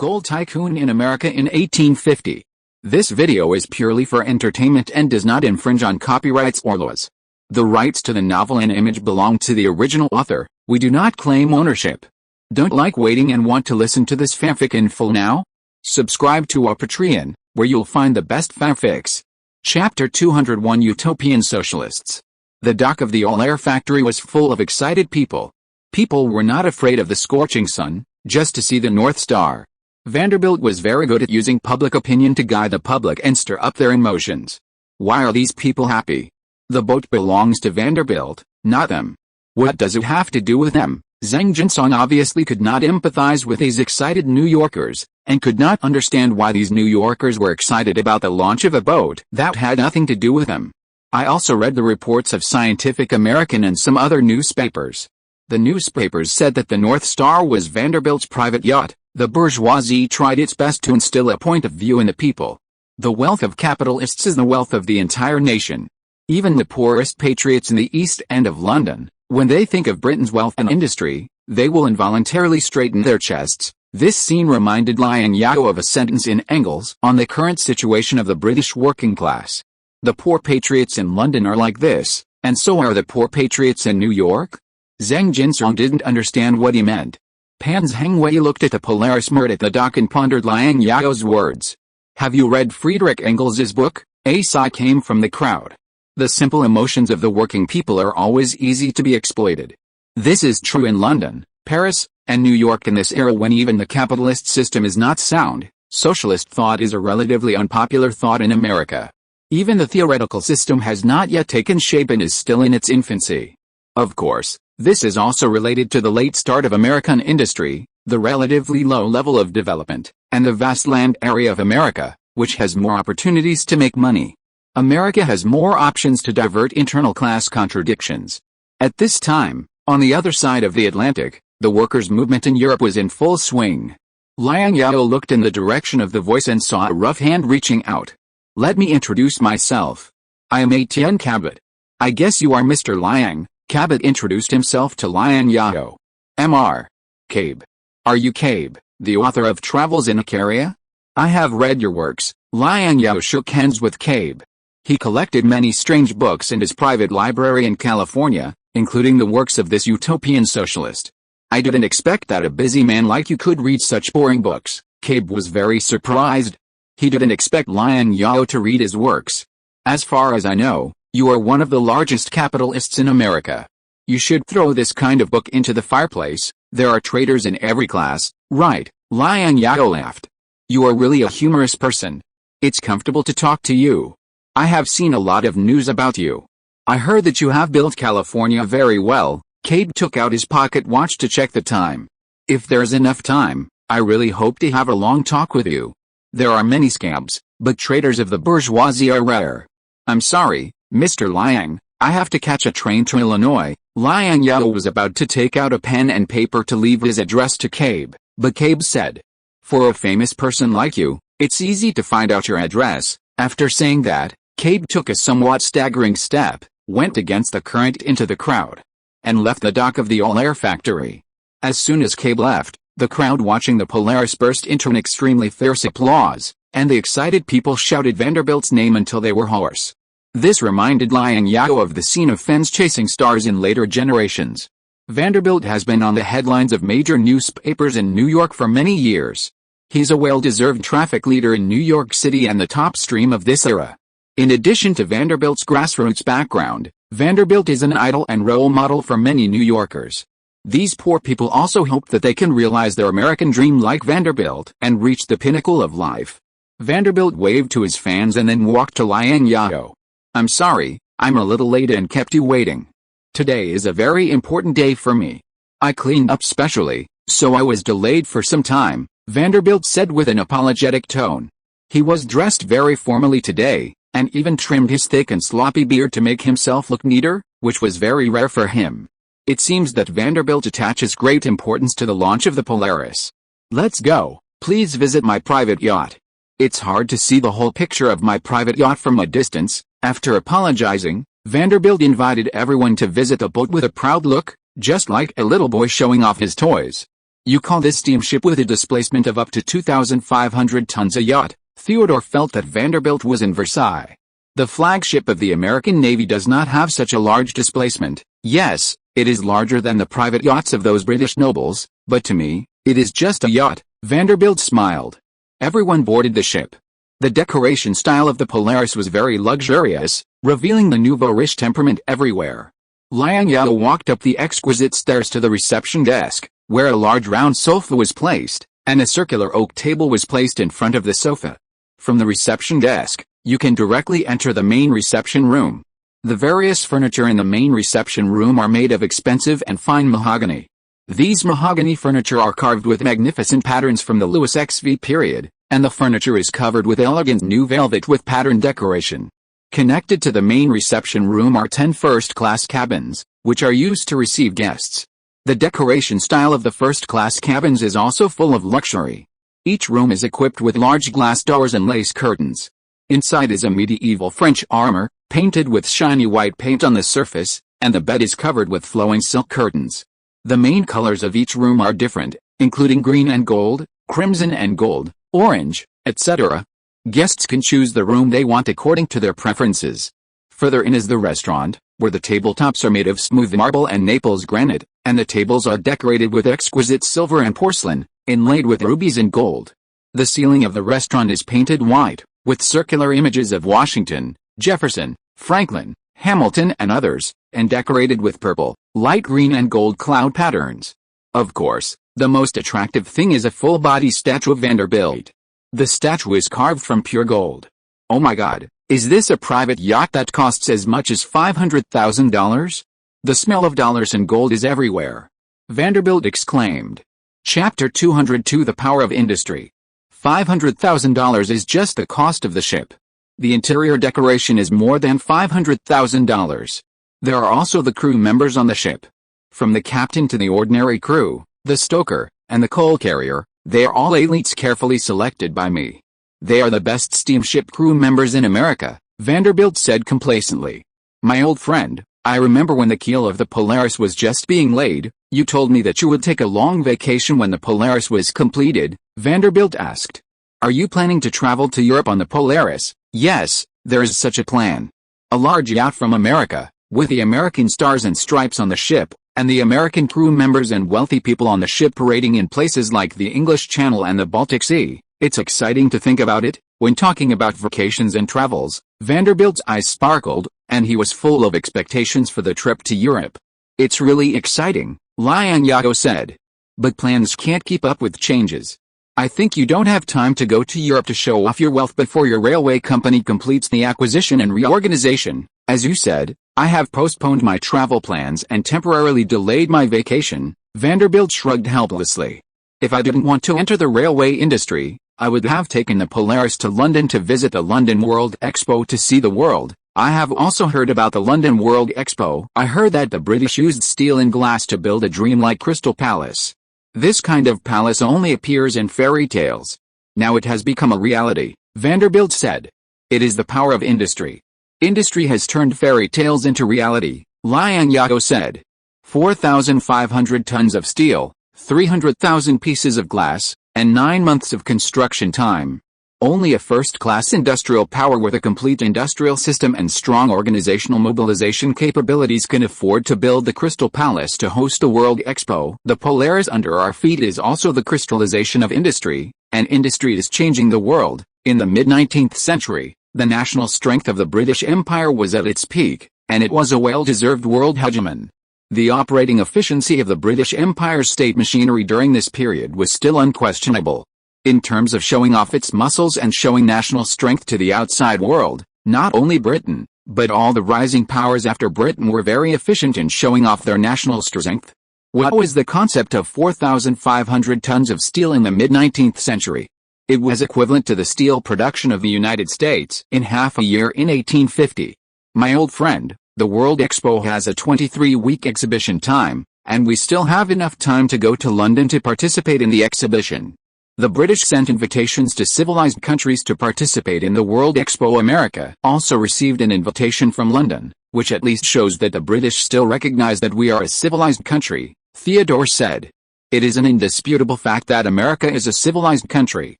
Gold tycoon in America in 1850. This video is purely for entertainment and does not infringe on copyrights or laws. The rights to the novel and image belong to the original author. We do not claim ownership. Don't like waiting and want to listen to this fanfic in full now? Subscribe to our Patreon, where you'll find the best fanfics. Chapter 201 Utopian Socialists. The dock of the oil-air factory was full of excited people. People were not afraid of the scorching sun, just to see the North Star. Vanderbilt was very good at using public opinion to guide the public and stir up their emotions. Why are these people happy? The boat belongs to Vanderbilt, not them. What does it have to do with them? Zhang Jinsong obviously could not empathize with these excited New Yorkers, and could not understand why these New Yorkers were excited about the launch of a boat that had nothing to do with them. I also read the reports of Scientific American and some other newspapers. The newspapers said that the North Star was Vanderbilt's private yacht. The bourgeoisie tried its best to instill a point of view in the people. The wealth of capitalists is the wealth of the entire nation. Even the poorest patriots in the East End of London, when they think of Britain's wealth and industry, they will involuntarily straighten their chests. This scene reminded Liang Zhao of a sentence in Engels on the current situation of the British working class. The poor patriots in London are like this, and so are the poor patriots in New York. Zhang Jinsong didn't understand what he meant. Pan Zhengwei looked at the Polaris moored at the dock and pondered Liang Zhao's words. Have you read Friedrich Engels's book? A sigh came from the crowd. The simple emotions of the working people are always easy to be exploited. This is true in London, Paris, and New York in this era when even the capitalist system is not sound. Socialist thought is a relatively unpopular thought in America. Even the theoretical system has not yet taken shape and is still in its infancy. Of course, this is also related to the late start of American industry, the relatively low level of development, and the vast land area of America, which has more opportunities to make money. America has more options to divert internal class contradictions. At this time, on the other side of the Atlantic, the workers' movement in Europe was in full swing. Liang Zhao looked in the direction of the voice and saw a rough hand reaching out. Let me introduce myself. I am Etienne Cabot. I guess you are Mr. Liang. Cabot introduced himself to Liang Zhao. Mr. Cabe. Are you Cabe, the author of Travels in Icaria? I have read your works. Liang Zhao shook hands with Cabe. He collected many strange books in his private library in California, including the works of this utopian socialist. I didn't expect that a busy man like you could read such boring books. Cabe was very surprised. He didn't expect Liang Zhao to read his works. As far as I know, you are one of the largest capitalists in America. You should throw this kind of book into the fireplace. There are traitors in every class, right? Liang Zhao laughed. You are really a humorous person. It's comfortable to talk to you. I have seen a lot of news about you. I heard that you have built California very well. Cabe took out his pocket watch to check the time. If there's enough time, I really hope to have a long talk with you. There are many scabs, but traitors of the bourgeoisie are rare. I'm sorry, Mr. Liang, I have to catch a train to Illinois. Liang Zhao was about to take out a pen and paper to leave his address to Cabe, but Cabe said, for a famous person like you, it's easy to find out your address. After saying that, Cabe took a somewhat staggering step, went against the current into the crowd, and left the dock of the oil-air factory. As soon as Cabe left, the crowd watching the Polaris burst into an extremely fierce applause, and the excited people shouted Vanderbilt's name until they were hoarse. This reminded Liang Zhao of the scene of Fens chasing stars in later generations. Vanderbilt has been on the headlines of major newspapers in New York for many years. He's a well-deserved traffic leader in New York City and the top stream of this era. In addition to Vanderbilt's grassroots background, Vanderbilt is an idol and role model for many New Yorkers. These poor people also hope that they can realize their American dream like Vanderbilt and reach the pinnacle of life. Vanderbilt waved to his fans and then walked to Liang Zhao. I'm sorry, I'm a little late and kept you waiting. Today is a very important day for me. I cleaned up specially, so I was delayed for some time, Vanderbilt said with an apologetic tone. He was dressed very formally today, and even trimmed his thick and sloppy beard to make himself look neater, which was very rare for him. It seems that Vanderbilt attaches great importance to the launch of the Polaris. Let's go, please visit my private yacht. It's hard to see the whole picture of my private yacht from a distance. After apologizing, Vanderbilt invited everyone to visit the boat with a proud look, just like a little boy showing off his toys. You call this steamship with a displacement of up to 2,500 tons a yacht? Theodore felt that Vanderbilt was in Versailles. The flagship of the American Navy does not have such a large displacement. Yes, it is larger than the private yachts of those British nobles, but to me, it is just a yacht. Vanderbilt smiled. Everyone boarded the ship. The decoration style of the Polaris was very luxurious, revealing the nouveau-riche temperament everywhere. Liang Zhao walked up the exquisite stairs to the reception desk, where a large round sofa was placed, and a circular oak table was placed in front of the sofa. From the reception desk, you can directly enter the main reception room. The various furniture in the main reception room are made of expensive and fine mahogany. These mahogany furniture are carved with magnificent patterns from the Louis XV period, and the furniture is covered with elegant new velvet with pattern decoration. Connected to the main reception room are 10 first-class cabins, which are used to receive guests. The decoration style of the first-class cabins is also full of luxury. Each room is equipped with large glass doors and lace curtains. Inside is a medieval French armor, painted with shiny white paint on the surface, and the bed is covered with flowing silk curtains. The main colors of each room are different, including green and gold, crimson and gold, orange, etc. Guests can choose the room they want according to their preferences. Further in is the restaurant, where the tabletops are made of smooth marble and Naples granite, and the tables are decorated with exquisite silver and porcelain, inlaid with rubies and gold. The ceiling of the restaurant is painted white, with circular images of Washington, Jefferson, Franklin, Hamilton and others, and decorated with purple, light green and gold cloud patterns. Of course, the most attractive thing is a full-body statue of Vanderbilt. The statue is carved from pure gold. Oh my God, is this a private yacht that costs as much as $500,000? The smell of dollars and gold is everywhere. Vanderbilt exclaimed. Chapter 202 The Power of Industry. $500,000 is just the cost of the ship. The interior decoration is more than $500,000. There are also the crew members on the ship. From the captain to the ordinary crew, the stoker, and the coal carrier, they are all elites carefully selected by me. They are the best steamship crew members in America, Vanderbilt said complacently. My old friend, I remember when the keel of the Polaris was just being laid, you told me that you would take a long vacation when the Polaris was completed, Vanderbilt asked. Are you planning to travel to Europe on the Polaris? Yes, there is such a plan. A large yacht from America, with the American stars and stripes on the ship, and the American crew members and wealthy people on the ship parading in places like the English Channel and the Baltic Sea. It's exciting to think about it. When talking about vacations and travels, Vanderbilt's eyes sparkled, and he was full of expectations for the trip to Europe. It's really exciting, Liang Zhao said. But plans can't keep up with changes. I think you don't have time to go to Europe to show off your wealth before your railway company completes the acquisition and reorganization. As you said, I have postponed my travel plans and temporarily delayed my vacation, Vanderbilt shrugged helplessly. If I didn't want to enter the railway industry, I would have taken the Polaris to London to visit the London World Expo to see the world. I have also heard about the London World Expo. I heard that the British used steel and glass to build a dreamlike crystal palace. This kind of palace only appears in fairy tales. Now it has become a reality, Vanderbilt said. It is the power of industry. Industry has turned fairy tales into reality, Liang Zhao said. 4,500 tons of steel, 300,000 pieces of glass, and 9 months of construction time. Only a first-class industrial power with a complete industrial system and strong organizational mobilization capabilities can afford to build the Crystal Palace to host the World Expo. The Polaris under our feet is also the crystallization of industry, and industry is changing the world. In the mid-19th century, the national strength of the British Empire was at its peak, and it was a well-deserved world hegemon. The operating efficiency of the British Empire's state machinery during this period was still unquestionable. In terms of showing off its muscles and showing national strength to the outside world, not only Britain, but all the rising powers after Britain were very efficient in showing off their national strength. What was the concept of 4,500 tons of steel in the mid-19th century? It was equivalent to the steel production of the United States in half a year in 1850. My old friend, the World Expo has a 23-week exhibition time, and we still have enough time to go to London to participate in the exhibition. The British sent invitations to civilized countries to participate in the World Expo. America also received an invitation from London, which at least shows that the British still recognize that we are a civilized country, Theodore said. It is an indisputable fact that America is a civilized country.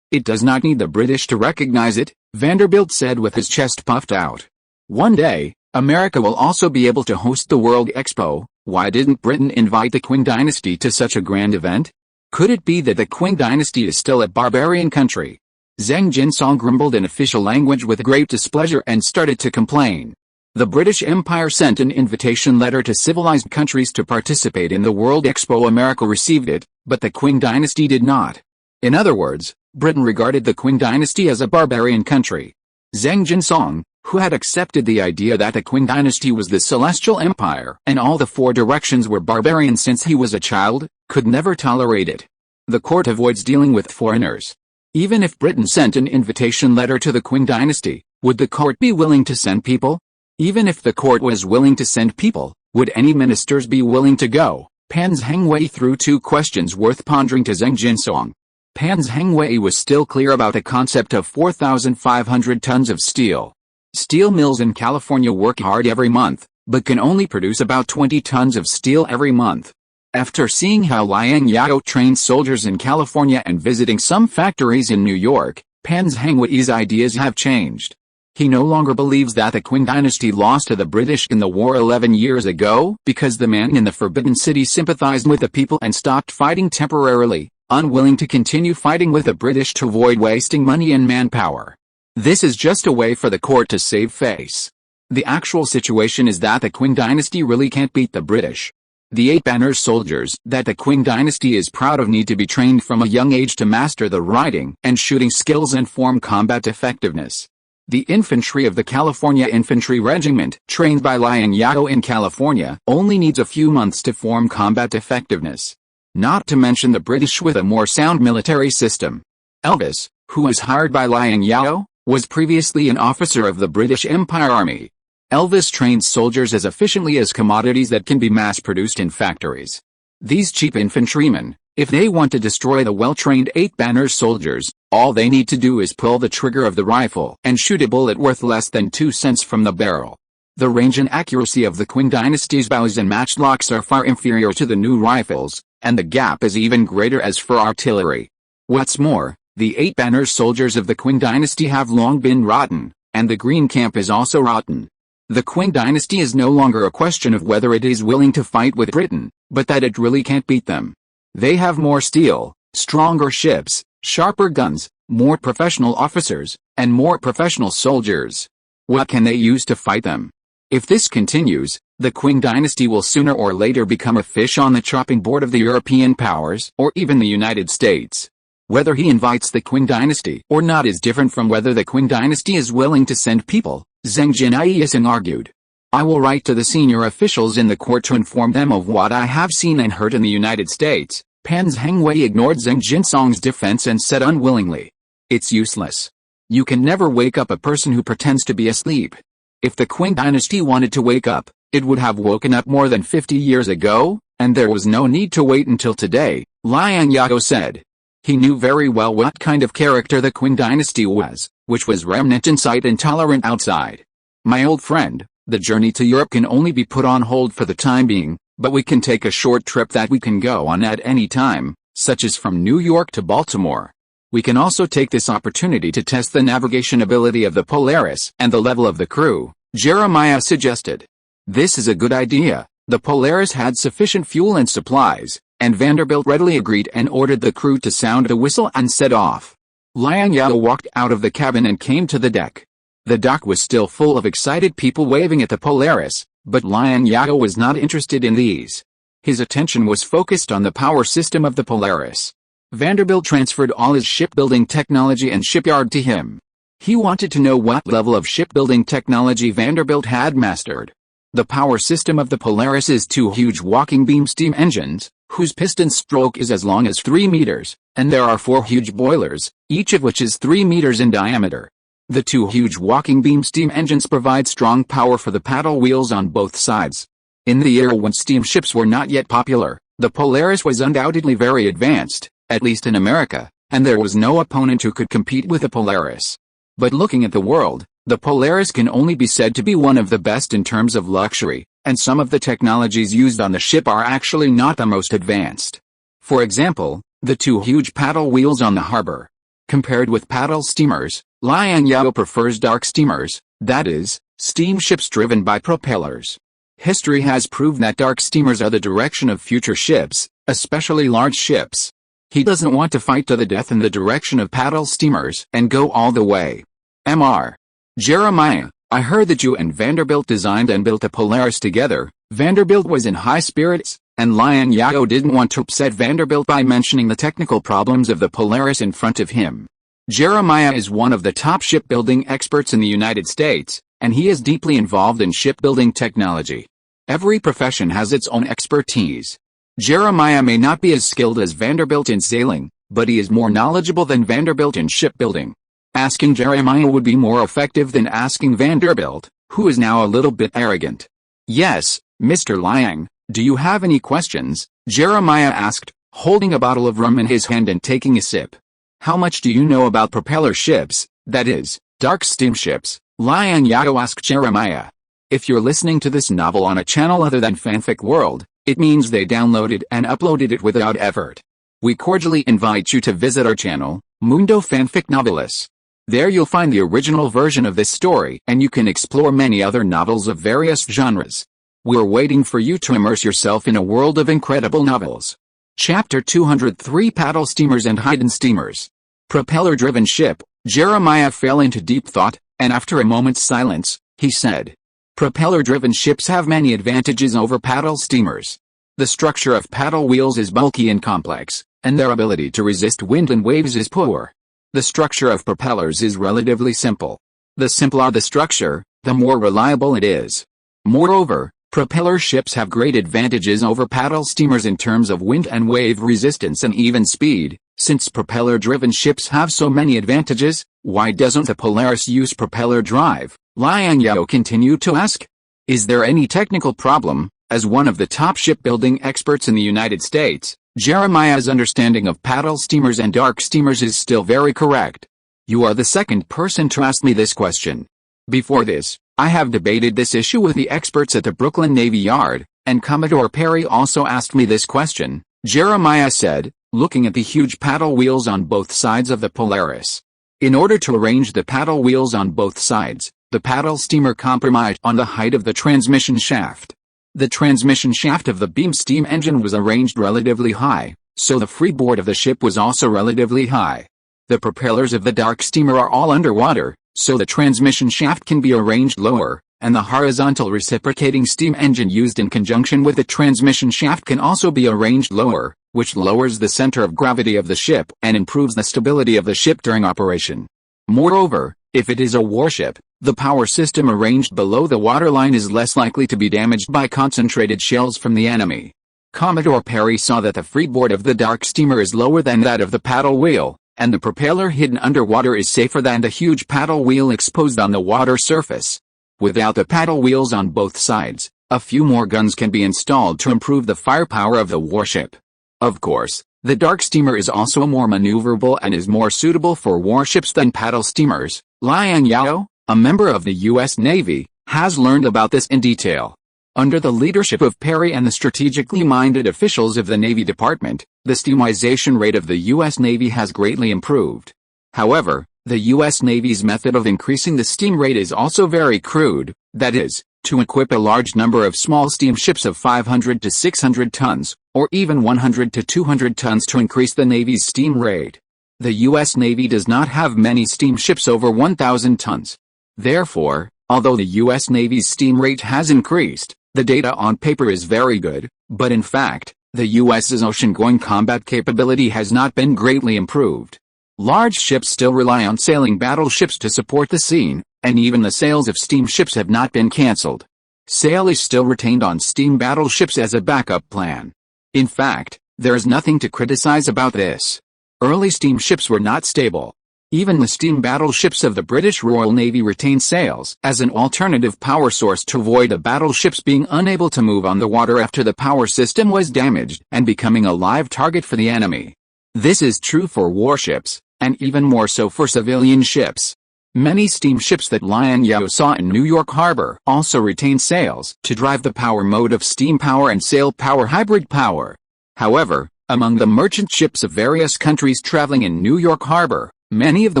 It does not need the British to recognize it, Vanderbilt said with his chest puffed out. One day, America will also be able to host the World Expo. Why didn't Britain invite the Qing dynasty to such a grand event? Could it be that the Qing dynasty is still a barbarian country? Zheng Jinsong grumbled in official language with great displeasure and started to complain. The British Empire sent an invitation letter to civilized countries to participate in the World Expo. America received it, but the Qing dynasty did not. In other words, Britain regarded the Qing dynasty as a barbarian country. Zheng Jinsong, who had accepted the idea that the Qing dynasty was the celestial empire and all the four directions were barbarian since he was a child, could never tolerate it. The court avoids dealing with foreigners. Even if Britain sent an invitation letter to the Qing dynasty, would the court be willing to send people? Even if the court was willing to send people, would any ministers be willing to go? Pan Zhengwei threw two questions worth pondering to Zheng Jinsong. Pan Zhengwei was still clear about the concept of 4,500 tons of steel. Steel mills in California work hard every month, but can only produce about 20 tons of steel every month. After seeing how Liang Zhao trained soldiers in California and visiting some factories in New York, Pan Zhengwei's ideas have changed. He no longer believes that the Qing dynasty lost to the British in the war 11 years ago because the man in the Forbidden City sympathized with the people and stopped fighting temporarily, unwilling to continue fighting with the British to avoid wasting money and manpower. This is just a way for the court to save face. The actual situation is that the Qing dynasty really can't beat the British. The 8 banners soldiers that the Qing dynasty is proud of need to be trained from a young age to master the riding and shooting skills and form combat effectiveness. The infantry of the California Infantry Regiment, trained by Liang Zhao in California, only needs a few months to form combat effectiveness. Not to mention the British with a more sound military system. Elvis, who was hired by Liang Zhao, was previously an officer of the British Empire Army. Elvis trained soldiers as efficiently as commodities that can be mass-produced in factories. These cheap infantrymen, if they want to destroy the well-trained 8 banners soldiers, all they need to do is pull the trigger of the rifle and shoot a bullet worth less than 2 cents from the barrel. The range and accuracy of the Qing dynasty's bows and matchlocks are far inferior to the new rifles, and the gap is even greater as for artillery. What's more, the 8 banners soldiers of the Qing dynasty have long been rotten, and the Green Camp is also rotten. The Qing dynasty is no longer a question of whether it is willing to fight with Britain, but that it really can't beat them. They have more steel, stronger ships, sharper guns, more professional officers, and more professional soldiers. What can they use to fight them? If this continues, the Qing dynasty will sooner or later become a fish on the chopping board of the European powers or even the United States. Whether he invites the Qing dynasty or not is different from whether the Qing dynasty is willing to send people, Zheng Jinsong argued. I will write to the senior officials in the court to inform them of what I have seen and heard in the United States. Pan Zhengwei ignored Zheng Jinsong's defense and said unwillingly. It's useless. You can never wake up a person who pretends to be asleep. If the Qing dynasty wanted to wake up, it would have woken up more than 50 years ago, and there was no need to wait until today, Liang Zhao said. He knew very well what kind of character the Qing dynasty was, which was remnant inside and tolerant outside. My old friend, the journey to Europe can only be put on hold for the time being, but we can take a short trip that we can go on at any time, such as from New York to Baltimore. We can also take this opportunity to test the navigation ability of the Polaris and the level of the crew, Jeremiah suggested. This is a good idea. The Polaris had sufficient fuel and supplies, and Vanderbilt readily agreed and ordered the crew to sound the whistle and set off. Liang Zhao walked out of the cabin and came to the deck. The dock was still full of excited people waving at the Polaris, but Liang Zhao was not interested in these. His attention was focused on the power system of the Polaris. Vanderbilt transferred all his shipbuilding technology and shipyard to him. He wanted to know what level of shipbuilding technology Vanderbilt had mastered. The power system of the Polaris is 2 huge walking beam steam engines, whose piston stroke is as long as 3 meters, and there are 4 huge boilers, each of which is 3 meters in diameter. The 2 huge walking beam steam engines provide strong power for the paddle wheels on both sides. In the era when steamships were not yet popular, the Polaris was undoubtedly very advanced, at least in America, and there was no opponent who could compete with the Polaris. But looking at the world, the Polaris can only be said to be one of the best in terms of luxury, and some of the technologies used on the ship are actually not the most advanced. For example, the two huge paddle wheels on the harbor. Compared with paddle steamers, Liang Zhao prefers dark steamers, that is, steamships driven by propellers. History has proved that dark steamers are the direction of future ships, especially large ships. He doesn't want to fight to the death in the direction of paddle steamers and go all the way. Mr. Jeremiah, I heard that you and Vanderbilt designed and built a Polaris together. Vanderbilt was in high spirits, and Liang Zhao didn't want to upset Vanderbilt by mentioning the technical problems of the Polaris in front of him. Jeremiah is one of the top shipbuilding experts in the United States, and he is deeply involved in shipbuilding technology. Every profession has its own expertise. Jeremiah may not be as skilled as Vanderbilt in sailing, but he is more knowledgeable than Vanderbilt in shipbuilding. Asking Jeremiah would be more effective than asking Vanderbilt, who is now a little bit arrogant. Yes, Mr. Liang, do you have any questions? Jeremiah asked, holding a bottle of rum in his hand and taking a sip. How much do you know about propeller ships, that is, dark steamships? Liang Zhao asked Jeremiah. If you're listening to this novel on a channel other than Fanfic World, it means they downloaded and uploaded it without effort. We cordially invite you to visit our channel, Mundo Fanfic Novelis. There you'll find the original version of this story and you can explore many other novels of various genres. We're waiting for you to immerse yourself in a world of incredible novels. Chapter 203 Paddle Steamers and Hidden Steamers. Propeller-driven ship. Jeremiah fell into deep thought, and after a moment's silence, he said, propeller-driven ships have many advantages over paddle steamers. The structure of paddle wheels is bulky and complex, and their ability to resist wind and waves is poor. The structure of propellers is relatively simple. The simpler the structure, the more reliable it is. Moreover, propeller ships have great advantages over paddle steamers in terms of wind and wave resistance and even speed. Since propeller-driven ships have so many advantages, why doesn't the Polaris use propeller drive? Liang Zhao continued to ask. Is there any technical problem? As one of the top shipbuilding experts in the United States, Jeremiah's understanding of paddle steamers and dark steamers is still very correct. You are the second person to ask me this question. Before this, I have debated this issue with the experts at the Brooklyn Navy Yard, and Commodore Perry also asked me this question, Jeremiah said, looking at the huge paddle wheels on both sides of the Polaris. In order to arrange the paddle wheels on both sides, the paddle steamer compromised on the height of the transmission shaft. The transmission shaft of the beam steam engine was arranged relatively high, so the freeboard of the ship was also relatively high. The propellers of the dark steamer are all underwater, so the transmission shaft can be arranged lower, and the horizontal reciprocating steam engine used in conjunction with the transmission shaft can also be arranged lower, which lowers the center of gravity of the ship and improves the stability of the ship during operation. Moreover, if it is a warship, the power system arranged below the waterline is less likely to be damaged by concentrated shells from the enemy. Commodore Perry saw that the freeboard of the dark steamer is lower than that of the paddle wheel, and the propeller hidden underwater is safer than the huge paddle wheel exposed on the water surface. Without the paddle wheels on both sides, a few more guns can be installed to improve the firepower of the warship. Of course, the dark steamer is also more maneuverable and is more suitable for warships than paddle steamers. Liang Zhao, a member of the U.S. Navy, has learned about this in detail. Under the leadership of Perry and the strategically minded officials of the Navy Department, the steamization rate of the U.S. Navy has greatly improved. However, the U.S. Navy's method of increasing the steam rate is also very crude, that is, to equip a large number of small steamships of 500 to 600 tons, or even 100 to 200 tons to increase the Navy's steam rate. The U.S. Navy does not have many steamships over 1,000 tons. Therefore, although the U.S. Navy's steam rate has increased, the data on paper is very good, but in fact, the U.S.'s ocean-going combat capability has not been greatly improved. Large ships still rely on sailing battleships to support the scene, and even the sails of steamships have not been cancelled. Sail is still retained on steam battleships as a backup plan. In fact, there is nothing to criticize about this. Early steamships were not stable. Even the steam battleships of the British Royal Navy retained sails as an alternative power source to avoid the battleships being unable to move on the water after the power system was damaged and becoming a live target for the enemy. This is true for warships, and even more so for civilian ships. Many steamships that Liang Zhao saw in New York Harbor also retain sails to drive the power mode of steam power and sail power hybrid power. However, Among the merchant ships of various countries traveling in New York Harbor, many of the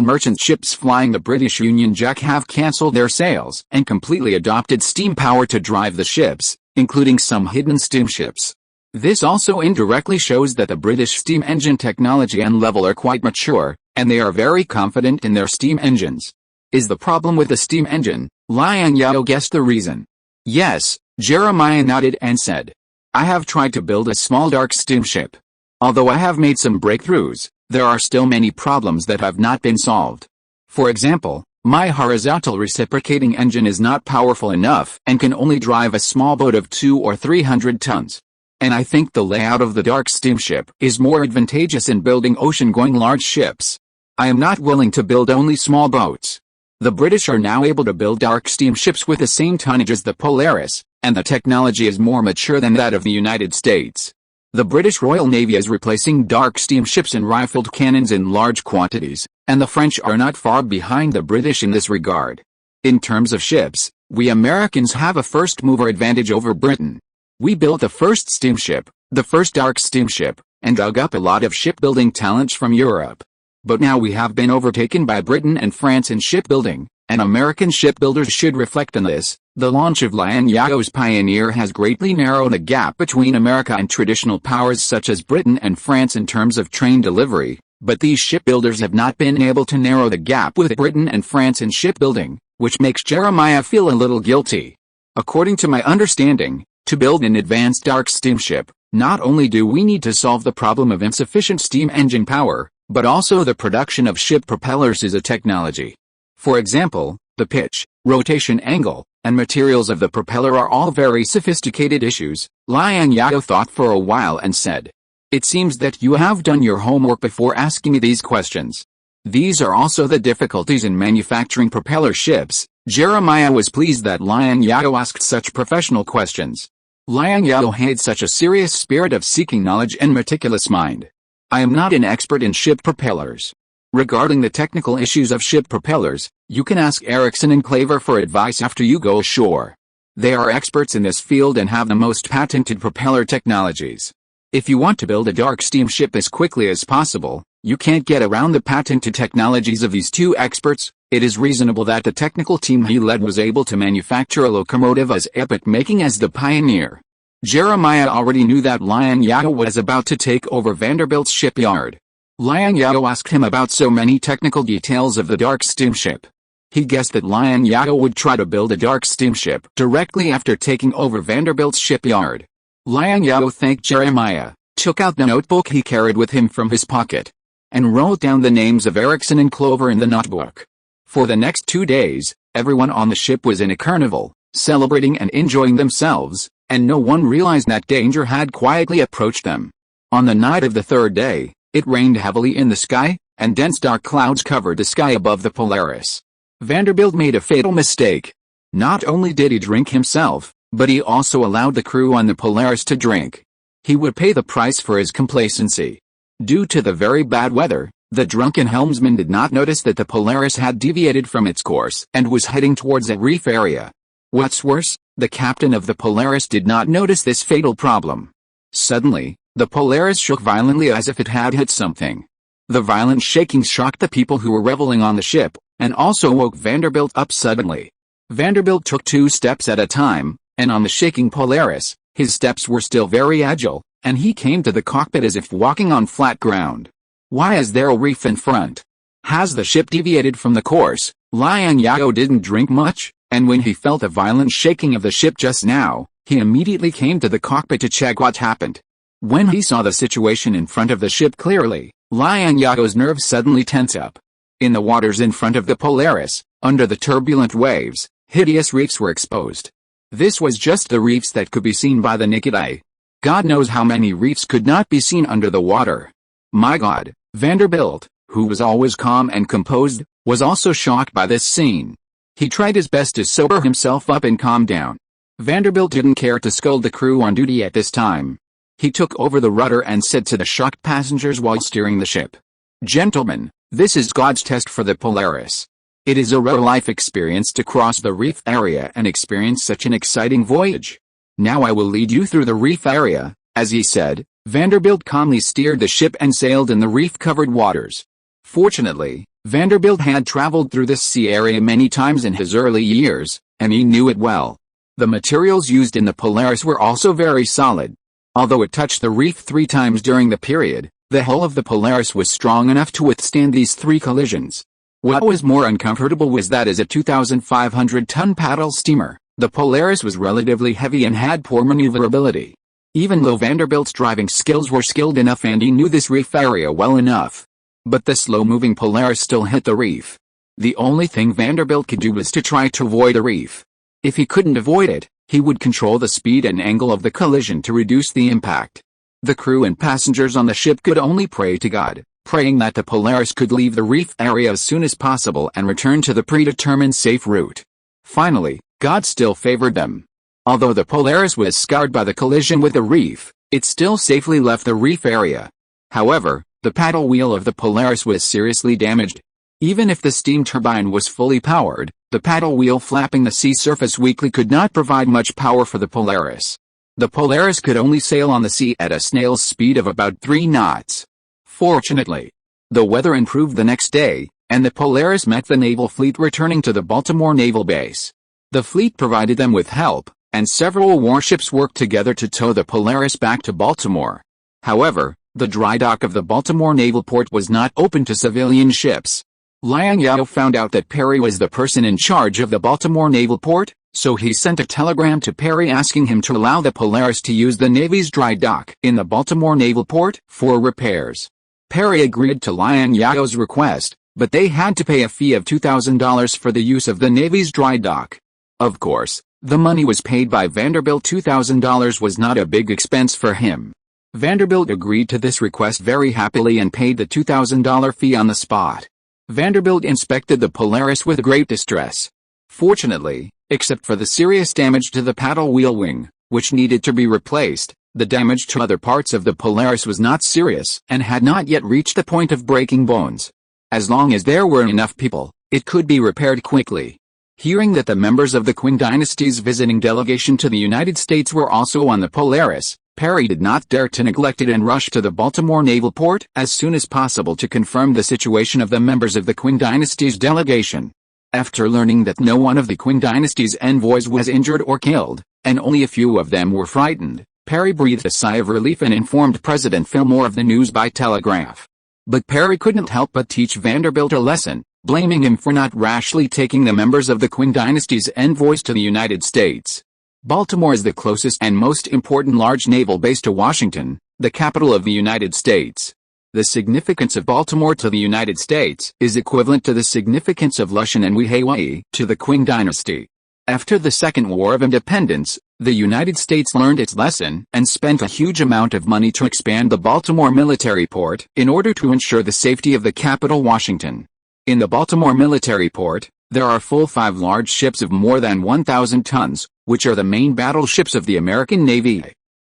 merchant ships flying the British Union Jack have cancelled their sails and completely adopted steam power to drive the ships, including some hidden steamships. This also indirectly shows that the British steam engine technology and level are quite mature, and they are very confident in their steam engines. Is the problem with the steam engine? Liang Zhao guessed the reason. Yes, Jeremiah nodded and said. I have tried to build a small dark steamship. Although I have made some breakthroughs, there are still many problems that have not been solved. For example, my horizontal reciprocating engine is not powerful enough and can only drive a small boat of 200 or 300 tons. And I think the layout of the dark steamship is more advantageous in building ocean-going large ships. I am not willing to build only small boats. The British are now able to build dark steamships with the same tonnage as the Polaris, and the technology is more mature than that of the United States. The British Royal Navy is replacing dark steamships and rifled cannons in large quantities, and the French are not far behind the British in this regard. In terms of ships, we Americans have a first-mover advantage over Britain. We built the first steamship, the first dark steamship, and dug up a lot of shipbuilding talents from Europe. But now we have been overtaken by Britain and France in shipbuilding, and American shipbuilders should reflect on this. The launch of Liang Zhao's Pioneer has greatly narrowed the gap between America and traditional powers such as Britain and France in terms of train delivery, but these shipbuilders have not been able to narrow the gap with Britain and France in shipbuilding, which makes Jeremiah feel a little guilty. According to my understanding, to build an advanced dark steamship, not only do we need to solve the problem of insufficient steam engine power, but also the production of ship propellers is a technology. For example, the pitch, rotation angle, and materials of the propeller are all very sophisticated issues. Liang Zhao thought for a while and said, It seems that you have done your homework before asking me these questions. These are also the difficulties in manufacturing propeller ships. Jeremiah was pleased that Liang Zhao asked such professional questions. Liang Zhao had such a serious spirit of seeking knowledge and meticulous mind. I am not an expert in ship propellers. Regarding the technical issues of ship propellers, you can ask Ericsson and Claver for advice after you go ashore. They are experts in this field and have the most patented propeller technologies. If you want to build a dark steamship as quickly as possible, you can't get around the patented technologies of these two experts. It is reasonable that the technical team he led was able to manufacture a locomotive as epoch-making as the Pioneer. Jeremiah already knew that Liang Zhao was about to take over Vanderbilt's shipyard. Liang Zhao asked him about so many technical details of the dark steamship. He guessed that Liang Zhao would try to build a dark steamship directly after taking over Vanderbilt's shipyard. Liang Zhao thanked Jeremiah, took out the notebook he carried with him from his pocket, and wrote down the names of Ericsson and Clover in the notebook. For the next 2 days, everyone on the ship was in a carnival, celebrating and enjoying themselves, and no one realized that danger had quietly approached them. On the night of the third day, it rained heavily in the sky, and dense dark clouds covered the sky above the Polaris. Vanderbilt made a fatal mistake. Not only did he drink himself, but he also allowed the crew on the Polaris to drink. He would pay the price for his complacency. Due to the very bad weather, the drunken helmsman did not notice that the Polaris had deviated from its course and was heading towards a reef area. What's worse, the captain of the Polaris did not notice this fatal problem. Suddenly, the Polaris shook violently as if it had hit something. The violent shaking shocked the people who were reveling on the ship, and also woke Vanderbilt up suddenly. Vanderbilt took 2 steps at a time, and on the shaking Polaris, his steps were still very agile, and he came to the cockpit as if walking on flat ground. Why is there a reef in front? Has the ship deviated from the course? Liang Zhao didn't drink much, and when he felt a violent shaking of the ship just now, he immediately came to the cockpit to check what happened. When he saw the situation in front of the ship clearly, Liang Zhao's nerves suddenly tense up. In the waters in front of the Polaris, under the turbulent waves, hideous reefs were exposed. This was just the reefs that could be seen by the naked eye. God knows how many reefs could not be seen under the water. My God, Vanderbilt, who was always calm and composed, was also shocked by this scene. He tried his best to sober himself up and calm down. Vanderbilt didn't care to scold the crew on duty at this time. He took over the rudder and said to the shocked passengers while steering the ship, "Gentlemen, this is God's test for the Polaris. It is a rare life experience to cross the reef area and experience such an exciting voyage. Now I will lead you through the reef area." As he said, Vanderbilt calmly steered the ship and sailed in the reef-covered waters. Fortunately, Vanderbilt had traveled through this sea area many times in his early years, and he knew it well. The materials used in the Polaris were also very solid. Although it touched the reef 3 times during the period, the hull of the Polaris was strong enough to withstand these 3 collisions. What was more uncomfortable was that as a 2,500-ton paddle steamer, the Polaris was relatively heavy and had poor maneuverability. Even though Vanderbilt's driving skills were skilled enough and he knew this reef area well enough, but the slow-moving Polaris still hit the reef. The only thing Vanderbilt could do was to try to avoid the reef. If he couldn't avoid it, he would control the speed and angle of the collision to reduce the impact. The crew and passengers on the ship could only pray to God, praying that the Polaris could leave the reef area as soon as possible and return to the predetermined safe route. Finally, God still favored them. Although the Polaris was scarred by the collision with the reef, it still safely left the reef area. However, the paddle wheel of the Polaris was seriously damaged. Even if the steam turbine was fully powered, the paddle wheel flapping the sea surface weakly could not provide much power for the Polaris. The Polaris could only sail on the sea at a snail's speed of about 3 knots. Fortunately, the weather improved the next day, and the Polaris met the naval fleet returning to the Baltimore Naval Base. The fleet provided them with help, and several warships worked together to tow the Polaris back to Baltimore. However, the dry dock of the Baltimore Naval Port was not open to civilian ships. Liang Zhao found out that Perry was the person in charge of the Baltimore Naval Port, so he sent a telegram to Perry asking him to allow the Polaris to use the Navy's dry dock in the Baltimore Naval Port for repairs. Perry agreed to Liang Zhao's request, but they had to pay a fee of $2,000 for the use of the Navy's dry dock. Of course, the money was paid by Vanderbilt. $2,000 was not a big expense for him. Vanderbilt agreed to this request very happily and paid the $2,000 fee on the spot. Vanderbilt inspected the Polaris with great distress. Fortunately, except for the serious damage to the paddle wheel wing, which needed to be replaced, the damage to other parts of the Polaris was not serious and had not yet reached the point of breaking bones. As long as there were enough people, it could be repaired quickly. Hearing that the members of the Qing dynasty's visiting delegation to the United States were also on the Polaris, Perry did not dare to neglect it and rushed to the Baltimore Naval Port as soon as possible to confirm the situation of the members of the Qing dynasty's delegation. After learning that no one of the Qing dynasty's envoys was injured or killed, and only a few of them were frightened, Perry breathed a sigh of relief and informed President Fillmore of the news by telegraph. But Perry couldn't help but teach Vanderbilt a lesson, blaming him for not rashly taking the members of the Qing dynasty's envoys to the United States. Baltimore is the closest and most important large naval base to Washington, the capital of the United States. The significance of Baltimore to the United States is equivalent to the significance of Lushan and Weihai to the Qing dynasty. After the Second War of Independence, the United States learned its lesson and spent a huge amount of money to expand the Baltimore military port in order to ensure the safety of the capital Washington. In the Baltimore military port, there are full 5 large ships of more than 1,000 tons, which are the main battleships of the American Navy.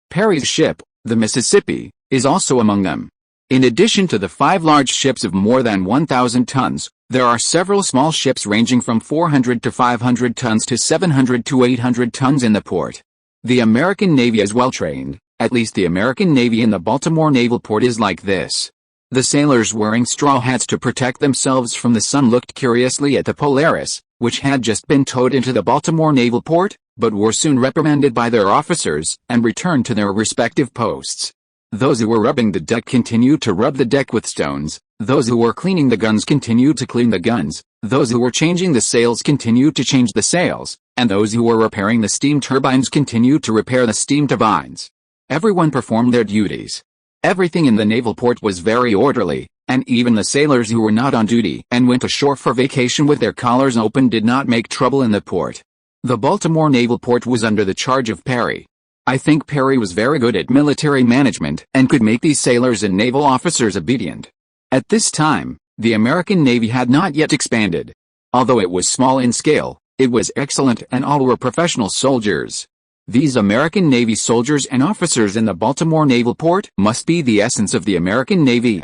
Perry's ship, the Mississippi, is also among them. In addition to the 5 large ships of more than 1,000 tons, there are several small ships ranging from 400 to 500 tons to 700 to 800 tons in the port. The American Navy is well trained, at least the American Navy in the Baltimore Naval Port is like this. The sailors wearing straw hats to protect themselves from the sun looked curiously at the Polaris, which had just been towed into the Baltimore Naval Port, but were soon reprimanded by their officers and returned to their respective posts. Those who were rubbing the deck continued to rub the deck with stones, those who were cleaning the guns continued to clean the guns, those who were changing the sails continued to change the sails, and those who were repairing the steam turbines continued to repair the steam turbines. Everyone performed their duties. Everything in the naval port was very orderly, and even the sailors who were not on duty and went ashore for vacation with their collars open did not make trouble in the port. The Baltimore Naval Port was under the charge of Perry. I think Perry was very good at military management and could make these sailors and naval officers obedient. At this time, the American Navy had not yet expanded. Although it was small in scale, it was excellent and all were professional soldiers. These American Navy soldiers and officers in the Baltimore Naval Port must be the essence of the American Navy.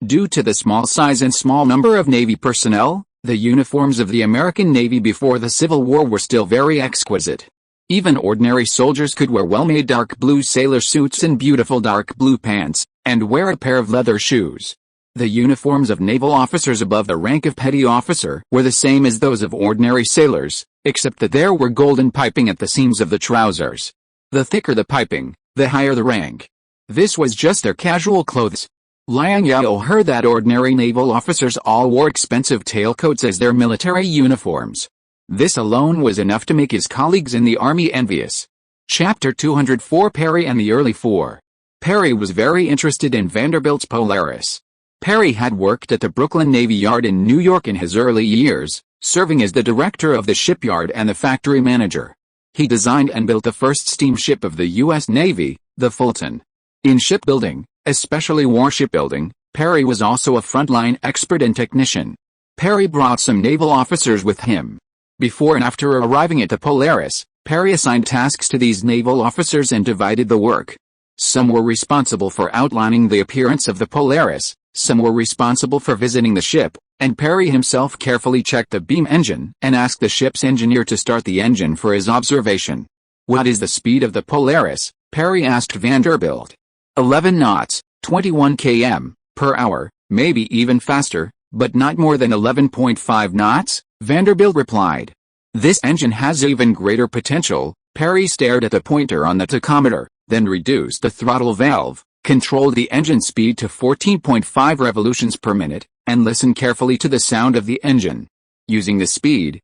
Due to the small size and small number of Navy personnel, the uniforms of the American Navy before the Civil War were still very exquisite. Even ordinary soldiers could wear well-made dark blue sailor suits and beautiful dark blue pants, and wear a pair of leather shoes. The uniforms of naval officers above the rank of petty officer were the same as those of ordinary sailors, except that there were golden piping at the seams of the trousers. The thicker the piping, the higher the rank. This was just their casual clothes. Liang Zhao heard that ordinary naval officers all wore expensive tailcoats as their military uniforms. This alone was enough to make his colleagues in the army envious. Chapter 204 Perry and the Early Four. Perry was very interested in Vanderbilt's Polaris. Perry had worked at the Brooklyn Navy Yard in New York in his early years, serving as the director of the shipyard and the factory manager. He designed and built the first steamship of the U.S. Navy, the Fulton. In shipbuilding, especially warship building, Perry was also a frontline expert and technician. Perry brought some naval officers with him. Before and after arriving at the Polaris, Perry assigned tasks to these naval officers and divided the work. Some were responsible for outlining the appearance of the Polaris, some were responsible for visiting the ship, and Perry himself carefully checked the beam engine and asked the ship's engineer to start the engine for his observation. "What is the speed of the Polaris?" Perry asked Vanderbilt. 11 knots, 21 km per hour, maybe even faster, but not more than 11.5 knots, Vanderbilt replied. "This engine has even greater potential." Perry stared at the pointer on the tachometer, then reduced the throttle valve, controlled the engine speed to 14.5 revolutions per minute, and listened carefully to the sound of the engine. Using the speed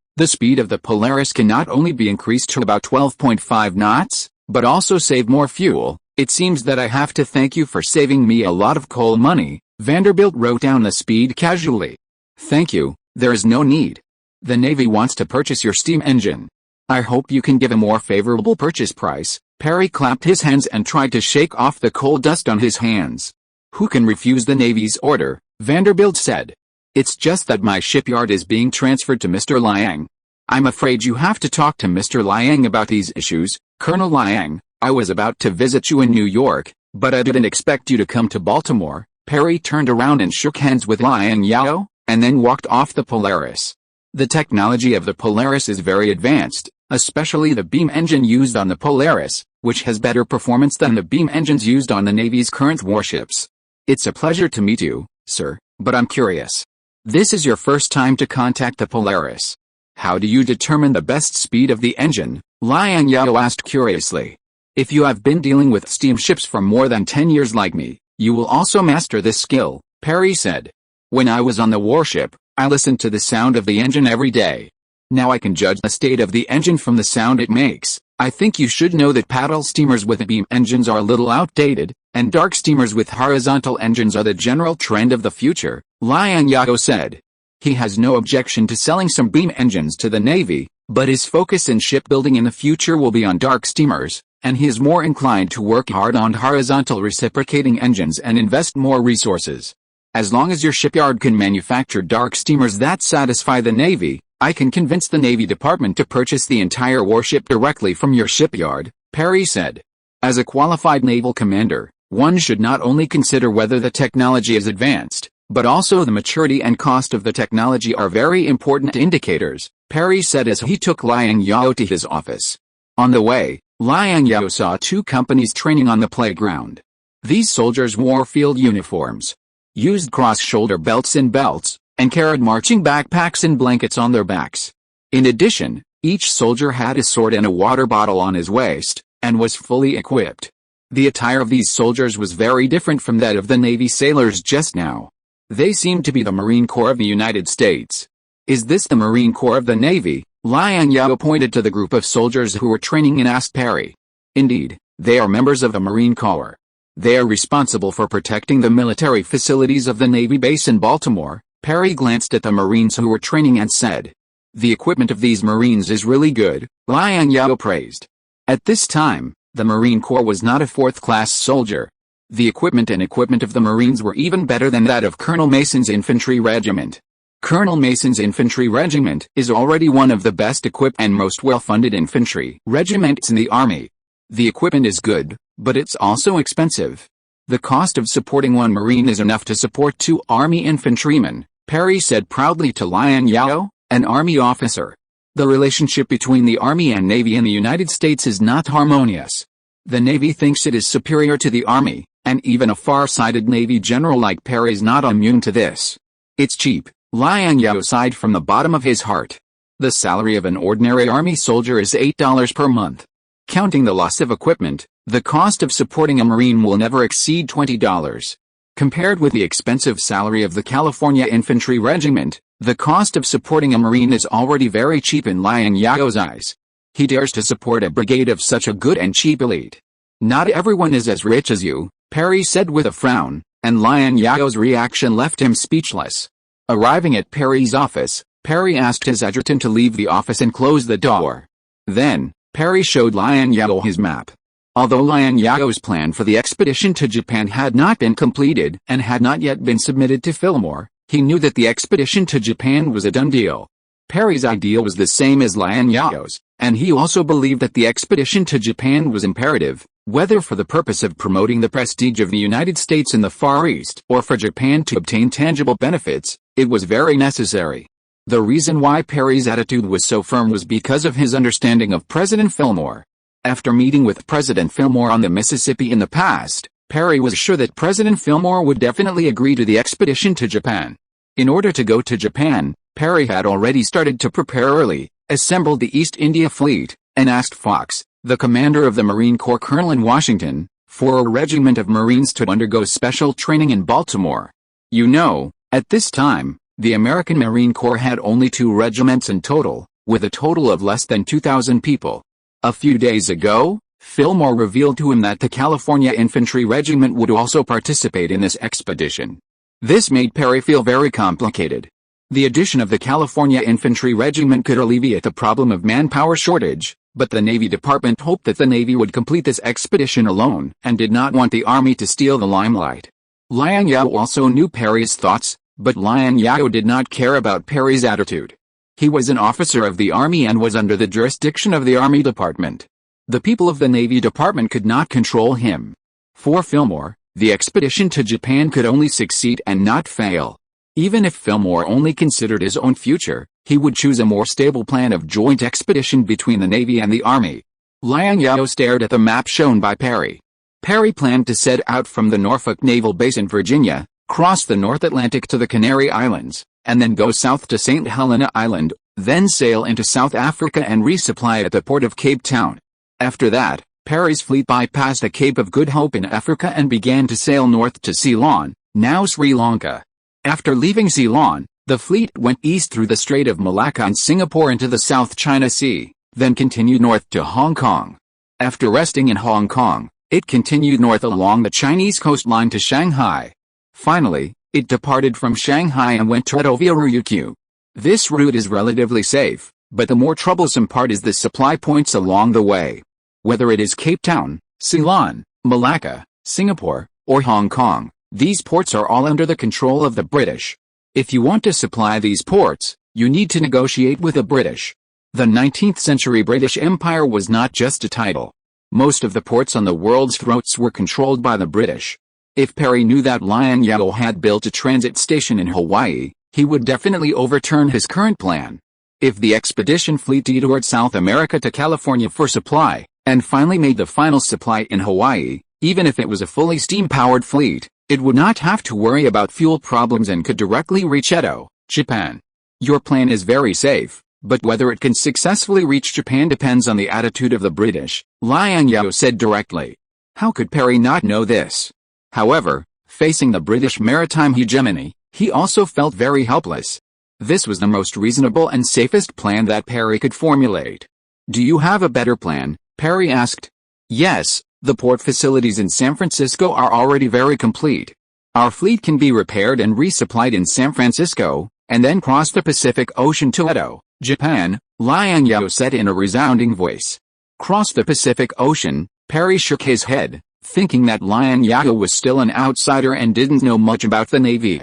of the Polaris can not only be increased to about 12.5 knots, but also save more fuel. "It seems that I have to thank you for saving me a lot of coal money." Vanderbilt wrote down the speed casually. "Thank you, there is no need. The Navy wants to purchase your steam engine. I hope you can give a more favorable purchase price." Perry clapped his hands and tried to shake off the coal dust on his hands. "Who can refuse the Navy's order?" Vanderbilt said. "It's just that my shipyard is being transferred to Mr. Liang. I'm afraid you have to talk to Mr. Liang about these issues." "Colonel Liang, I was about to visit you in New York, but I didn't expect you to come to Baltimore." Perry turned around and shook hands with Liang Zhao, and then walked off the Polaris. The technology of the Polaris is very advanced, especially the beam engine used on the Polaris, which has better performance than the beam engines used on the Navy's current warships. "It's a pleasure to meet you, sir, but I'm curious. This is your first time to contact the Polaris. How do you determine the best speed of the engine?" Liang Zhao asked curiously. "If you have been dealing with steamships for more than 10 years like me, you will also master this skill," Perry said. "When I was on the warship, I listened to the sound of the engine every day. Now I can judge the state of the engine from the sound it makes. I think you should know that paddle steamers with beam engines are a little outdated, and dark steamers with horizontal engines are the general trend of the future," Liang Zhao said. He has no objection to selling some beam engines to the Navy, but his focus in shipbuilding in the future will be on dark steamers, and he is more inclined to work hard on horizontal reciprocating engines and invest more resources. "As long as your shipyard can manufacture dark steamers that satisfy the Navy, I can convince the Navy Department to purchase the entire warship directly from your shipyard," Perry said. As a qualified naval commander, one should not only consider whether the technology is advanced, but also the maturity and cost of the technology are very important indicators, Perry said as he took Liang Zhao to his office. On the way, Liang Zhao saw two companies training on the playground. These soldiers wore field uniforms, used cross-shoulder belts and belts, and carried marching backpacks and blankets on their backs. In addition, each soldier had a sword and a water bottle on his waist, and was fully equipped. The attire of these soldiers was very different from that of the Navy sailors just now. They seemed to be the Marine Corps of the United States. "Is this the Marine Corps of the Navy?" Liang Zhao pointed to the group of soldiers who were training and asked Perry. "Indeed, they are members of the Marine Corps. They are responsible for protecting the military facilities of the Navy base in Baltimore." Perry glanced at the Marines who were training and said, "The equipment of these Marines is really good," Liang Zhao praised. At this time, the Marine Corps was not a fourth-class soldier. The equipment of the Marines were even better than that of Colonel Mason's infantry regiment. Colonel Mason's infantry regiment is already one of the best equipped and most well-funded infantry regiments in the Army. The equipment is good, but it's also expensive. The cost of supporting one Marine is enough to support 2 Army infantrymen, Perry said proudly to Liang Zhao, an Army officer. The relationship between the Army and Navy in the United States is not harmonious. The Navy thinks it is superior to the Army, and even a far-sighted Navy general like Perry is not immune to this. It's cheap, Liang Zhao sighed from the bottom of his heart. The salary of an ordinary Army soldier is $8 per month. Counting the loss of equipment, the cost of supporting a Marine will never exceed $20. Compared with the expensive salary of the California Infantry Regiment, the cost of supporting a Marine is already very cheap in Liang Zhao's eyes. He dares to support a brigade of such a good and cheap elite. Not everyone is as rich as you, Perry said with a frown, and Liang Zhao's reaction left him speechless. Arriving at Perry's office, Perry asked his adjutant to leave the office and close the door. Then, Perry showed Liang Zhao his map. Although Liang Zhao's plan for the expedition to Japan had not been completed and had not yet been submitted to Fillmore, he knew that the expedition to Japan was a done deal. Perry's idea was the same as Liang Zhao's, and he also believed that the expedition to Japan was imperative, whether for the purpose of promoting the prestige of the United States in the Far East or for Japan to obtain tangible benefits. It was very necessary. The reason why Perry's attitude was so firm was because of his understanding of President Fillmore. After meeting with President Fillmore on the Mississippi in the past, Perry was sure that President Fillmore would definitely agree to the expedition to Japan. In order to go to Japan, Perry had already started to prepare early, assembled the East India Fleet, and asked Fox, the commander of the Marine Corps Colonel in Washington, for a regiment of Marines to undergo special training in Baltimore. You know, at this time, the American Marine Corps had only 2 regiments in total, with a total of less than 2,000 people. A few days ago, Fillmore revealed to him that the California Infantry Regiment would also participate in this expedition. This made Perry feel very complicated. The addition of the California Infantry Regiment could alleviate the problem of manpower shortage, but the Navy Department hoped that the Navy would complete this expedition alone and did not want the Army to steal the limelight. Liang Zhao also knew Perry's thoughts, but Liang Zhao did not care about Perry's attitude. He was an officer of the Army and was under the jurisdiction of the Army Department. The people of the Navy Department could not control him. For Fillmore, the expedition to Japan could only succeed and not fail. Even if Fillmore only considered his own future, he would choose a more stable plan of joint expedition between the Navy and the Army. Liang Zhao stared at the map shown by Perry. Perry planned to set out from the Norfolk Naval Base in Virginia, cross the North Atlantic to the Canary Islands, and then go south to St. Helena Island, then sail into South Africa and resupply at the port of Cape Town. After that, Perry's fleet bypassed the Cape of Good Hope in Africa and began to sail north to Ceylon, now Sri Lanka. After leaving Ceylon, the fleet went east through the Strait of Malacca and Singapore into the South China Sea, then continued north to Hong Kong. After resting in Hong Kong, it continued north along the Chinese coastline to Shanghai. Finally, it departed from Shanghai and went to Edo via Ryukyu. This route is relatively safe, but the more troublesome part is the supply points along the way. Whether it is Cape Town, Ceylon, Malacca, Singapore, or Hong Kong, these ports are all under the control of the British. If you want to supply these ports, you need to negotiate with the British. The 19th century British Empire was not just a title. Most of the ports on the world's throats were controlled by the British. If Perry knew that Liang Zhao had built a transit station in Hawaii, he would definitely overturn his current plan. If the expedition fleet detoured South America to California for supply, and finally made the final supply in Hawaii, even if it was a fully steam-powered fleet, it would not have to worry about fuel problems and could directly reach Edo, Japan. Your plan is very safe, but whether it can successfully reach Japan depends on the attitude of the British, Liang Zhao said directly. How could Perry not know this? However, facing the British maritime hegemony, he also felt very helpless. This was the most reasonable and safest plan that Perry could formulate. Do you have a better plan? Perry asked. Yes, the port facilities in San Francisco are already very complete. Our fleet can be repaired and resupplied in San Francisco, and then cross the Pacific Ocean to Edo, Japan, Liang Zhao said in a resounding voice. Cross the Pacific Ocean? Perry shook his head, thinking that Liang Zhao was still an outsider and didn't know much about the Navy.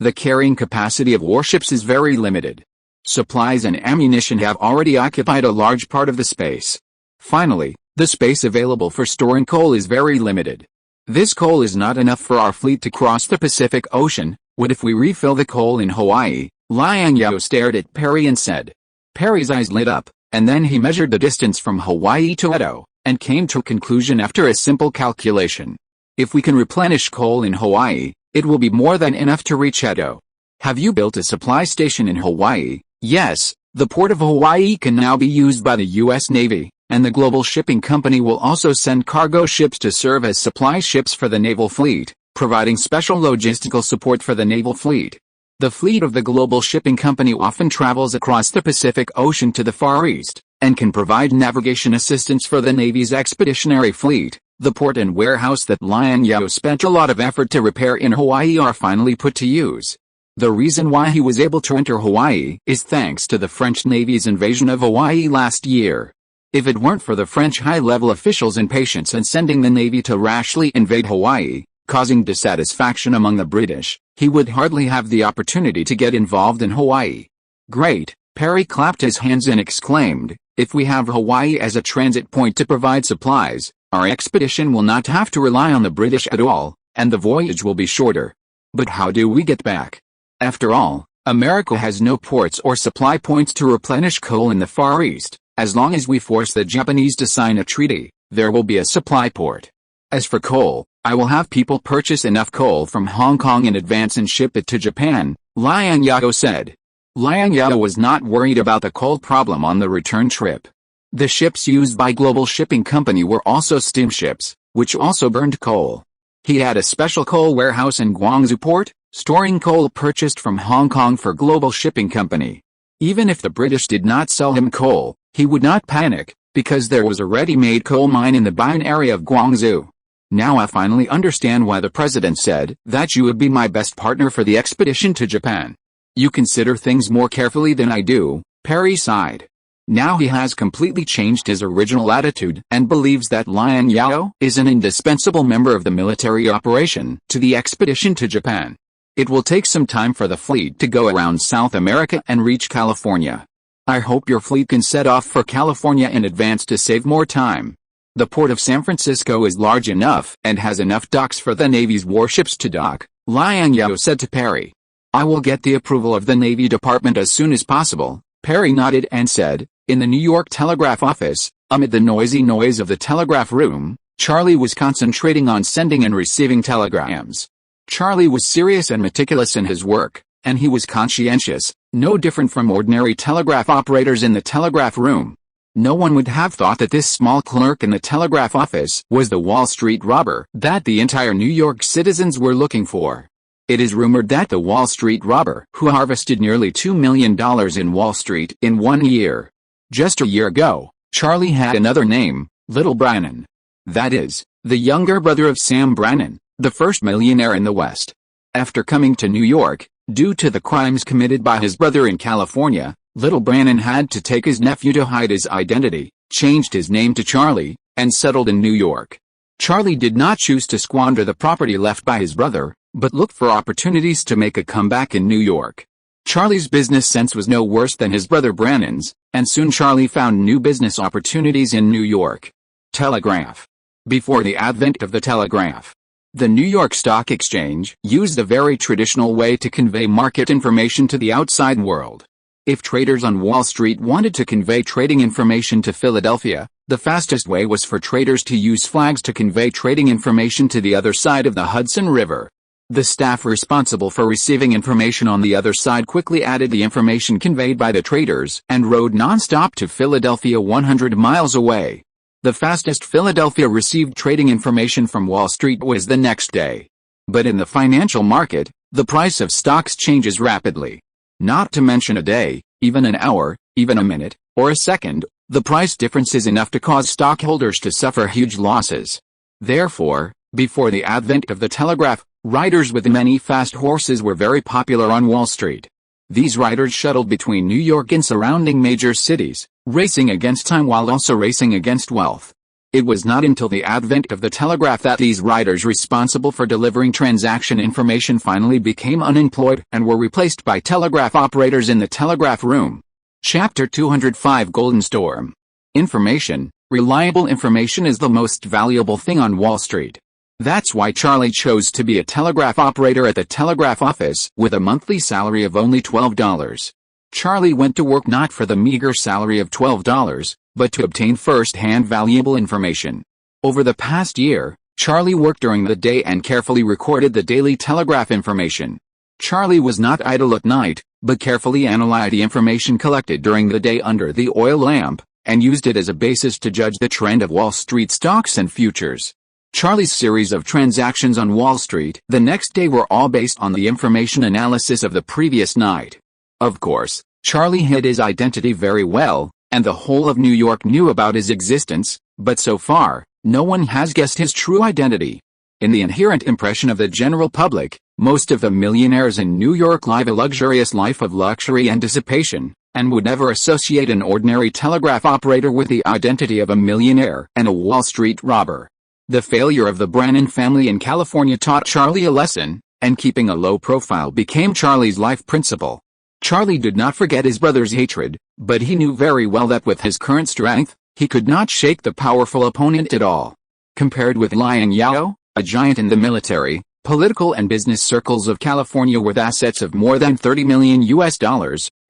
The carrying capacity of warships is very limited. Supplies and ammunition have already occupied a large part of the space. Finally, the space available for storing coal is very limited. This coal is not enough for our fleet to cross the Pacific Ocean. What if we refill the coal in Hawaii? Liang Zhao stared at Perry and said. Perry's eyes lit up, and then he measured the distance from Hawaii to Edo, and came to a conclusion after a simple calculation. If we can replenish coal in Hawaii, it will be more than enough to reach Edo. Have you built a supply station in Hawaii? Yes, the port of Hawaii can now be used by the U.S. Navy, and the global shipping company will also send cargo ships to serve as supply ships for the naval fleet, providing special logistical support for the naval fleet. The fleet of the global shipping company often travels across the Pacific Ocean to the Far East, and can provide navigation assistance for the Navy's expeditionary fleet. The port and warehouse that Liang Zhao spent a lot of effort to repair in Hawaii are finally put to use. The reason why he was able to enter Hawaii is thanks to the French Navy's invasion of Hawaii last year. If it weren't for the French high-level officials' impatience in sending the Navy to rashly invade Hawaii, causing dissatisfaction among the British, he would hardly have the opportunity to get involved in Hawaii. Great, Perry clapped his hands and exclaimed, if we have Hawaii as a transit point to provide supplies, our expedition will not have to rely on the British at all, and the voyage will be shorter. But how do we get back? After all, America has no ports or supply points to replenish coal in the Far East. As long as we force the Japanese to sign a treaty, there will be a supply port. As for coal, I will have people purchase enough coal from Hong Kong in advance and ship it to Japan, Liang Zhao said. Liang Zhao was not worried about the coal problem on the return trip. The ships used by Global Shipping Company were also steamships, which also burned coal. He had a special coal warehouse in Guangzhou port, storing coal purchased from Hong Kong for Global Shipping Company. Even if the British did not sell him coal, he would not panic, because there was a ready-made coal mine in the Baiyun area of Guangzhou. Now I finally understand why the president said that you would be my best partner for the expedition to Japan. You consider things more carefully than I do, Perry sighed. Now he has completely changed his original attitude and believes that Liang Zhao is an indispensable member of the military operation to the expedition to Japan. It will take some time for the fleet to go around South America and reach California. I hope your fleet can set off for California in advance to save more time. The port of San Francisco is large enough and has enough docks for the Navy's warships to dock, Liang Zhao said to Perry. I will get the approval of the Navy Department as soon as possible, Perry nodded and said. In the New York telegraph office, amid the noisy noise of the telegraph room, Charlie was concentrating on sending and receiving telegrams. Charlie was serious and meticulous in his work, and he was conscientious, no different from ordinary telegraph operators in the telegraph room. No one would have thought that this small clerk in the telegraph office was the Wall Street robber that the entire New York citizens were looking for. It is rumored that the Wall Street robber who harvested nearly $2 million in Wall Street in 1 year. Just a year ago, Charlie had another name, Little Brannan. That is, the younger brother of Sam Brannan, the first millionaire in the West. After coming to New York, due to the crimes committed by his brother in California, Little Brannan had to take his nephew to hide his identity, changed his name to Charlie, and settled in New York. Charlie did not choose to squander the property left by his brother, but looked for opportunities to make a comeback in New York. Charlie's business sense was no worse than his brother Brannan's, and soon Charlie found new business opportunities in New York. Telegraph. Before the advent of the telegraph, the New York Stock Exchange used a very traditional way to convey market information to the outside world. If traders on Wall Street wanted to convey trading information to Philadelphia, the fastest way was for traders to use flags to convey trading information to the other side of the Hudson River. The staff responsible for receiving information on the other side quickly added the information conveyed by the traders and rode non-stop to Philadelphia 100 miles away. The fastest Philadelphia received trading information from Wall Street was the next day. But in the financial market, the price of stocks changes rapidly. Not to mention a day, even an hour, even a minute, or a second, the price difference is enough to cause stockholders to suffer huge losses. Therefore, before the advent of the telegraph, riders with many fast horses were very popular on Wall Street. These riders shuttled between New York and surrounding major cities, racing against time while also racing against wealth. It was not until the advent of the telegraph that these riders responsible for delivering transaction information finally became unemployed and were replaced by telegraph operators in the telegraph room. Chapter 205 Golden Storm. Information. Reliable information is the most valuable thing on Wall Street. That's why Charlie chose to be a telegraph operator at the telegraph office with a monthly salary of only $12. Charlie went to work not for the meager salary of $12, but to obtain first-hand valuable information. Over the past year, Charlie worked during the day and carefully recorded the Daily Telegraph information. Charlie was not idle at night, but carefully analyzed the information collected during the day under the oil lamp, and used it as a basis to judge the trend of Wall Street stocks and futures. Charlie's series of transactions on Wall Street the next day were all based on the information analysis of the previous night. Of course, Charlie hid his identity very well, and the whole of New York knew about his existence, but so far, no one has guessed his true identity. In the inherent impression of the general public, most of the millionaires in New York live a luxurious life of luxury and dissipation, and would never associate an ordinary telegraph operator with the identity of a millionaire and a Wall Street robber. The failure of the Brannan family in California taught Charlie a lesson, and keeping a low profile became Charlie's life principle. Charlie did not forget his brother's hatred, but he knew very well that with his current strength, he could not shake the powerful opponent at all. Compared with Liang Zhao, a giant in the military, political and business circles of California with assets of more than $30 million,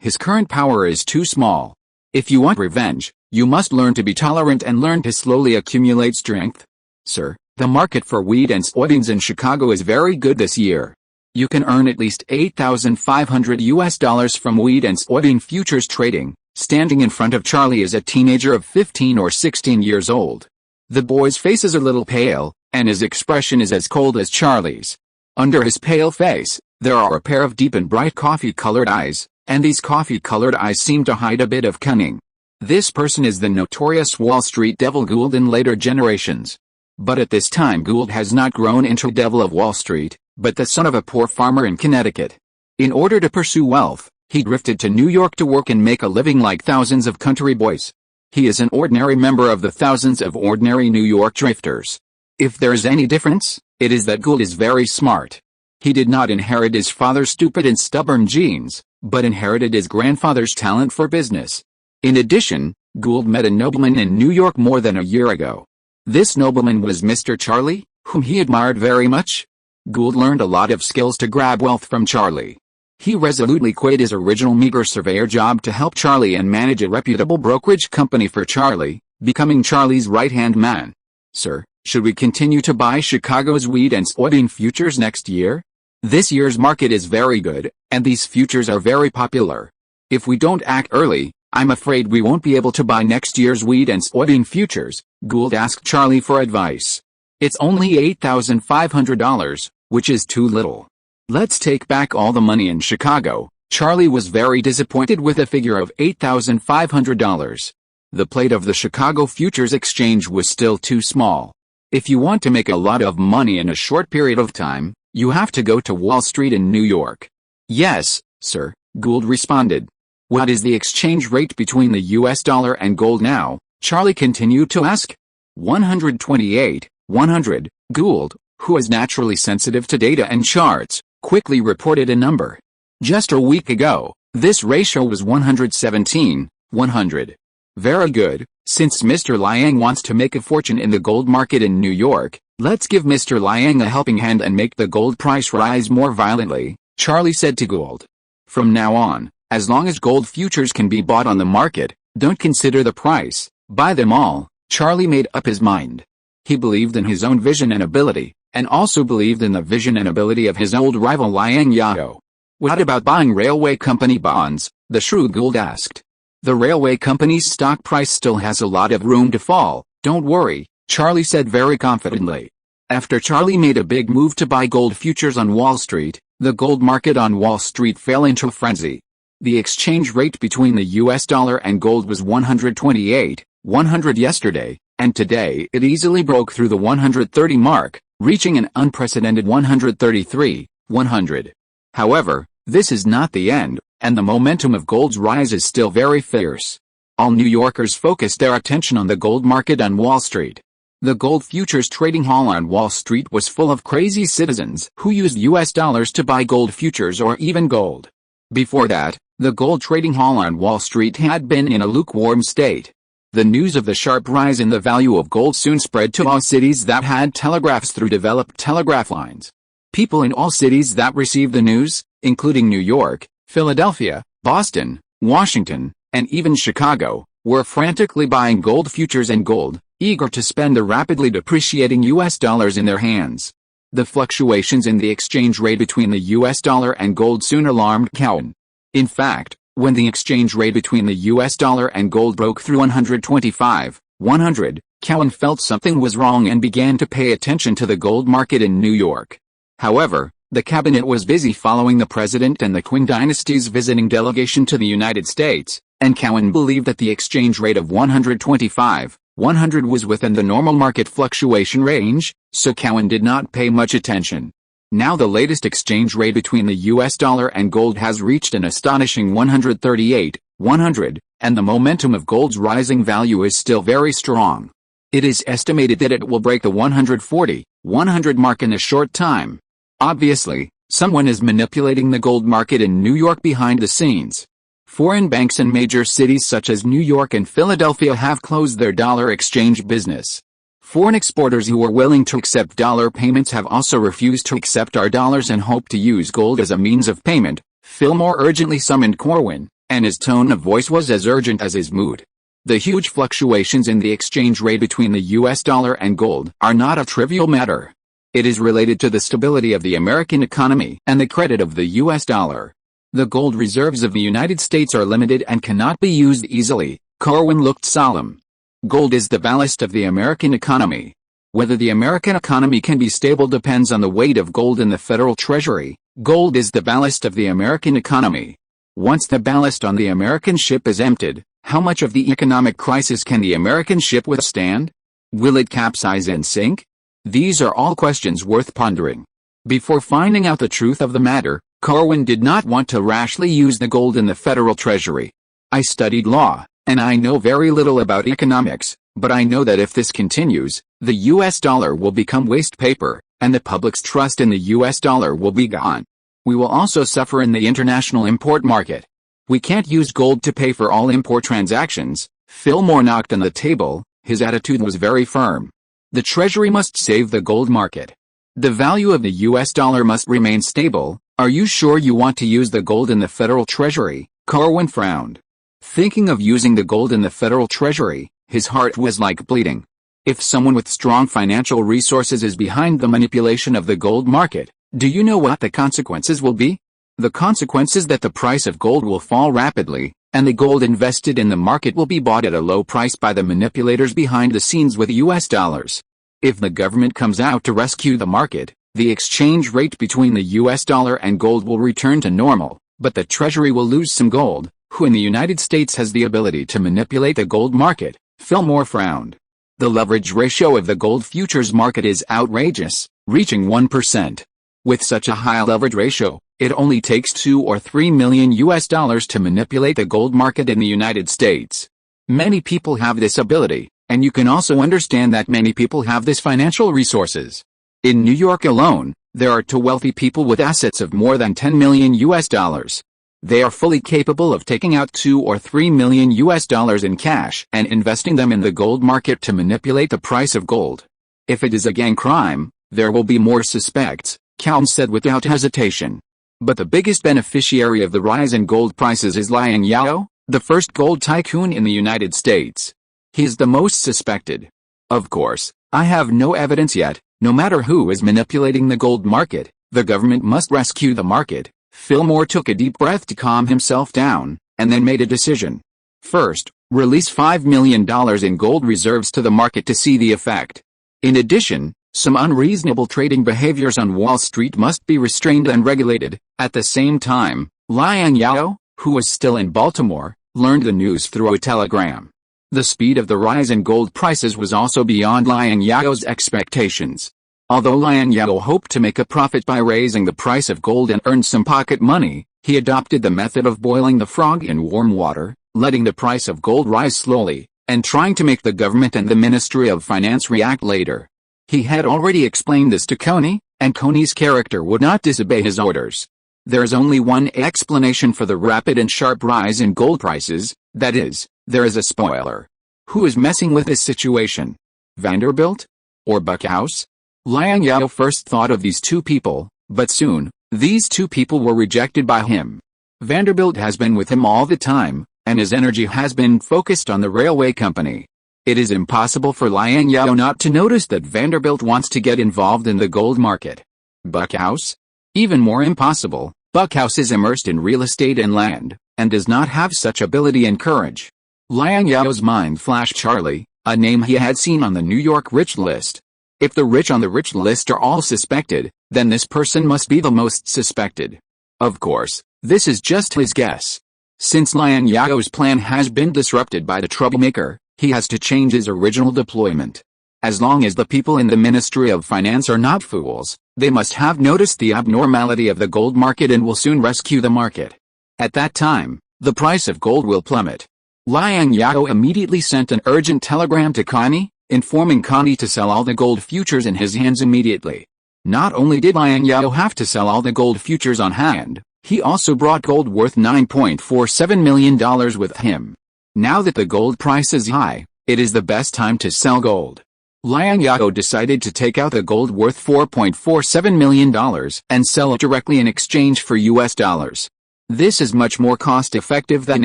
his current power is too small. If you want revenge, you must learn to be tolerant and learn to slowly accumulate strength. Sir, the market for wheat and soybeans in Chicago is very good this year. You can earn at least $8,500 from wheat and soybean futures trading. Standing in front of Charlie is a teenager of 15 or 16 years old. The boy's face is a little pale, and his expression is as cold as Charlie's. Under his pale face, there are a pair of deep and bright coffee-colored eyes, and these coffee-colored eyes seem to hide a bit of cunning. This person is the notorious Wall Street devil Gould in later generations. But at this time Gould has not grown into a devil of Wall Street, but the son of a poor farmer in Connecticut. In order to pursue wealth, he drifted to New York to work and make a living like thousands of country boys. He is an ordinary member of the thousands of ordinary New York drifters. If there is any difference, it is that Gould is very smart. He did not inherit his father's stupid and stubborn genes, but inherited his grandfather's talent for business. In addition, Gould met a nobleman in New York more than a year ago. This nobleman was Mr. Charlie, whom he admired very much. Gould learned a lot of skills to grab wealth from Charlie. He resolutely quit his original meager surveyor job to help Charlie and manage a reputable brokerage company for Charlie, becoming Charlie's right-hand man. Sir, should we continue to buy Chicago's wheat and soybean futures next year? This year's market is very good, and these futures are very popular. If we don't act early, I'm afraid we won't be able to buy next year's wheat and soybean futures. Gould asked Charlie for advice. It's only $8,500, which is too little. Let's take back all the money in Chicago. Charlie was very disappointed with a figure of $8,500. The plate of the Chicago Futures Exchange was still too small. If you want to make a lot of money in a short period of time, you have to go to Wall Street in New York. Yes, sir, Gould responded. What is the exchange rate between the US dollar and gold now? Charlie continued to ask. 128, 100. Gould, who is naturally sensitive to data and charts, quickly reported a number. Just a week ago, this ratio was 117, 100. Very good. Since Mr. Liang wants to make a fortune in the gold market in New York, let's give Mr. Liang a helping hand and make the gold price rise more violently, Charlie said to Gould. From now on, as long as gold futures can be bought on the market, don't consider the price, buy them all. Charlie made up his mind. He believed in his own vision and ability, and also believed in the vision and ability of his old rival Liang Zhao. What about buying railway company bonds? The shrewd Gould asked. The railway company's stock price still has a lot of room to fall, don't worry, Charlie said very confidently. After Charlie made a big move to buy gold futures on Wall Street, the gold market on Wall Street fell into a frenzy. The exchange rate between the US dollar and gold was 128, 100 yesterday, and today it easily broke through the 130 mark, reaching an unprecedented 133, 100. However, this is not the end, and the momentum of gold's rise is still very fierce. All New Yorkers focused their attention on the gold market on Wall Street. The gold futures trading hall on Wall Street was full of crazy citizens who used US dollars to buy gold futures or even gold. Before that, the gold trading hall on Wall Street had been in a lukewarm state. The news of the sharp rise in the value of gold soon spread to all cities that had telegraphs through developed telegraph lines. People in all cities that received the news, including New York, Philadelphia, Boston, Washington, and even Chicago, were frantically buying gold futures and gold, eager to spend the rapidly depreciating US dollars in their hands. The fluctuations in the exchange rate between the US dollar and gold soon alarmed Cowen. In fact, when the exchange rate between the US dollar and gold broke through 125.100, Cowen felt something was wrong and began to pay attention to the gold market in New York. However, the cabinet was busy following the president and the Qing dynasty's visiting delegation to the United States, and Cowen believed that the exchange rate of 125.100 was within the normal market fluctuation range, so Cowen did not pay much attention. Now the latest exchange rate between the US dollar and gold has reached an astonishing 138.100, and the momentum of gold's rising value is still very strong. It is estimated that it will break the 140.100 mark in a short time. Obviously, someone is manipulating the gold market in New York behind the scenes. Foreign banks in major cities such as New York and Philadelphia have closed their dollar exchange business. Foreign exporters who are willing to accept dollar payments have also refused to accept our dollars and hope to use gold as a means of payment, Fillmore urgently summoned Corwin, and his tone of voice was as urgent as his mood. The huge fluctuations in the exchange rate between the US dollar and gold are not a trivial matter. It is related to the stability of the American economy and the credit of the US dollar. The gold reserves of the United States are limited and cannot be used easily. Corwin looked solemn. Gold is the ballast of the American economy. Whether the American economy can be stable depends on the weight of gold in the federal treasury. Gold is the ballast of the American economy. Once the ballast on the American ship is emptied, how much of the economic crisis can the American ship withstand? Will it capsize and sink? These are all questions worth pondering. Before finding out the truth of the matter, Corwin did not want to rashly use the gold in the federal treasury. I studied law, and I know very little about economics, but I know that if this continues, the US dollar will become waste paper, and the public's trust in the US dollar will be gone. We will also suffer in the international import market. We can't use gold to pay for all import transactions. Fillmore knocked on the table. His attitude was very firm. The Treasury must save the gold market. The value of the US dollar must remain stable. Are you sure you want to use the gold in the federal treasury? Corwin frowned. Thinking of using the gold in the federal treasury, his heart was like bleeding. If someone with strong financial resources is behind the manipulation of the gold market, do you know what the consequences will be? The consequence is that the price of gold will fall rapidly, and the gold invested in the market will be bought at a low price by the manipulators behind the scenes with US dollars. If the government comes out to rescue the market, the exchange rate between the US dollar and gold will return to normal, but the Treasury will lose some gold. Who in the United States has the ability to manipulate the gold market? Fillmore frowned. The leverage ratio of the gold futures market is outrageous, reaching 1%. With such a high leverage ratio, it only takes 2 or 3 million US dollars to manipulate the gold market in the United States. Many people have this ability, and you can also understand that many people have this financial resources. In New York alone, there are 2 wealthy people with assets of more than 10 million US dollars. They are fully capable of taking out 2 or 3 million US dollars in cash and investing them in the gold market to manipulate the price of gold. If it is a gang crime, there will be more suspects, Cowen said without hesitation. But the biggest beneficiary of the rise in gold prices is Liang Zhao, the first gold tycoon in the United States. He is the most suspected. Of course, I have no evidence yet. No matter who is manipulating the gold market, the government must rescue the market. Fillmore took a deep breath to calm himself down, and then made a decision. First, release $5 million in gold reserves to the market to see the effect. In addition, some unreasonable trading behaviors on Wall Street must be restrained and regulated. At the same time, Liang Zhao, who was still in Baltimore, learned the news through a telegram. The speed of the rise in gold prices was also beyond Liang Zhao's expectations. Although Liang Zhao hoped to make a profit by raising the price of gold and earn some pocket money, he adopted the method of boiling the frog in warm water, letting the price of gold rise slowly, and trying to make the government and the Ministry of Finance react later. He had already explained this to Coney, and Coney's character would not disobey his orders. There is only one explanation for the rapid and sharp rise in gold prices, that is, there is a spoiler. Who is messing with this situation? Vanderbilt? Or Buckhouse? Liang Zhao first thought of these 2 people, but soon, these 2 people were rejected by him. Vanderbilt has been with him all the time, and his energy has been focused on the railway company. It is impossible for Liang Zhao not to notice that Vanderbilt wants to get involved in the gold market. Buckhouse? Even more impossible, Buckhouse is immersed in real estate and land, and does not have such ability and courage. Liang Zhao's mind flashed Charlie, a name he had seen on the New York rich list. If the rich on the rich list are all suspected, then this person must be the most suspected. Of course, this is just his guess. Since Liang Zhao's plan has been disrupted by the troublemaker, he has to change his original deployment. As long as the people in the Ministry of Finance are not fools, they must have noticed the abnormality of the gold market and will soon rescue the market. At that time, the price of gold will plummet. Liang Zhao immediately sent an urgent telegram to Connie, informing Connie to sell all the gold futures in his hands immediately. Not only did Liang Zhao have to sell all the gold futures on hand, he also brought gold worth $9.47 million with him. Now that the gold price is high, it is the best time to sell gold. Liang Zhao decided to take out the gold worth $4.47 million and sell it directly in exchange for US dollars. This is much more cost-effective than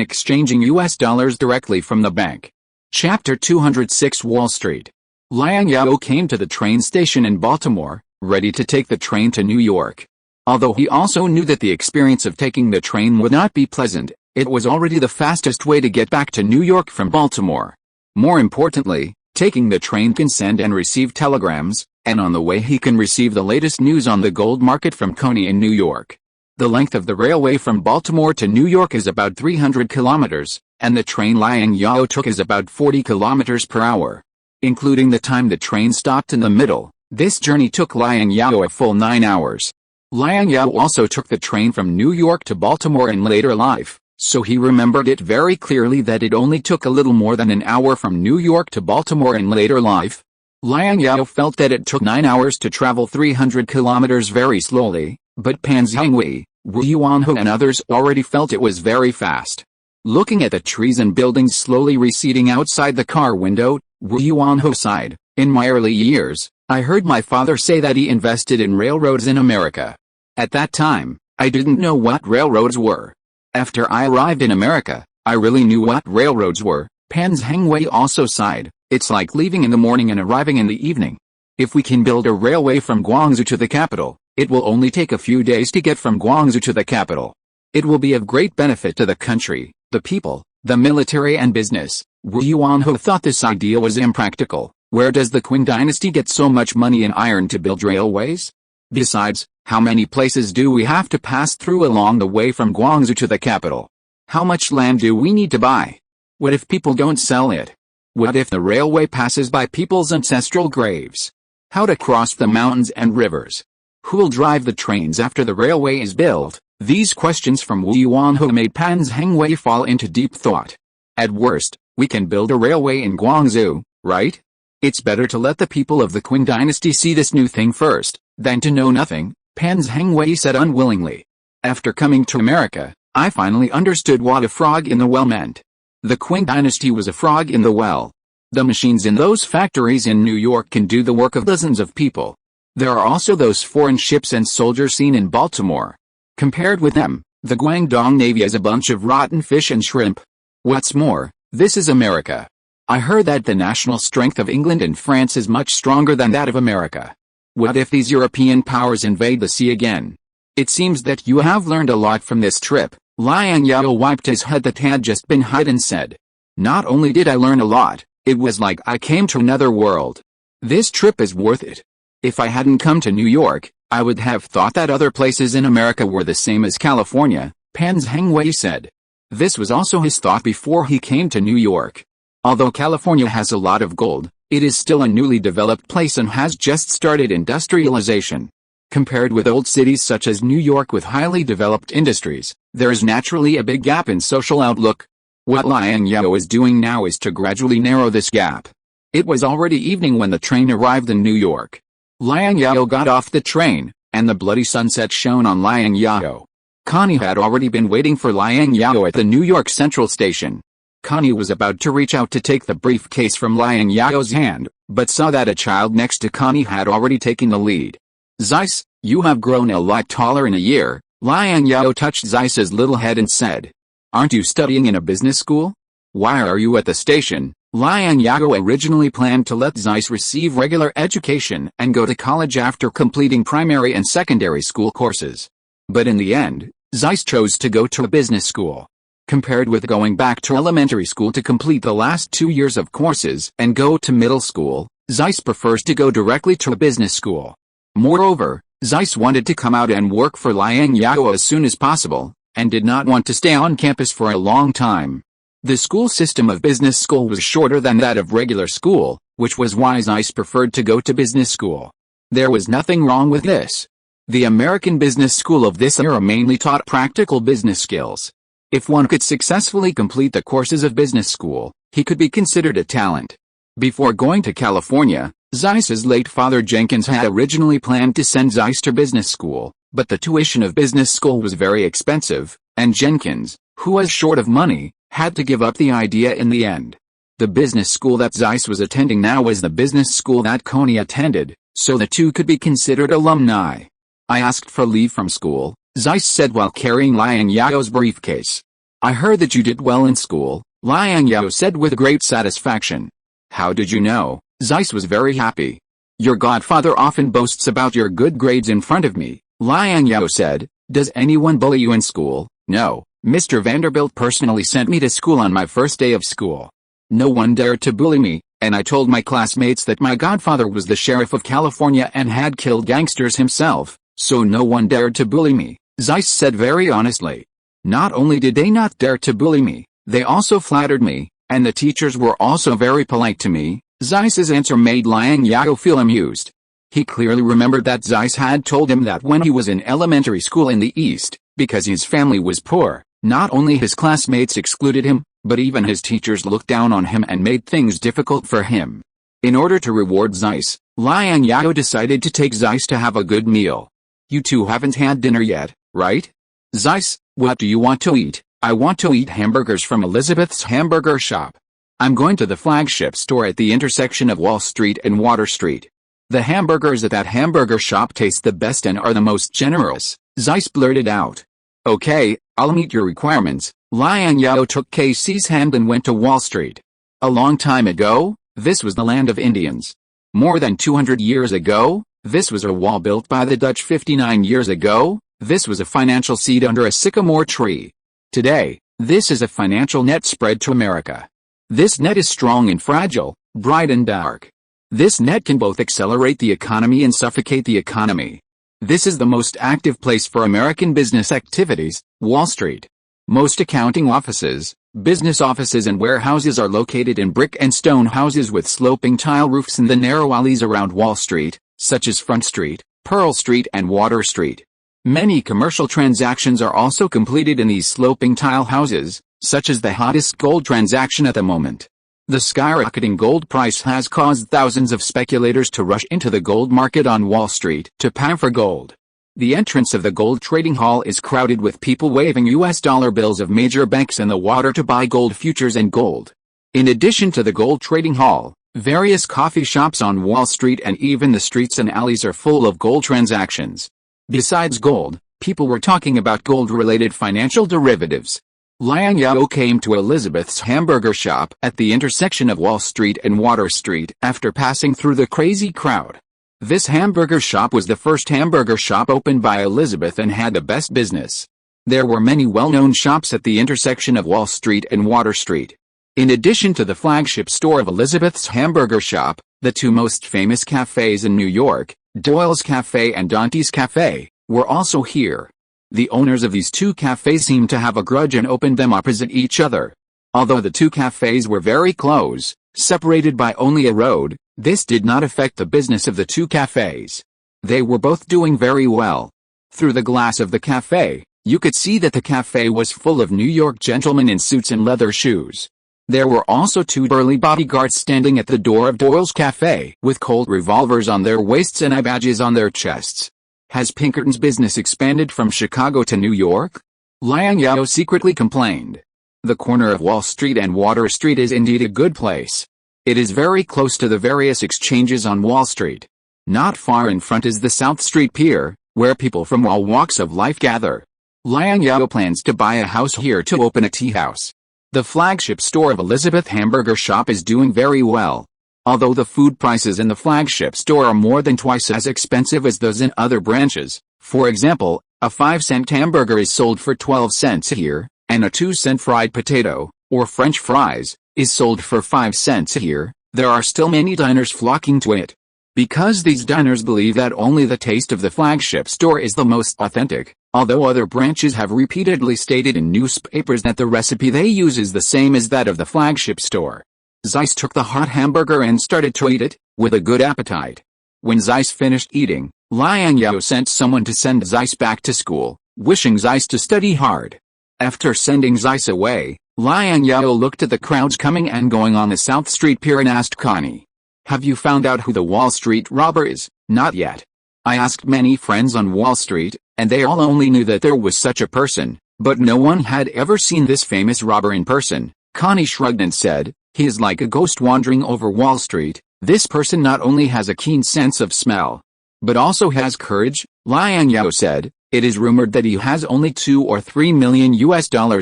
exchanging US dollars directly from the bank. Chapter 206 Wall Street. Liang Zhao came to the train station in Baltimore, ready to take the train to New York. Although he also knew that the experience of taking the train would not be pleasant, it was already the fastest way to get back to New York from Baltimore. More importantly, taking the train can send and receive telegrams, and on the way he can receive the latest news on the gold market from Coney in New York. The length of the railway from Baltimore to New York is about 300 kilometers, and the train Liang Zhao took is about 40 kilometers per hour. Including the time the train stopped in the middle, this journey took Liang Zhao a full 9 hours. Liang Zhao also took the train from New York to Baltimore in later life, so he remembered it very clearly that it only took a little more than an hour from New York to Baltimore in later life. Liang Zhao felt that it took 9 hours to travel 300 kilometers very slowly, but Pan Zhangwei, Wu Yuanhe and others already felt it was very fast. Looking at the trees and buildings slowly receding outside the car window, Wu Yuanhe sighed, "In my early years, I heard my father say that he invested in railroads in America. At that time, I didn't know what railroads were. After I arrived in America, I really knew what railroads were." Pan Zhangwei also sighed, "It's like leaving in the morning and arriving in the evening. If we can build a railway from Guangzhou to the capital, it will only take a few days to get from Guangzhou to the capital. It will be of great benefit to the country, the people, the military and business." Wu Yuanhe thought this idea was impractical. Where does the Qin dynasty get so much money and iron to build railways? Besides, how many places do we have to pass through along the way from Guangzhou to the capital? How much land do we need to buy? What if people don't sell it? What if the railway passes by people's ancestral graves? How to cross the mountains and rivers? Who will drive the trains after the railway is built? These questions from Wu Yuanhe made Pan Zhangwei fall into deep thought. At worst, we can build a railway in Guangzhou, right? It's better to let the people of the Qin dynasty see this new thing first, than to know nothing, Pan Zhangwei said unwillingly. After coming to America, I finally understood what a frog in the well meant. The Qin dynasty was a frog in the well. The machines in those factories in New York can do the work of dozens of people. There are also those foreign ships and soldiers seen in Baltimore. Compared with them, the Guangdong Navy is a bunch of rotten fish and shrimp. What's more, this is America. I heard that the national strength of England and France is much stronger than that of America. What if these European powers invade the sea again? It seems that you have learned a lot from this trip. Liang Zhao wiped his head that had just been hid and said, "Not only did I learn a lot, it was like I came to another world. This trip is worth it. If I hadn't come to New York, I would have thought that other places in America were the same as California," Pan Zhangwei said. This was also his thought before he came to New York. Although California has a lot of gold, it is still a newly developed place and has just started industrialization. Compared with old cities such as New York with highly developed industries, there is naturally a big gap in social outlook. What Liang Zhao is doing now is to gradually narrow this gap. It was already evening when the train arrived in New York. Liang Zhao got off the train, and the bloody sunset shone on Liang Zhao. Connie had already been waiting for Liang Zhao at the New York Central Station. Connie was about to reach out to take the briefcase from Liang Zhao's hand, but saw that a child next to Connie had already taken the lead. "Zeiss, you have grown a lot taller in a year," Liang Zhao touched Zeiss's little head and said, "Aren't you studying in a business school? Why are you at the station?" Liang Zhao originally planned to let Zeiss receive regular education and go to college after completing primary and secondary school courses. But in the end, Zeiss chose to go to a business school. Compared with going back to elementary school to complete the last 2 years of courses and go to middle school, Zeiss prefers to go directly to a business school. Moreover, Zeiss wanted to come out and work for Liang Zhao as soon as possible, and did not want to stay on campus for a long time. The school system of business school was shorter than that of regular school, which was why Zeiss preferred to go to business school. There was nothing wrong with this. The American business school of this era mainly taught practical business skills. If one could successfully complete the courses of business school, he could be considered a talent. Before going to California, Zeiss's late father Jenkins had originally planned to send Zeiss to business school, but the tuition of business school was very expensive, and Jenkins, who was short of money, had to give up the idea in the end. The business school that Zeiss was attending now was the business school that Coney attended, so the two could be considered alumni. "I asked for leave from school," Zeiss said while carrying Liang Zhao's briefcase. "I heard that you did well in school," Liang Zhao said with great satisfaction. "How did you know?" Zeiss was very happy. "Your godfather often boasts about your good grades in front of me," Liang Zhao said. "Does anyone bully you in school?" "No. Mr. Vanderbilt personally sent me to school on my first day of school. No one dared to bully me, and I told my classmates that my godfather was the sheriff of California and had killed gangsters himself, so no one dared to bully me," Zeiss said very honestly. "Not only did they not dare to bully me, they also flattered me, and the teachers were also very polite to me." Zeiss's answer made Liang Zhao feel amused. He clearly remembered that Zeiss had told him that when he was in elementary school in the East, because his family was poor, not only his classmates excluded him, but even his teachers looked down on him and made things difficult for him. In order to reward Zeiss, Liang Zhao decided to take Zeiss to have a good meal. "You two haven't had dinner yet, right?" "Zeiss, what do you want to eat?" "I want to eat hamburgers from Elizabeth's hamburger shop. I'm going to the flagship store at the intersection of Wall Street and Water Street. The hamburgers at that hamburger shop taste the best and are the most generous," Zeiss blurted out. "Okay, I'll meet your requirements." Liang Zhao took Casey's hand and went to Wall Street. A long time ago, this was the land of Indians. More than 200 years ago, this was a wall built by the Dutch. 59 years ago, this was a financial seed under a sycamore tree. Today, this is a financial net spread to America. This net is strong and fragile, bright and dark. This net can both accelerate the economy and suffocate the economy. This is the most active place for American business activities, Wall Street. Most accounting offices, business offices and warehouses are located in brick and stone houses with sloping tile roofs in the narrow alleys around Wall Street, such as Front Street, Pearl Street and Water Street. Many commercial transactions are also completed in these sloping tile houses, such as the hottest gold transaction at the moment. The skyrocketing gold price has caused thousands of speculators to rush into the gold market on Wall Street to pay for gold. The entrance of the gold trading hall is crowded with people waving US dollar bills of major banks in the water to buy gold futures and gold. In addition to the gold trading hall, various coffee shops on Wall Street and even the streets and alleys are full of gold transactions. Besides gold, people were talking about gold-related financial derivatives. Liang Zhao came to Elizabeth's hamburger shop at the intersection of Wall Street and Water Street after passing through the crazy crowd. This hamburger shop was the first hamburger shop opened by Elizabeth and had the best business. There were many well-known shops at the intersection of Wall Street and Water Street. In addition to the flagship store of Elizabeth's hamburger shop, the two most famous cafes in New York, Doyle's Cafe and Dante's Cafe, were also here. The owners of these two cafes seemed to have a grudge and opened them opposite each other. Although the two cafes were very close, separated by only a road, this did not affect the business of the two cafes. They were both doing very well. Through the glass of the cafe, you could see that the cafe was full of New York gentlemen in suits and leather shoes. There were also two burly bodyguards standing at the door of Doyle's Cafe with Colt revolvers on their waists and eye badges on their chests. Has Pinkerton's business expanded from Chicago to New York? Liang Zhao secretly complained. The corner of Wall Street and Water Street is indeed a good place. It is very close to the various exchanges on Wall Street. Not far in front is the South Street Pier, where people from all walks of life gather. Liang Zhao plans to buy a house here to open a tea house. The flagship store of Elizabeth Hamburger Shop is doing very well. Although the food prices in the flagship store are more than twice as expensive as those in other branches. For example, a 5-cent hamburger is sold for 12 cents here, and a 2-cent fried potato, or French fries, is sold for 5 cents here. There are still many diners flocking to it. Because these diners believe that only the taste of the flagship store is the most authentic, although other branches have repeatedly stated in newspapers that the recipe they use is the same as that of the flagship store. Zeiss took the hot hamburger and started to eat it, with a good appetite. When Zeiss finished eating, Liang Zhao sent someone to send Zeiss back to school, wishing Zeiss to study hard. After sending Zeiss away, Liang Zhao looked at the crowds coming and going on the South Street Pier and asked Connie, "Have you found out who the Wall Street robber is?" "Not yet. I asked many friends on Wall Street, and they all only knew that there was such a person, but no one had ever seen this famous robber in person." Connie shrugged and said, "He is like a ghost wandering over Wall Street. This person not only has a keen sense of smell, but also has courage." Liang Zhao said, "It is rumored that he has only $2 or $3 million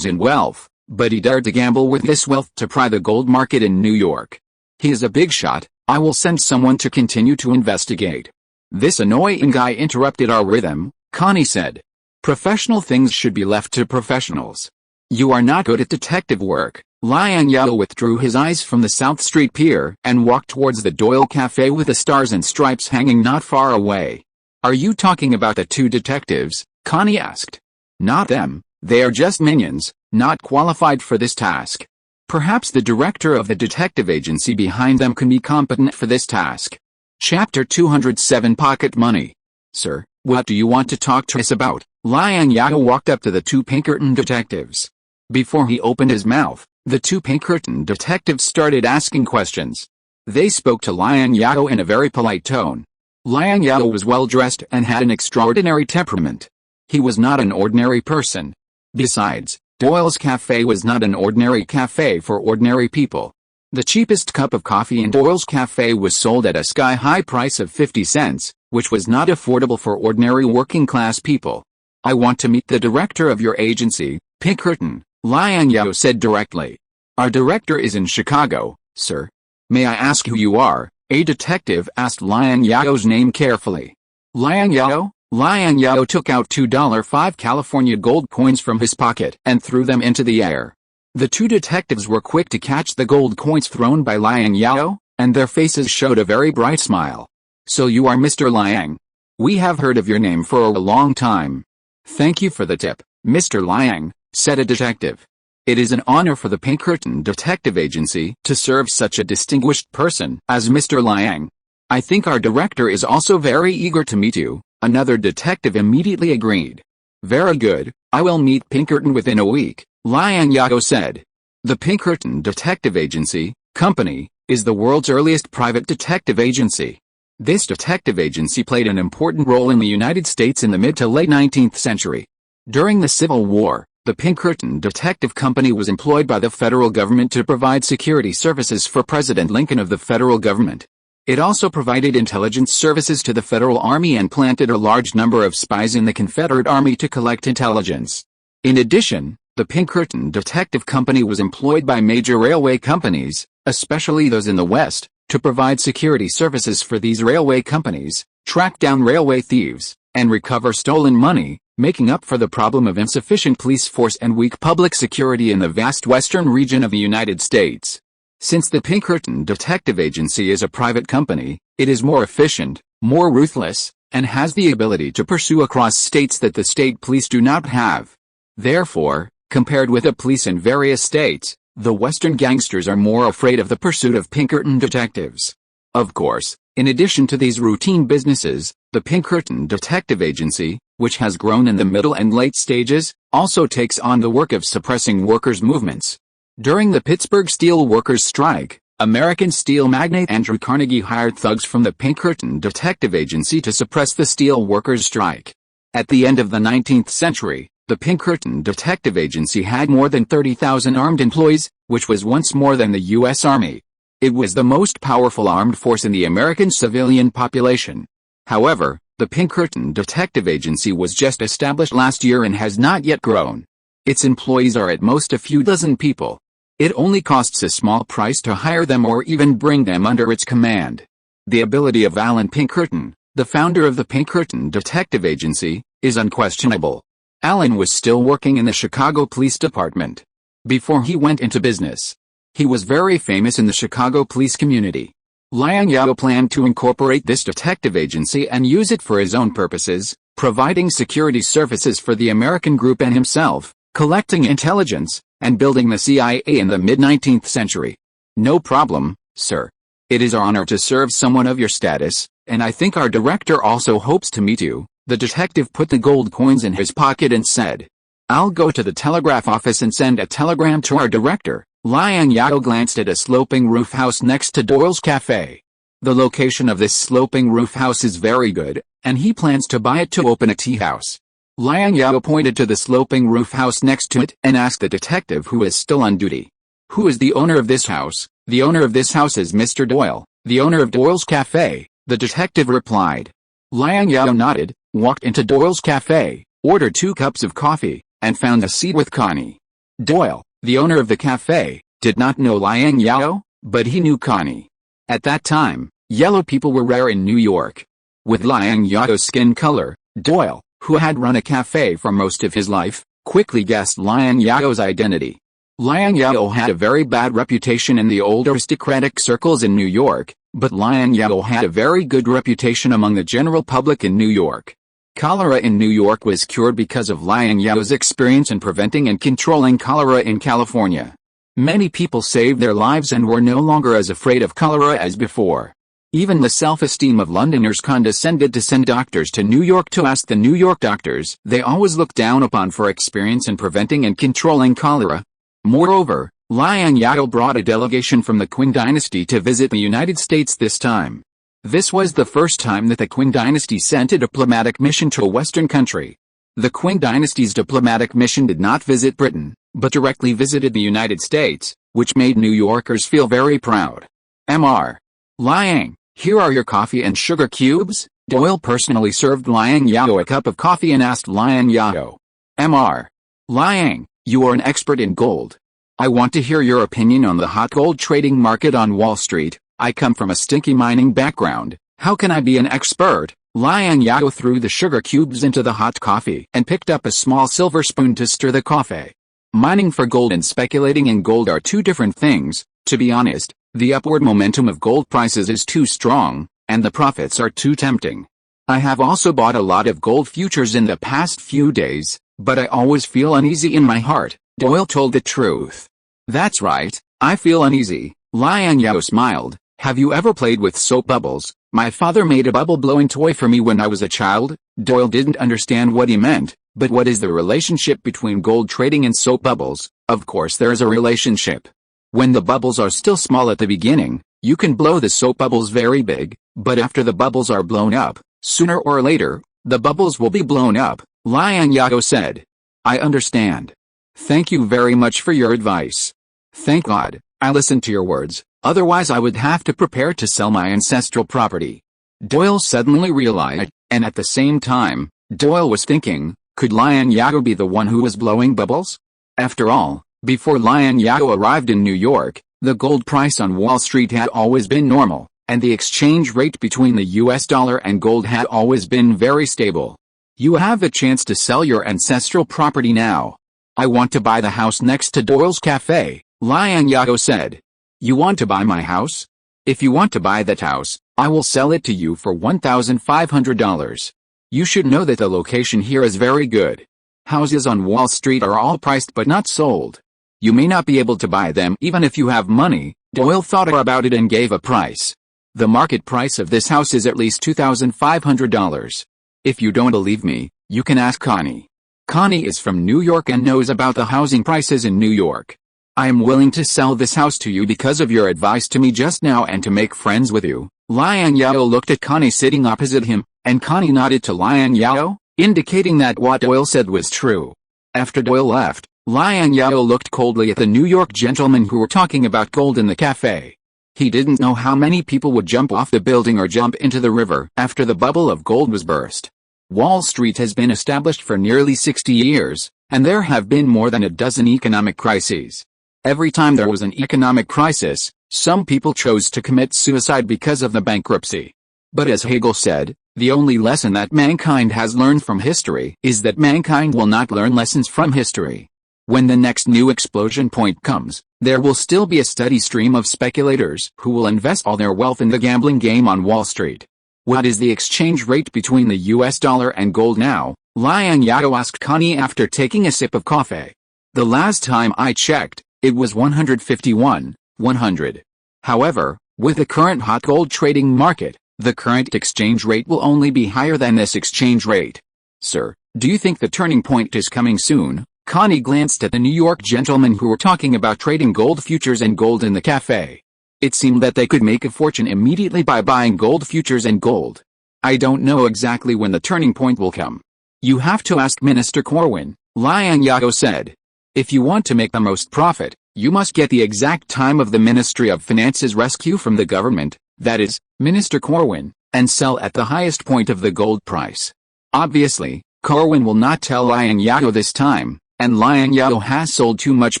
in wealth, but he dared to gamble with this wealth to pry the gold market in New York. He is a big shot. I will send someone to continue to investigate." "This annoying guy interrupted our rhythm," Connie said. "Professional things should be left to professionals. You are not good at detective work." Liang Zhao withdrew his eyes from the South Street Pier and walked towards the Doyle Cafe with the stars and stripes hanging not far away. "Are you talking about the two detectives?" Connie asked. "Not them. They are just minions, not qualified for this task. Perhaps the director of the detective agency behind them can be competent for this task." Chapter 207 Pocket Money. "Sir, what do you want to talk to us about?" Liang Zhao walked up to the two Pinkerton detectives. Before he opened his mouth, the two Pinkerton detectives started asking questions. They spoke to Liang Zhao in a very polite tone. Liang Zhao was well dressed and had an extraordinary temperament. He was not an ordinary person. Besides, Doyle's Cafe was not an ordinary cafe for ordinary people. The cheapest cup of coffee in Doyle's Cafe was sold at a sky-high price of 50 cents, which was not affordable for ordinary working-class people. "I want to meet the director of your agency, Pinkerton," Liang Zhao said directly. "Our director is in Chicago, sir." "May I ask who you are?" a detective asked Liang Zhao's name carefully. "Liang Zhao?" Liang Zhao took out $2.5 California gold coins from his pocket and threw them into the air. The two detectives were quick to catch the gold coins thrown by Liang Zhao, and their faces showed a very bright smile. "So you are Mr. Liang. We have heard of your name for a long time." "Thank you for the tip, Mr. Liang," said a detective. "It is an honor for the Pinkerton Detective Agency to serve such a distinguished person as Mr. Liang. I think our director is also very eager to meet you." Another detective immediately agreed. "Very good, I will meet Pinkerton within a week," Liang Zhao said. The Pinkerton Detective Agency, Company, is the world's earliest private detective agency. This detective agency played an important role in the United States in the mid to late 19th century. During the Civil War, the Pinkerton Detective Company was employed by the federal government to provide security services for President Lincoln of the federal government. It also provided intelligence services to the Federal Army and planted a large number of spies in the Confederate Army to collect intelligence. In addition, the Pinkerton Detective Company was employed by major railway companies, especially those in the West, to provide security services for these railway companies, track down railway thieves, and recover stolen money, making up for the problem of insufficient police force and weak public security in the vast western region of the United States. Since the Pinkerton Detective Agency is a private company, it is more efficient, more ruthless, and has the ability to pursue across states that the state police do not have. Therefore, compared with the police in various states, the Western gangsters are more afraid of the pursuit of Pinkerton detectives. Of course, in addition to these routine businesses, the Pinkerton Detective Agency, which has grown in the middle and late stages, also takes on the work of suppressing workers' movements. During the Pittsburgh Steel Workers' Strike, American steel magnate Andrew Carnegie hired thugs from the Pinkerton Detective Agency to suppress the steel workers' strike. At the end of the 19th century, the Pinkerton Detective Agency had more than 30,000 armed employees, which was once more than the U.S. Army. It was the most powerful armed force in the American civilian population. However, The Pinkerton Detective Agency was just established last year and has not yet grown. Its employees are at most a few dozen people. It only costs a small price to hire them or even bring them under its command. The ability of Alan Pinkerton, the founder of the Pinkerton Detective Agency, is unquestionable. Alan was still working in the Chicago Police Department before he went into business. He was very famous in the Chicago police community. Liang Zhao planned to incorporate this detective agency and use it for his own purposes, providing security services for the American group and himself, collecting intelligence, and building the CIA in the mid-19th century. No problem, sir. It is our honor to serve someone of your status, and I think our director also hopes to meet you. The detective put the gold coins in his pocket and said, "I'll go to the telegraph office and send a telegram to our director." Liang Zhao glanced at a sloping roof house next to Doyle's cafe. The location of this sloping roof house is very good, and he plans to buy it to open a tea house. Liang Zhao pointed to the sloping roof house next to it and asked the detective who is still on duty, "Who is the owner of this house?" "The owner of this house is Mr. Doyle, the owner of Doyle's cafe," the detective replied. Liang Zhao nodded, walked into Doyle's cafe, ordered 2 cups of coffee, and found a seat with Connie. Doyle, the owner of the cafe, did not know Liang Zhao, but he knew Connie. At that time, yellow people were rare in New York. With Liang Zhao's skin color, Doyle, who had run a cafe for most of his life, quickly guessed Liang Zhao's identity. Liang Zhao had a very bad reputation in the old aristocratic circles in New York, but Liang Zhao had a very good reputation among the general public in New York. Cholera in New York was cured because of Liang Zhao's experience in preventing and controlling cholera in California. Many people saved their lives and were no longer as afraid of cholera as before. Even the self-esteem of Londoners condescended to send doctors to New York to ask the New York doctors they always looked down upon for experience in preventing and controlling cholera. Moreover, Liang Zhao brought a delegation from the Qing dynasty to visit the United States this time. This was the first time that the Qing dynasty sent a diplomatic mission to a Western country. The Qing dynasty's diplomatic mission did not visit Britain, but directly visited the United States, which made New Yorkers feel very proud. Mr. Liang, here are your coffee and sugar cubes. Doyle personally served Liang Zhao a cup of coffee and asked Liang Zhao, "Mr. Liang, you are an expert in gold. I want to hear your opinion on the hot gold trading market on Wall Street. I come from a stinky mining background. How can I be an expert?" Liang Zhao threw the sugar cubes into the hot coffee and picked up a small silver spoon to stir the coffee. Mining for gold and speculating in gold are two different things. To be honest, the upward momentum of gold prices is too strong, and the profits are too tempting. I have also bought a lot of gold futures in the past few days, but I always feel uneasy in my heart. Doyle told the truth. "That's right, I feel uneasy." Liang Zhao smiled. "Have you ever played with soap bubbles? My father made a bubble-blowing toy for me when I was a child." Doyle didn't understand what he meant, but what is the relationship between gold trading and soap bubbles? Of course there is a relationship. When the bubbles are still small at the beginning, you can blow the soap bubbles very big, but after the bubbles are blown up, sooner or later, the bubbles will be blown up, Liang Zhao said. "I understand. Thank you very much for your advice. Thank God, I listened to your words, otherwise I would have to prepare to sell my ancestral property." Doyle suddenly realized, and at the same time, Doyle was thinking, could Liang Zhao be the one who was blowing bubbles? After all, before Liang Zhao arrived in New York, the gold price on Wall Street had always been normal, and the exchange rate between the US dollar and gold had always been very stable. "You have a chance to sell your ancestral property now. I want to buy the house next to Doyle's cafe," Liang Zhao said. "You want to buy my house? If you want to buy that house, I will sell it to you for $1,500. You should know that the location here is very good. Houses on Wall Street are all priced but not sold. You may not be able to buy them even if you have money." Doyle thought about it and gave a price. "The market price of this house is at least $2,500. If you don't believe me, you can ask Connie. Connie is from New York and knows about the housing prices in New York. I am willing to sell this house to you because of your advice to me just now and to make friends with you." Liang Zhao looked at Connie sitting opposite him, and Connie nodded to Liang Zhao, indicating that what Doyle said was true. After Doyle left, Liang Zhao looked coldly at the New York gentlemen who were talking about gold in the cafe. He didn't know how many people would jump off the building or jump into the river after the bubble of gold was burst. Wall Street has been established for nearly 60 years, and there have been more than a dozen economic crises. Every time there was an economic crisis, some people chose to commit suicide because of the bankruptcy. But as Hegel said, the only lesson that mankind has learned from history is that mankind will not learn lessons from history. When the next new explosion point comes, there will still be a steady stream of speculators who will invest all their wealth in the gambling game on Wall Street. What is the exchange rate between the US dollar and gold now? Liang Zhao asked Connie after taking a sip of coffee. The last time I checked, it was 151.100. However, with the current hot gold trading market, the current exchange rate will only be higher than this exchange rate. Sir, do you think the turning point is coming soon? Connie glanced at the New York gentlemen who were talking about trading gold futures and gold in the cafe. It seemed that they could make a fortune immediately by buying gold futures and gold. I don't know exactly when the turning point will come. You have to ask Minister Corwin, Liang Zhao said. If you want to make the most profit, you must get the exact time of the Ministry of Finance's rescue from the government, that is, Minister Corwin, and sell at the highest point of the gold price. Obviously, Corwin will not tell Liang Zhao this time, and Liang Zhao has sold too much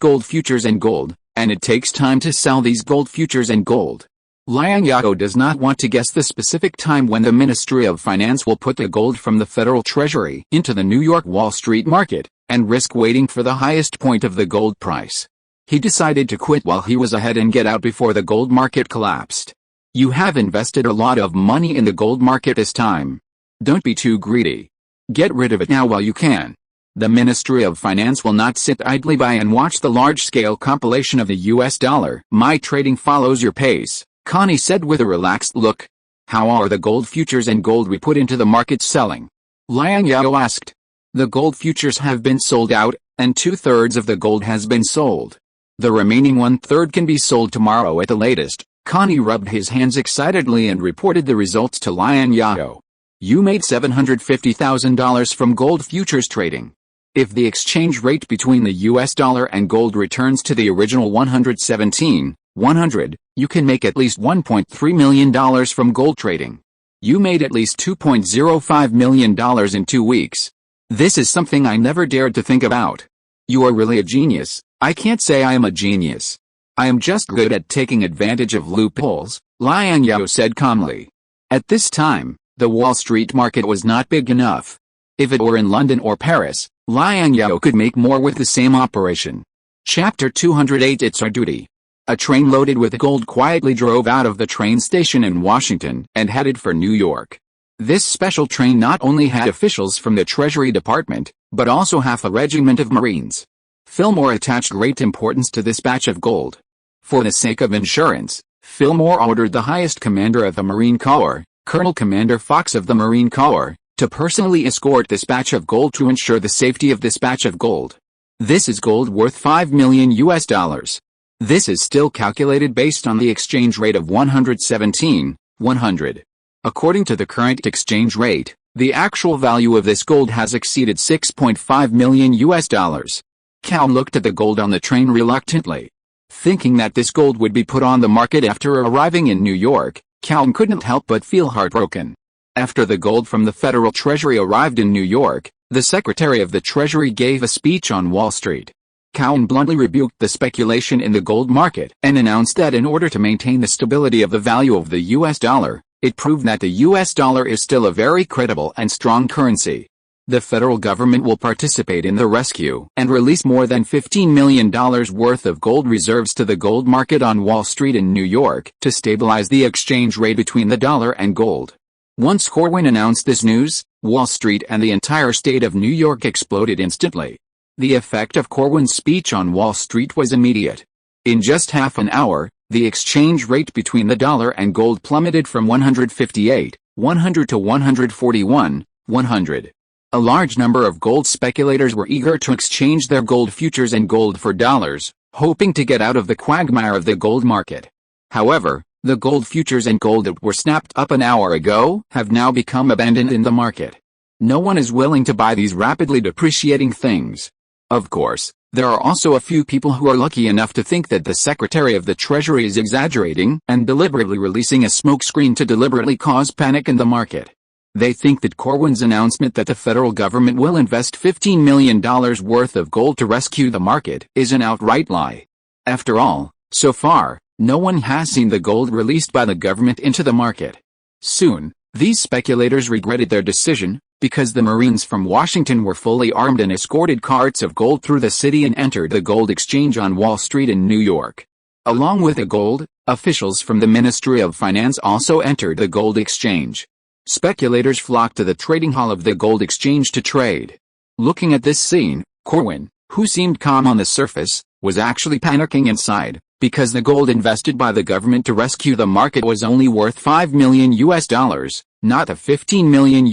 gold futures and gold, and it takes time to sell these gold futures and gold. Liang Zhao does not want to guess the specific time when the Ministry of Finance will put the gold from the Federal Treasury into the New York Wall Street market, and risk waiting for the highest point of the gold price. He decided to quit while he was ahead and get out before the gold market collapsed. You have invested a lot of money in the gold market this time. Don't be too greedy. Get rid of it now while you can. The Ministry of Finance will not sit idly by and watch the large-scale compilation of the US dollar. My trading follows your pace, Connie said with a relaxed look. How are the gold futures and gold we put into the market selling? Liang Zhao asked. The gold futures have been sold out, and 2/3 of the gold has been sold. The remaining 1/3 can be sold tomorrow at the latest. Connie rubbed his hands excitedly and reported the results to Liang Zhao. You made $750,000 from gold futures trading. If the exchange rate between the US dollar and gold returns to the original 117.100, you can make at least $1.3 million from gold trading. You made at least $2.05 million in 2 weeks. This is something I never dared to think about. You are really a genius. I can't say I am a genius. I am just good at taking advantage of loopholes, Liang Zhao said calmly. At this time, the Wall Street market was not big enough. If it were in London or Paris, Liang Zhao could make more with the same operation. Chapter 208 It's Our Duty. A train loaded with gold quietly drove out of the train station in Washington and headed for New York. This special train not only had officials from the Treasury Department, but also half a regiment of Marines. Fillmore attached great importance to this batch of gold. For the sake of insurance, Fillmore ordered the highest commander of the Marine Corps, Colonel Commander Fox of the Marine Corps, to personally escort this batch of gold to ensure the safety of this batch of gold. This is gold worth $5 million. This is still calculated based on the exchange rate of 117.100. According to the current exchange rate, the actual value of this gold has exceeded $6.5 million. Cal looked at the gold on the train reluctantly. Thinking that this gold would be put on the market after arriving in New York, Cal couldn't help but feel heartbroken. After the gold from the Federal Treasury arrived in New York, the Secretary of the Treasury gave a speech on Wall Street. Cowan bluntly rebuked the speculation in the gold market and announced that in order to maintain the stability of the value of the US dollar, it proved that the US dollar is still a very credible and strong currency. The federal government will participate in the rescue and release more than $15 million worth of gold reserves to the gold market on Wall Street in New York to stabilize the exchange rate between the dollar and gold. Once Corwin announced this news, Wall Street and the entire state of New York exploded instantly. The effect of Corwin's speech on Wall Street was immediate. In just half an hour, the exchange rate between the dollar and gold plummeted from 158.100 to 141.100. A large number of gold speculators were eager to exchange their gold futures and gold for dollars, hoping to get out of the quagmire of the gold market. However, the gold futures and gold that were snapped up an hour ago have now become abandoned in the market. No one is willing to buy these rapidly depreciating things. Of course, There are also a few people who are lucky enough to think that the Secretary of the Treasury is exaggerating and deliberately releasing a smokescreen to deliberately cause panic in the market. They think that Corwin's announcement that the federal government will invest $15 million worth of gold to rescue the market is an outright lie. After all, so far, no one has seen the gold released by the government into the market. Soon, these speculators regretted their decision, because the Marines from Washington were fully armed and escorted carts of gold through the city and entered the gold exchange on Wall Street in New York. Along with the gold, officials from the Ministry of Finance also entered the gold exchange. Speculators flocked to the trading hall of the gold exchange to trade. Looking at this scene, Corwin, who seemed calm on the surface, was actually panicking inside, because the gold invested by the government to rescue the market was only worth $5 million, not the $15 million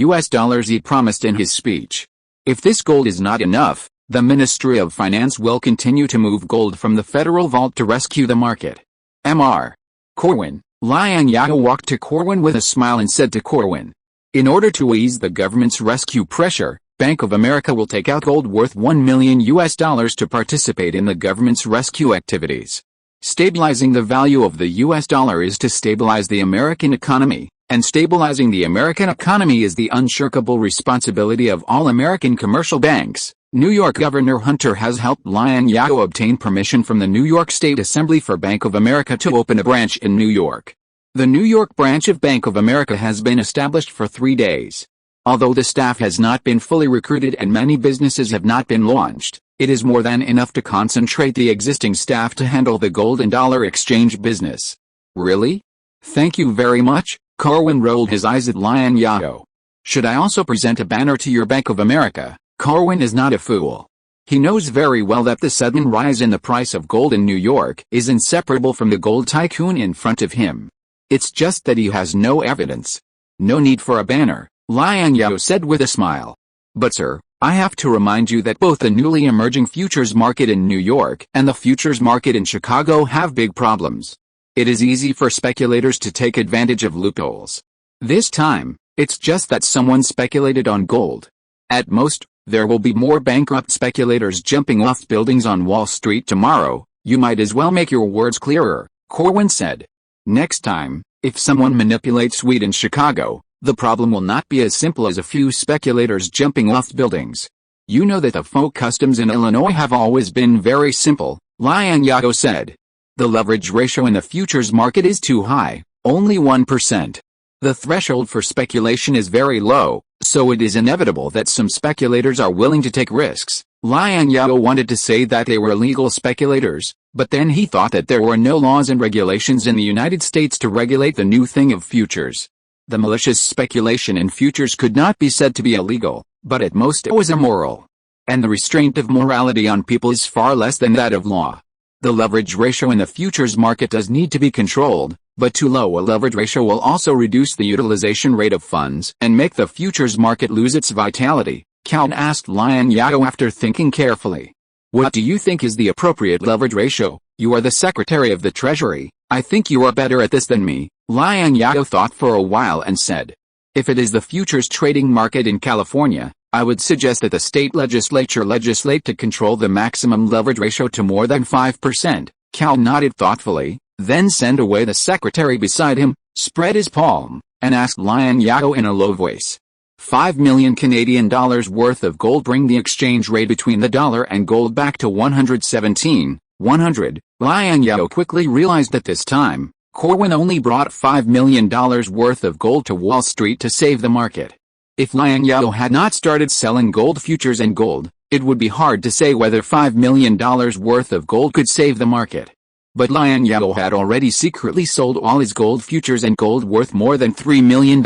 he promised in his speech. If this gold is not enough, the Ministry of Finance will continue to move gold from the federal vault to rescue the market. Mr. Corwin. Liang Zhao walked to Corwin with a smile and said to Corwin, "In order to ease the government's rescue pressure, Bank of America will take out gold worth $1 million to participate in the government's rescue activities. Stabilizing the value of the US dollar is to stabilize the American economy, and stabilizing the American economy is the unshirkable responsibility of all American commercial banks." New York Governor Hunter has helped Liang Zhao obtain permission from the New York State Assembly for Bank of America to open a branch in New York. The New York branch of Bank of America has been established for 3 days. Although the staff has not been fully recruited and many businesses have not been launched, it is more than enough to concentrate the existing staff to handle the gold and dollar exchange business. Really? Thank you very much. Corwin rolled his eyes at Liang Zhao. Should I also present a banner to your Bank of America? Corwin is not a fool. He knows very well that the sudden rise in the price of gold in New York is inseparable from the gold tycoon in front of him. It's just that he has no evidence. No need for a banner, Liang Zhao said with a smile. But sir, I have to remind you that both the newly emerging futures market in New York and the futures market in Chicago have big problems. It is easy for speculators to take advantage of loopholes. This time, it's just that someone speculated on gold. At most, there will be more bankrupt speculators jumping off buildings on Wall Street tomorrow. You might as well make your words clearer, Corwin said. Next time, if someone manipulates wheat in Chicago, the problem will not be as simple as a few speculators jumping off buildings. You know that the folk customs in Illinois have always been very simple, Liang Zhao said. The leverage ratio in the futures market is too high, only 1%. The threshold for speculation is very low, so it is inevitable that some speculators are willing to take risks. Liang Zhao wanted to say that they were illegal speculators, but then he thought that there were no laws and regulations in the United States to regulate the new thing of futures. The malicious speculation in futures could not be said to be illegal, but at most it was immoral. And the restraint of morality on people is far less than that of law. The leverage ratio in the futures market does need to be controlled, but too low a leverage ratio will also reduce the utilization rate of funds and make the futures market lose its vitality, Calvin asked Liang Zhao after thinking carefully. What do you think is the appropriate leverage ratio? You are the Secretary of the Treasury. I think you are better at this than me. Liang Zhao thought for a while and said, if it is the futures trading market in California, I would suggest that the state legislature legislate to control the maximum leverage ratio to more than 5%. Cal nodded thoughtfully, then sent away the secretary beside him, spread his palm, and asked Liang Zhao in a low voice. 5 million Canadian dollars worth of gold bring the exchange rate between the dollar and gold back to 117,100. Liang Zhao quickly realized that this time, Corwin only brought $5 million worth of gold to Wall Street to save the market. If Liang Zhao had not started selling gold futures and gold, it would be hard to say whether $5 million worth of gold could save the market. But Liang Zhao had already secretly sold all his gold futures and gold worth more than $3 million,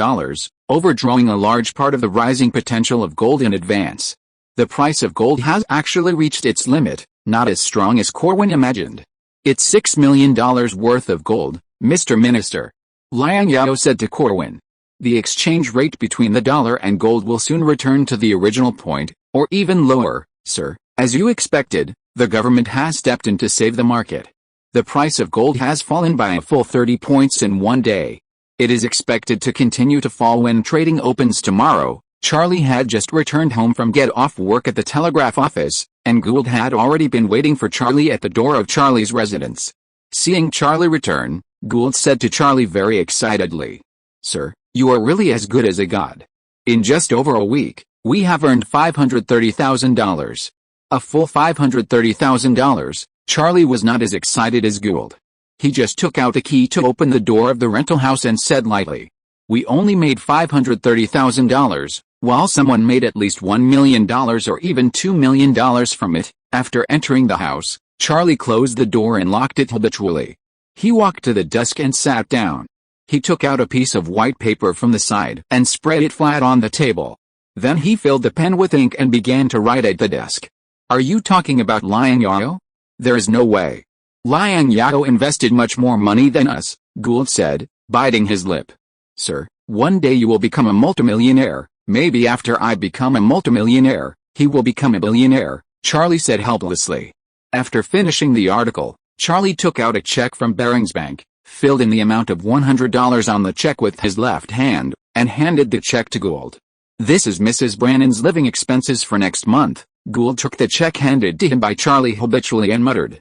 overdrawing a large part of the rising potential of gold in advance. The price of gold has actually reached its limit, not as strong as Corwin imagined. It's $6 million worth of gold, Mr. Minister, Liang Zhao said to Corwin. The exchange rate between the dollar and gold will soon return to the original point, or even lower, sir. As you expected, the government has stepped in to save the market. The price of gold has fallen by a full 30 points in one day. It is expected to continue to fall when trading opens tomorrow. Charlie had just returned home from get off work at the telegraph office, and Gould had already been waiting for Charlie at the door of Charlie's residence. Seeing Charlie return, Gould said to Charlie very excitedly, "Sir, you are really as good as a god. In just over a week, we have earned $530,000. A full $530,000. Charlie was not as excited as Gould. He just took out the key to open the door of the rental house and said lightly, "We only made $530,000, while someone made at least $1 million or even $2 million from it." After entering the house, Charlie closed the door and locked it habitually. He walked to the desk and sat down. He took out a piece of white paper from the side and spread it flat on the table. Then he filled the pen with ink and began to write at the desk. "Are you talking about Liang Zhao? There is no way. Liang Zhao invested much more money than us," Gould said, biting his lip. "Sir, one day you will become a multimillionaire. Maybe after I become a multimillionaire, he will become a billionaire," Charlie said helplessly. After finishing the article, Charlie took out a check from Barings Bank, filled in the amount of $100 on the check with his left hand, and handed the check to Gould. "This is Mrs. Brannan's living expenses for next month." Gould took the check handed to him by Charlie habitually and muttered,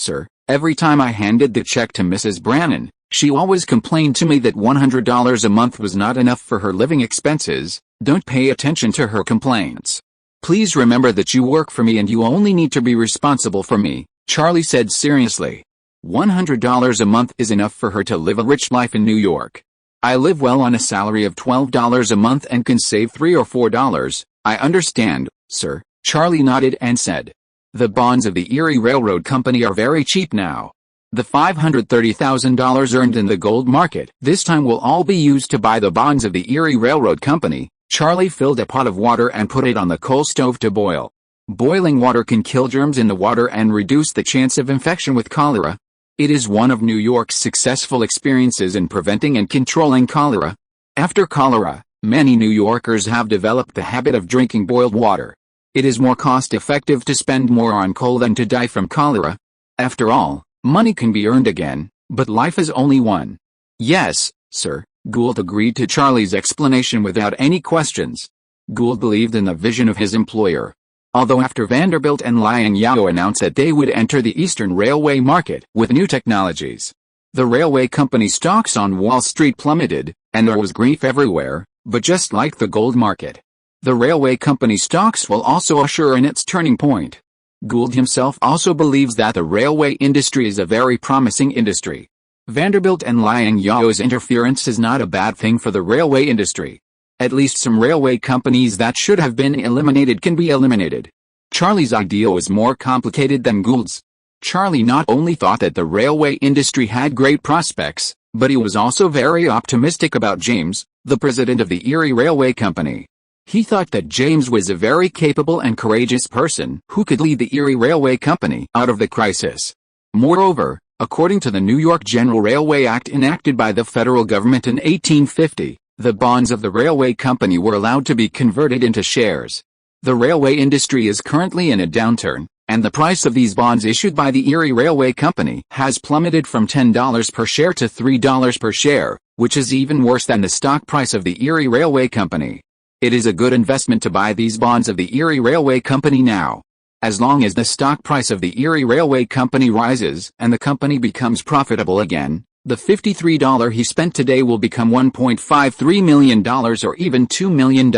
"Sir, every time I handed the check to Mrs. Brannan, she always complained to me that $100 a month was not enough for her living expenses. Don't pay attention to her complaints. Please remember that you work for me and you only need to be responsible for me," Charlie said seriously. $100 a month is enough for her to live a rich life in New York. I live well on a salary of $12 a month and can save $3 or $4. "I understand, sir," Charlie nodded and said. "The bonds of the Erie Railroad Company are very cheap now. The $530,000 earned in the gold market this time will all be used to buy the bonds of the Erie Railroad Company." Charlie filled a pot of water and put it on the coal stove to boil. Boiling water can kill germs in the water and reduce the chance of infection with cholera. It is one of New York's successful experiences in preventing and controlling cholera. After cholera, many New Yorkers have developed the habit of drinking boiled water. It is more cost-effective to spend more on coal than to die from cholera. After all, money can be earned again, but life is only one. "Yes, sir," Gould agreed to Charlie's explanation without any questions. Gould believed in the vision of his employer. Although after Vanderbilt and Liang Zhao announced that they would enter the Eastern Railway market with new technologies, the railway company stocks on Wall Street plummeted, and there was grief everywhere. But just like the gold market, the railway company stocks will also usher in its turning point. Gould himself also believes that the railway industry is a very promising industry. Vanderbilt and Liang Zhao's interference is not a bad thing for the railway industry. At least some railway companies that should have been eliminated can be eliminated. Charlie's idea was more complicated than Gould's. Charlie not only thought that the railway industry had great prospects, but he was also very optimistic about James, the president of the Erie Railway Company. He thought that James was a very capable and courageous person who could lead the Erie Railway Company out of the crisis. Moreover, according to the New York General Railway Act enacted by the federal government in 1850, the bonds of the railway company were allowed to be converted into shares. The railway industry is currently in a downturn, and the price of these bonds issued by the Erie Railway Company has plummeted from $10 per share to $3 per share, which is even worse than the stock price of the Erie Railway Company. It is a good investment to buy these bonds of the Erie Railway Company now. As long as the stock price of the Erie Railway Company rises and the company becomes profitable again, the $53 he spent today will become $1.53 million or even $2 million.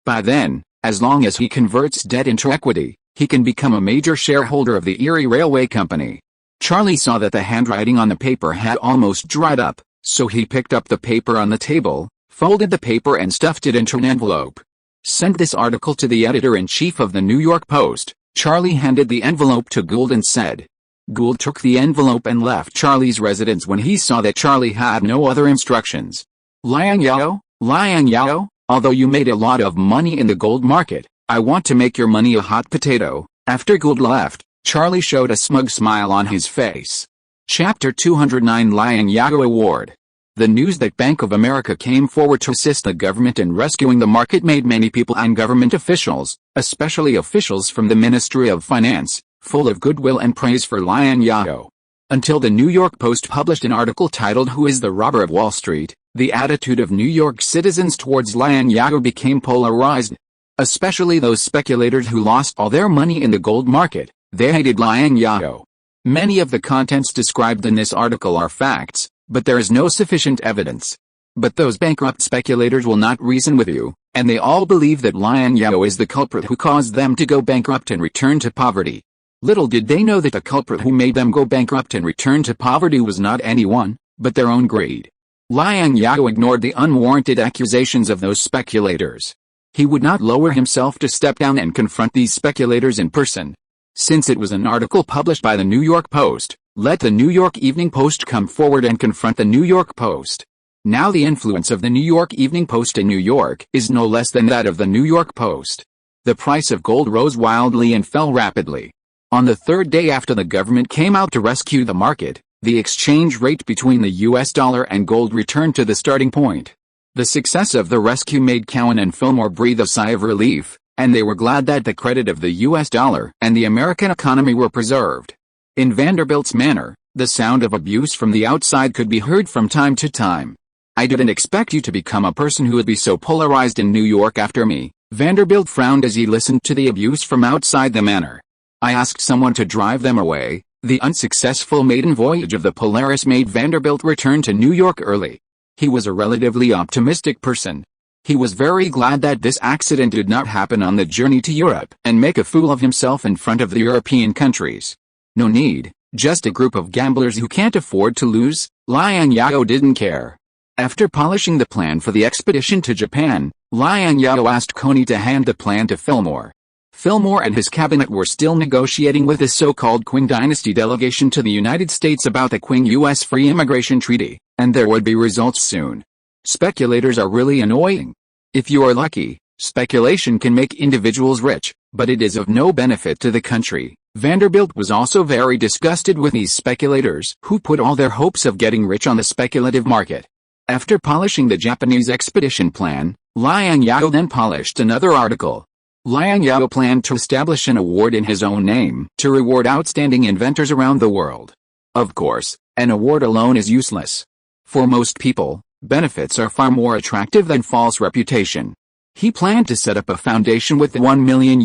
By then, as long as he converts debt into equity, he can become a major shareholder of the Erie Railway Company. Charlie saw that the handwriting on the paper had almost dried up, so he picked up the paper on the table, folded the paper and stuffed it into an envelope. "Send this article to the editor-in-chief of the New York Post." Charlie handed the envelope to Gould and said. Gould took the envelope and left Charlie's residence when he saw that Charlie had no other instructions. Liang Zhao, although you made a lot of money in the gold market, I want to make your money a hot potato." After Gould left, Charlie showed a smug smile on his face. Chapter 209 Liang Zhao Award. The news that Bank of America came forward to assist the government in rescuing the market made many people and government officials, especially officials from the Ministry of Finance, full of goodwill and praise for Liang Zhao. Until the New York Post published an article titled "Who is the Robber of Wall Street?", the attitude of New York citizens towards Liang Zhao became polarized. Especially those speculators who lost all their money in the gold market. They hated Liang Zhao. Many of the contents described in this article are facts, but there is no sufficient evidence. But those bankrupt speculators will not reason with you, and they all believe that Liang Zhao is the culprit who caused them to go bankrupt and return to poverty. Little did they know that the culprit who made them go bankrupt and return to poverty was not anyone, but their own greed. Liang Zhao ignored the unwarranted accusations of those speculators. He would not lower himself to step down and confront these speculators in person. Since it was an article published by the New York Post, let the New York Evening Post come forward and confront the New York Post. Now the influence of the New York Evening Post in New York is no less than that of the New York Post. The price of gold rose wildly and fell rapidly. On the third day after the government came out to rescue the market, the exchange rate between the US dollar and gold returned to the starting point. The success of the rescue made Cowan and Fillmore breathe a sigh of relief, and they were glad that the credit of the US dollar and the American economy were preserved. In Vanderbilt's manner, the sound of abuse from the outside could be heard from time to time. I didn't expect you to become a person who would be so polarized in New York after me. Vanderbilt frowned as he listened to the abuse from outside the manor. I asked someone to drive them away. The unsuccessful maiden voyage of the Polaris made Vanderbilt return to New York early. He was a relatively optimistic person. He was very glad that this accident did not happen on the journey to Europe and make a fool of himself in front of the European countries. No need, just a group of gamblers who can't afford to lose. Liang Zhao didn't care. After polishing the plan for the expedition to Japan, Liang Zhao asked Coney to hand the plan to Fillmore. Fillmore and his cabinet were still negotiating with the so-called Qing dynasty delegation to the United States about the Qing-U.S. Free Immigration Treaty, and there would be results soon. Speculators are really annoying. If you are lucky, speculation can make individuals rich, but it is of no benefit to the country. Vanderbilt was also very disgusted with these speculators who put all their hopes of getting rich on the speculative market. After polishing the Japanese expedition plan, Liang Zhao then polished another article. Liang Zhao planned to establish an award in his own name to reward outstanding inventors around the world. Of course, an award alone is useless. For most people, benefits are far more attractive than false reputation. He planned to set up a foundation with $1 million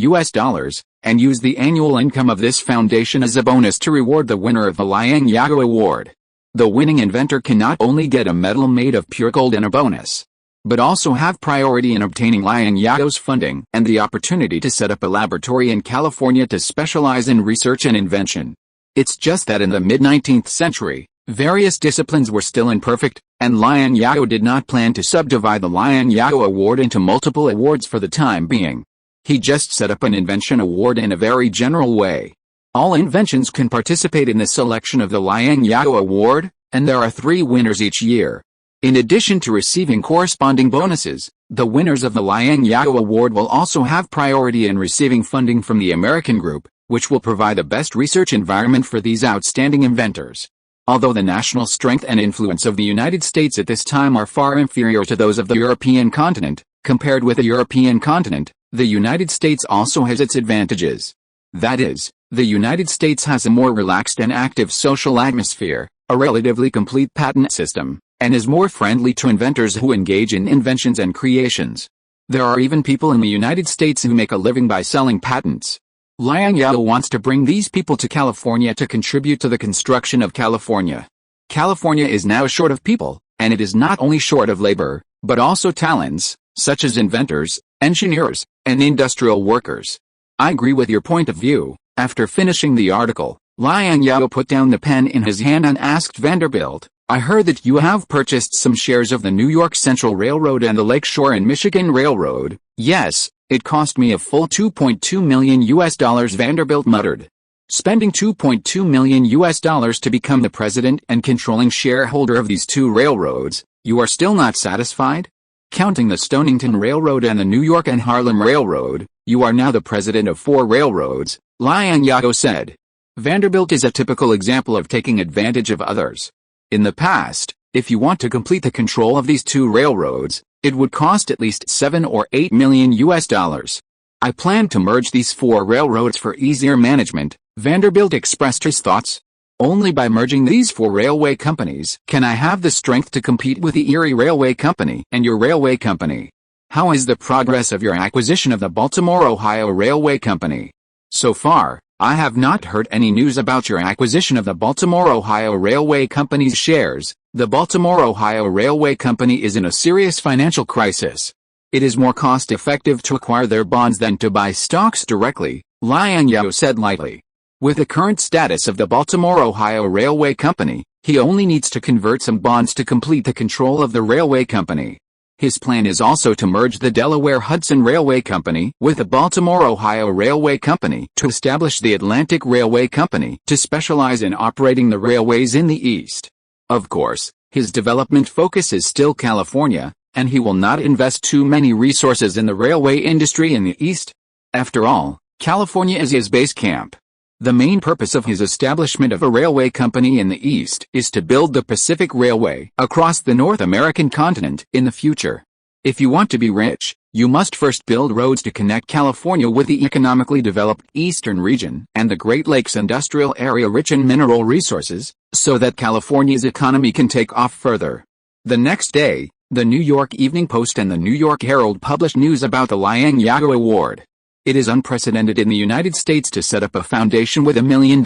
and use the annual income of this foundation as a bonus to reward the winner of the Liang Zhao Award. The winning inventor can not only get a medal made of pure gold and a bonus, but also have priority in obtaining Liang Zhao's funding and the opportunity to set up a laboratory in California to specialize in research and invention. It's just that in the mid-19th century, various disciplines were still imperfect, and Liang Zhao did not plan to subdivide the Liang Zhao Award into multiple awards for the time being. He just set up an invention award in a very general way. All inventions can participate in the selection of the Liang Zhao Award, and there are 3 winners each year. In addition to receiving corresponding bonuses, the winners of the Liang Zhao Award will also have priority in receiving funding from the American group, which will provide the best research environment for these outstanding inventors. Although the national strength and influence of the United States at this time are far inferior to those of the European continent, compared with the European continent, the United States also has its advantages. That is, the United States has a more relaxed and active social atmosphere, a relatively complete patent system, and is more friendly to inventors who engage in inventions and creations. There are even people in the United States who make a living by selling patents. Liang Zhao wants to bring these people to California to contribute to the construction of California. California is now short of people, and it is not only short of labor, but also talents, such as inventors, engineers, and industrial workers. I agree with your point of view. After finishing the article, Liang Zhao put down the pen in his hand and asked Vanderbilt, I heard that you have purchased some shares of the New York Central Railroad and the Lakeshore and Michigan Railroad. Yes, it cost me a full $2.2 million, Vanderbilt muttered. Spending $2.2 million to become the president and controlling shareholder of these 2 railroads, you are still not satisfied? Counting the Stonington Railroad and the New York and Harlem Railroad, you are now the president of 4 railroads, Liang Zhao said. Vanderbilt is a typical example of taking advantage of others. In the past, if you want to complete the control of these 2 railroads, it would cost at least $7 or $8 million. I plan to merge these 4 railroads for easier management, Vanderbilt expressed his thoughts. Only by merging these 4 railway companies can I have the strength to compete with the Erie Railway Company and your railway company. How is the progress of your acquisition of the Baltimore, Ohio Railway Company? So far, I have not heard any news about your acquisition of the Baltimore, Ohio Railway Company's shares. The Baltimore, Ohio Railway Company is in a serious financial crisis. It is more cost-effective to acquire their bonds than to buy stocks directly, Liang Zhao said lightly. With the current status of the Baltimore, Ohio Railway Company, he only needs to convert some bonds to complete the control of the railway company. His plan is also to merge the Delaware Hudson Railway Company with the Baltimore, Ohio Railway Company to establish the Atlantic Railway Company to specialize in operating the railways in the East. Of course, his development focus is still California, and he will not invest too many resources in the railway industry in the East. After all, California is his base camp. The main purpose of his establishment of a railway company in the East is to build the Pacific Railway across the North American continent in the future. If you want to be rich, you must first build roads to connect California with the economically developed Eastern region and the Great Lakes industrial area rich in mineral resources, so that California's economy can take off further. The next day, the New York Evening Post and the New York Herald published news about the Liang Zhao Award. It is unprecedented in the United States to set up a foundation with $1 million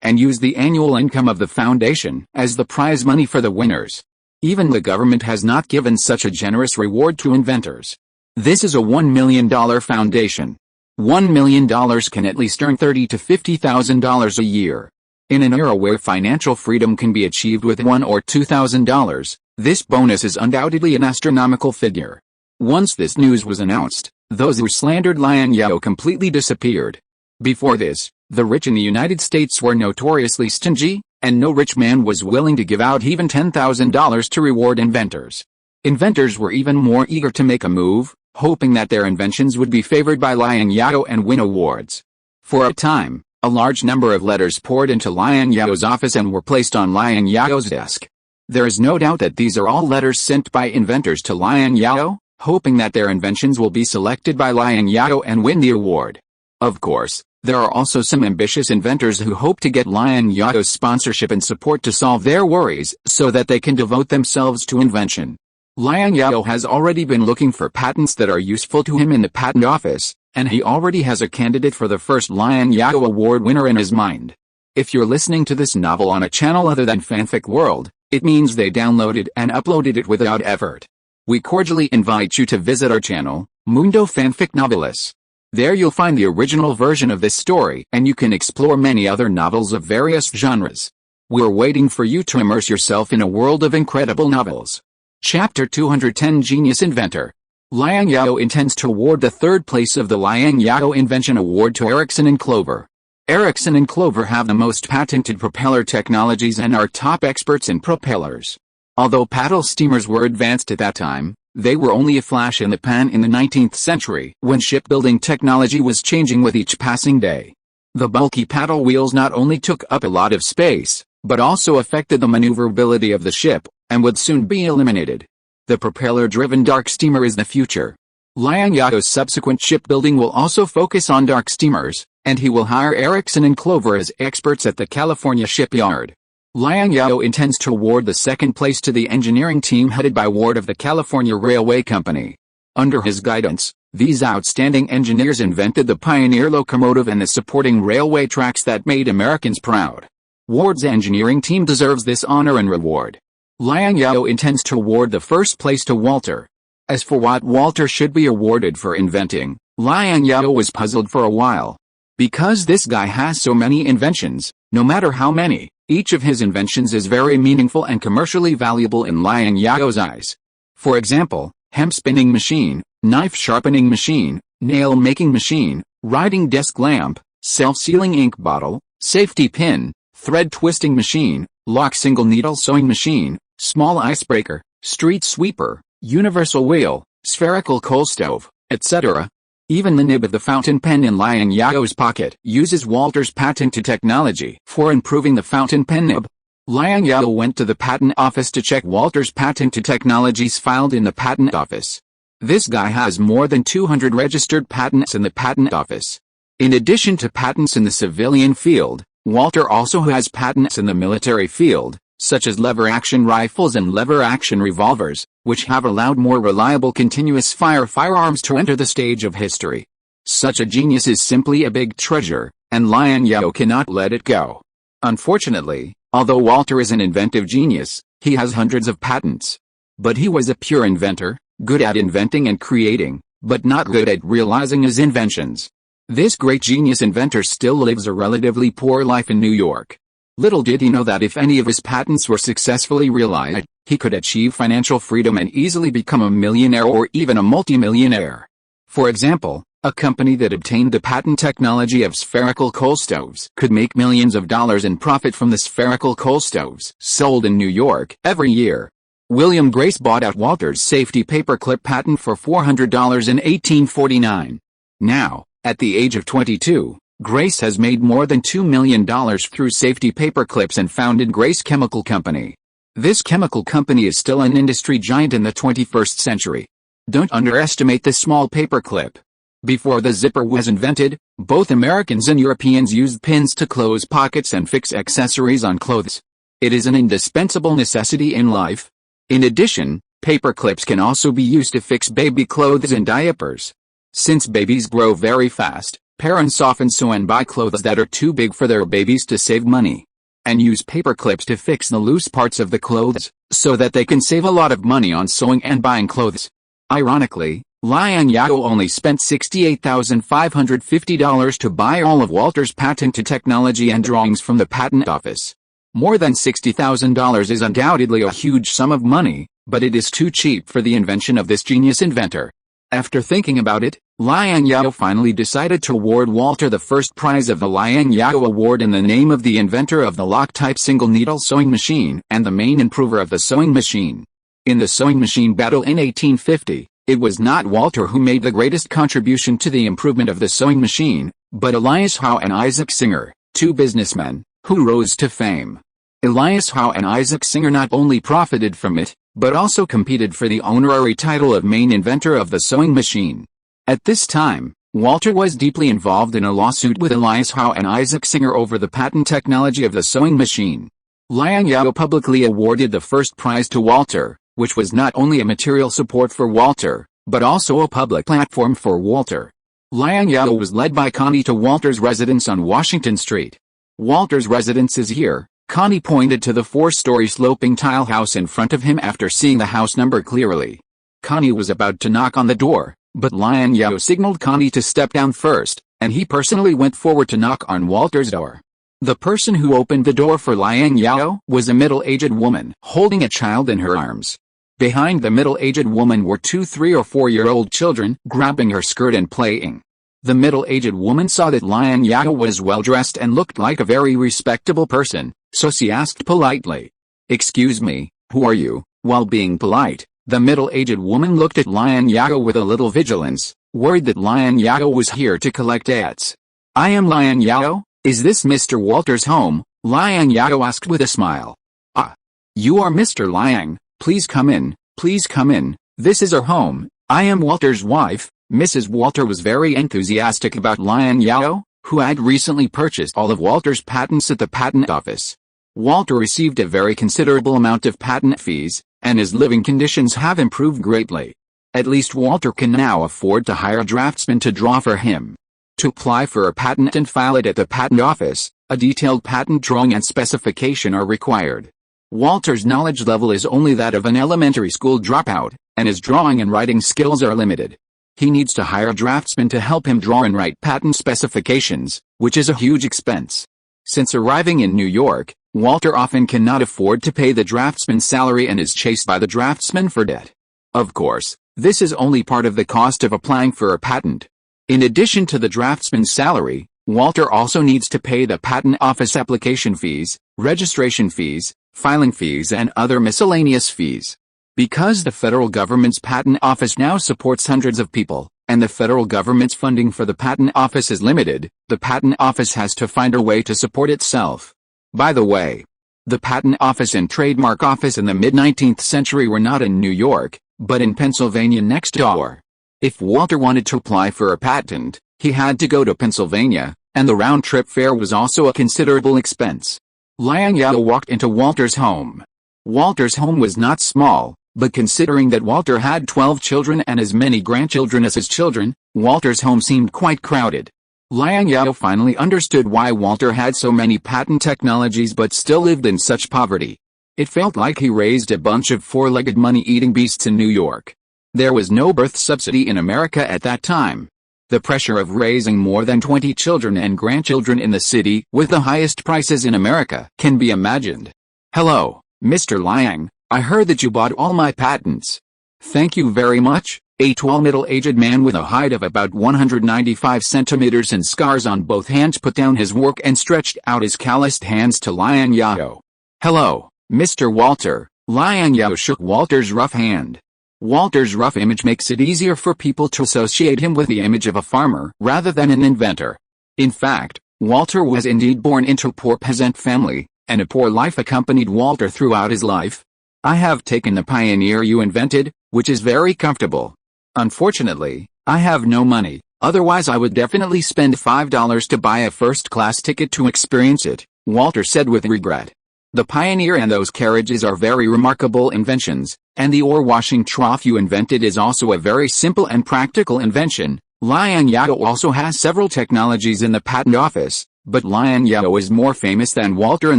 and use the annual income of the foundation as the prize money for the winners. Even the government has not given such a generous reward to inventors. This is a $1 million foundation. $1 million can at least earn $30,000 to $50,000 a year. In an era where financial freedom can be achieved with $1,000 or $2,000, this bonus is undoubtedly an astronomical figure. Once this news was announced, those who slandered Liang Zhao completely disappeared. Before this, the rich in the United States were notoriously stingy, and no rich man was willing to give out even $10,000 to reward inventors. Inventors were even more eager to make a move, hoping that their inventions would be favored by Liang Zhao and win awards. For a time, a large number of letters poured into Liang Zhao's office and were placed on Liang Zhao's desk. There is no doubt that these are all letters sent by inventors to Liang Zhao, hoping that their inventions will be selected by Liang Zhao and win the award. Of course, there are also some ambitious inventors who hope to get Liang Zhao's sponsorship and support to solve their worries so that they can devote themselves to invention. Liang Zhao has already been looking for patents that are useful to him in the patent office, and he already has a candidate for the first Liang Zhao award winner in his mind. If you're listening to this novel on a channel other than Fanfic World, it means they downloaded and uploaded it without effort. We cordially invite you to visit our channel, Mundo Fanfic Novelis. There you'll find the original version of this story and you can explore many other novels of various genres. We're waiting for you to immerse yourself in a world of incredible novels. Chapter 210 Genius Inventor. Liang Zhao intends to award the third place of the Liang Zhao Invention Award to Ericsson and Clover. Ericsson and Clover have the most patented propeller technologies and are top experts in propellers. Although paddle steamers were advanced at that time, they were only a flash in the pan in the 19th century when shipbuilding technology was changing with each passing day. The bulky paddle wheels not only took up a lot of space, but also affected the maneuverability of the ship, and would soon be eliminated. The propeller-driven dark steamer is the future. Liang Zhao's subsequent shipbuilding will also focus on dark steamers, and he will hire Ericsson and Clover as experts at the California shipyard. Liang Zhao intends to award the second place to the engineering team headed by Ward of the California Railway Company. Under his guidance, these outstanding engineers invented the Pioneer locomotive and the supporting railway tracks that made Americans proud. Ward's engineering team deserves this honor and reward. Liang Zhao intends to award the first place to Walter. As for what Walter should be awarded for inventing, Liang Zhao was puzzled for a while. Because this guy has so many inventions, no matter how many, each of his inventions is very meaningful and commercially valuable in Liang Zhao's eyes. For example, hemp spinning machine, knife sharpening machine, nail making machine, writing desk lamp, self-sealing ink bottle, safety pin, thread twisting machine, lock single needle sewing machine, small icebreaker, street sweeper, universal wheel, spherical coal stove, etc. Even the nib of the fountain pen in Liang Zhao's pocket uses Walter's patented technology for improving the fountain pen nib. Liang Zhao went to the patent office to check Walter's patented technologies filed in the patent office. This guy has more than 200 registered patents in the patent office. In addition to patents in the civilian field, Walter also has patents in the military field, such as lever-action rifles and lever-action revolvers, which have allowed more reliable continuous-fire firearms to enter the stage of history. Such a genius is simply a big treasure, and Liang Zhao cannot let it go. Unfortunately, although Walter is an inventive genius, he has hundreds of patents. But he was a pure inventor, good at inventing and creating, but not good at realizing his inventions. This great genius inventor still lives a relatively poor life in New York. Little did he know that if any of his patents were successfully realized, he could achieve financial freedom and easily become a millionaire or even a multimillionaire. For example, a company that obtained the patent technology of spherical coal stoves could make millions of dollars in profit from the spherical coal stoves sold in New York every year. William Grace bought out Walter's safety paperclip patent for $400 in 1849. Now, at the age of 22, Grace has made more than $2 million through safety paperclips and founded Grace Chemical Company. This chemical company is still an industry giant in the 21st century. Don't underestimate the small paperclip. Before the zipper was invented, both Americans and Europeans used pins to close pockets and fix accessories on clothes. It is an indispensable necessity in life. In addition, paperclips can also be used to fix baby clothes and diapers. Since babies grow very fast, parents often sew and buy clothes that are too big for their babies to save money, and use paperclips to fix the loose parts of the clothes, so that they can save a lot of money on sewing and buying clothes. Ironically, Liang Zhao only spent $68,550 to buy all of Walter's patented technology and drawings from the patent office. More than $60,000 is undoubtedly a huge sum of money, but it is too cheap for the invention of this genius inventor. After thinking about it, Liang Zhao finally decided to award Walter the first prize of the Liang Zhao Award in the name of the inventor of the Loctite single-needle sewing machine and the main improver of the sewing machine. In the sewing machine battle in 1850, it was not Walter who made the greatest contribution to the improvement of the sewing machine, but Elias Howe and Isaac Singer, two businessmen, who rose to fame. Elias Howe and Isaac Singer not only profited from it, but also competed for the honorary title of main inventor of the sewing machine. At this time, Walter was deeply involved in a lawsuit with Elias Howe and Isaac Singer over the patent technology of the sewing machine. Liang Zhao publicly awarded the first prize to Walter, which was not only a material support for Walter, but also a public platform for Walter. Liang Zhao was led by Connie to Walter's residence on Washington Street. Walter's residence is here. Connie pointed to the four-story sloping tile house in front of him after seeing the house number clearly. Connie was about to knock on the door, but Liang Zhao signaled Connie to step down first, and he personally went forward to knock on Walter's door. The person who opened the door for Liang Zhao was a middle-aged woman holding a child in her arms. Behind the middle-aged woman were two 3- or 4-year-old children grabbing her skirt and playing. The middle-aged woman saw that Liang Zhao was well-dressed and looked like a very respectable person, so she asked politely, "Excuse me, who are you?" While being polite, the middle-aged woman looked at Liang Zhao with a little vigilance, worried that Liang Zhao was here to collect debts. "I am Liang Zhao. Is this Mr. Walter's home?" Liang Zhao asked with a smile. "Ah, you are Mr. Liang. Please come in, please come in. This is our home. I am Walter's wife." Mrs. Walter was very enthusiastic about Liang Zhao, who had recently purchased all of Walter's patents at the patent office. Walter received a very considerable amount of patent fees, and his living conditions have improved greatly. At least Walter can now afford to hire draftsmen to draw for him. To apply for a patent and file it at the patent office, a detailed patent drawing and specification are required. Walter's knowledge level is only that of an elementary school dropout, and his drawing and writing skills are limited. He needs to hire draftsmen to help him draw and write patent specifications, which is a huge expense. Since arriving in New York, Walter often cannot afford to pay the draftsman's salary and is chased by the draftsman for debt. Of course, this is only part of the cost of applying for a patent. In addition to the draftsman's salary, Walter also needs to pay the patent office application fees, registration fees, filing fees and other miscellaneous fees. Because the federal government's patent office now supports hundreds of people, and the federal government's funding for the patent office is limited, the patent office has to find a way to support itself. By the way, the patent office and trademark office in the mid-19th century were not in New York, but in Pennsylvania next door. If Walter wanted to apply for a patent, he had to go to Pennsylvania, and the round-trip fare was also a considerable expense. Liang Zhao walked into Walter's home. Walter's home was not small, but considering that Walter had 12 children and as many grandchildren as his children, Walter's home seemed quite crowded. Liang Zhao finally understood why Walter had so many patent technologies but still lived in such poverty. It felt like he raised a bunch of four-legged money-eating beasts in New York. There was no birth subsidy in America at that time. The pressure of raising more than 20 children and grandchildren in the city with the highest prices in America can be imagined. "Hello, Mr. Liang, I heard that you bought all my patents." "Thank you very much." A tall middle-aged man with a height of about 195 centimeters and scars on both hands put down his work and stretched out his calloused hands to Liang Zhao. "Hello, Mr. Walter." Liang Zhao shook Walter's rough hand. Walter's rough image makes it easier for people to associate him with the image of a farmer rather than an inventor. In fact, Walter was indeed born into a poor peasant family, and a poor life accompanied Walter throughout his life. "I have taken the Pioneer you invented, which is very comfortable. Unfortunately, I have no money, otherwise I would definitely spend $5 to buy a first-class ticket to experience it," Walter said with regret. "The Pioneer and those carriages are very remarkable inventions, and the ore washing trough you invented is also a very simple and practical invention." Liang Zhao also has several technologies in the patent office, but Liang Zhao is more famous than Walter in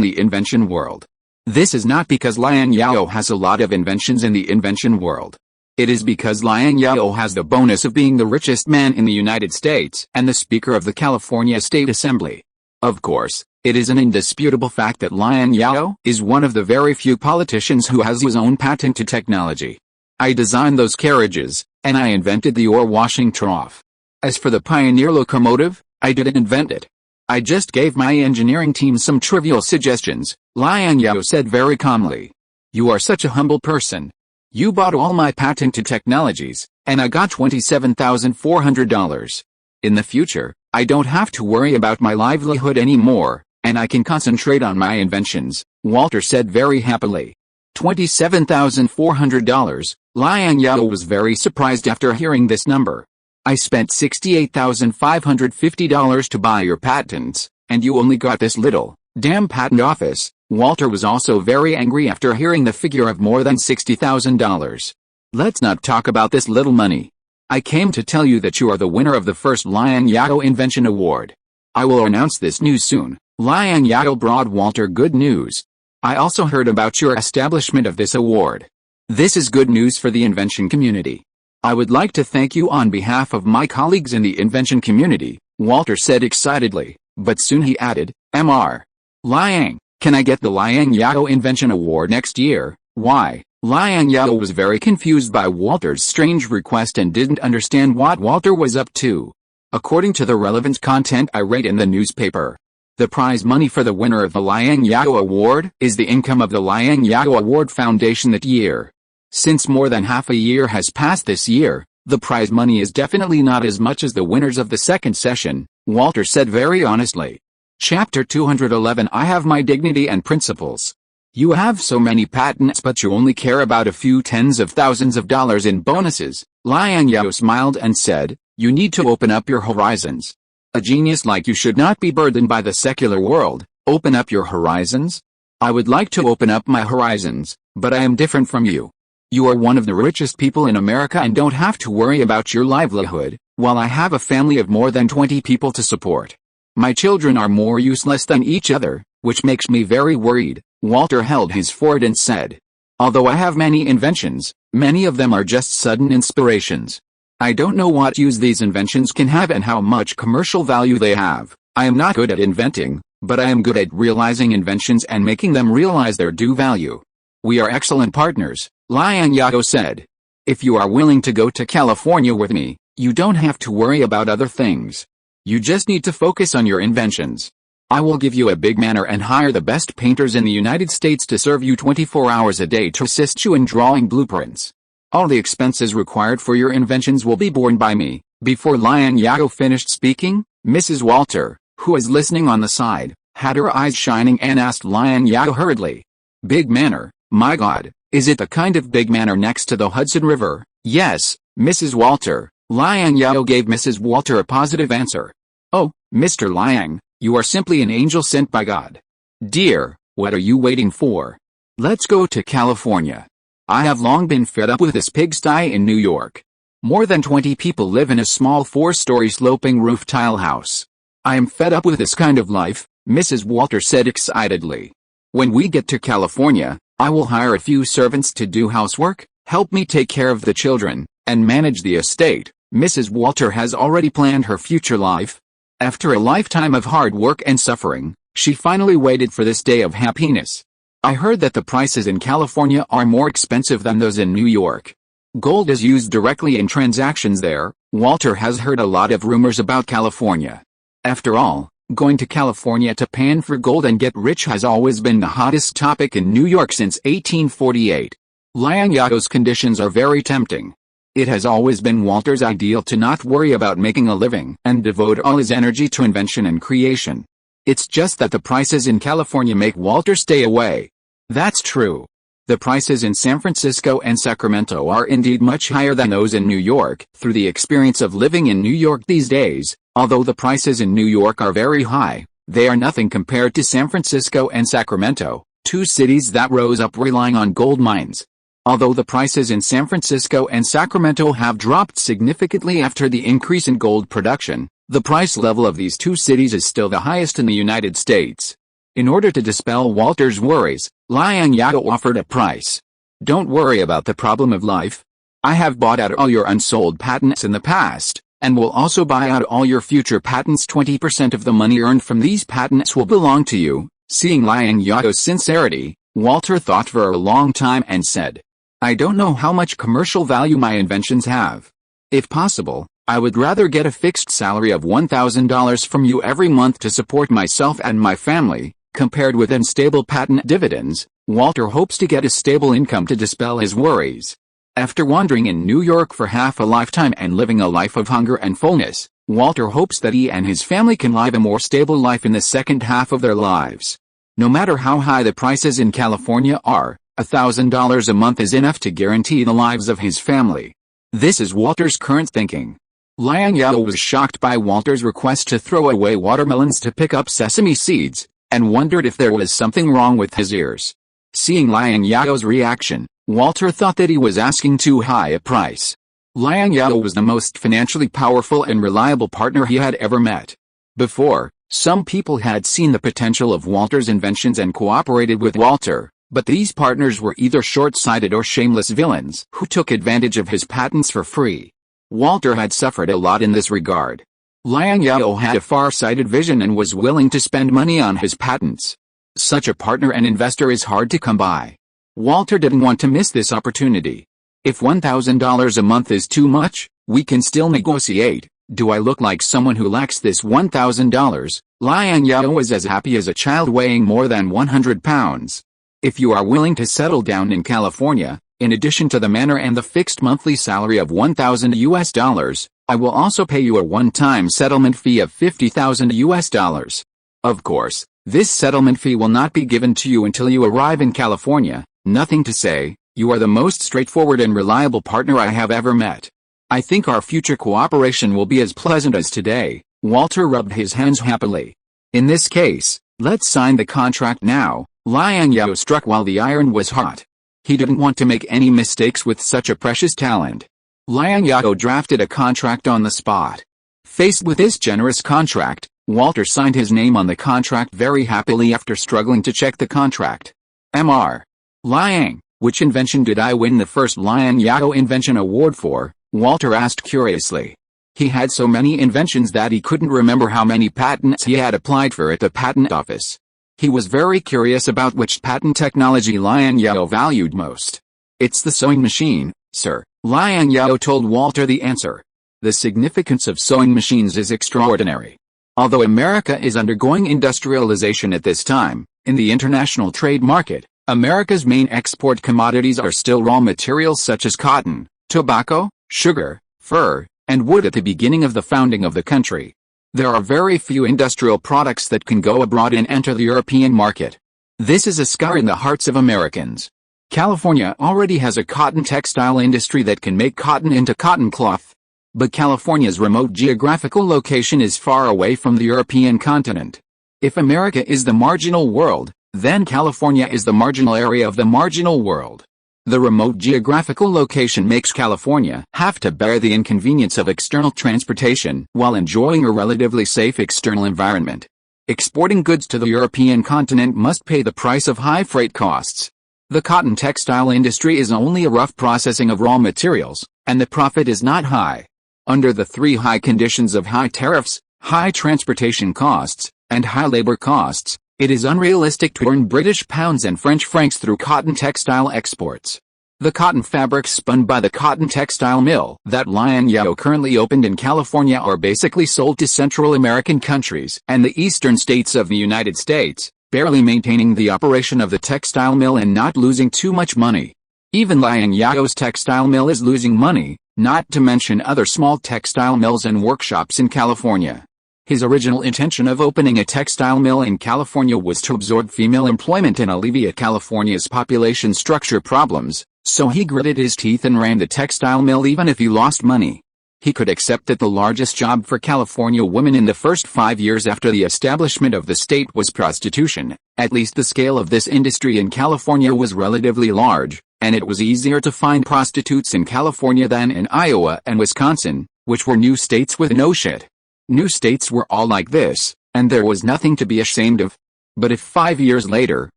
the invention world. This is not because Liang Zhao has a lot of inventions in the invention world. It is because Liang Zhao has the bonus of being the richest man in the United States and the Speaker of the California State Assembly. Of course, it is an indisputable fact that Liang Zhao is one of the very few politicians who has his own patented technology. "I designed those carriages, and I invented the ore washing trough. As for the Pioneer locomotive, I didn't invent it. I just gave my engineering team some trivial suggestions," Liang Zhao said very calmly. "You are such a humble person. You bought all my patented technologies, and I got $27,400. In the future, I don't have to worry about my livelihood anymore, and I can concentrate on my inventions," Walter said very happily. $27,400, Liang Zhao was very surprised after hearing this number. "I spent $68,550 to buy your patents, and you only got this little, damn patent office." Walter was also very angry after hearing the figure of more than $60,000. "Let's not talk about this little money. I came to tell you that you are the winner of the first Liang Zhao Invention Award. I will announce this news soon." Liang Zhao brought Walter good news. "I also heard about your establishment of this award. This is good news for the invention community. I would like to thank you on behalf of my colleagues in the invention community," Walter said excitedly, but soon he added, "Mr. Liang, can I get the Liang Zhao Invention Award next year?" "Why?" Liang Zhao was very confused by Walter's strange request and didn't understand what Walter was up to. "According to the relevant content I read in the newspaper, the prize money for the winner of the Liang Zhao Award is the income of the Liang Zhao Award Foundation that year. Since more than half a year has passed this year, the prize money is definitely not as much as the winners of the second session," Walter said very honestly. Chapter 211 I have my dignity and principles. "You have so many patents but you only care about a few tens of thousands of dollars in bonuses." Liang Zhao smiled and said, "You need to open up your horizons. A genius like you should not be burdened by the secular world. Open up your horizons?" "I would like to open up my horizons, but I am different from you. You are one of the richest people in America and don't have to worry about your livelihood, while I have a family of more than 20 people to support. My children are more useless than each other, which makes me very worried." Walter held his forehead and said, "Although I have many inventions, many of them are just sudden inspirations. I don't know what use these inventions can have and how much commercial value they have. I am not good at inventing, but I am good at realizing inventions and making them realize their due value." "We are excellent partners," Liang Zhao said. "If you are willing to go to California with me, you don't have to worry about other things. You just need to focus on your inventions. I will give you a big manor and hire the best painters in the United States to serve you 24 hours a day to assist you in drawing blueprints. All the expenses required for your inventions will be borne by me." Before Liang Zhao finished speaking, Mrs. Walter, who was listening on the side, had her eyes shining and asked Liang Zhao hurriedly, "Big manor, my God, is it the kind of big manor next to the Hudson River?" "Yes, Mrs. Walter." Liang Zhao gave Mrs. Walter a positive answer. "Oh, Mr. Liang, you are simply an angel sent by God. Dear, What are you waiting for? Let's go to California. I have long been fed up with this pigsty in New York. More than 20 people live in a small 4-story sloping roof tile house. I am fed up with this kind of life, Mrs. Walter said excitedly. When we get to California, I will hire a few servants to do housework, help me take care of the children, and manage the estate. Mrs. Walter has already planned her future life. After a lifetime of hard work and suffering, she finally waited for this day of happiness. I heard that the prices in California are more expensive than those in New York. Gold is used directly in transactions there. Walter has heard a lot of rumors about California. After all, going to California to pan for gold and get rich has always been the hottest topic in New York since 1848. Liang Zhao's conditions are very tempting. It has always been Walter's ideal to not worry about making a living and devote all his energy to invention and creation. It's just that the prices in California make Walter stay away. That's true. The prices in San Francisco and Sacramento are indeed much higher than those in New York. Through the experience of living in New York these days, although the prices in New York are very high, they are nothing compared to San Francisco and Sacramento, two cities that rose up relying on gold mines. Although the prices in San Francisco and Sacramento have dropped significantly after the increase in gold production, the price level of these two cities is still the highest in the United States. In order to dispel Walter's worries, Liang Zhao offered a price. Don't worry about the problem of life. I have bought out all your unsold patents in the past, and will also buy out all your future patents. 20% of the money earned from these patents will belong to you. Seeing Liang Zhao's sincerity, Walter thought for a long time and said, I don't know how much commercial value my inventions have. If possible, I would rather get a fixed salary of $1,000 from you every month to support myself and my family. Compared with unstable patent dividends, Walter hopes to get a stable income to dispel his worries. After wandering in New York for half a lifetime and living a life of hunger and fullness, Walter hopes that he and his family can live a more stable life in the second half of their lives. No matter how high the prices in California are, $1,000 a month is enough to guarantee the lives of his family. This is Walter's current thinking. Liang Zhao was shocked by Walter's request to throw away watermelons to pick up sesame seeds, and wondered if there was something wrong with his ears. Seeing Liang Zhao's reaction, Walter thought that he was asking too high a price. Liang Zhao was the most financially powerful and reliable partner he had ever met. Before, some people had seen the potential of Walter's inventions and cooperated with Walter, but these partners were either short-sighted or shameless villains who took advantage of his patents for free. Walter had suffered a lot in this regard. Liang Zhao had a far-sighted vision and was willing to spend money on his patents. Such a partner and investor is hard to come by. Walter didn't want to miss this opportunity. If $1,000 a month is too much, we can still negotiate. Do I look like someone who lacks this $1,000? Liang Zhao was as happy as a child weighing more than 100 pounds. If you are willing to settle down in California, in addition to the manor and the fixed monthly salary of $1,000, I will also pay you a one-time settlement fee of $50,000. Of course, this settlement fee will not be given to you until you arrive in California. Nothing to say, you are the most straightforward and reliable partner I have ever met. I think our future cooperation will be as pleasant as today. Walter rubbed his hands happily. In this case, let's sign the contract now. Liang Zhao struck while the iron was hot. He didn't want to make any mistakes with such a precious talent. Liang Zhao drafted a contract on the spot. Faced with this generous contract, Walter signed his name on the contract very happily after struggling to check the contract. Mr. Liang, which invention did I win the first Liang Zhao Invention Award for? Walter asked curiously. He had so many inventions that he couldn't remember how many patents he had applied for at the patent office. He was very curious about which patent technology Liang Zhao valued most. It's the sewing machine, sir. Liang Zhao told Walter the answer. The significance of sewing machines is extraordinary. Although America is undergoing industrialization at this time, in the international trade market, America's main export commodities are still raw materials such as cotton, tobacco, sugar, fur, and wood. At the beginning of the founding of the country, there are very few industrial products that can go abroad and enter the European market. This is a scar in the hearts of Americans. California already has a cotton textile industry that can make cotton into cotton cloth. But California's remote geographical location is far away from the European continent. If America is the marginal world, Then California is the marginal area of the marginal world. The remote geographical location makes California have to bear the inconvenience of external transportation while enjoying a relatively safe external environment. Exporting goods to the European continent must pay the price of high freight costs. The cotton textile industry is only a rough processing of raw materials, and the profit is not high. Under the three high conditions of high tariffs, high transportation costs, and high labor costs, it is unrealistic to earn British pounds and French francs through cotton textile exports. The cotton fabrics spun by the cotton textile mill that Liang Zhao currently opened in California are basically sold to Central American countries and the eastern states of the United States, barely maintaining the operation of the textile mill and not losing too much money. Even Liang Zhao's textile mill is losing money, not to mention other small textile mills and workshops in California. His original intention of opening a textile mill in California was to absorb female employment and alleviate California's population structure problems, so he gritted his teeth and ran the textile mill even if he lost money. He could accept that the largest job for California women in the first 5 years after the establishment of the state was prostitution. At least the scale of this industry in California was relatively large, and it was easier to find prostitutes in California than in Iowa and Wisconsin, which were new states with no shit. New states were all like this, and there was nothing to be ashamed of. But if 5 years later,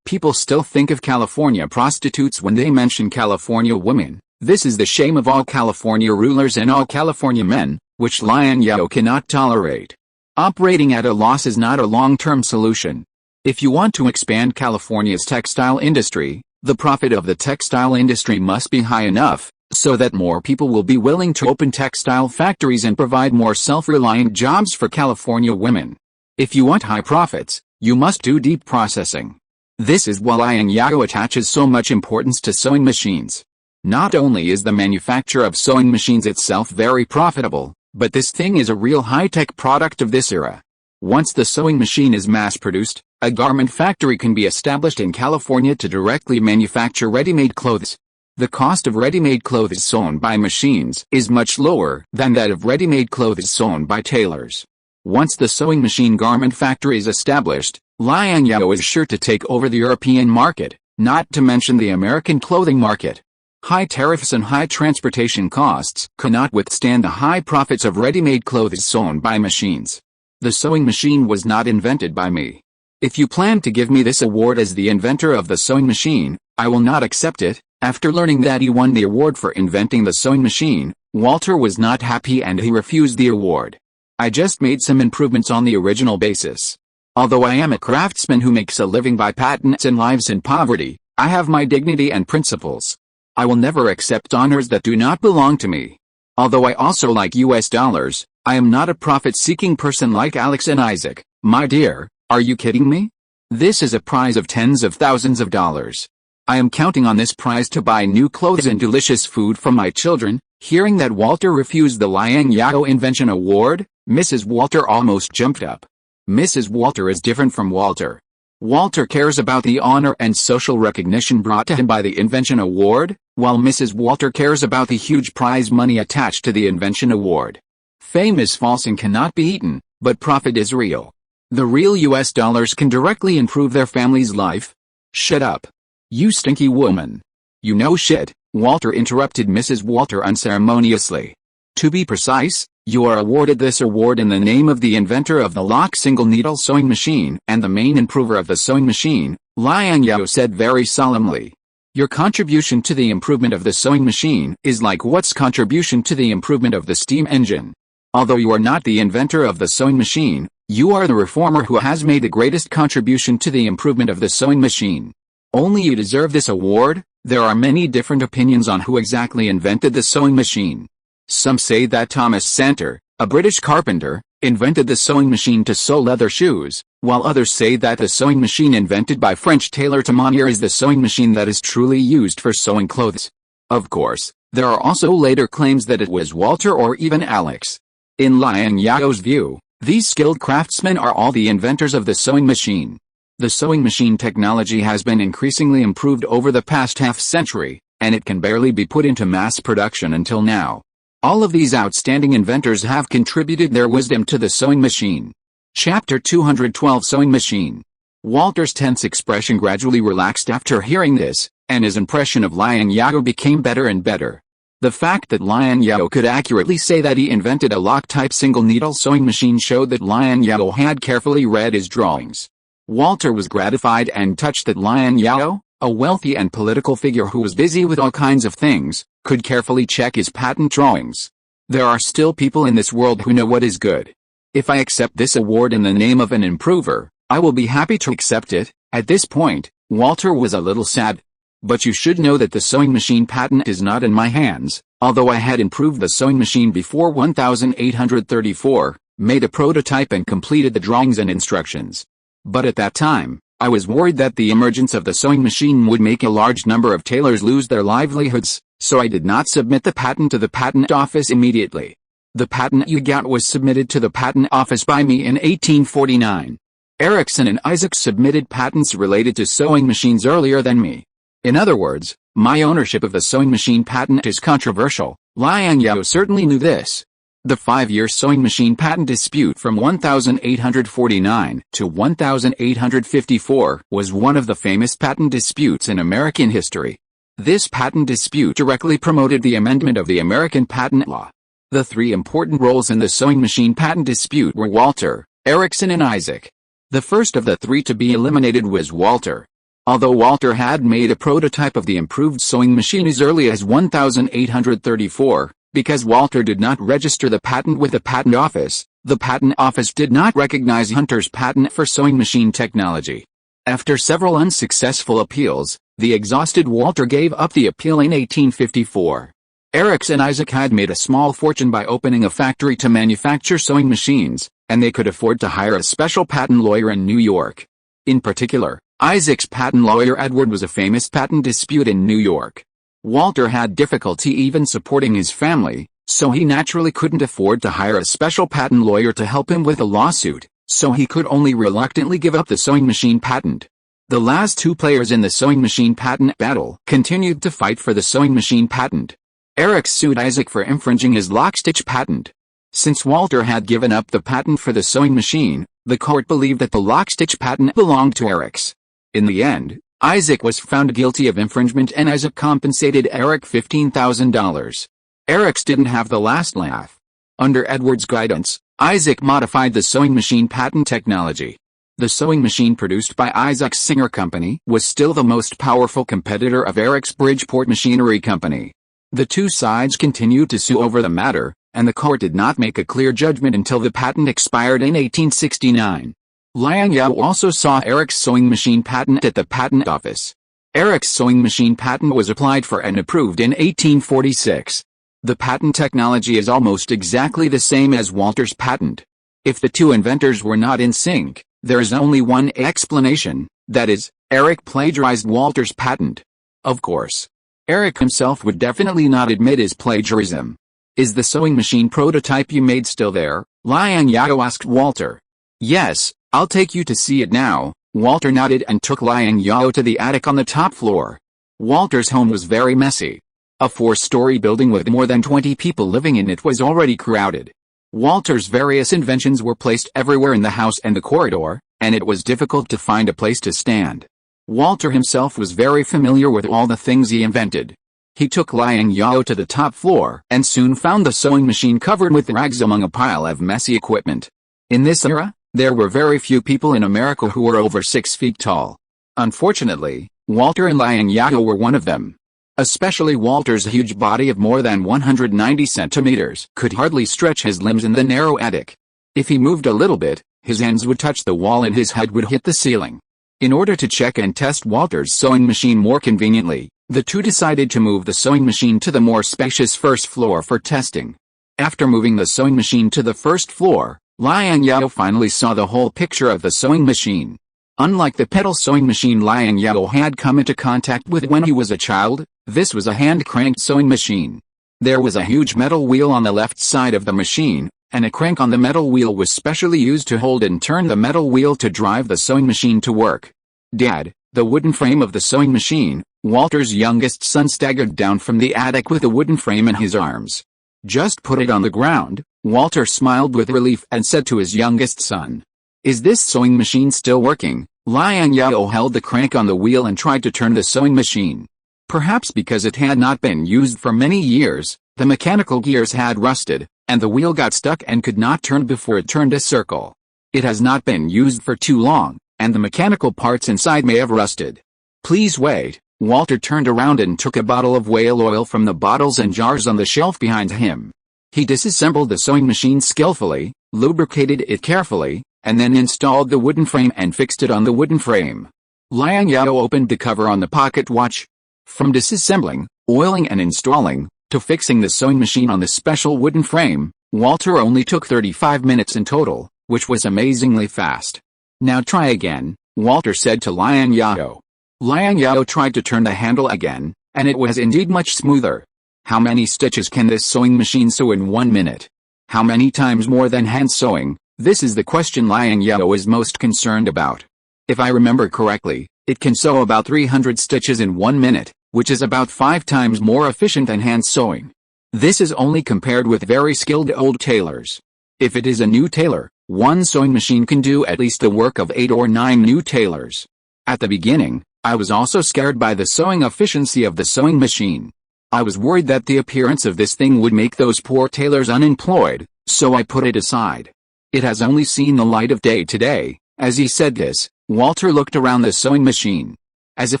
people still think of California prostitutes when they mention California women, this is the shame of all California rulers and all California men, which Liang Zhao cannot tolerate. Operating at a loss is not a long-term solution. If you want to expand California's textile industry, the profit of the textile industry must be high enough so that more people will be willing to open textile factories and provide more self-reliant jobs for California women. If you want high profits, you must do deep processing. This is why Liang Zhao attaches so much importance to sewing machines. Not only is the manufacture of sewing machines itself very profitable, but this thing is a real high-tech product of this era. Once the sewing machine is mass-produced, a garment factory can be established in California to directly manufacture ready-made clothes. The cost of ready-made clothes sewn by machines is much lower than that of ready-made clothes sewn by tailors. Once the sewing machine garment factory is established, Liang Zhao is sure to take over the European market, not to mention the American clothing market. High tariffs and high transportation costs cannot withstand the high profits of ready-made clothes sewn by machines. The sewing machine was not invented by me. If you plan to give me this award as the inventor of the sewing machine, I will not accept it. After learning that he won the award for inventing the sewing machine, Walter was not happy and he refused the award. I just made some improvements on the original basis. Although I am a craftsman who makes a living by patents and lives in poverty, I have my dignity and principles. I will never accept honors that do not belong to me. Although I also like US dollars, I am not a profit-seeking person like Alex and Isaac. My dear, are you kidding me? This is a prize of tens of thousands of dollars. I am counting on this prize to buy new clothes and delicious food for my children. Hearing that Walter refused the Liang Zhao Invention Award, Mrs. Walter almost jumped up. Mrs. Walter is different from Walter. Walter cares about the honor and social recognition brought to him by the Invention Award, while Mrs. Walter cares about the huge prize money attached to the Invention Award. Fame is false and cannot be eaten, but profit is real. The real US dollars can directly improve their family's life. Shut up. You stinky woman. You know shit, Walter interrupted Mrs. Walter unceremoniously. To be precise, you are awarded this award in the name of the inventor of the lock single-needle sewing machine and the main improver of the sewing machine, Liang Zhao said very solemnly. Your contribution to the improvement of the sewing machine is like what's contribution to the improvement of the steam engine. Although you are not the inventor of the sewing machine, you are the reformer who has made the greatest contribution to the improvement of the sewing machine. Only you deserve this award. There are many different opinions on who exactly invented the sewing machine. Some say that Thomas Santer, a British carpenter, invented the sewing machine to sew leather shoes, while others say that the sewing machine invented by French tailor Tamanier is the sewing machine that is truly used for sewing clothes. Of course, there are also later claims that it was Walter or even Alex. In Liang Zhao's view, these skilled craftsmen are all the inventors of the sewing machine. The sewing machine technology has been increasingly improved over the past half-century, and it can barely be put into mass production until now. All of these outstanding inventors have contributed their wisdom to the sewing machine. Chapter 212 Sewing Machine. Walter's tense expression gradually relaxed after hearing this, and his impression of Liang Zhao became better and better. The fact that Liang Zhao could accurately say that he invented a lock-type single-needle sewing machine showed that Liang Zhao had carefully read his drawings. Walter was gratified and touched that Liang Zhao, a wealthy and political figure who was busy with all kinds of things, could carefully check his patent drawings. There are still people in this world who know what is good. If I accept this award in the name of an improver, I will be happy to accept it. At this point, Walter was a little sad. But you should know that the sewing machine patent is not in my hands, although I had improved the sewing machine before 1834, made a prototype and completed the drawings and instructions. But at that time, I was worried that the emergence of the sewing machine would make a large number of tailors lose their livelihoods, so I did not submit the patent to the patent office immediately. The patent you got was submitted to the patent office by me in 1849. Ericsson and Isaac submitted patents related to sewing machines earlier than me. In other words, my ownership of the sewing machine patent is controversial. Liang Zhao certainly knew this. The 5-year sewing machine patent dispute from 1849 to 1854 was one of the famous patent disputes in American history. This patent dispute directly promoted the amendment of the American patent law. The 3 important roles in the sewing machine patent dispute were Walter, Ericsson and Isaac. The first of the 3 to be eliminated was Walter. Although Walter had made a prototype of the improved sewing machine as early as 1834, because Walter did not register the patent with the patent office, the patent office did not recognize Hunter's patent for sewing machine technology. After several unsuccessful appeals, the exhausted Walter gave up the appeal in 1854. Ericsson and Isaac had made a small fortune by opening a factory to manufacture sewing machines, and they could afford to hire a special patent lawyer in New York. In particular, Isaac's patent lawyer Edward was a famous patent dispute in New York. Walter had difficulty even supporting his family, so he naturally couldn't afford to hire a special patent lawyer to help him with a lawsuit, so he could only reluctantly give up the sewing machine patent. The last 2 players in the sewing machine patent battle continued to fight for the sewing machine patent. Eric sued Isaac for infringing his lock-stitch patent. Since Walter had given up the patent for the sewing machine, the court believed that the lock-stitch patent belonged to Eric's. In the end, Isaac was found guilty of infringement and Isaac compensated Eric $15,000. Eric's didn't have the last laugh. Under Edward's guidance, Isaac modified the sewing machine patent technology. The sewing machine produced by Isaac's Singer Company was still the most powerful competitor of Eric's Bridgeport Machinery Company. The 2 sides continued to sue over the matter, and the court did not make a clear judgment until the patent expired in 1869. Liang Zhao also saw Eric's sewing machine patent at the patent office. Eric's sewing machine patent was applied for and approved in 1846. The patent technology is almost exactly the same as Walter's patent. If the 2 inventors were not in sync, there is only one explanation, that is, Eric plagiarized Walter's patent. Of course, Eric himself would definitely not admit his plagiarism. Is the sewing machine prototype you made still there? Liang Zhao asked Walter. Yes, I'll take you to see it now. Walter nodded and took Liang Zhao to the attic on the top floor. Walter's home was very messy. A 4-story building with more than 20 people living in it was already crowded. Walter's various inventions were placed everywhere in the house and the corridor, and it was difficult to find a place to stand. Walter himself was very familiar with all the things he invented. He took Liang Zhao to the top floor and soon found the sewing machine covered with rags among a pile of messy equipment. In this era, there were very few people in America who were over 6 feet tall. Unfortunately, Walter and Liang Zhao were one of them. Especially Walter's huge body of more than 190 centimeters could hardly stretch his limbs in the narrow attic. If he moved a little bit, his hands would touch the wall and his head would hit the ceiling. In order to check and test Walter's sewing machine more conveniently, the 2 decided to move the sewing machine to the more spacious first floor for testing. After moving the sewing machine to the first floor, Liang Zhao finally saw the whole picture of the sewing machine. Unlike the pedal sewing machine Liang Zhao had come into contact with when he was a child, this was a hand-cranked sewing machine. There was a huge metal wheel on the left side of the machine, and a crank on the metal wheel was specially used to hold and turn the metal wheel to drive the sewing machine to work. Dad, the wooden frame of the sewing machine. Walter's youngest son staggered down from the attic with the wooden frame in his arms. Just put it on the ground. Walter smiled with relief and said to his youngest son. Is this sewing machine still working? Liang Zhao held the crank on the wheel and tried to turn the sewing machine. Perhaps because it had not been used for many years, the mechanical gears had rusted, and the wheel got stuck and could not turn before it turned a circle. It has not been used for too long, and the mechanical parts inside may have rusted. Please wait. Walter turned around and took a bottle of whale oil from the bottles and jars on the shelf behind him. He disassembled the sewing machine skillfully, lubricated it carefully, and then installed the wooden frame and fixed it on the wooden frame. Liang Zhao opened the cover on the pocket watch. From disassembling, oiling and installing, to fixing the sewing machine on the special wooden frame, Walter only took 35 minutes in total, which was amazingly fast. Now try again, Walter said to Liang Zhao. Liang Zhao tried to turn the handle again, and it was indeed much smoother. How many stitches can this sewing machine sew in 1 minute? How many times more than hand sewing? This is the question Liang Zhao is most concerned about. If I remember correctly, it can sew about 300 stitches in 1 minute, which is about 5 times more efficient than hand sewing. This is only compared with very skilled old tailors. If it is a new tailor, one sewing machine can do at least the work of 8 or 9 new tailors. At the beginning, I was also scared by the sewing efficiency of the sewing machine. I was worried that the appearance of this thing would make those poor tailors unemployed, so I put it aside. It has only seen the light of day today. As he said this, Walter looked around the sewing machine, as if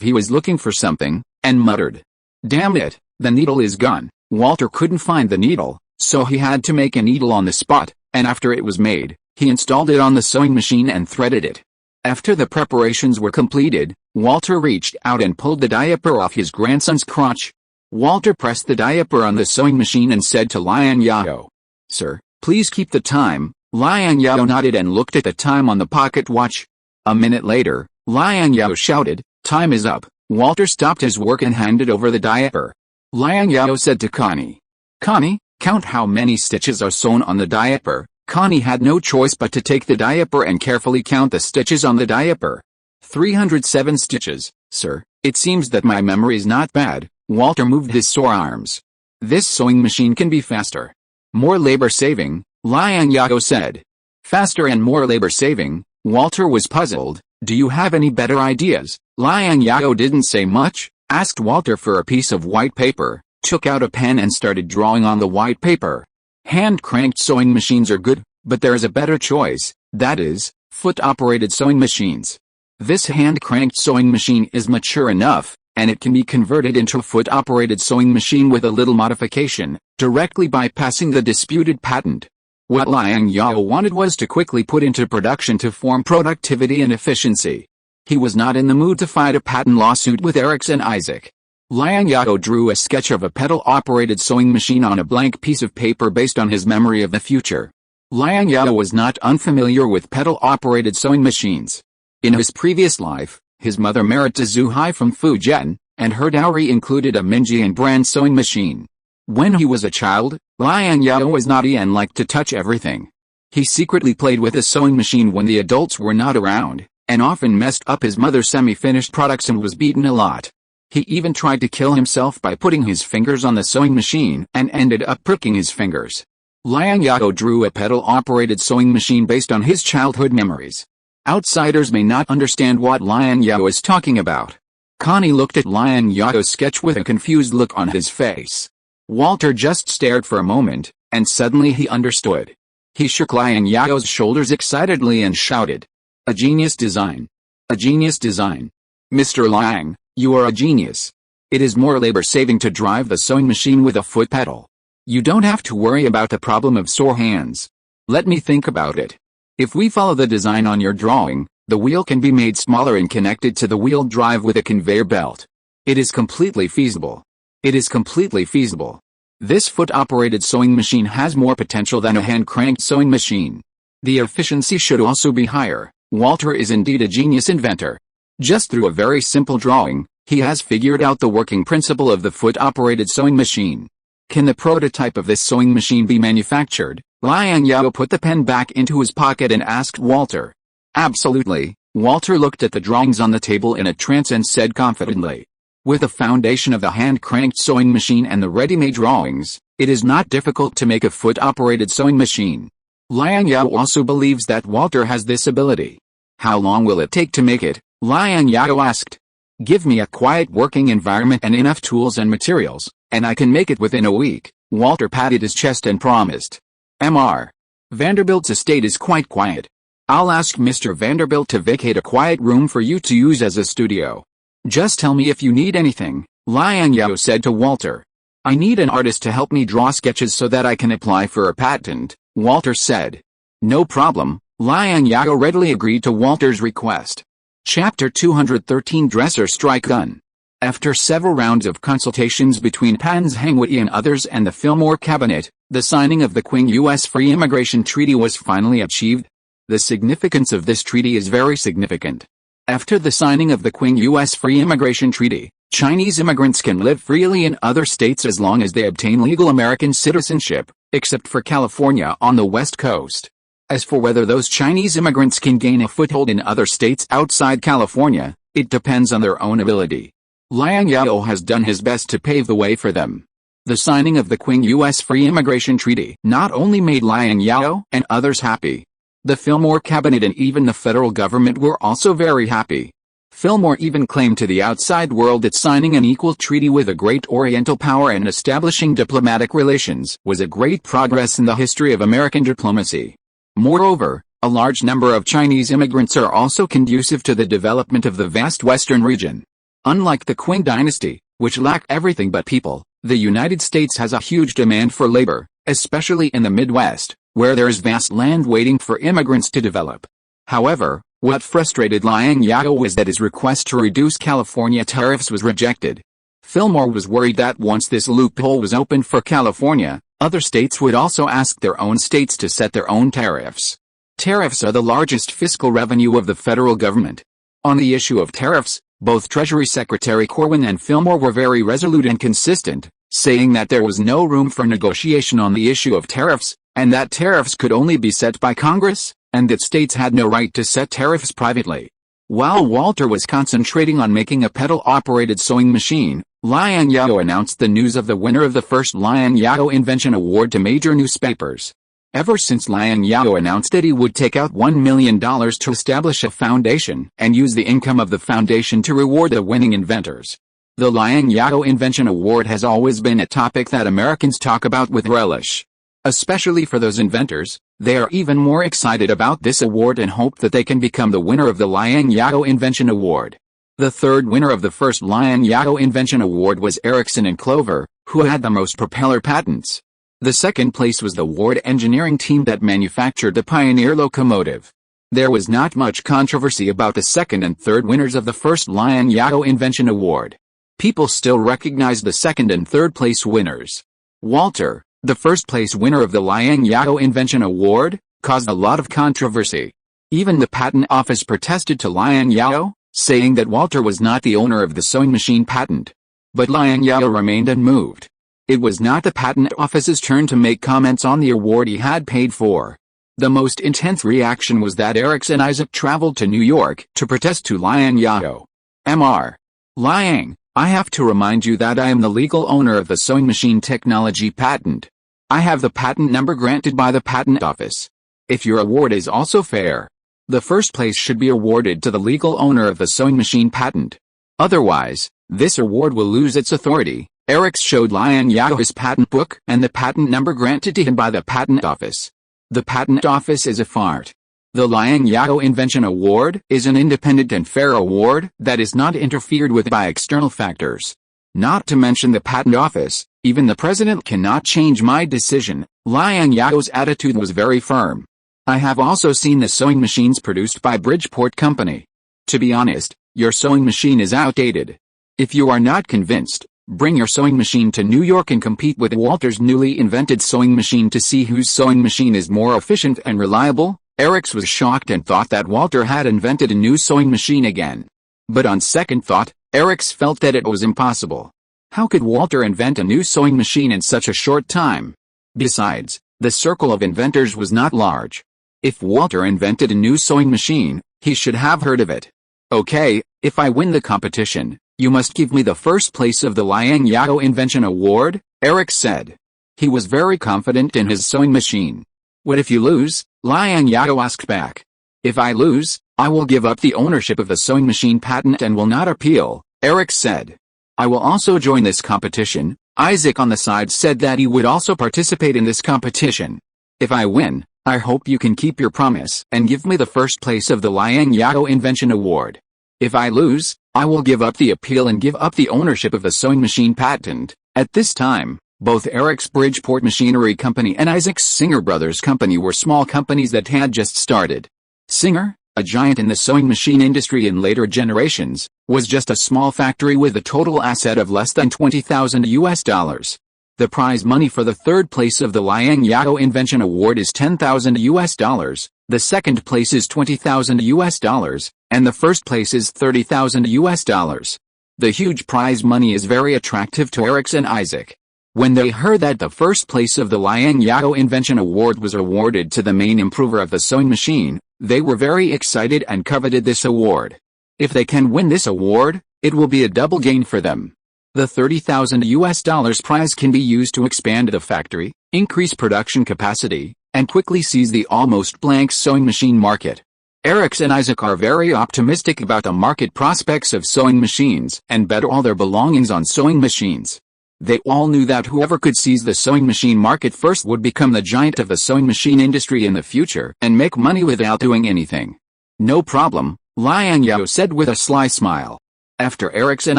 he was looking for something, and muttered, "Damn it, the needle is gone." Walter couldn't find the needle, so he had to make a needle on the spot, and after it was made, he installed it on the sewing machine and threaded it. After the preparations were completed, Walter reached out and pulled the diaper off his grandson's crotch. Walter pressed the diaper on the sewing machine and said to Liang Zhao, "Sir, please keep the time." Liang Zhao nodded and looked at the time on the pocket watch. A minute later, Liang Zhao shouted, "Time is up." Walter stopped his work and handed over the diaper. Liang Zhao said to Connie, "Connie, count how many stitches are sewn on the diaper." Connie had no choice but to take the diaper and carefully count the stitches on the diaper. 307 stitches, sir. It seems that my memory is not bad. Walter moved his sore arms. This sewing machine can be faster. More labor-saving, Liang Zhao said. Faster and more labor-saving. Walter was puzzled. Do you have any better ideas? Liang Zhao didn't say much, asked Walter for a piece of white paper, took out a pen and started drawing on the white paper. Hand-cranked sewing machines are good, but there is a better choice, that is, foot-operated sewing machines. This hand-cranked sewing machine is mature enough, and it can be converted into a foot-operated sewing machine with a little modification, directly bypassing the disputed patent. What Liang Zhao wanted was to quickly put into production to form productivity and efficiency. He was not in the mood to fight a patent lawsuit with Erics and Isaac. Liang Zhao drew a sketch of a pedal-operated sewing machine on a blank piece of paper based on his memory of the future. Liang Zhao was not unfamiliar with pedal-operated sewing machines. In his previous life, his mother married to Zhu Hai from Fujian, and her dowry included a Minjian brand sewing machine. When he was a child, Liang Zhao was naughty and liked to touch everything. He secretly played with a sewing machine when the adults were not around, and often messed up his mother's semi-finished products and was beaten a lot. He even tried to kill himself by putting his fingers on the sewing machine and ended up pricking his fingers. Liang Zhao drew a pedal-operated sewing machine based on his childhood memories. Outsiders may not understand what Liang Zhao is talking about. Connie looked at Liang Zhao's sketch with a confused look on his face. Walter just stared for a moment, and suddenly he understood. He shook Liang Zhao's shoulders excitedly and shouted, "A genius design! A genius design! Mr. Liang, you are a genius. It is more labor-saving to drive the sewing machine with a foot pedal. You don't have to worry about the problem of sore hands. Let me think about it. If we follow the design on your drawing, the wheel can be made smaller and connected to the wheel drive with a conveyor belt. It is completely feasible. It is completely feasible. This foot-operated sewing machine has more potential than a hand-cranked sewing machine. The efficiency should also be higher. Walter is indeed a genius inventor. Just through a very simple drawing, he has figured out the working principle of the foot-operated sewing machine. Can the prototype of this sewing machine be manufactured?" Liang Zhao put the pen back into his pocket and asked Walter. "Absolutely." Walter looked at the drawings on the table in a trance and said confidently. "With the foundation of the hand-cranked sewing machine and the ready-made drawings, it is not difficult to make a foot-operated sewing machine." Liang Zhao also believes that Walter has this ability. How long will it take to make it? Liang Zhao asked. Give me a quiet working environment and enough tools and materials, and I can make it within a week, Walter patted his chest and promised. Mr. Vanderbilt's estate is quite quiet. I'll ask Mr. Vanderbilt to vacate a quiet room for you to use as a studio. Just tell me if you need anything, Liang Zhao said to Walter. I need an artist to help me draw sketches so that I can apply for a patent, Walter said. No problem, Liang Zhao readily agreed to Walter's request. Chapter 213 Dresser Strike Gun. After several rounds of consultations between Patton's Hangwitty and others and the Fillmore cabinet, the signing of the Qing-U.S. Free Immigration Treaty was finally achieved. The significance of this treaty is very significant. After the signing of the Qing-U.S. Free Immigration Treaty, Chinese immigrants can live freely in other states as long as they obtain legal American citizenship, except for California on the West Coast. As for whether those Chinese immigrants can gain a foothold in other states outside California, it depends on their own ability. Liang Zhao has done his best to pave the way for them. The signing of the Qing-U.S. Free Immigration Treaty not only made Liang Zhao and others happy. The Fillmore cabinet and even the federal government were also very happy. Fillmore even claimed to the outside world that signing an equal treaty with a great Oriental power and establishing diplomatic relations was a great progress in the history of American diplomacy. Moreover, a large number of Chinese immigrants are also conducive to the development of the vast western region. Unlike the Qing dynasty, which lacked everything but people, the United States has a huge demand for labor, especially in the Midwest, where there is vast land waiting for immigrants to develop. However, what frustrated Liang Zhao was that his request to reduce California tariffs was rejected. Fillmore was worried that once this loophole was opened for California, other states would also ask their own states to set their own tariffs. Tariffs are the largest fiscal revenue of the federal government. On the issue of tariffs, both Treasury Secretary Corwin and Fillmore were very resolute and consistent, saying that there was no room for negotiation on the issue of tariffs, and that tariffs could only be set by Congress, and that states had no right to set tariffs privately. While Walter was concentrating on making a pedal-operated sewing machine, Liang Zhao announced the news of the winner of the first Liang Zhao Invention Award to major newspapers. Ever since Liang Zhao announced that he would take out $1 million to establish a foundation and use the income of the foundation to reward the winning inventors. The Liang Zhao Invention Award has always been a topic that Americans talk about with relish. Especially for those inventors, they are even more excited about this award and hope that they can become the winner of the Liang Zhao Invention Award. The third winner of the first Liang Zhao Invention Award was Ericsson and Clover, who had the most propeller patents. The second place was the Ward engineering team that manufactured the Pioneer locomotive. There was not much controversy about the second and third winners of the first Liang Zhao Invention Award. People still recognize the second and third place winners. Walter, the first place winner of the Liang Zhao Invention Award, caused a lot of controversy. Even the patent office protested to Liang Zhao, saying that Walter was not the owner of the sewing machine patent. But Liang Zhao remained unmoved. It was not the patent office's turn to make comments on the award he had paid for. The most intense reaction was that Ericsson and Isaac traveled to New York to protest to Liang Zhao. Mr. Liang, I have to remind you that I am the legal owner of the sewing machine technology patent. I have the patent number granted by the patent office. If your award is also fair, the first place should be awarded to the legal owner of the sewing machine patent. Otherwise, this award will lose its authority. Eric showed Liang Zhao his patent book and the patent number granted to him by the patent office. The patent office is a fart. The Liang Zhao Invention Award is an independent and fair award that is not interfered with by external factors. Not to mention the patent office, even the president cannot change my decision. Liang Zhao's attitude was very firm. I have also seen the sewing machines produced by Bridgeport Company. To be honest, your sewing machine is outdated. If you are not convinced, bring your sewing machine to New York and compete with Walter's newly invented sewing machine to see whose sewing machine is more efficient and reliable. Eric was shocked and thought that Walter had invented a new sewing machine again. But on second thought, Eric felt that it was impossible. How could Walter invent a new sewing machine in such a short time? Besides, the circle of inventors was not large. If Walter invented a new sewing machine, he should have heard of it. Okay, if I win the competition, you must give me the first place of the Liang Zhao Invention Award, Eric said. He was very confident in his sewing machine. What if you lose? Liang Zhao asked back. If I lose, I will give up the ownership of the sewing machine patent and will not appeal, Eric said. I will also join this competition. Isaac on the side said that he would also participate in this competition. If I win, I hope you can keep your promise and give me the first place of the Liang Zhao Invention Award. If I lose, I will give up the appeal and give up the ownership of the sewing machine patent. At this time, both Eric's Bridgeport Machinery Company and Isaac's Singer Brothers Company were small companies that had just started. Singer, a giant in the sewing machine industry in later generations, was just a small factory with a total asset of less than $20,000. The prize money for the third place of the Liang Zhao Invention Award is $10,000, the second place is $20,000, and the first place is $30,000. The huge prize money is very attractive to Eric and Isaac. When they heard that the first place of the Liang Zhao Invention Award was awarded to the main improver of the sewing machine, they were very excited and coveted this award. If they can win this award, it will be a double gain for them. The $30,000 prize can be used to expand the factory, increase production capacity, and quickly seize the almost blank sewing machine market. Eric and Isaac are very optimistic about the market prospects of sewing machines and bet all their belongings on sewing machines. They all knew that whoever could seize the sewing machine market first would become the giant of the sewing machine industry in the future and make money without doing anything. No problem, Liang Zhao said with a sly smile. After Eric and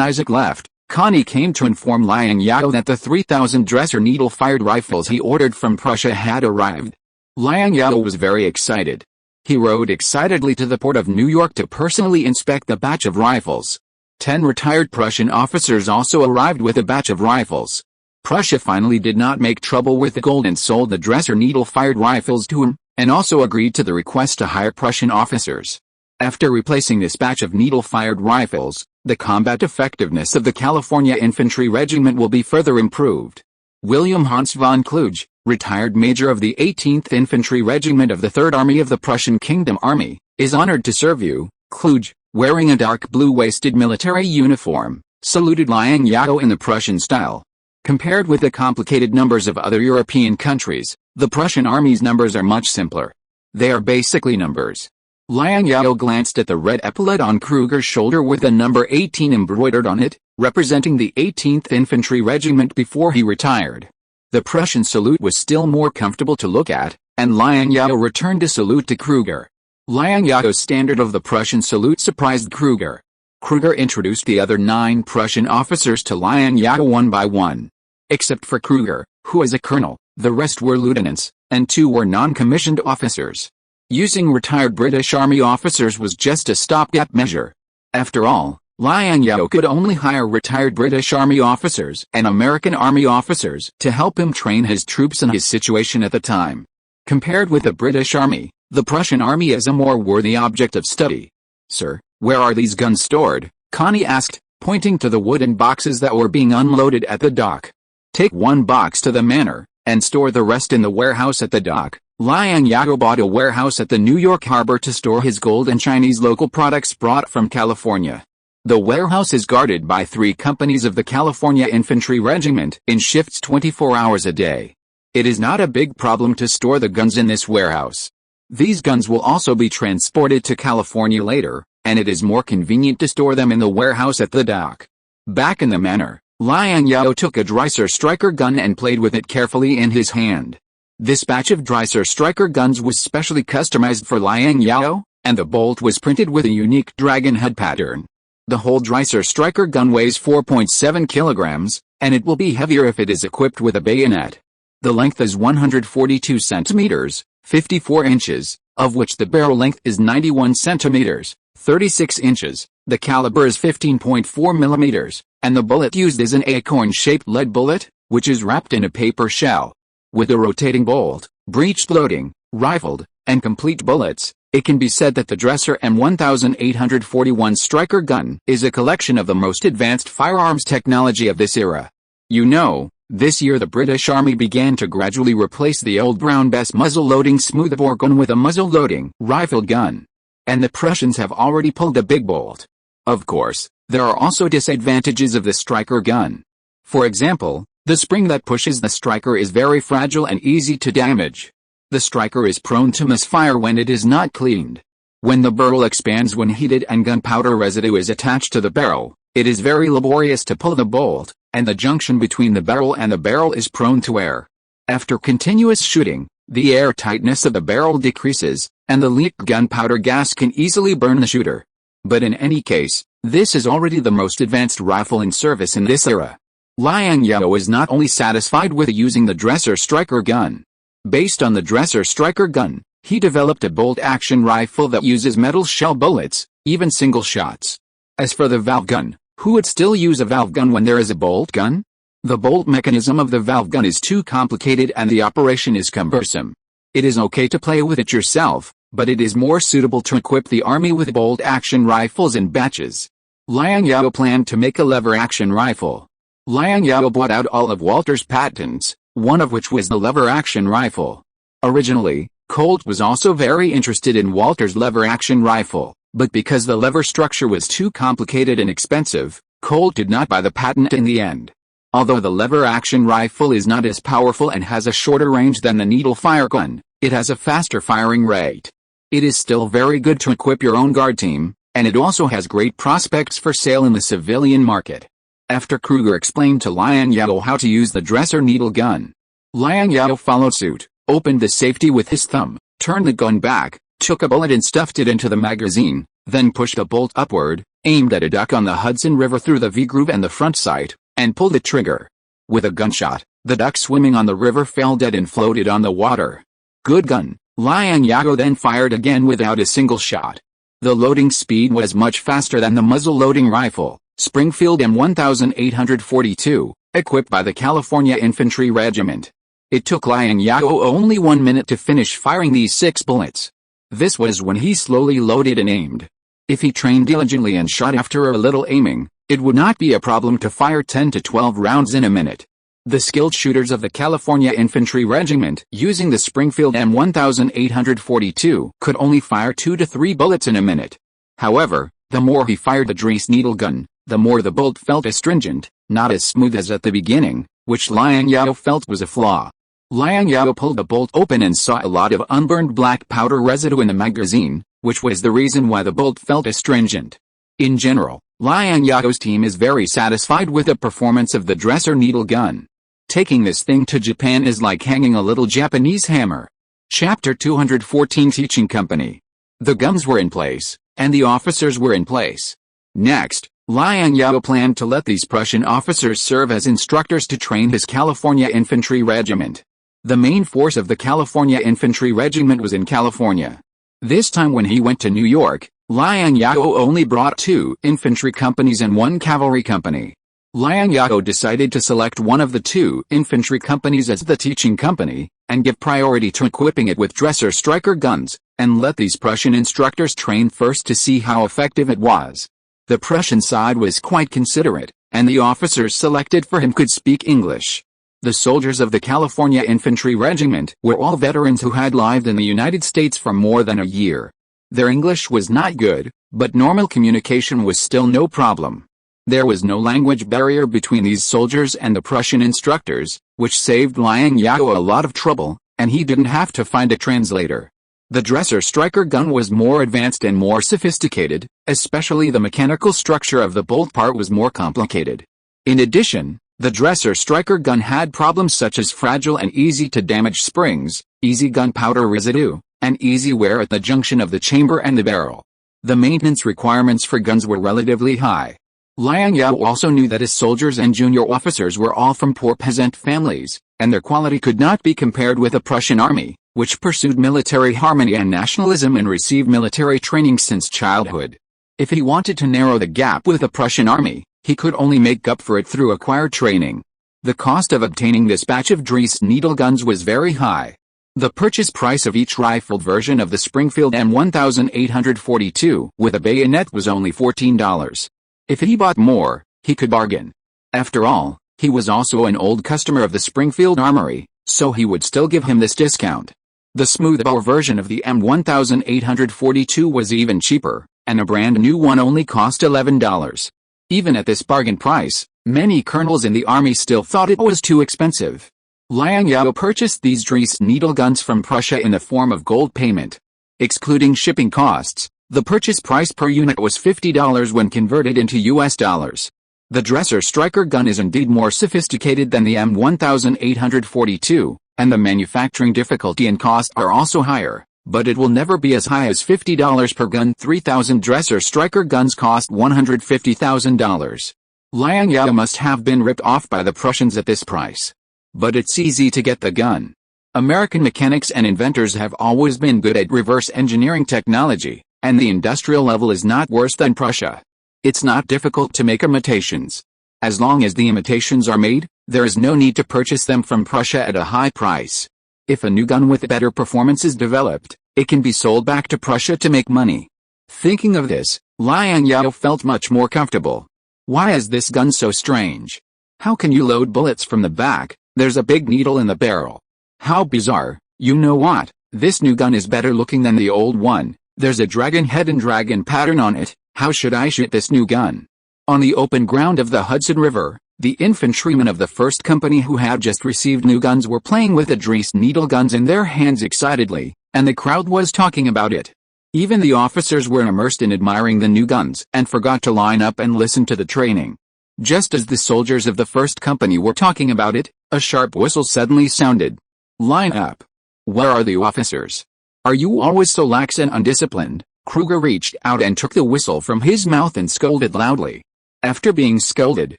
Isaac left, Connie came to inform Liang Zhao that the 3,000 dresser needle-fired rifles he ordered from Prussia had arrived. Liang Zhao was very excited. He rode excitedly to the port of New York to personally inspect the batch of rifles. 10 retired Prussian officers also arrived with a batch of rifles. Prussia finally did not make trouble with the gold and sold the dresser needle-fired rifles to him, and also agreed to the request to hire Prussian officers. After replacing this batch of needle-fired rifles, the combat effectiveness of the California Infantry Regiment will be further improved. William Hans von Kluge, retired major of the 18th Infantry Regiment of the 3rd Army of the Prussian Kingdom Army, is honored to serve you. Kluge, wearing a dark blue-waisted military uniform, saluted Liang Zhao in the Prussian style. Compared with the complicated numbers of other European countries, the Prussian army's numbers are much simpler. They are basically numbers. Liang Zhao glanced at the red epaulet on Kruger's shoulder with the number 18 embroidered on it, representing the 18th Infantry Regiment before he retired. The Prussian salute was still more comfortable to look at, and Liang Zhao returned a salute to Kruger. Liang Zhao's standard of the Prussian salute surprised Kruger. Kruger introduced the other 9 Prussian officers to Liang Zhao one by one. Except for Kruger, who is a colonel, the rest were lieutenants, and 2 were non-commissioned officers. Using retired British Army officers was just a stopgap measure. After all, Liang Zhao could only hire retired British Army officers and American Army officers to help him train his troops in his situation at the time. Compared with the British Army, the Prussian Army is a more worthy object of study. Sir, where are these guns stored? Connie asked, pointing to the wooden boxes that were being unloaded at the dock. Take 1 box to the manor, and store the rest in the warehouse at the dock. Liang Zhao bought a warehouse at the New York harbor to store his gold and Chinese local products brought from California. The warehouse is guarded by 3 companies of the California Infantry Regiment in shifts 24 hours a day. It is not a big problem to store the guns in this warehouse. These guns will also be transported to California later, and it is more convenient to store them in the warehouse at the dock. Back in the manor, Liang Zhao took a Dreiser striker gun and played with it carefully in his hand. This batch of Dreiser striker guns was specially customized for Liang Zhao, and the bolt was printed with a unique dragon head pattern. The whole Dreiser striker gun weighs 4.7 kilograms, and it will be heavier if it is equipped with a bayonet. The length is 142 centimeters, 54 inches, of which the barrel length is 91 centimeters, 36 inches, the caliber is 15.4 millimeters, and the bullet used is an acorn-shaped lead bullet, which is wrapped in a paper shell. With a rotating bolt, breech loading, rifled, and complete bullets, it can be said that the Dresser M1841 striker gun is a collection of the most advanced firearms technology of this era. You know, this year the British Army began to gradually replace the old Brown Bess muzzle-loading smoothbore gun with a muzzle-loading rifled gun. And the Prussians have already pulled the big bolt. Of course, there are also disadvantages of the striker gun. For example, the spring that pushes the striker is very fragile and easy to damage. The striker is prone to misfire when it is not cleaned. When the barrel expands when heated and gunpowder residue is attached to the barrel, it is very laborious to pull the bolt, and the junction between the barrel and the barrel is prone to air. After continuous shooting, the air tightness of the barrel decreases, and the leaked gunpowder gas can easily burn the shooter. But in any case, this is already the most advanced rifle in service in this era. Liang Zhao is not only satisfied with using the Dresser Striker gun. Based on the Dresser Striker gun, he developed a bolt-action rifle that uses metal shell bullets, even single shots. As for the valve gun, who would still use a valve gun when there is a bolt gun? The bolt mechanism of the valve gun is too complicated and the operation is cumbersome. It is okay to play with it yourself, but it is more suitable to equip the army with bolt-action rifles in batches. Liang Zhao planned to make a lever-action rifle. Liang Zhao bought out all of Walter's patents, one of which was the lever-action rifle. Originally, Colt was also very interested in Walter's lever-action rifle, but because the lever structure was too complicated and expensive, Colt did not buy the patent in the end. Although the lever-action rifle is not as powerful and has a shorter range than the needle-fire gun, it has a faster firing rate. It is still very good to equip your own guard team, and it also has great prospects for sale in the civilian market. After Kruger explained to Liang Zhao how to use the Dresser needle gun, Liang Zhao followed suit, opened the safety with his thumb, turned the gun back, took a bullet and stuffed it into the magazine, then pushed the bolt upward, aimed at a duck on the Hudson River through the V-groove and the front sight, and pulled the trigger. With a gunshot, the duck swimming on the river fell dead and floated on the water. Good gun. Liang Zhao then fired again without a single shot. The loading speed was much faster than the muzzle-loading rifle, Springfield M1842, equipped by the California Infantry Regiment. It took Liang Zhao only 1 minute to finish firing these 6 bullets. This was when he slowly loaded and aimed. If he trained diligently and shot after a little aiming, it would not be a problem to fire 10 to 12 rounds in a minute. The skilled shooters of the California Infantry Regiment, using the Springfield M1842, could only fire 2 to 3 bullets in a minute. However, the more he fired the Dresser needle gun, the more the bolt felt astringent, not as smooth as at the beginning, which Liang Zhao felt was a flaw. Liang Zhao pulled the bolt open and saw a lot of unburned black powder residue in the magazine, which was the reason why the bolt felt astringent. In general, Liang Zhao's team is very satisfied with the performance of the Dresser needle gun. Taking this thing to Japan is like hanging a little Japanese hammer. Chapter 214 Teaching Company. The guns were in place, and the officers were in place. Next, Liang Zhao planned to let these Prussian officers serve as instructors to train his California Infantry Regiment. The main force of the California Infantry Regiment was in California. This time when he went to New York, Liang Zhao only brought 2 infantry companies and 1 cavalry company. Liang Zhao decided to select one of the 2 infantry companies as the teaching company, and give priority to equipping it with Dresser Striker guns, and let these Prussian instructors train first to see how effective it was. The Prussian side was quite considerate, and the officers selected for him could speak English. The soldiers of the California Infantry Regiment were all veterans who had lived in the United States for more than a year. Their English was not good, but normal communication was still no problem. There was no language barrier between these soldiers and the Prussian instructors, which saved Liang Zhao a lot of trouble, and he didn't have to find a translator. The Dresser Striker gun was more advanced and more sophisticated, especially the mechanical structure of the bolt part was more complicated. In addition, the Dresser Striker gun had problems such as fragile and easy to damage springs, easy gunpowder residue, and easy wear at the junction of the chamber and the barrel. The maintenance requirements for guns were relatively high. Liang Zhao also knew that his soldiers and junior officers were all from poor peasant families, and their quality could not be compared with the Prussian army, which pursued military harmony and nationalism and received military training since childhood. If he wanted to narrow the gap with the Prussian army, he could only make up for it through acquired training. The cost of obtaining this batch of Dresser needle guns was very high. The purchase price of each rifled version of the Springfield M1842 with a bayonet was only $14. If he bought more, he could bargain. After all, he was also an old customer of the Springfield Armory, so he would still give him this discount. The smooth-bore version of the M1842 was even cheaper, and a brand new one only cost $11. Even at this bargain price, many colonels in the army still thought it was too expensive. Liang Zhao purchased these Dresser needle guns from Prussia in the form of gold payment. Excluding shipping costs, the purchase price per unit was $50 when converted into US dollars. The Dresser Striker gun is indeed more sophisticated than the M1842, and the manufacturing difficulty and cost are also higher, but it will never be as high as $50 per gun. 3,000 Dresser Striker guns cost $150,000. Liang Zhao must have been ripped off by the Prussians at this price. But it's easy to get the gun. American mechanics and inventors have always been good at reverse engineering technology, and the industrial level is not worse than Prussia. It's not difficult to make imitations. As long as the imitations are made, there is no need to purchase them from Prussia at a high price. If a new gun with better performance is developed, it can be sold back to Prussia to make money. Thinking of this, Liang Zhao felt much more comfortable. Why is this gun so strange? How can you load bullets from the back? There's a big needle in the barrel. How bizarre. You know what? This new gun is better looking than the old one. There's a dragon head and dragon pattern on it. How should I shoot this new gun? On the open ground of the Hudson River, the infantrymen of the first company who had just received new guns were playing with the Dresden needle guns in their hands excitedly, and the crowd was talking about it. Even the officers were immersed in admiring the new guns and forgot to line up and listen to the training. Just as the soldiers of the first company were talking about it, a sharp whistle suddenly sounded. Line up. Where are the officers? Are you always so lax and undisciplined? Kruger reached out and took the whistle from his mouth and scolded loudly. After being scolded,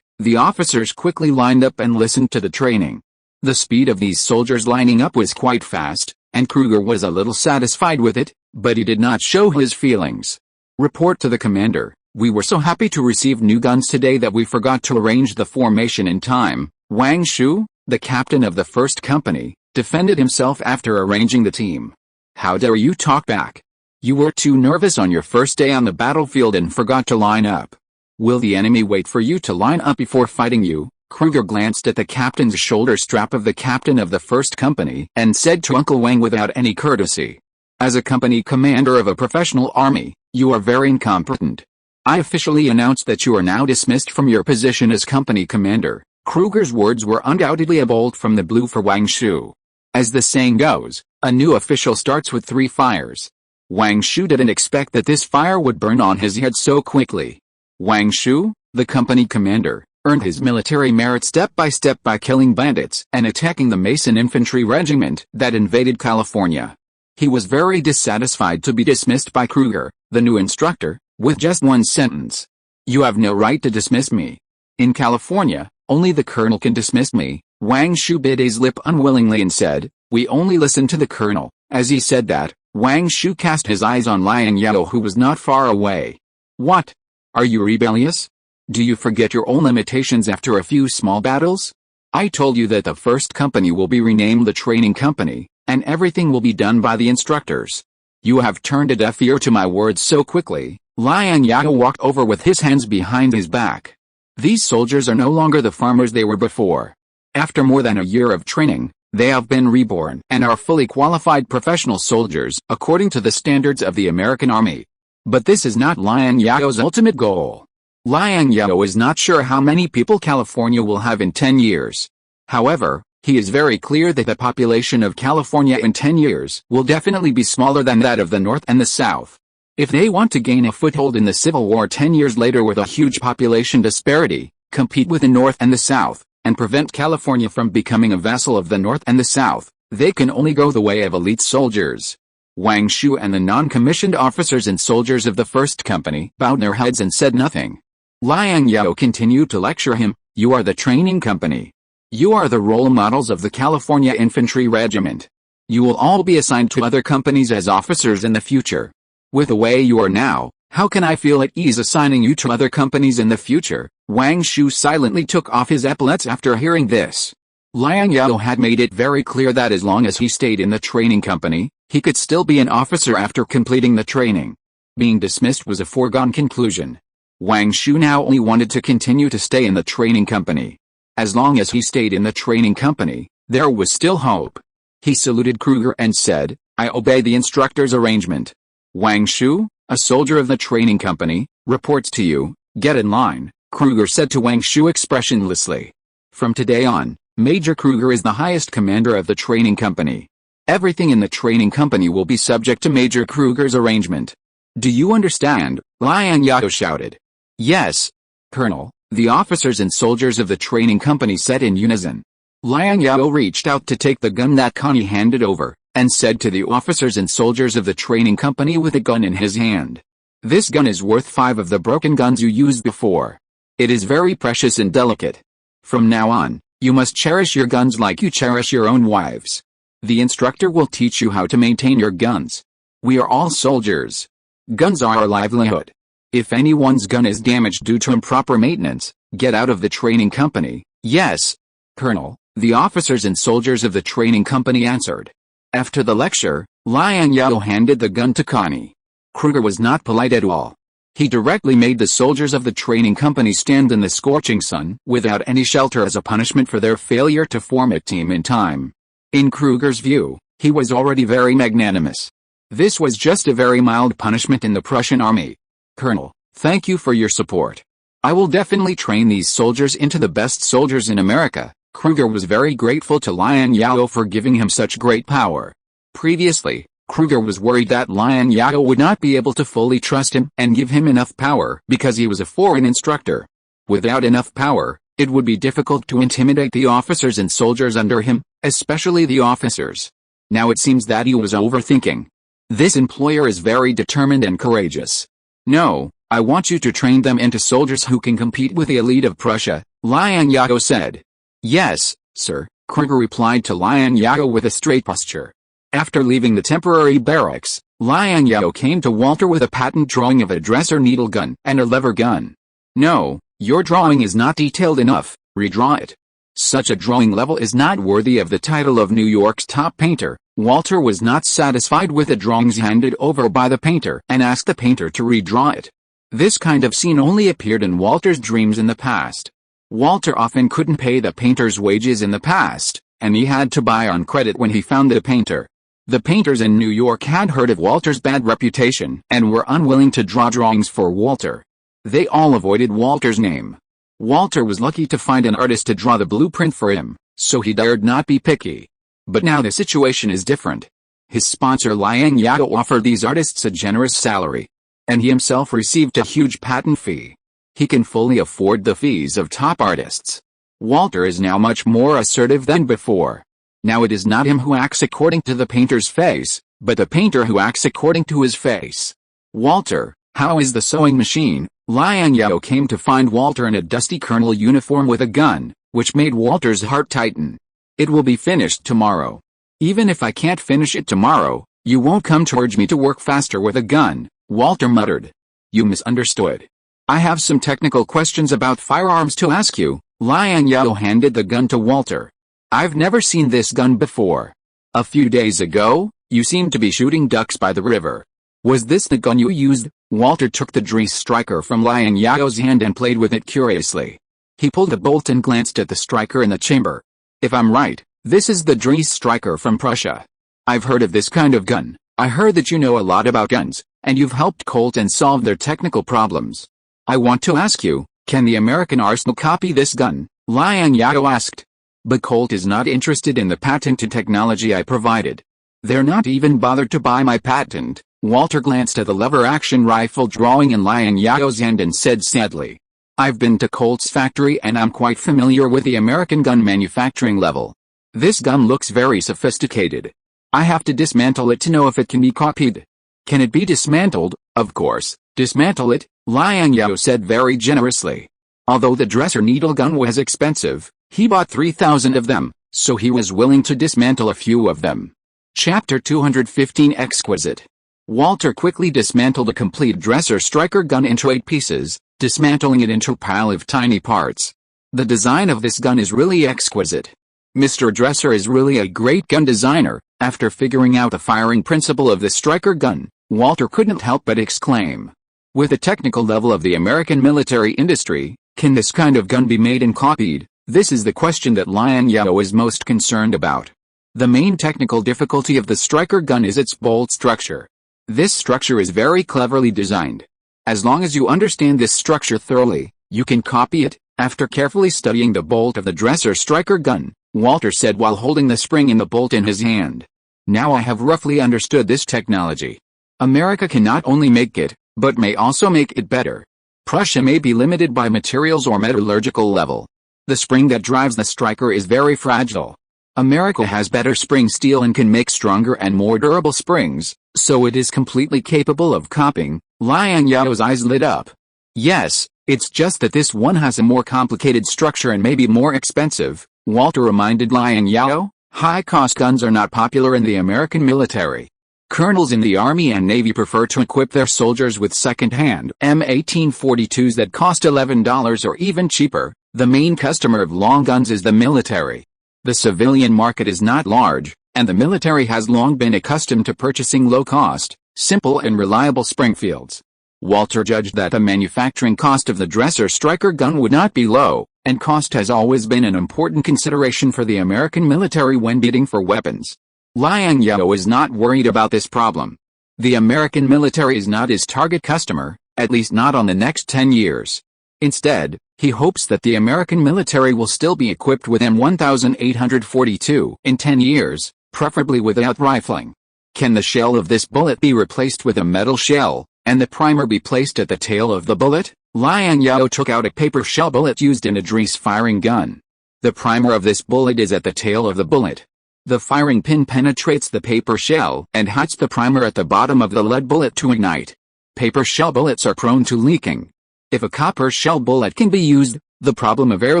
the officers quickly lined up and listened to the training. The speed of these soldiers lining up was quite fast, and Kruger was a little satisfied with it, but he did not show his feelings. Report to the commander. We were so happy to receive new guns today that we forgot to arrange the formation in time. Wang Shu, the captain of the first company, defended himself after arranging the team. How dare you talk back? You were too nervous on your first day on the battlefield and forgot to line up. Will the enemy wait for you to line up before fighting you? Kruger glanced at the captain's shoulder strap of the captain of the first company and said to Uncle Wang without any courtesy. As a company commander of a professional army, you are very incompetent. I officially announce that you are now dismissed from your position as company commander. Kruger's words were undoubtedly a bolt from the blue for Wang Shu. As the saying goes, a new official starts with 3 fires. Wang Shu didn't expect that this fire would burn on his head so quickly. Wang Shu, the company commander, earned his military merit step by step by killing bandits and attacking the Mason infantry regiment that invaded California. He was very dissatisfied to be dismissed by Kruger, the new instructor, with just one sentence. You have no right to dismiss me. In California, only the colonel can dismiss me. Wang Shu bit his lip unwillingly and said, we only listen to the colonel. As he said that, Wang Shu cast his eyes on Liang Zhao, who was not far away. What? Are you rebellious? Do you forget your own limitations after a few small battles? I told you that the first company will be renamed the training company, and everything will be done by the instructors. You have turned a deaf ear to my words so quickly. Liang Zhao walked over with his hands behind his back. These soldiers are no longer the farmers they were before. After more than a year of training, they have been reborn and are fully qualified professional soldiers according to the standards of the American Army. But this is not Liang Zhao's ultimate goal. Liang Zhao is not sure how many people California will have in 10 years. However, he is very clear that the population of California in 10 years will definitely be smaller than that of the North and the South. If they want to gain a foothold in the Civil War 10 years later with a huge population disparity, compete with the North and the South, and prevent California from becoming a vassal of the North and the South, they can only go the way of elite soldiers. Wang Shu and the non-commissioned officers and soldiers of the first company bowed their heads and said nothing. Liang Zhao continued to lecture him. You are the training company. You are the role models of the California Infantry Regiment. You will all be assigned to other companies as officers in the future. With the way you are now, how can I feel at ease assigning you to other companies in the future? Wang Shu silently took off his epaulets after hearing this. Liang Zhao had made it very clear that as long as he stayed in the training company, he could still be an officer after completing the training. Being dismissed was a foregone conclusion. Wang Shu now only wanted to continue to stay in the training company. As long as he stayed in the training company, there was still hope. He saluted Kruger and said, I obey the instructor's arrangement. Wang Shu, a soldier of the training company, reports to you. Get in line, Kruger said to Wang Shu expressionlessly. From today on, Major Kruger is the highest commander of the training company. Everything in the training company will be subject to Major Kruger's arrangement. Do you understand? Liang Zhao shouted. Yes, Colonel, the officers and soldiers of the training company said in unison. Liang Zhao reached out to take the gun that Connie handed over, and said to the officers and soldiers of the training company with a gun in his hand. This gun is worth 5 of the broken guns you used before. It is very precious and delicate. From now on, you must cherish your guns like you cherish your own wives. The instructor will teach you how to maintain your guns. We are all soldiers. Guns are our livelihood. If anyone's gun is damaged due to improper maintenance, get out of the training company. Yes, Colonel, the officers and soldiers of the training company answered. After the lecture, Liang Zhao handed the gun to Connie. Kruger was not polite at all. He directly made the soldiers of the training company stand in the scorching sun without any shelter as a punishment for their failure to form a team in time. In Kruger's view, he was already very magnanimous. This was just a very mild punishment in the Prussian army. Colonel, thank you for your support. I will definitely train these soldiers into the best soldiers in America. Kruger was very grateful to Liang Zhao for giving him such great power. Previously, Kruger was worried that Liang Zhao would not be able to fully trust him and give him enough power because he was a foreign instructor. Without enough power, it would be difficult to intimidate the officers and soldiers under him, especially the officers. Now it seems that he was overthinking. This employer is very determined and courageous. No, I want you to train them into soldiers who can compete with the elite of Prussia, Liang Zhao said. Yes, sir, Kruger replied to Liang Zhao with a straight posture. After leaving the temporary barracks, Liang Zhao came to Walter with a patent drawing of a dresser needle gun and a lever gun. No, your drawing is not detailed enough, redraw it. Such a drawing level is not worthy of the title of New York's top painter. Walter was not satisfied with the drawings handed over by the painter and asked the painter to redraw it. This kind of scene only appeared in Walter's dreams in the past. Walter often couldn't pay the painter's wages in the past, and he had to buy on credit when he found the painter. The painters in New York had heard of Walter's bad reputation and were unwilling to draw drawings for Walter. They all avoided Walter's name. Walter was lucky to find an artist to draw the blueprint for him, so he dared not be picky. But now the situation is different. His sponsor Liang Zhao offered these artists a generous salary, and he himself received a huge patent fee. He can fully afford the fees of top artists. Walter is now much more assertive than before. Now it is not him who acts according to the painter's face, but the painter who acts according to his face. Walter, how is the sewing machine? Liang Zhao came to find Walter in a dusty colonel uniform with a gun, which made Walter's heart tighten. It will be finished tomorrow. Even if I can't finish it tomorrow, you won't come to urge me to work faster with a gun, Walter muttered. You misunderstood. I have some technical questions about firearms to ask you. Liang Zhao handed the gun to Walter. I've never seen this gun before. A few days ago, you seemed to be shooting ducks by the river. Was this the gun you used? Walter took the Dries striker from Liang Zhao's hand and played with it curiously. He pulled the bolt and glanced at the striker in the chamber. If I'm right, this is the Dries striker from Prussia. I've heard of this kind of gun. I heard that you know a lot about guns, and you've helped Colt and solve their technical problems. I want to ask you, can the American arsenal copy this gun? Liang Zhao asked. But Colt is not interested in the patented technology I provided. They're not even bothered to buy my patent. Walter glanced at the lever-action rifle drawing in Liang Zhao's hand and said sadly. I've been to Colt's factory and I'm quite familiar with the American gun manufacturing level. This gun looks very sophisticated. I have to dismantle it to know if it can be copied. Can it be dismantled? Of course, dismantle it, Liang Zhao said very generously. Although the dresser needle gun was expensive, he bought 3,000 of them, so he was willing to dismantle a few of them. Chapter 215 Exquisite. Walter quickly dismantled a complete dresser striker gun into 8 pieces, dismantling it into a pile of tiny parts. The design of this gun is really exquisite. Mr. Dresser is really a great gun designer. After figuring out the firing principle of the striker gun, Walter couldn't help but exclaim. With the technical level of the American military industry, can this kind of gun be made and copied? This is the question that Liang Zhao is most concerned about. The main technical difficulty of the striker gun is its bolt structure. This structure is very cleverly designed. As long as you understand this structure thoroughly, you can copy it. After carefully studying the bolt of the dresser striker gun, Walter said while holding the spring and the bolt in his hand. Now I have roughly understood this technology. America can not only make it, but may also make it better. Prussia may be limited by materials or metallurgical level. The spring that drives the striker is very fragile. America has better spring steel and can make stronger and more durable springs, so it is completely capable of copying. Liang Zhao's eyes lit up. Yes, it's just that this one has a more complicated structure and may be more expensive, Walter reminded Liang Zhao. High-cost guns are not popular in the American military. Colonels in the Army and Navy prefer to equip their soldiers with second-hand M1842s that cost $11 or even cheaper. The main customer of long guns is the military. The civilian market is not large, and the military has long been accustomed to purchasing low-cost, simple and reliable Springfields. Walter judged that the manufacturing cost of the Dresser Striker gun would not be low, and cost has always been an important consideration for the American military when bidding for weapons. Liang Zhao is not worried about this problem. The American military is not his target customer, at least not on the next 10 years. Instead, he hopes that the American military will still be equipped with M1842 in 10 years, preferably without rifling. Can the shell of this bullet be replaced with a metal shell, and the primer be placed at the tail of the bullet? Liang Zhao took out a paper shell bullet used in a Dresser firing gun. The primer of this bullet is at the tail of the bullet. The firing pin penetrates the paper shell and hides the primer at the bottom of the lead bullet to ignite. Paper shell bullets are prone to leaking. If a copper shell bullet can be used, the problem of air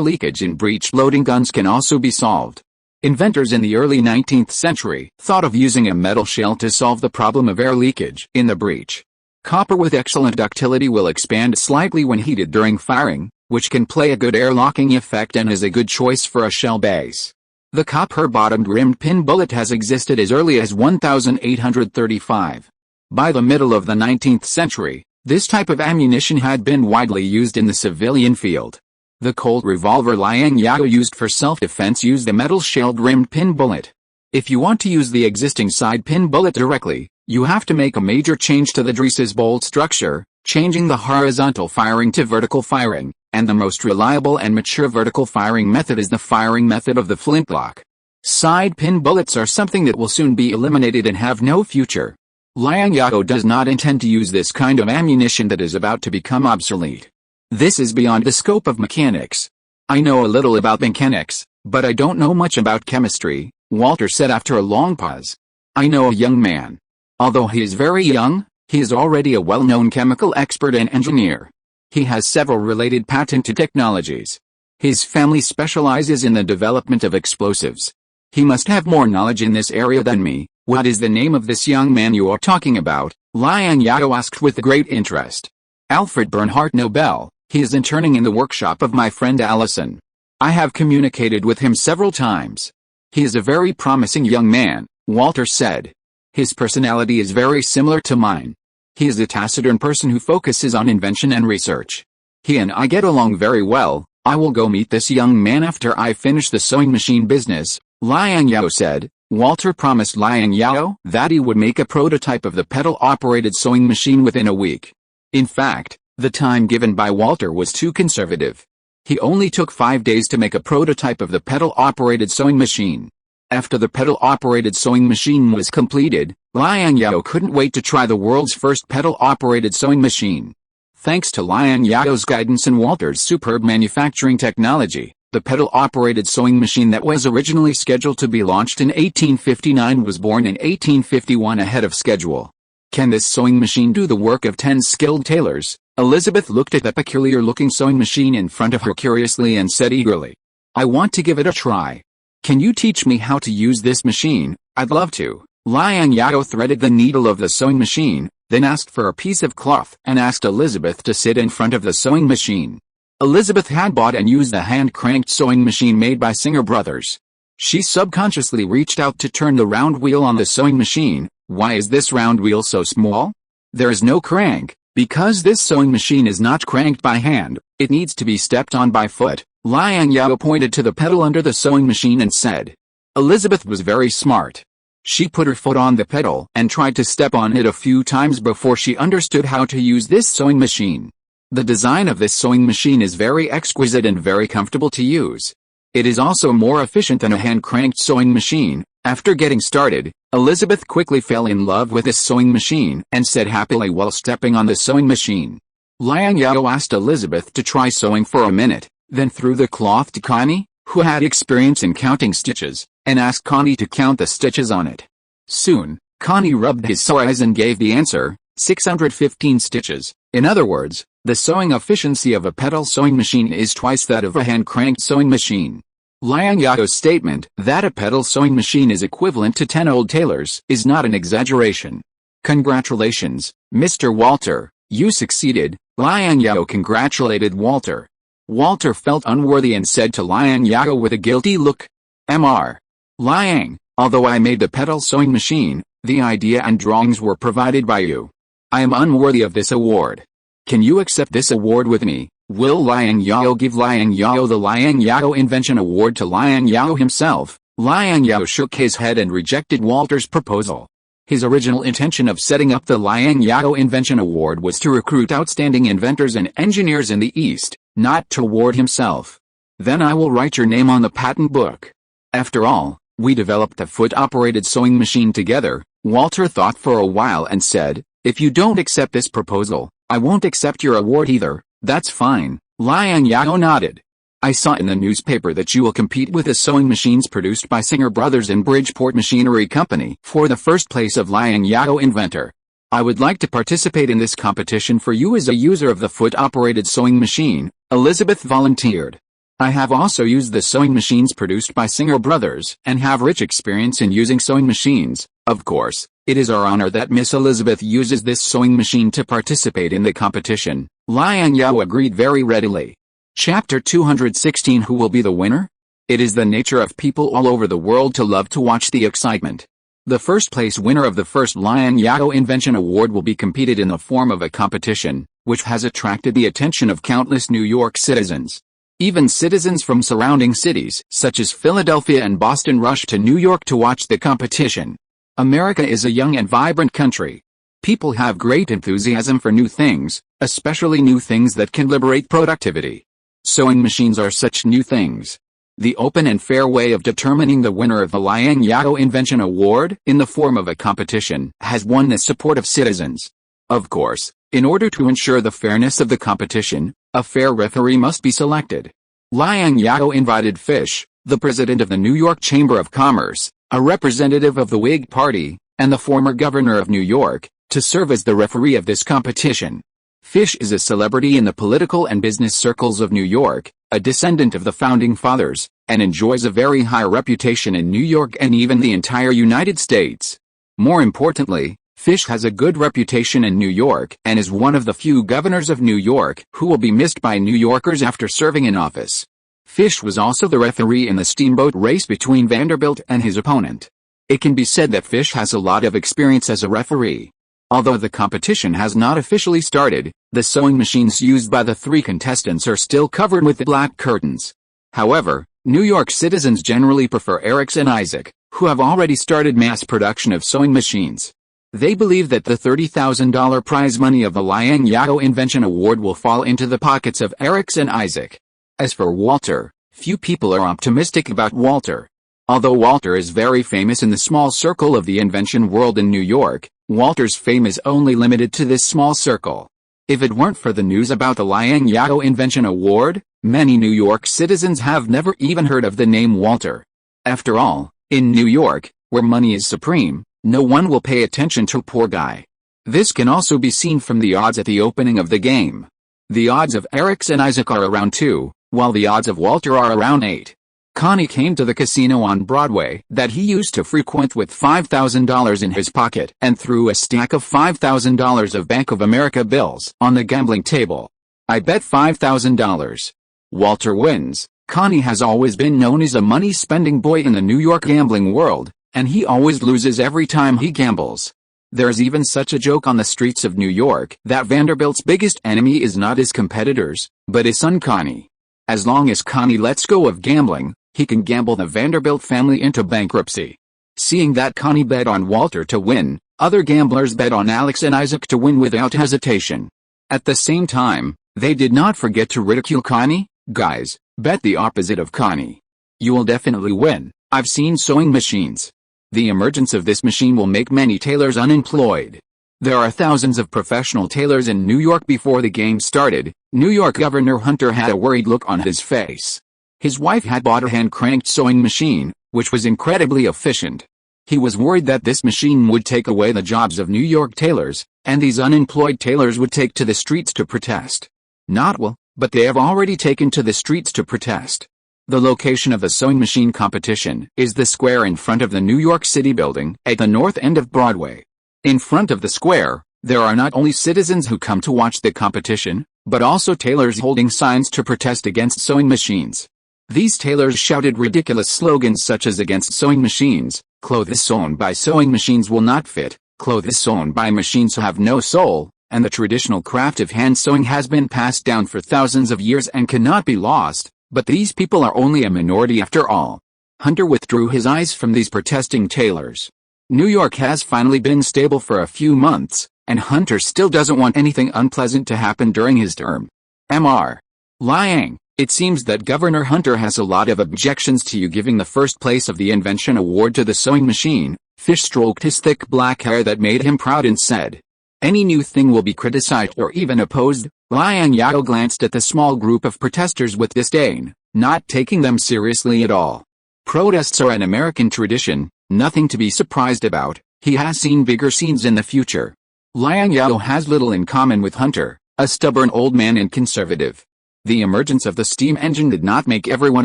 leakage in breech-loading guns can also be solved. Inventors in the early 19th century thought of using a metal shell to solve the problem of air leakage in the breech. Copper with excellent ductility will expand slightly when heated during firing, which can play a good air-locking effect and is a good choice for a shell base. The copper-bottomed rimmed pin bullet has existed as early as 1835. By the middle of the 19th century, this type of ammunition had been widely used in the civilian field. The Colt revolver Liang Zhao used for self-defense used a metal-shelled rimmed pin bullet. If you want to use the existing side pin bullet directly, you have to make a major change to the Dresser's bolt structure, changing the horizontal firing to vertical firing, and the most reliable and mature vertical firing method is the firing method of the flintlock. Side pin bullets are something that will soon be eliminated and have no future. Liang Zhao does not intend to use this kind of ammunition that is about to become obsolete. This is beyond the scope of mechanics. I know a little about mechanics, but I don't know much about chemistry, Walter said after a long pause. I know a young man. Although he is very young, he is already a well-known chemical expert and engineer. He has several related patented technologies. His family specializes in the development of explosives. He must have more knowledge in this area than me. What is the name of this young man you are talking about? Liang Zhao asked with great interest. Alfred Bernhardt Nobel. He is interning in the workshop of my friend Allison. I have communicated with him several times. He is a very promising young man, Walter said. His personality is very similar to mine. He is a taciturn person who focuses on invention and research. He and I get along very well. I will go meet this young man after I finish the sewing machine business, Liang Zhao said. Walter promised Liang Zhao that he would make a prototype of the pedal-operated sewing machine within a week. In fact, the time given by Walter was too conservative. He only took 5 days to make a prototype of the pedal-operated sewing machine. After the pedal-operated sewing machine was completed, Liang Zhao couldn't wait to try the world's first pedal-operated sewing machine. Thanks to Liang Zhao's guidance and Walter's superb manufacturing technology, the pedal-operated sewing machine that was originally scheduled to be launched in 1859 was born in 1851 ahead of schedule. Can this sewing machine do the work of 10 skilled tailors? Elizabeth looked at the peculiar-looking sewing machine in front of her curiously and said eagerly, I want to give it a try. Can you teach me how to use this machine? I'd love to. Liang Zhao threaded the needle of the sewing machine, then asked for a piece of cloth and asked Elizabeth to sit in front of the sewing machine. Elizabeth had bought and used the hand-cranked sewing machine made by Singer Brothers. She subconsciously reached out to turn the round wheel on the sewing machine. Why is this round wheel so small? There is no crank. Because this sewing machine is not cranked by hand, it needs to be stepped on by foot. Liang Zhao pointed to the pedal under the sewing machine and said. Elizabeth was very smart. She put her foot on the pedal and tried to step on it a few times before she understood how to use this sewing machine. The design of this sewing machine is very exquisite and very comfortable to use. It is also more efficient than a hand-cranked sewing machine. After getting started, Elizabeth quickly fell in love with this sewing machine and said happily while stepping on the sewing machine. Liang Zhao asked Elizabeth to try sewing for a minute, then threw the cloth to Connie, who had experience in counting stitches, and asked Connie to count the stitches on it. Soon, Connie rubbed his sore eyes and gave the answer, 615 stitches. In other words, the sewing efficiency of a pedal sewing machine is twice that of a hand-cranked sewing machine. Liang Zhao's statement that a pedal sewing machine is equivalent to 10 old tailors is not an exaggeration. Congratulations, Mr. Walter, you succeeded. Liang Zhao congratulated Walter. Walter felt unworthy and said to Liang Zhao with a guilty look, Mr. Liang, although I made the pedal sewing machine, the idea and drawings were provided by you. I am unworthy of this award. Can you accept this award with me? Will Liang Zhao give Liang Zhao the Liang Zhao Invention Award to Liang Zhao himself? Liang Zhao shook his head and rejected Walter's proposal. His original intention of setting up the Liang Zhao Invention Award was to recruit outstanding inventors and engineers in the East, not to award himself. Then I will write your name on the patent book. After all, we developed the foot-operated sewing machine together. Walter thought for a while and said, if you don't accept this proposal, I won't accept your award either. That's fine. Liang Zhao nodded. I saw in the newspaper that you will compete with the sewing machines produced by Singer Brothers and Bridgeport Machinery Company for the first place of Liang Zhao Inventor. I would like to participate in this competition for you as a user of the foot-operated sewing machine, Elizabeth volunteered. I have also used the sewing machines produced by Singer Brothers and have rich experience in using sewing machines. Of course, it is our honor that Miss Elizabeth uses this sewing machine to participate in the competition. Liang Zhao agreed very readily. Chapter 216 Who will be the winner? It is the nature of people all over the world to love to watch the excitement. The first place winner of the first Liang Zhao Invention Award will be competed in the form of a competition, which has attracted the attention of countless New York citizens. Even citizens from surrounding cities, such as Philadelphia and Boston, rush to New York to watch the competition. America is a young and vibrant country. People have great enthusiasm for new things, especially new things that can liberate productivity. Sewing machines are such new things. The open and fair way of determining the winner of the Liang Zhao Invention Award, in the form of a competition, has won the support of citizens. Of course, in order to ensure the fairness of the competition, a fair referee must be selected. Liang Zhao invited Fish, the president of the New York Chamber of Commerce, a representative of the Whig Party, and the former governor of New York, to serve as the referee of this competition. Fish is a celebrity in the political and business circles of New York, a descendant of the Founding Fathers, and enjoys a very high reputation in New York and even the entire United States. More importantly, Fish has a good reputation in New York and is one of the few governors of New York who will be missed by New Yorkers after serving in office. Fish was also the referee in the steamboat race between Vanderbilt and his opponent. It can be said that Fish has a lot of experience as a referee. Although the competition has not officially started, the sewing machines used by the three contestants are still covered with black curtains. However, New York citizens generally prefer Eric and Isaac, who have already started mass production of sewing machines. They believe that the $30,000 prize money of the Liang Zhao Invention Award will fall into the pockets of Eric and Isaac. As for Walter, few people are optimistic about Walter. Although Walter is very famous in the small circle of the invention world in New York, Walter's fame is only limited to this small circle. If it weren't for the news about the Liang Zhao Invention Award, many New York citizens have never even heard of the name Walter. After all, in New York, where money is supreme, no one will pay attention to a poor guy. This can also be seen from the odds at the opening of the game. The odds of Eric and Isaac are around 2, while the odds of Walter are around 8. Connie came to the casino on Broadway that he used to frequent with $5,000 in his pocket and threw a stack of $5,000 of Bank of America bills on the gambling table. I bet $5,000. Walter wins. Connie has always been known as a money-spending boy in the New York gambling world, and he always loses every time he gambles. There's even such a joke on the streets of New York that Vanderbilt's biggest enemy is not his competitors, but his son Connie. As long as Connie lets go of gambling, he can gamble the Vanderbilt family into bankruptcy. Seeing that Connie bet on Walter to win, other gamblers bet on Alex and Isaac to win without hesitation. At the same time, they did not forget to ridicule Connie. Guys, bet the opposite of Connie. You will definitely win. I've seen sewing machines. The emergence of this machine will make many tailors unemployed. There are thousands of professional tailors in New York. Before the game started, New York Governor Hunter had a worried look on his face. His wife had bought a hand-cranked sewing machine, which was incredibly efficient. He was worried that this machine would take away the jobs of New York tailors, and these unemployed tailors would take to the streets to protest. Not well, but they have already taken to the streets to protest. The location of the sewing machine competition is the square in front of the New York City building at the north end of Broadway. In front of the square, there are not only citizens who come to watch the competition, but also tailors holding signs to protest against sewing machines. These tailors shouted ridiculous slogans such as "Against sewing machines, clothes sewn by sewing machines will not fit, clothes sewn by machines have no soul," and "The traditional craft of hand sewing has been passed down for thousands of years and cannot be lost, but these people are only a minority after all." Hunter withdrew his eyes from these protesting tailors. New York has finally been stable for a few months, and Hunter still doesn't want anything unpleasant to happen during his term. Mr. Liang, it seems that Governor Hunter has a lot of objections to you giving the first place of the invention award to the sewing machine. Fish stroked his thick black hair that made him proud and said, "Any new thing will be criticized or even opposed." Liang Zhao glanced at the small group of protesters with disdain, not taking them seriously at all. Protests are an American tradition, nothing to be surprised about. He has seen bigger scenes in the future. Liang Zhao has little in common with Hunter, a stubborn old man and conservative. The emergence of the steam engine did not make everyone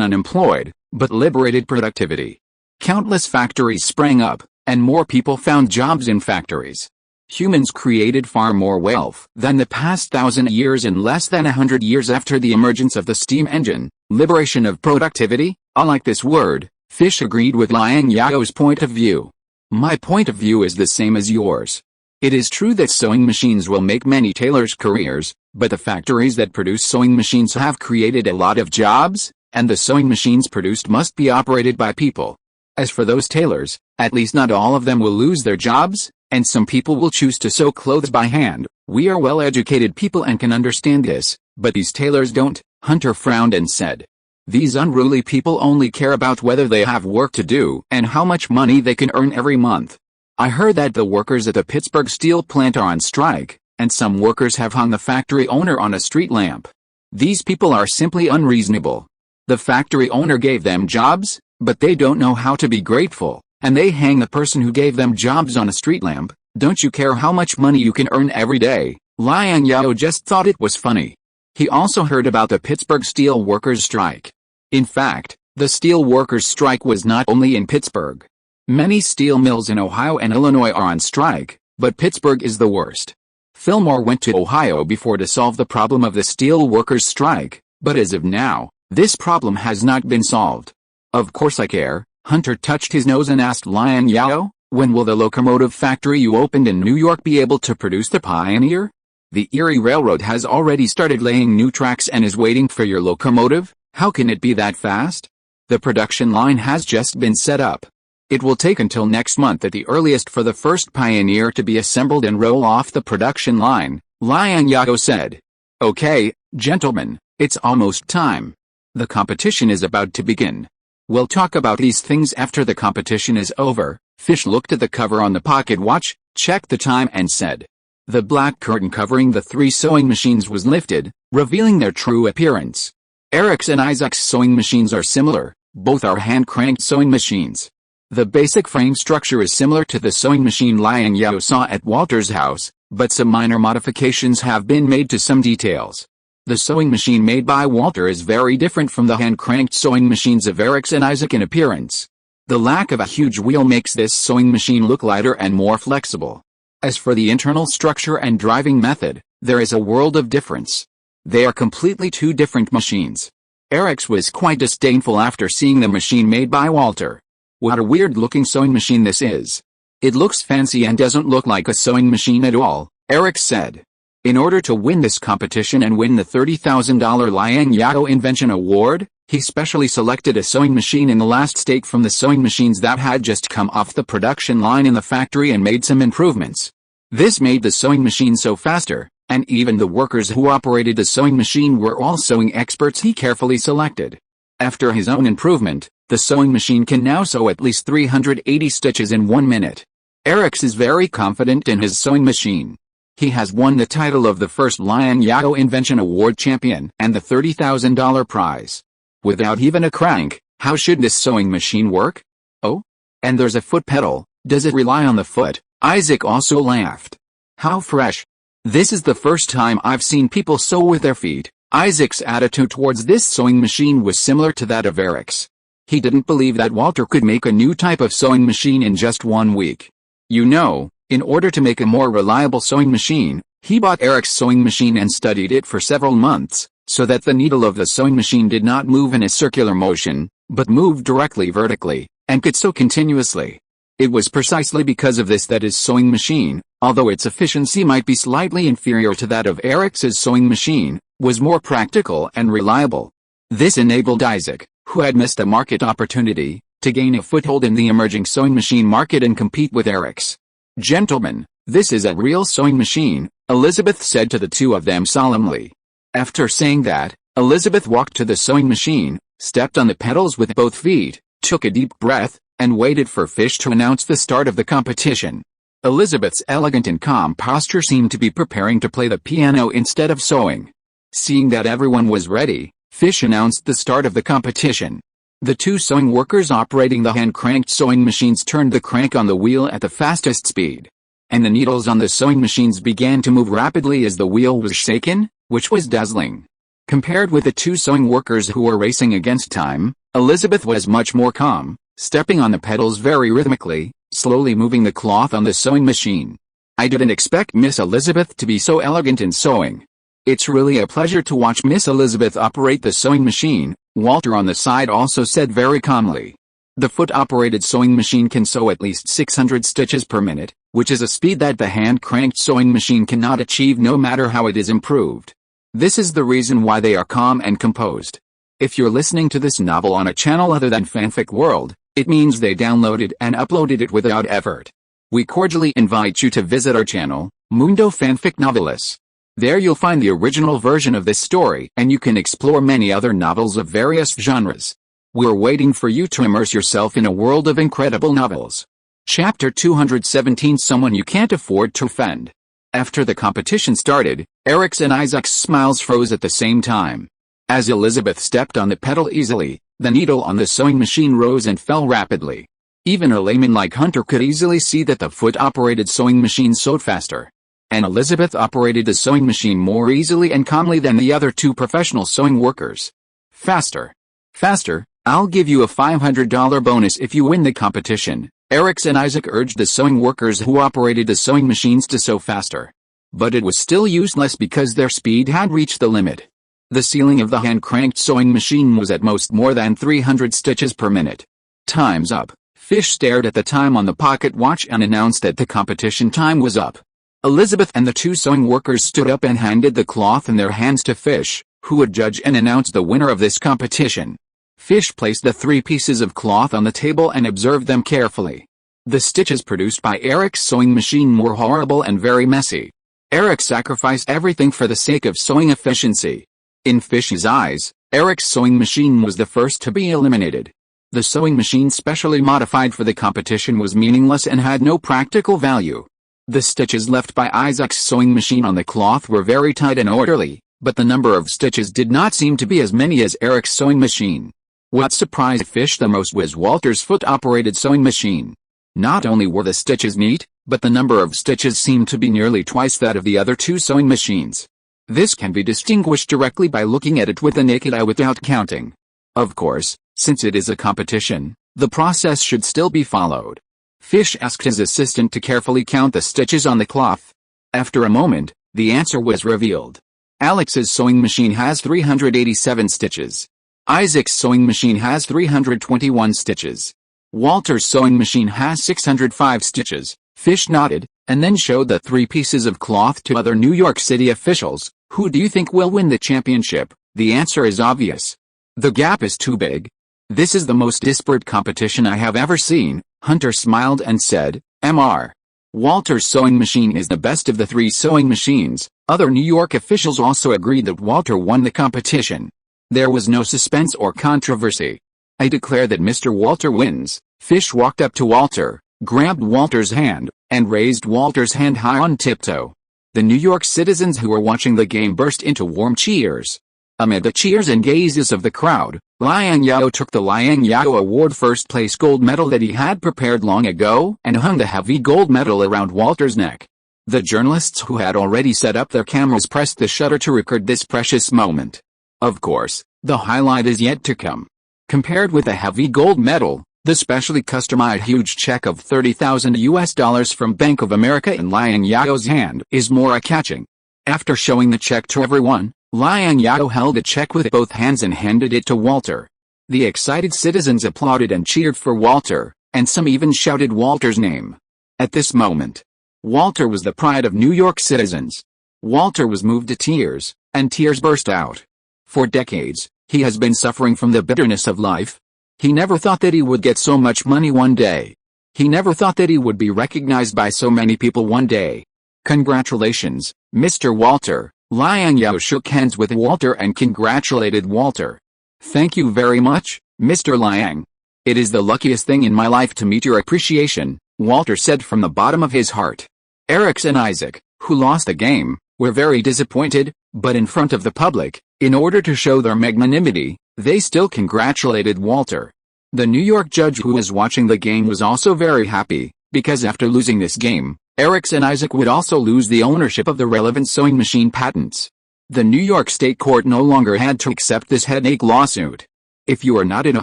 unemployed, but liberated productivity. Countless factories sprang up, and more people found jobs in factories. Humans created far more wealth than the past 1,000 years in less than 100 years after the emergence of the steam engine. Liberation of productivity? I like this word. Fish agreed with Liang Zhao's point of view. My point of view is the same as yours. It is true that sewing machines will make many tailors' careers, but the factories that produce sewing machines have created a lot of jobs, and the sewing machines produced must be operated by people. As for those tailors, at least not all of them will lose their jobs, and some people will choose to sew clothes by hand. We are well-educated people and can understand this, but these tailors don't. Hunter frowned and said, "These unruly people only care about whether they have work to do and how much money they can earn every month. I heard that the workers at the Pittsburgh steel plant are on strike, and some workers have hung the factory owner on a street lamp. These people are simply unreasonable. The factory owner gave them jobs, but they don't know how to be grateful, and they hang the person who gave them jobs on a street lamp. Don't you care how much money you can earn every day?" Liang Zhao just thought it was funny. He also heard about the Pittsburgh steel workers' strike. In fact, the steel workers' strike was not only in Pittsburgh. Many steel mills in Ohio and Illinois are on strike, but Pittsburgh is the worst. Fillmore went to Ohio before to solve the problem of the steel workers' strike, but as of now, this problem has not been solved. "Of course I care." Hunter touched his nose and asked Liang Zhao, "When will the locomotive factory you opened in New York be able to produce the Pioneer? The Erie Railroad has already started laying new tracks and is waiting for your locomotive. How can it be that fast? The production line has just been set up. It will take until next month at the earliest for the first Pioneer to be assembled and roll off the production line," Liang Zhao said. "Okay, gentlemen, it's almost time. The competition is about to begin. We'll talk about these things after the competition is over." Fish looked at the cover on the pocket watch, checked the time and said. The black curtain covering the three sewing machines was lifted, revealing their true appearance. Eric's and Isaac's sewing machines are similar. Both are hand-cranked sewing machines. The basic frame structure is similar to the sewing machine Liang Zhao saw at Walter's house, but some minor modifications have been made to some details. The sewing machine made by Walter is very different from the hand-cranked sewing machines of Eric's and Isaac in appearance. The lack of a huge wheel makes this sewing machine look lighter and more flexible. As for the internal structure and driving method, there is a world of difference. They are completely two different machines. Eric's was quite disdainful after seeing the machine made by Walter. "What a weird-looking sewing machine this is. It looks fancy and doesn't look like a sewing machine at all," Eric said. In order to win this competition and win the $30,000 Liang Zhao Invention Award, he specially selected a sewing machine in the last state from the sewing machines that had just come off the production line in the factory and made some improvements. This made the sewing machine sew faster, and even the workers who operated the sewing machine were all sewing experts he carefully selected. After his own improvement, The sewing machine can now sew at least 380 stitches in 1 minute. Erupts is very confident in his sewing machine. He has won the title of the first Liang Zhao Invention Award champion and the $30,000 prize. Without even a crank, how should this sewing machine work? Oh? And there's a foot pedal, does it rely on the foot? Isaac also laughed. How fresh. This is the first time I've seen people sew with their feet. Isaac's attitude towards this sewing machine was similar to that of Erupts. He didn't believe that Walter could make a new type of sewing machine in just 1 week. You know, in order to make a more reliable sewing machine, he bought Erupts' sewing machine and studied it for several months, so that the needle of the sewing machine did not move in a circular motion, but moved directly vertically, and could sew continuously. It was precisely because of this that his sewing machine, although its efficiency might be slightly inferior to that of Erupts' sewing machine, was more practical and reliable. This enabled Isaac, who had missed a market opportunity, to gain a foothold in the emerging sewing machine market and compete with Erupts. "Gentlemen, this is a real sewing machine," Elizabeth said to the two of them solemnly. After saying that, Elizabeth walked to the sewing machine, stepped on the pedals with both feet, took a deep breath, and waited for Fish to announce the start of the competition. Elizabeth's elegant and calm posture seemed to be preparing to play the piano instead of sewing. Seeing that everyone was ready, Fish announced the start of the competition. The two sewing workers operating the hand-cranked sewing machines turned the crank on the wheel at the fastest speed. And the needles on the sewing machines began to move rapidly as the wheel was shaken, which was dazzling. Compared with the two sewing workers who were racing against time, Elizabeth was much more calm, stepping on the pedals very rhythmically, slowly moving the cloth on the sewing machine. "I didn't expect Miss Elizabeth to be so elegant in sewing. It's really a pleasure to watch Miss Elizabeth operate the sewing machine," Walter on the side also said very calmly. The foot-operated sewing machine can sew at least 600 stitches per minute, which is a speed that the hand-cranked sewing machine cannot achieve no matter how it is improved. This is the reason why they are calm and composed. If you're listening to this novel on a channel other than Fanfic World, it means they downloaded and uploaded it without effort. We cordially invite you to visit our channel, Mundo Fanfic Novelis. There you'll find the original version of this story and you can explore many other novels of various genres. We're waiting for you to immerse yourself in a world of incredible novels. Chapter 217 Someone You Can't Afford to Offend. After the competition started, Erupts and Isaac's smiles froze at the same time. As Elizabeth stepped on the pedal easily, the needle on the sewing machine rose and fell rapidly. Even a layman like Hunter could easily see that the foot-operated sewing machine sewed faster. And Elizabeth operated the sewing machine more easily and calmly than the other two professional sewing workers. "Faster. Faster, I'll give you a $500 bonus if you win the competition," Erupts and Isaac urged the sewing workers who operated the sewing machines to sew faster. But it was still useless because their speed had reached the limit. The ceiling of the hand-cranked sewing machine was at most more than 300 stitches per minute. "Time's up." Fish stared at the time on the pocket watch and announced that the competition time was up. Elizabeth and the two sewing workers stood up and handed the cloth in their hands to Fish, who would judge and announce the winner of this competition. Fish placed the 3 pieces of cloth on the table and observed them carefully. The stitches produced by Erupts' sewing machine were horrible and very messy. Erupts sacrificed everything for the sake of sewing efficiency. In Fish's eyes, Erupts' sewing machine was the first to be eliminated. The sewing machine specially modified for the competition was meaningless and had no practical value. The stitches left by Isaac's sewing machine on the cloth were very tight and orderly, but the number of stitches did not seem to be as many as Erupts' sewing machine. What surprised Fish the most was Walter's foot-operated sewing machine. Not only were the stitches neat, but the number of stitches seemed to be nearly twice that of the other two sewing machines. This can be distinguished directly by looking at it with the naked eye without counting. Of course, since it is a competition, the process should still be followed. Fish asked his assistant to carefully count the stitches on the cloth. After a moment, the answer was revealed. Alex's sewing machine has 387 stitches. Isaac's sewing machine has 321 stitches. Walter's sewing machine has 605 stitches. Fish nodded, and then showed the 3 pieces of cloth to other New York City officials. "Who do you think will win the championship?" "The answer is obvious. The gap is too big. This is the most disparate competition I have ever seen." Hunter smiled and said, "Mr. Walter's sewing machine is the best of the 3 sewing machines." Other New York officials also agreed that Walter won the competition. There was no suspense or controversy. I declare that Mr. Walter wins." Fish walked up to Walter, grabbed Walter's hand, and raised Walter's hand high on tiptoe. The New York citizens who were watching the game burst into warm cheers. Amid the cheers and gazes of the crowd, Liang Zhao took the Liang Zhao Award first place gold medal that he had prepared long ago and hung the heavy gold medal around Walter's neck. The journalists who had already set up their cameras pressed the shutter to record this precious moment. Of course, the highlight is yet to come. Compared with the heavy gold medal, the specially customized huge check of $30,000 from Bank of America in Liang Zhao's hand is more eye-catching. After showing the check to everyone, Liang Zhao held the check with both hands and handed it to Walter. The excited citizens applauded and cheered for Walter, and some even shouted Walter's name. At this moment, Walter was the pride of New York citizens. Walter was moved to tears, and tears burst out. For decades, he has been suffering from the bitterness of life. He never thought that he would get so much money one day. He never thought that he would be recognized by so many people one day. "Congratulations, Mr. Walter." Liang Zhao shook hands with Walter and congratulated Walter. "Thank you very much, Mr. Liang. It is the luckiest thing in my life to meet your appreciation," Walter said from the bottom of his heart. Eric's and Isaac, who lost the game, were very disappointed, but in front of the public, in order to show their magnanimity, they still congratulated Walter. The New York judge who was watching the game was also very happy, because after losing this game, Eric's and Isaac would also lose the ownership of the relevant sewing machine patents. The New York State Court no longer had to accept this headache lawsuit. If you are not in a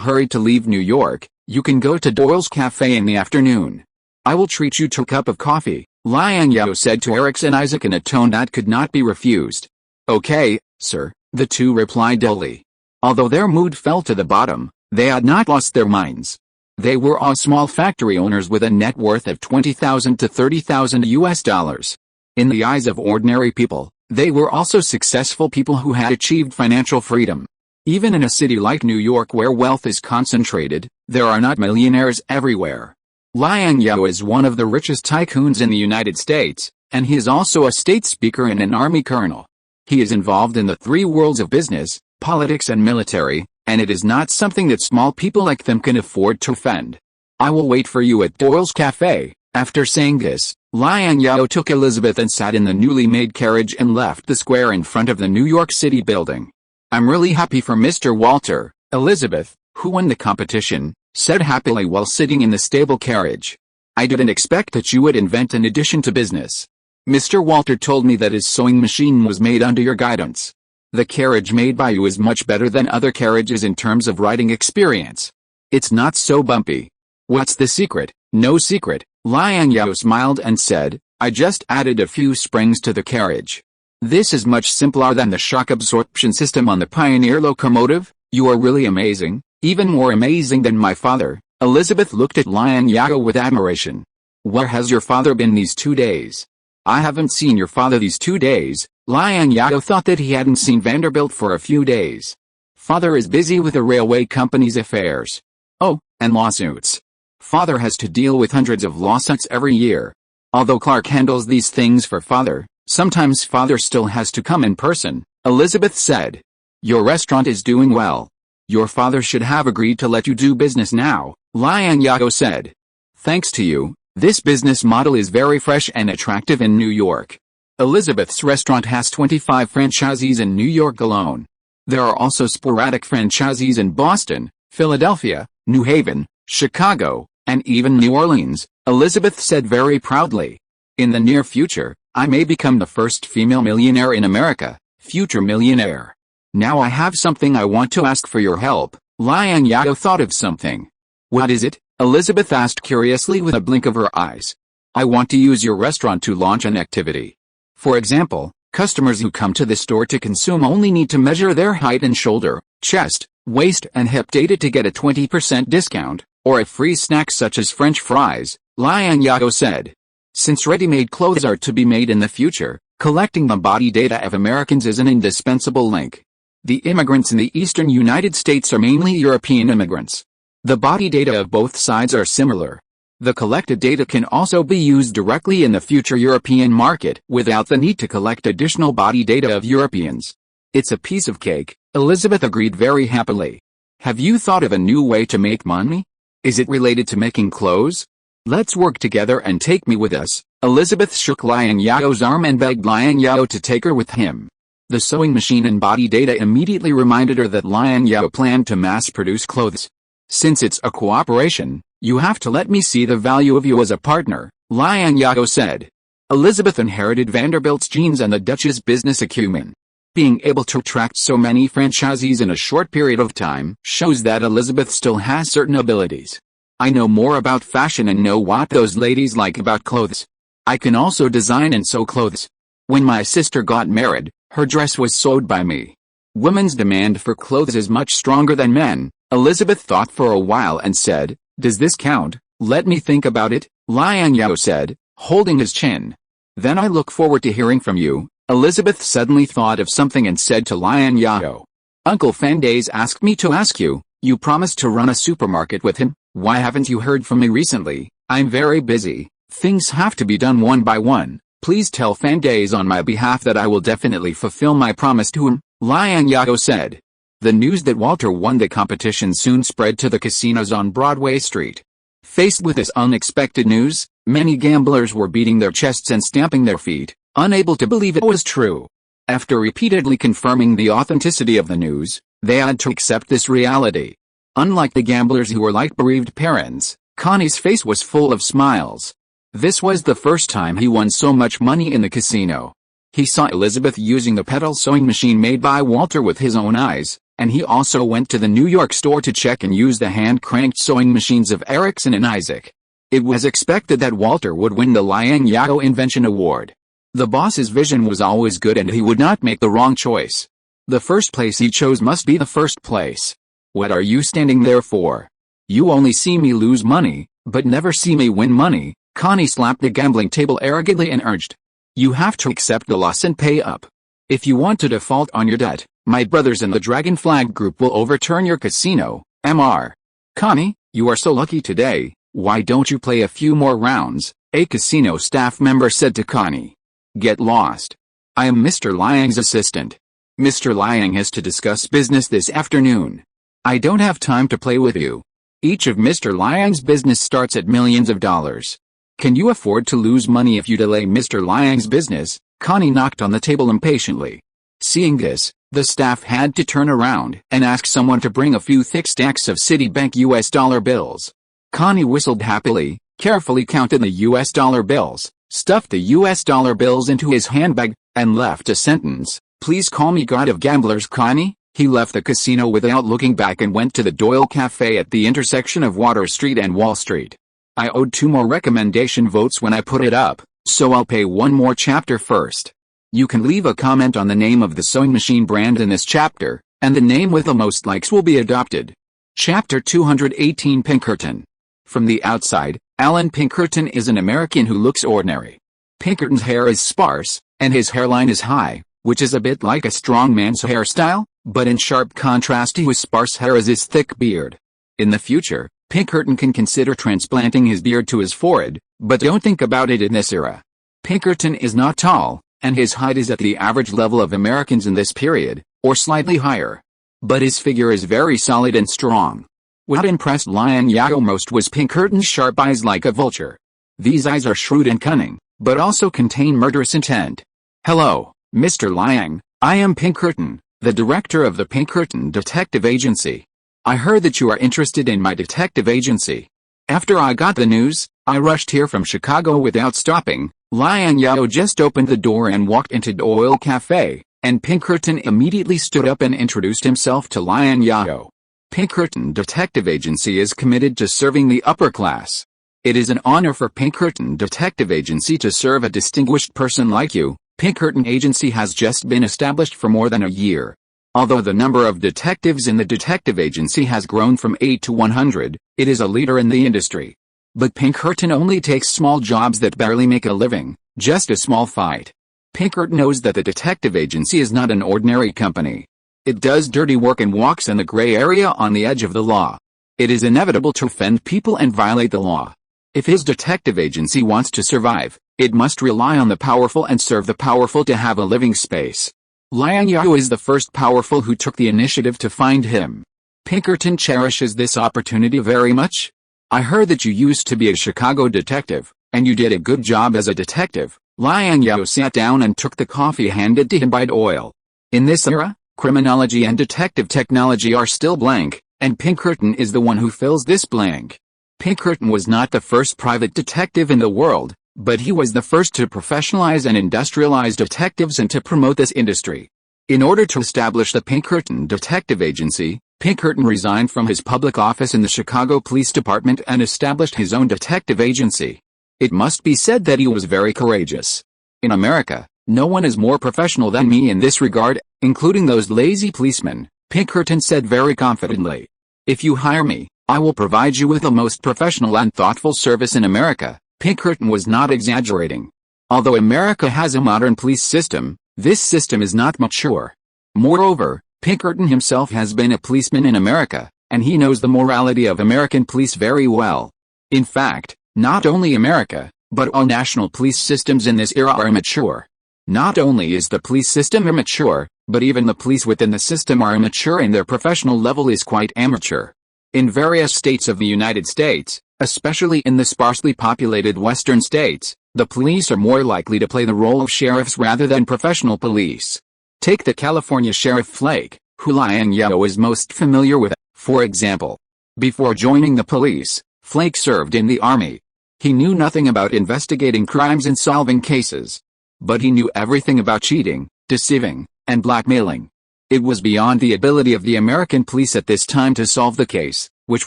hurry to leave New York, you can go to Doyle's Cafe in the afternoon. "I will treat you to a cup of coffee," Liang Zhao said to Eric's and Isaac in a tone that could not be refused. "Okay, sir," the two replied dully. Although their mood fell to the bottom, they had not lost their minds. They were all small factory owners with a net worth of $20,000 to $30,000. In the eyes of ordinary people, they were also successful people who had achieved financial freedom. Even in a city like New York where wealth is concentrated, there are not millionaires everywhere. Liang Zhao is one of the richest tycoons in the United States, and he is also a state speaker and an army colonel. He is involved in the three worlds of business, politics and military, and it is not something that small people like them can afford to offend. "I will wait for you at Doyle's Cafe." After saying this, Liang Zhao took Elizabeth and sat in the newly made carriage and left the square in front of the New York City building. "I'm really happy for Mr. Walter," Elizabeth, who won the competition, said happily while sitting in the stable carriage. "I didn't expect that you would invent an addition to business. Mr. Walter told me that his sewing machine was made under your guidance. The carriage made by you is much better than other carriages in terms of riding experience. It's not so bumpy." "What's the secret?" "No secret," Liang Zhao smiled and said, "I just added a few springs to the carriage. This is much simpler than the shock absorption system on the Pioneer locomotive." "You are really amazing, even more amazing than my father." Elizabeth looked at Liang Zhao with admiration. "Where has your father been these 2 days?" "I haven't seen your father these 2 days." Liang Zhao thought that he hadn't seen Vanderbilt for a few days. "Father is busy with the railway company's affairs." "Oh, and lawsuits." "Father has to deal with hundreds of lawsuits every year. Although Clark handles these things for father, sometimes father still has to come in person," Elizabeth said. "Your restaurant is doing well. Your father should have agreed to let you do business now," Liang Zhao said. "Thanks to you, this business model is very fresh and attractive in New York. Elizabeth's restaurant has 25 franchisees in New York alone. There are also sporadic franchisees in Boston, Philadelphia, New Haven, Chicago, and even New Orleans," Elizabeth said very proudly. "In the near future, I may become the first female millionaire in America." Future millionaire. "Now I have something I want to ask for your help." Liang Zhao thought of something. "What is it?" Elizabeth asked curiously with a blink of her eyes. "I want to use your restaurant to launch an activity. For example, customers who come to the store to consume only need to measure their height and shoulder, chest, waist and hip data to get a 20% discount, or a free snack such as French fries," Liang Zhao said. "Since ready-made clothes are to be made in the future, collecting the body data of Americans is an indispensable link. The immigrants in the eastern United States are mainly European immigrants. The body data of both sides are similar. The collected data can also be used directly in the future European market without the need to collect additional body data of Europeans." "It's a piece of cake," Elizabeth agreed very happily. Have you thought of a new way to make money? Is it related to making clothes? Let's work together and take me with us. Elizabeth shook Liang Zhao's arm and begged Liang Zhao to take her with him. The sewing machine and body data immediately reminded her that Liang Zhao planned to mass-produce clothes. Since it's a cooperation, you have to let me see the value of you as a partner, Liang Zhao said. Elizabeth inherited Vanderbilt's genes and the Dutch's business acumen. Being able to attract so many franchisees in a short period of time shows that Elizabeth still has certain abilities. I know more about fashion and know what those ladies like about clothes. I can also design and sew clothes. When my sister got married, her dress was sewed by me. Women's demand for clothes is much stronger than men. Elizabeth thought for a while and said, "Does this count?" "Let me think about it," Liang Zhao said, holding his chin. "Then I look forward to hearing from you." Elizabeth suddenly thought of something and said to Liang Zhao, "Uncle Fandays asked me to ask you, you promised to run a supermarket with him. Why haven't you heard from me recently?" "I'm very busy. Things have to be done one by one. Please tell Fandays on my behalf that I will definitely fulfill my promise to him," Liang Zhao said. The news that Walter won the competition soon spread to the casinos on Broadway Street. Faced with this unexpected news, many gamblers were beating their chests and stamping their feet, unable to believe it was true. After repeatedly confirming the authenticity of the news, they had to accept this reality. Unlike the gamblers who were like bereaved parents, Connie's face was full of smiles. This was the first time he won so much money in the casino. He saw Elizabeth using the pedal sewing machine made by Walter with his own eyes, and he also went to the New York store to check and use the hand-cranked sewing machines of Erickson and Isaac. It was expected that Walter would win the Liang Zhao Invention Award. The boss's vision was always good and he would not make the wrong choice. The first place he chose must be the first place. "What are you standing there for? You only see me lose money, but never see me win money." Connie slapped the gambling table arrogantly and urged, "You have to accept the loss and pay up. If you want to default on your debt, my brothers in the Dragon Flag Group will overturn your casino, Mr. Connie, you are so lucky today, why don't you play a few more rounds?" a casino staff member said to Connie. "Get lost. I am Mr. Liang's assistant. Mr. Liang has to discuss business this afternoon. I don't have time to play with you. Each of Mr. Liang's business starts at millions of dollars. Can you afford to lose money if you delay Mr. Liang's business?" Connie knocked on the table impatiently. Seeing this, the staff had to turn around and ask someone to bring a few thick stacks of Citibank US dollar bills. Connie whistled happily, carefully counted the US dollar bills, stuffed the US dollar bills into his handbag, and left a sentence, "Please call me God of Gamblers, Connie." He left the casino without looking back and went to the Doyle Cafe at the intersection of Water Street and Wall Street. "I owed 2 more recommendation votes when I put it up, so I'll pay 1 more chapter first. You can leave a comment on the name of the sewing machine brand in this chapter, and the name with the most likes will be adopted." Chapter 218 Pinkerton. From the outside, Alan Pinkerton is an American who looks ordinary. Pinkerton's hair is sparse, and his hairline is high, which is a bit like a strong man's hairstyle, but in sharp contrast to his sparse hair is his thick beard. In the future, Pinkerton can consider transplanting his beard to his forehead, but don't think about it in this era. Pinkerton is not tall, and his height is at the average level of Americans in this period, or slightly higher. But his figure is very solid and strong. What impressed Liang Zhao most was Pinkerton's sharp eyes like a vulture. These eyes are shrewd and cunning, but also contain murderous intent. "Hello, Mr. Liang, I am Pinkerton, the director of the Pinkerton Detective Agency. I heard that you are interested in my detective agency. After I got the news, I rushed here from Chicago without stopping." Liang Zhao just opened the door and walked into Doyle Cafe, and Pinkerton immediately stood up and introduced himself to Liang Zhao. Pinkerton Detective Agency is committed to serving the upper class. It is an honor for Pinkerton Detective Agency to serve a distinguished person like you. Pinkerton Agency has just been established for more than a year. Although the number of detectives in the detective agency has grown from 8 to 100, it is a leader in the industry. But Pinkerton only takes small jobs that barely make a living, just a small fight. Pinkerton knows that the detective agency is not an ordinary company. It does dirty work and walks in the gray area on the edge of the law. It is inevitable to offend people and violate the law. If his detective agency wants to survive, it must rely on the powerful and serve the powerful to have a living space. Liang Zhao is the first powerful who took the initiative to find him. Pinkerton cherishes this opportunity very much. I heard that you used to be a Chicago detective, and you did a good job as a detective. Liang Zhao sat down and took the coffee handed to him by Doyle. In this era, criminology and detective technology are still blank, and Pinkerton is the one who fills this blank. Pinkerton was not the first private detective in the world, but he was the first to professionalize and industrialize detectives and to promote this industry. In order to establish the Pinkerton Detective Agency, Pinkerton resigned from his public office in the Chicago Police Department and established his own detective agency. It must be said that he was very courageous. In America, no one is more professional than me in this regard, including those lazy policemen, Pinkerton said very confidently. If you hire me, I will provide you with the most professional and thoughtful service in America. Pinkerton was not exaggerating. Although America has a modern police system, this system is not mature. Moreover, Pinkerton himself has been a policeman in America, and he knows the morality of American police very well. In fact, not only America, but all national police systems in this era are immature. Not only is the police system immature, but even the police within the system are immature and their professional level is quite amateur. In various states of the United States, especially in the sparsely populated western states, the police are more likely to play the role of sheriffs rather than professional police. Take the California Sheriff Flake, who Liang Zhao is most familiar with, for example. Before joining the police, Flake served in the army. He knew nothing about investigating crimes and solving cases. But he knew everything about cheating, deceiving, and blackmailing. It was beyond the ability of the American police at this time to solve the case, which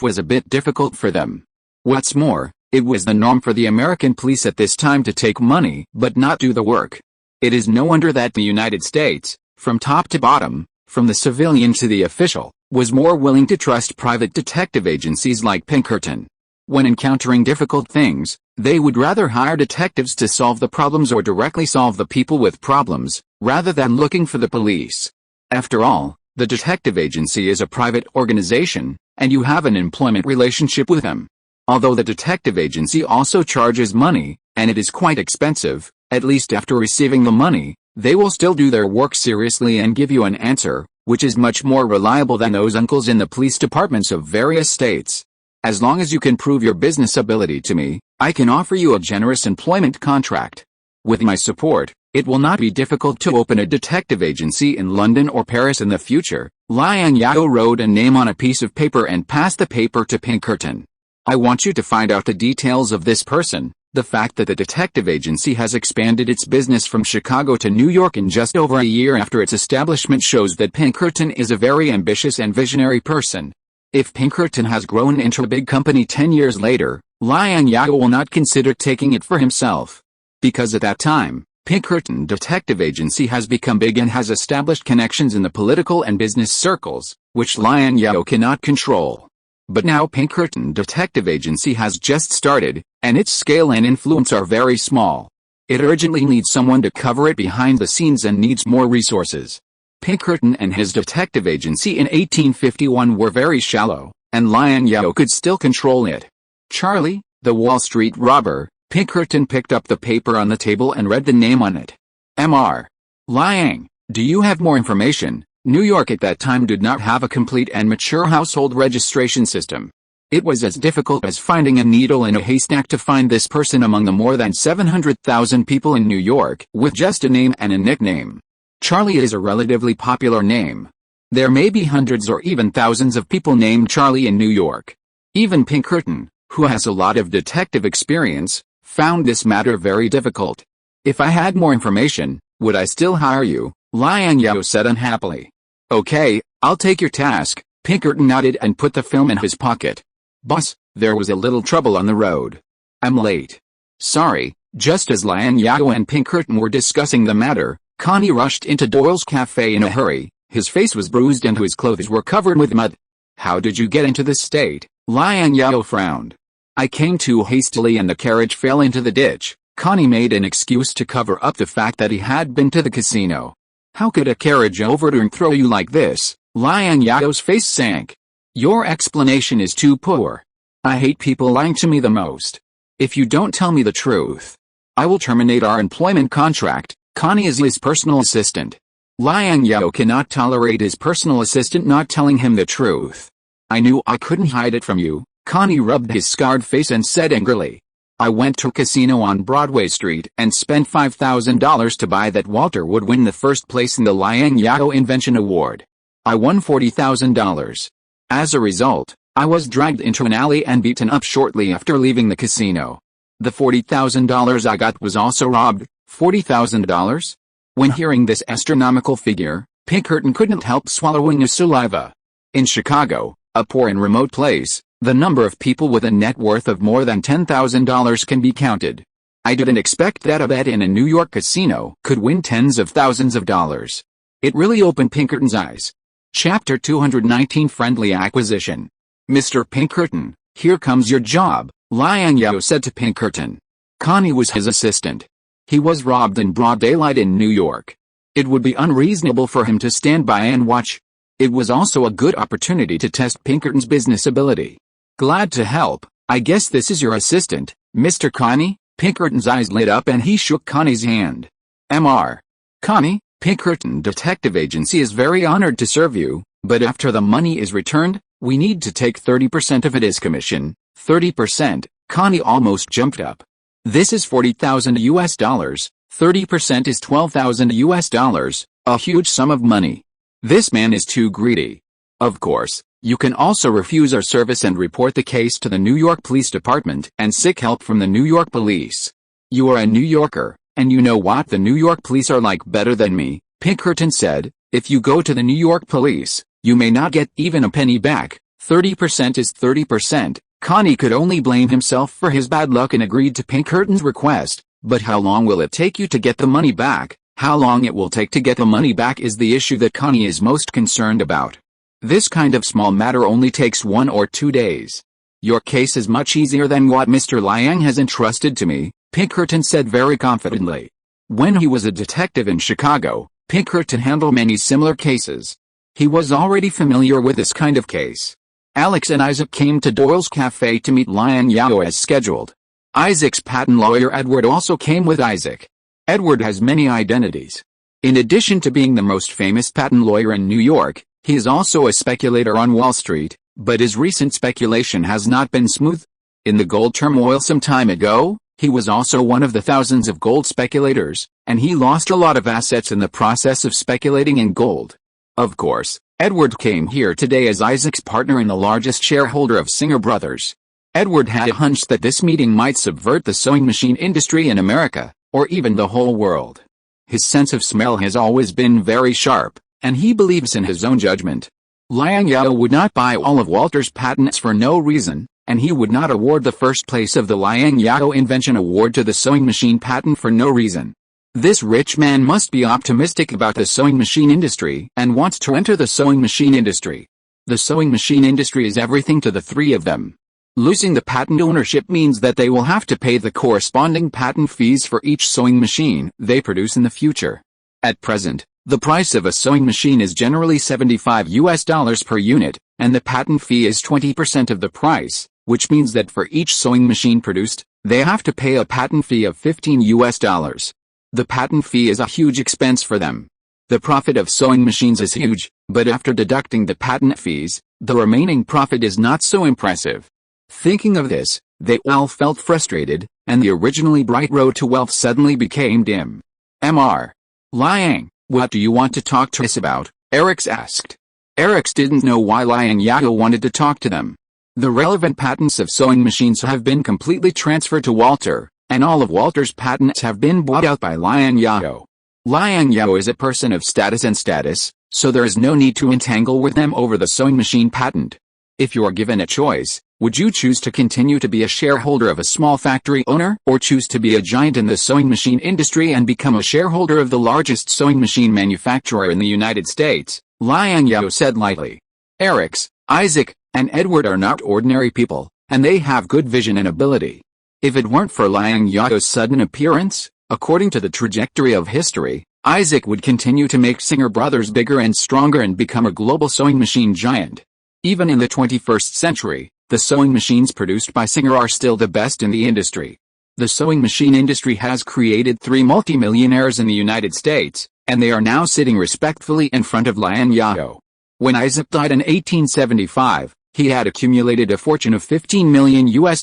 was a bit difficult for them. What's more, it was the norm for the American police at this time to take money but not do the work. It is no wonder that the United States, from top to bottom, from the civilian to the official, was more willing to trust private detective agencies like Pinkerton. When encountering difficult things, they would rather hire detectives to solve the problems or directly solve the people with problems, rather than looking for the police. After all, the detective agency is a private organization, and you have an employment relationship with them. Although the detective agency also charges money, and it is quite expensive, at least after receiving the money, they will still do their work seriously and give you an answer, which is much more reliable than those uncles in the police departments of various states. As long as you can prove your business ability to me, I can offer you a generous employment contract. With my support, it will not be difficult to open a detective agency in London or Paris in the future. Liang Zhao wrote a name on a piece of paper and passed the paper to Pinkerton. I want you to find out the details of this person. The fact that the detective agency has expanded its business from Chicago to New York in just over a year after its establishment shows that Pinkerton is a very ambitious and visionary person. If Pinkerton has grown into a big company 10 years later, Liang Zhao will not consider taking it for himself. Because at that time, Pinkerton Detective Agency has become big and has established connections in the political and business circles, which Liang Zhao cannot control. But now Pinkerton Detective Agency has just started, and its scale and influence are very small. It urgently needs someone to cover it behind the scenes and needs more resources. Pinkerton and his detective agency in 1851 were very shallow, and Liang Zhao could still control it. Charlie, the Wall Street robber. Pinkerton picked up the paper on the table and read the name on it. Mr. Liang, do you have more information? New York at that time did not have a complete and mature household registration system. It was as difficult as finding a needle in a haystack to find this person among the more than 700,000 people in New York with just a name and a nickname. Charlie is a relatively popular name. There may be hundreds or even thousands of people named Charlie in New York. Even Pinkerton, who has a lot of detective experience, found this matter very difficult. If I had more information, would I still hire you? Liang Zhao said unhappily. Okay, I'll take your task. Pinkerton nodded and put the film in his pocket. Boss, there was a little trouble on the road. I'm late. Sorry. Just as Liang Zhao and Pinkerton were discussing the matter, Connie rushed into Doyle's cafe in a hurry. His face was bruised and his clothes were covered with mud. How did you get into this state? Liang Zhao frowned. I came too hastily and the carriage fell into the ditch. Connie made an excuse to cover up the fact that he had been to the casino. How could a carriage overturn throw you like this? Liang Zhao's face sank. Your explanation is too poor. I hate people lying to me the most. If you don't tell me the truth, I will terminate our employment contract. Connie is his personal assistant. Liang Zhao cannot tolerate his personal assistant not telling him the truth. I knew I couldn't hide it from you." Connie rubbed his scarred face and said angrily. "I went to a casino on Broadway Street and spent $5,000 to buy that Walter would win the first place in the Liang Zhao Invention Award. I won $40,000. As a result, I was dragged into an alley and beaten up shortly after leaving the casino. The $40,000 I got was also robbed." $40,000? When hearing this astronomical figure, Pinkerton couldn't help swallowing his saliva. In Chicago, a poor and remote place, the number of people with a net worth of more than $10,000 can be counted. I didn't expect that a bet in a New York casino could win tens of thousands of dollars. It really opened Pinkerton's eyes. Chapter 219 Friendly Acquisition. "Mr. Pinkerton, here comes your job," Liang Zhao said to Pinkerton. Connie was his assistant. He was robbed in broad daylight in New York. It would be unreasonable for him to stand by and watch. It was also a good opportunity to test Pinkerton's business ability. "Glad to help. I guess this is your assistant, Mr. Connie?" Pinkerton's eyes lit up and he shook Connie's hand. "Mr. Connie, Pinkerton Detective Agency is very honored to serve you, but after the money is returned, we need to take 30% of it as commission." 30%, Connie almost jumped up. "This is $40,000. 30% is $12,000, a huge sum of money. This man is too greedy. Of course, you can also refuse our service and report the case to the New York Police Department and seek help from the New York Police. You are a New Yorker, and you know what the New York Police are like better than me," Pinkerton said. "If you go to the New York Police, you may not get even a penny back. 30% is 30%. Connie could only blame himself for his bad luck and agreed to Pinkerton's request. "But how long will it take you to get the money back?" How long it will take to get the money back is the issue that Connie is most concerned about. "This kind of small matter only takes 1 or 2 days. Your case is much easier than what Mr. Liang has entrusted to me," Pinkerton said very confidently. When he was a detective in Chicago, Pinkerton handled many similar cases. He was already familiar with this kind of case. Alex and Isaac came to Doyle's Cafe to meet Liang Zhao as scheduled. Isaac's patent lawyer Edward also came with Isaac. Edward has many identities. In addition to being the most famous patent lawyer in New York, he is also a speculator on Wall Street, but his recent speculation has not been smooth. In the gold turmoil some time ago, he was also one of the thousands of gold speculators, and he lost a lot of assets in the process of speculating in gold. Of course, Edward came here today as Isaac's partner and the largest shareholder of Singer Brothers. Edward had a hunch that this meeting might subvert the sewing machine industry in America, or even the whole world. His sense of smell has always been very sharp, and he believes in his own judgment. Liang Zhao would not buy all of Walter's patents for no reason, and he would not award the first place of the Liang Zhao Invention Award to the sewing machine patent for no reason. This rich man must be optimistic about the sewing machine industry and wants to enter the sewing machine industry. The sewing machine industry is everything to the three of them. Losing the patent ownership means that they will have to pay the corresponding patent fees for each sewing machine they produce in the future. At present, the price of a sewing machine is generally $75 per unit, and the patent fee is 20% of the price, which means that for each sewing machine produced, they have to pay a patent fee of $15. The patent fee is a huge expense for them. The profit of sewing machines is huge, but after deducting the patent fees, the remaining profit is not so impressive. Thinking of this, they all felt frustrated, and the originally bright road to wealth suddenly became dim. Mr. Liang, what do you want to talk to us about? Eric's asked. Eric's didn't know why Liang Zhao wanted to talk to them. The relevant patents of sewing machines have been completely transferred to Walter, and all of Walter's patents have been bought out by Liang Zhao. Liang Zhao is a person of status, so there is no need to entangle with them over the sewing machine patent. If you are given a choice, would you choose to continue to be a shareholder of a small factory owner, or choose to be a giant in the sewing machine industry and become a shareholder of the largest sewing machine manufacturer in the United States? Liang Zhao said lightly. Eric's, Isaac, and Edward are not ordinary people, and they have good vision and ability. If it weren't for Liang Zhao's sudden appearance, according to the trajectory of history, Isaac would continue to make Singer Brothers bigger and stronger and become a global sewing machine giant. Even in the 21st century, the sewing machines produced by Singer are still the best in the industry. The sewing machine industry has created 3 multimillionaires in the United States, and they are now sitting respectfully in front of Liang Zhao. When Isaac died in 1875, He had accumulated a fortune of $15 million US,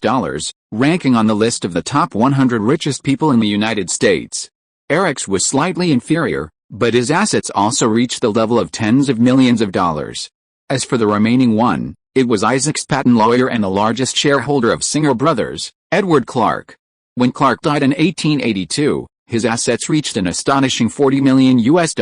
ranking on the list of the top 100 richest people in the United States. Eric's was slightly inferior, but his assets also reached the level of tens of millions of dollars. As for the remaining one, it was Isaac's patent lawyer and the largest shareholder of Singer Brothers, Edward Clark. When Clark died in 1882, his assets reached an astonishing $40 million US,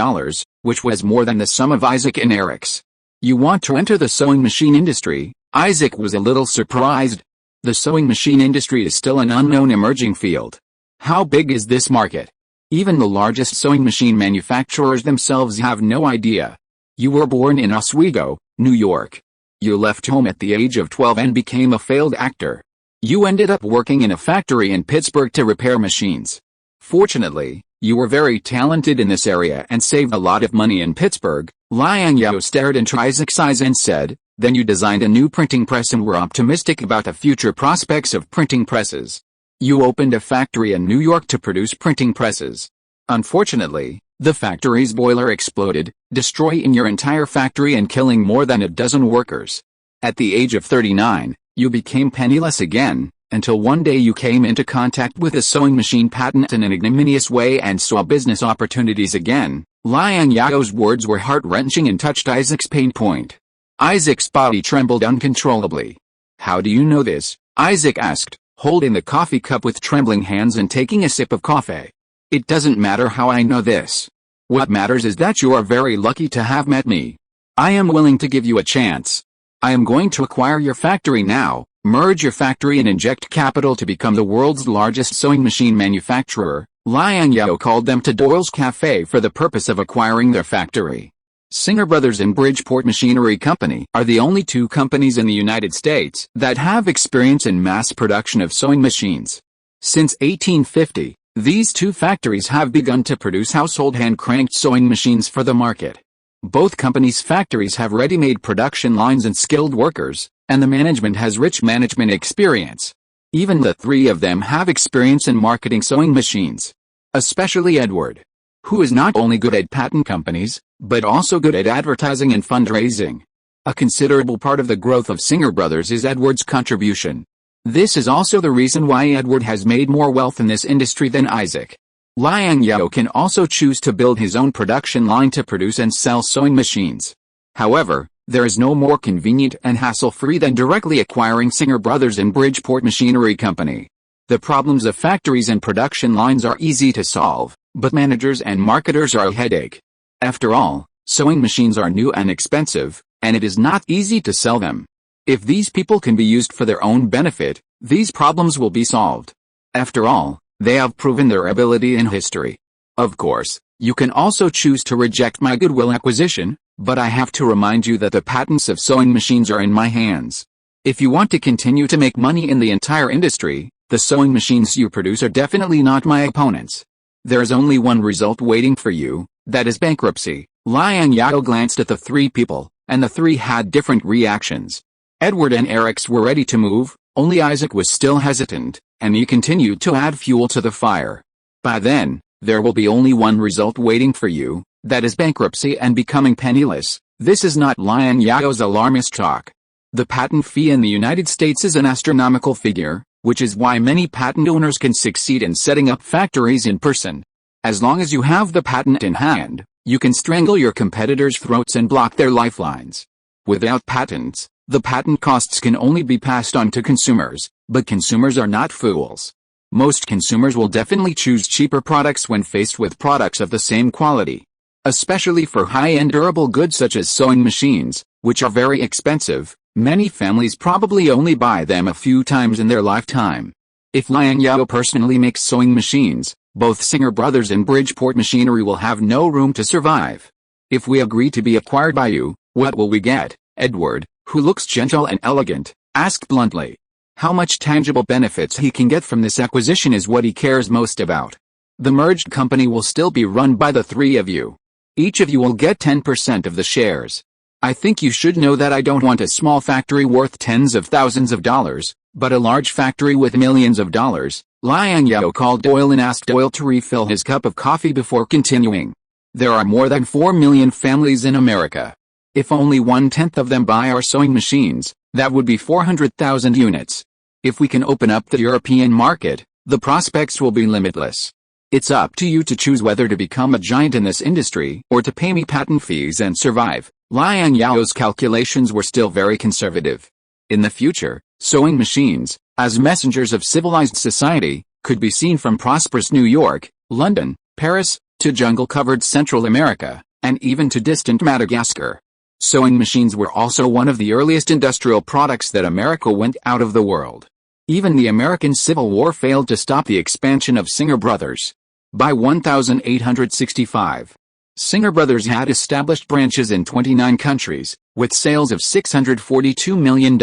which was more than the sum of Isaac and Eric's. You want to enter the sewing machine industry? Isaac was a little surprised. The sewing machine industry is still an unknown emerging field. How big is this market? Even the largest sewing machine manufacturers themselves have no idea. You were born in Oswego, New York. You left home at the age of 12 and became a failed actor. You ended up working in a factory in Pittsburgh to repair machines. Fortunately, you were very talented in this area and saved a lot of money in Pittsburgh. Liang Zhao stared into Isaac's eyes and said, then you designed a new printing press and were optimistic about the future prospects of printing presses. You opened a factory in New York to produce printing presses. Unfortunately, the factory's boiler exploded, destroying your entire factory and killing more than a dozen workers. At the age of 39, you became penniless again, until one day you came into contact with a sewing machine patent in an ignominious way and saw business opportunities again. Liang Zhao's words were heart-wrenching and touched Isaac's pain point. Isaac's body trembled uncontrollably. How do you know this? Isaac asked, holding the coffee cup with trembling hands and taking a sip of coffee. It doesn't matter how I know this. What matters is that you are very lucky to have met me. I am willing to give you a chance. I am going to acquire your factory now, merge your factory and inject capital to become the world's largest sewing machine manufacturer. Liang Zhao called them to Doyle's Cafe for the purpose of acquiring their factory. Singer Brothers and Bridgeport Machinery Company are the only two companies in the United States that have experience in mass production of sewing machines. Since 1850, these two factories have begun to produce household hand-cranked sewing machines for the market. Both companies' factories have ready-made production lines and skilled workers, and the management has rich management experience. Even the three of them have experience in marketing sewing machines. Especially Edward, who is not only good at patent companies, but also good at advertising and fundraising. A considerable part of the growth of Singer Brothers is Edward's contribution. This is also the reason why Edward has made more wealth in this industry than Isaac. Liang Zhao can also choose to build his own production line to produce and sell sewing machines. However, there is no more convenient and hassle-free than directly acquiring Singer Brothers and Bridgeport Machinery Company. The problems of factories and production lines are easy to solve, but managers and marketers are a headache. After all, sewing machines are new and expensive, and it is not easy to sell them. If these people can be used for their own benefit, these problems will be solved. After all, they have proven their ability in history. Of course, you can also choose to reject my goodwill acquisition, but I have to remind you that the patents of sewing machines are in my hands. If you want to continue to make money in the entire industry, the sewing machines you produce are definitely not my opponents. There is only one result waiting for you, that is bankruptcy. Liang Zhao glanced at the three people, and the three had different reactions. Edward and Eric's were ready to move, only Isaac was still hesitant, and he continued to add fuel to the fire. By then, there will be only one result waiting for you, that is bankruptcy and becoming penniless. This is not Liang Zhao's alarmist talk. The patent fee in the United States is an astronomical figure, which is why many patent owners can succeed in setting up factories in person. As long as you have the patent in hand, you can strangle your competitors' throats and block their lifelines. Without patents, the patent costs can only be passed on to consumers, but consumers are not fools. Most consumers will definitely choose cheaper products when faced with products of the same quality. Especially for high-end durable goods such as sewing machines, which are very expensive, many families probably only buy them a few times in their lifetime. If Liang Zhao personally makes sewing machines, both Singer Brothers and Bridgeport Machinery will have no room to survive. If we agree to be acquired by you, what will we get? Edward, who looks gentle and elegant, asked bluntly. How much tangible benefits he can get from this acquisition is what he cares most about. The merged company will still be run by the three of you. Each of you will get 10% of the shares. I think you should know that I don't want a small factory worth tens of thousands of dollars, but a large factory with millions of dollars. Liang Zhao called Doyle and asked Doyle to refill his cup of coffee before continuing. There are more than 4 million families in America. If only 1/10 of them buy our sewing machines, That would be 400,000 units. If we can open up the European market, the prospects will be limitless. It's up to you to choose whether to become a giant in this industry or to pay me patent fees and survive. Liang Zhao's calculations were still very conservative. In the future, sewing machines, as messengers of civilized society, could be seen from prosperous New York, London, Paris, to jungle-covered Central America, and even to distant Madagascar. Sewing machines were also one of the earliest industrial products that America went out of the world. Even the American Civil War failed to stop the expansion of Singer Brothers. By 1865, Singer Brothers had established branches in 29 countries, with sales of $642 million.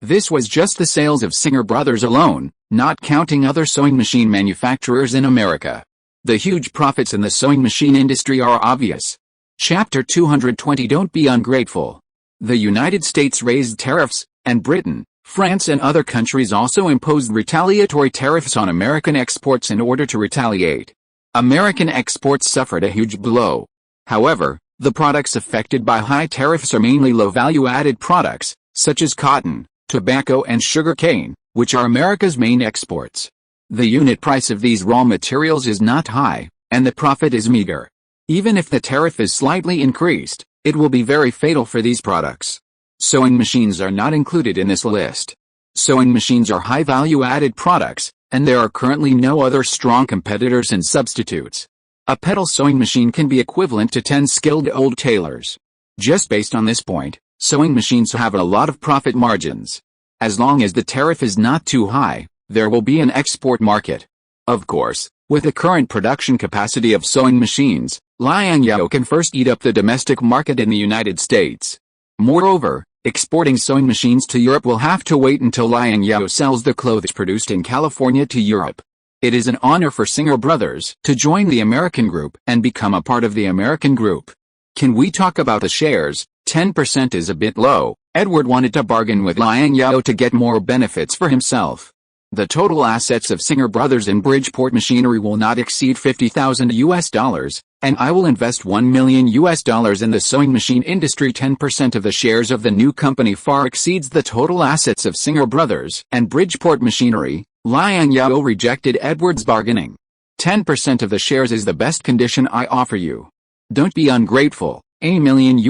This was just the sales of Singer Brothers alone, not counting other sewing machine manufacturers in America. The huge profits in the sewing machine industry are obvious. Chapter 220. Don't be ungrateful. The United States raised tariffs, and Britain, France and other countries also imposed retaliatory tariffs on American exports in order to retaliate. American exports suffered a huge blow. However, the products affected by high tariffs are mainly low-value-added products, such as cotton, tobacco and sugar cane, which are America's main exports. The unit price of these raw materials is not high, and the profit is meager. Even if the tariff is slightly increased, it will be very fatal for these products. Sewing machines are not included in this list. Sewing machines are high value-added products, and there are currently no other strong competitors and substitutes. A pedal sewing machine can be equivalent to 10 skilled old tailors. Just based on this point, sewing machines have a lot of profit margins. As long as the tariff is not too high, there will be an export market. Of course, with the current production capacity of sewing machines, Liang Zhao can first eat up the domestic market in the United States. Moreover, exporting sewing machines to Europe will have to wait until Liang Zhao sells the clothes produced in California to Europe. It is an honor for Singer Brothers to join the American group and become a part of the American group. Can we talk about the shares? 10% is a bit low. Edward wanted to bargain with Liang Zhao to get more benefits for himself. The total assets of Singer Brothers in Bridgeport Machinery will not exceed $50,000, and I will invest $1 million in the sewing machine industry. 10% of the shares of the new company far exceeds the total assets of Singer Brothers and Bridgeport Machinery. Liang Zhao rejected Edward's bargaining. 10% of the shares is the best condition I offer you. Don't be ungrateful. $1 million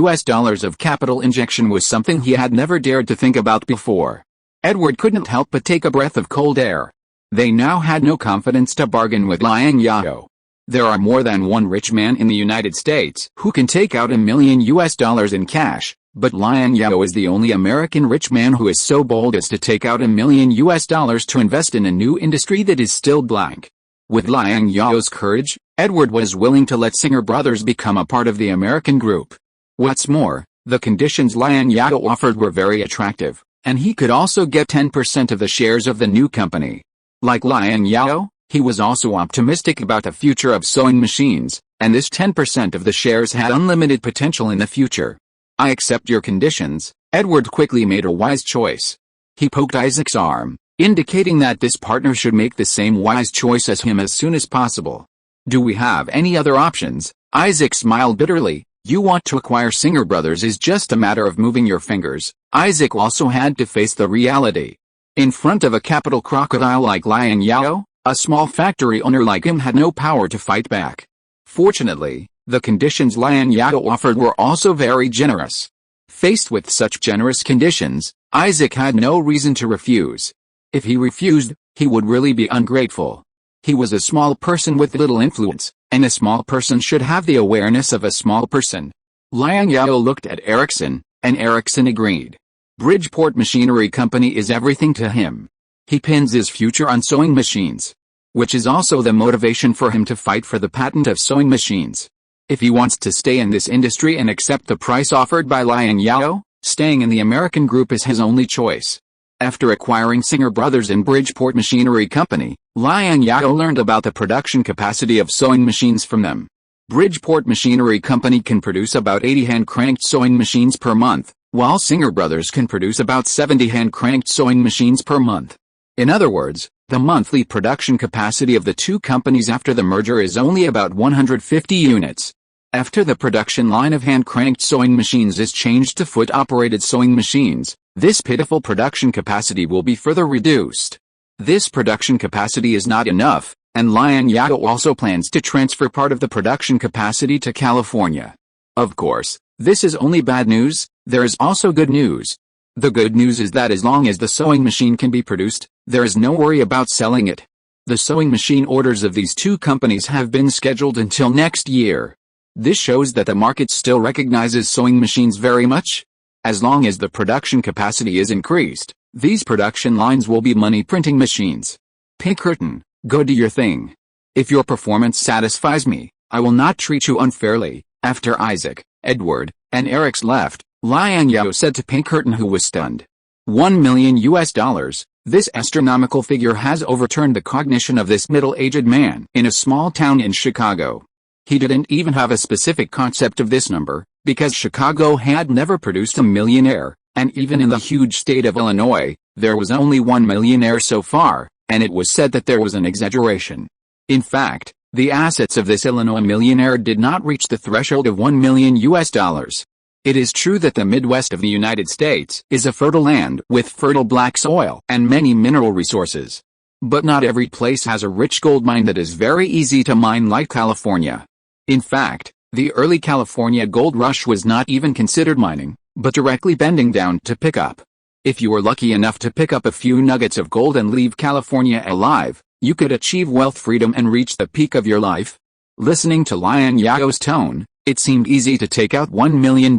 of capital injection was something he had never dared to think about before. Edward couldn't help but take a breath of cold air. They now had no confidence to bargain with Liang Zhao. There are more than one rich man in the United States who can take out $1 million in cash, but Liang Zhao is the only American rich man who is so bold as to take out $1 million to invest in a new industry that is still blank. With Liang Zhao's courage, Edward was willing to let Singer Brothers become a part of the American group. What's more, the conditions Liang Zhao offered were very attractive, and he could also get 10% of the shares of the new company. Like Liang Zhao, he was also optimistic about the future of sewing machines, and this 10% of the shares had unlimited potential in the future. I accept your conditions. Edward quickly made a wise choice. He poked Isaac's arm, indicating that this partner should make the same wise choice as him as soon as possible. Do we have any other options? Isaac smiled bitterly. You want to acquire Singer Brothers is just a matter of moving your fingers. Isaac also had to face the reality. In front of a capital crocodile like Liang Zhao, a small factory owner like him had no power to fight back. Fortunately, the conditions Liang Zhao offered were also very generous. Faced with such generous conditions, Isaac had no reason to refuse. If he refused, he would really be ungrateful. He was a small person with little influence, and a small person should have the awareness of a small person. Liang Zhao looked at Erickson, and Erickson agreed. Bridgeport Machinery Company is everything to him. He pins his future on sewing machines, which is also the motivation for him to fight for the patent of sewing machines. If he wants to stay in this industry and accept the price offered by Liang Zhao, staying in the American group is his only choice. After acquiring Singer Brothers and Bridgeport Machinery Company, Liang Zhao learned about the production capacity of sewing machines from them. Bridgeport Machinery Company can produce about 80 hand-cranked sewing machines per month, while Singer Brothers can produce about 70 hand-cranked sewing machines per month. In other words, the monthly production capacity of the two companies after the merger is only about 150 units. After the production line of hand-cranked sewing machines is changed to foot-operated sewing machines, this pitiful production capacity will be further reduced. This production capacity is not enough, and Liang Zhao also plans to transfer part of the production capacity to California. Of course, this is only bad news. There is also good news. The good news is that as long as the sewing machine can be produced, there is no worry about selling it. The sewing machine orders of these two companies have been scheduled until next year. This shows that the market still recognizes sewing machines very much. As long as the production capacity is increased, these production lines will be money-printing machines. Pinkerton, go do your thing. If your performance satisfies me, I will not treat you unfairly. After Isaac, Edward, and Eric's left, Liang Zhao said to Pinkerton, who was stunned. $1 million. This astronomical figure has overturned the cognition of this middle-aged man in a small town in Chicago. He didn't even have a specific concept of this number, because Chicago had never produced a millionaire, and even in the huge state of Illinois, there was only one millionaire so far, and it was said that there was an exaggeration. In fact, the assets of this Illinois millionaire did not reach the threshold of $1 million. It is true that the Midwest of the United States is a fertile land with fertile black soil and many mineral resources. But not every place has a rich gold mine that is very easy to mine like California. In fact, the early California gold rush was not even considered mining, but directly bending down to pick up. If you were lucky enough to pick up a few nuggets of gold and leave California alive, you could achieve wealth freedom and reach the peak of your life. Listening to Liang Zhao's tone, it seemed easy to take out $1 million.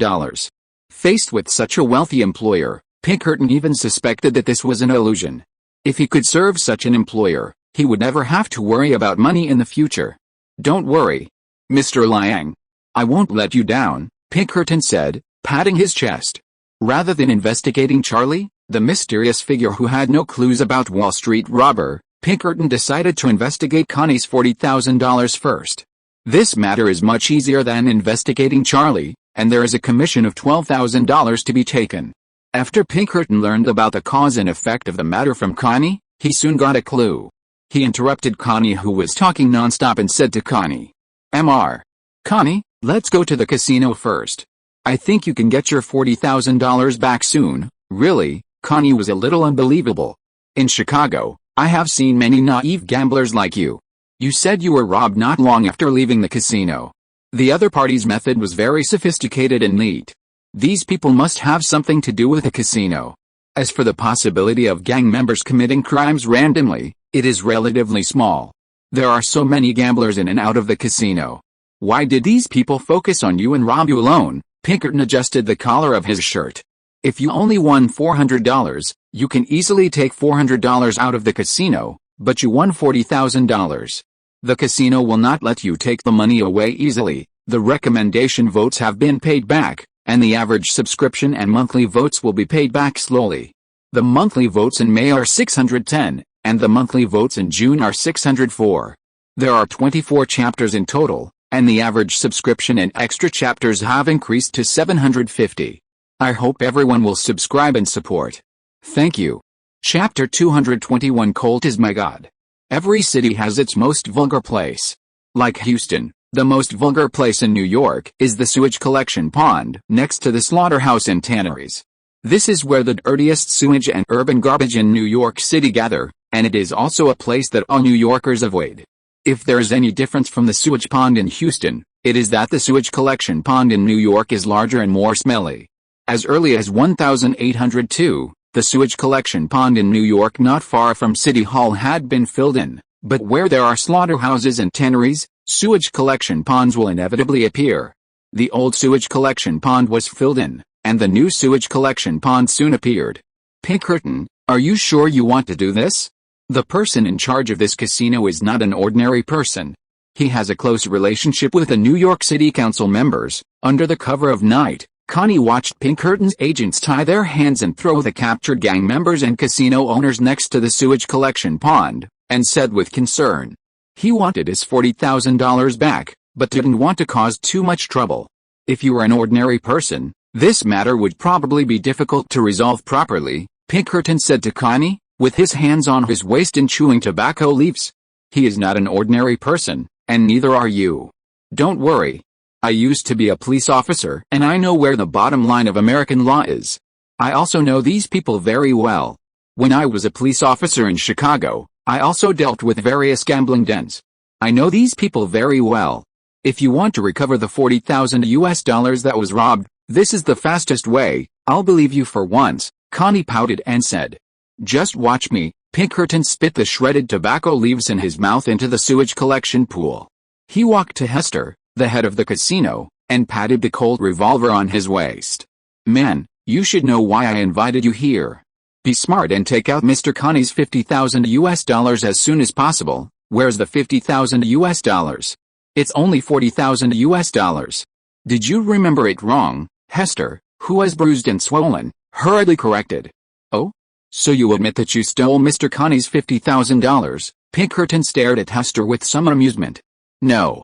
Faced with such a wealthy employer, Pinkerton even suspected that this was an illusion. If he could serve such an employer, he would never have to worry about money in the future. Don't worry, Mr. Liang. I won't let you down, Pinkerton said, patting his chest. Rather than investigating Charlie, the mysterious figure who had no clues about Wall Street robber, Pinkerton decided to investigate Connie's $40,000 first. This matter is much easier than investigating Charlie, and there is a commission of $12,000 to be taken. After Pinkerton learned about the cause and effect of the matter from Connie, he soon got a clue. He interrupted Connie, who was talking nonstop, and said to Connie, Connie, let's go to the casino first. I think you can get your $40,000 back soon." Really, Connie was a little unbelievable. "In Chicago, I have seen many naive gamblers like you. You said you were robbed not long after leaving the casino. The other party's method was very sophisticated and neat. These people must have something to do with the casino. As for the possibility of gang members committing crimes randomly, it is relatively small. There are so many gamblers in and out of the casino. Why did these people focus on you and rob you alone?" Pinkerton adjusted the collar of his shirt. "If you only won $400, you can easily take $400 out of the casino, but you won $40,000. The casino will not let you take the money away easily. The recommendation votes have been paid back, and the average subscription and monthly votes will be paid back slowly. The monthly votes in May are 610, and the monthly votes in June are 604. There are 24 chapters in total, and the average subscription and extra chapters have increased to 750. I hope everyone will subscribe and support. Thank you." Chapter 221 Colt is my God. Every city has its most vulgar place. Like Houston, the most vulgar place in New York is the sewage collection pond next to the slaughterhouse and tanneries. This is where the dirtiest sewage and urban garbage in New York City gather, and it is also a place that all New Yorkers avoid. If there is any difference from the sewage pond in Houston, it is that the sewage collection pond in New York is larger and more smelly. As early as 1802, the sewage collection pond in New York not far from City Hall had been filled in, but where there are slaughterhouses and tanneries, sewage collection ponds will inevitably appear. The old sewage collection pond was filled in, and the new sewage collection pond soon appeared. "Pinkerton, are you sure you want to do this? The person in charge of this casino is not an ordinary person. He has a close relationship with the New York City Council members." Under the cover of night, Connie watched Pinkerton's agents tie their hands and throw the captured gang members and casino owners next to the sewage collection pond, and said with concern, "He wanted his $40,000 back, but didn't want to cause too much trouble. If you were an ordinary person, this matter would probably be difficult to resolve properly," Pinkerton said to Connie, with his hands on his waist and chewing tobacco leaves. "He is not an ordinary person, and neither are you. Don't worry. I used to be a police officer and I know where the bottom line of American law is. I also know these people very well. When I was a police officer in Chicago, I also dealt with various gambling dens. I know these people very well. If you want to recover the $40,000 that was robbed, this is the fastest way. I'll believe you for once. Connie pouted and said. Just watch me. Pinkerton spit the shredded tobacco leaves in his mouth into the sewage collection pool. He walked to Hester, the head of the casino, and patted the cold revolver on his waist. Man, you should know why I invited you here. Be smart and take out Mr. Connie's $50,000 as soon as possible. Where's the $50,000? It's only $40,000. Did you remember it wrong? Hester, who was bruised and swollen, hurriedly corrected. Oh? So you admit that you stole Mr. Connie's $50,000? Pinkerton stared at Hester with some amusement. No.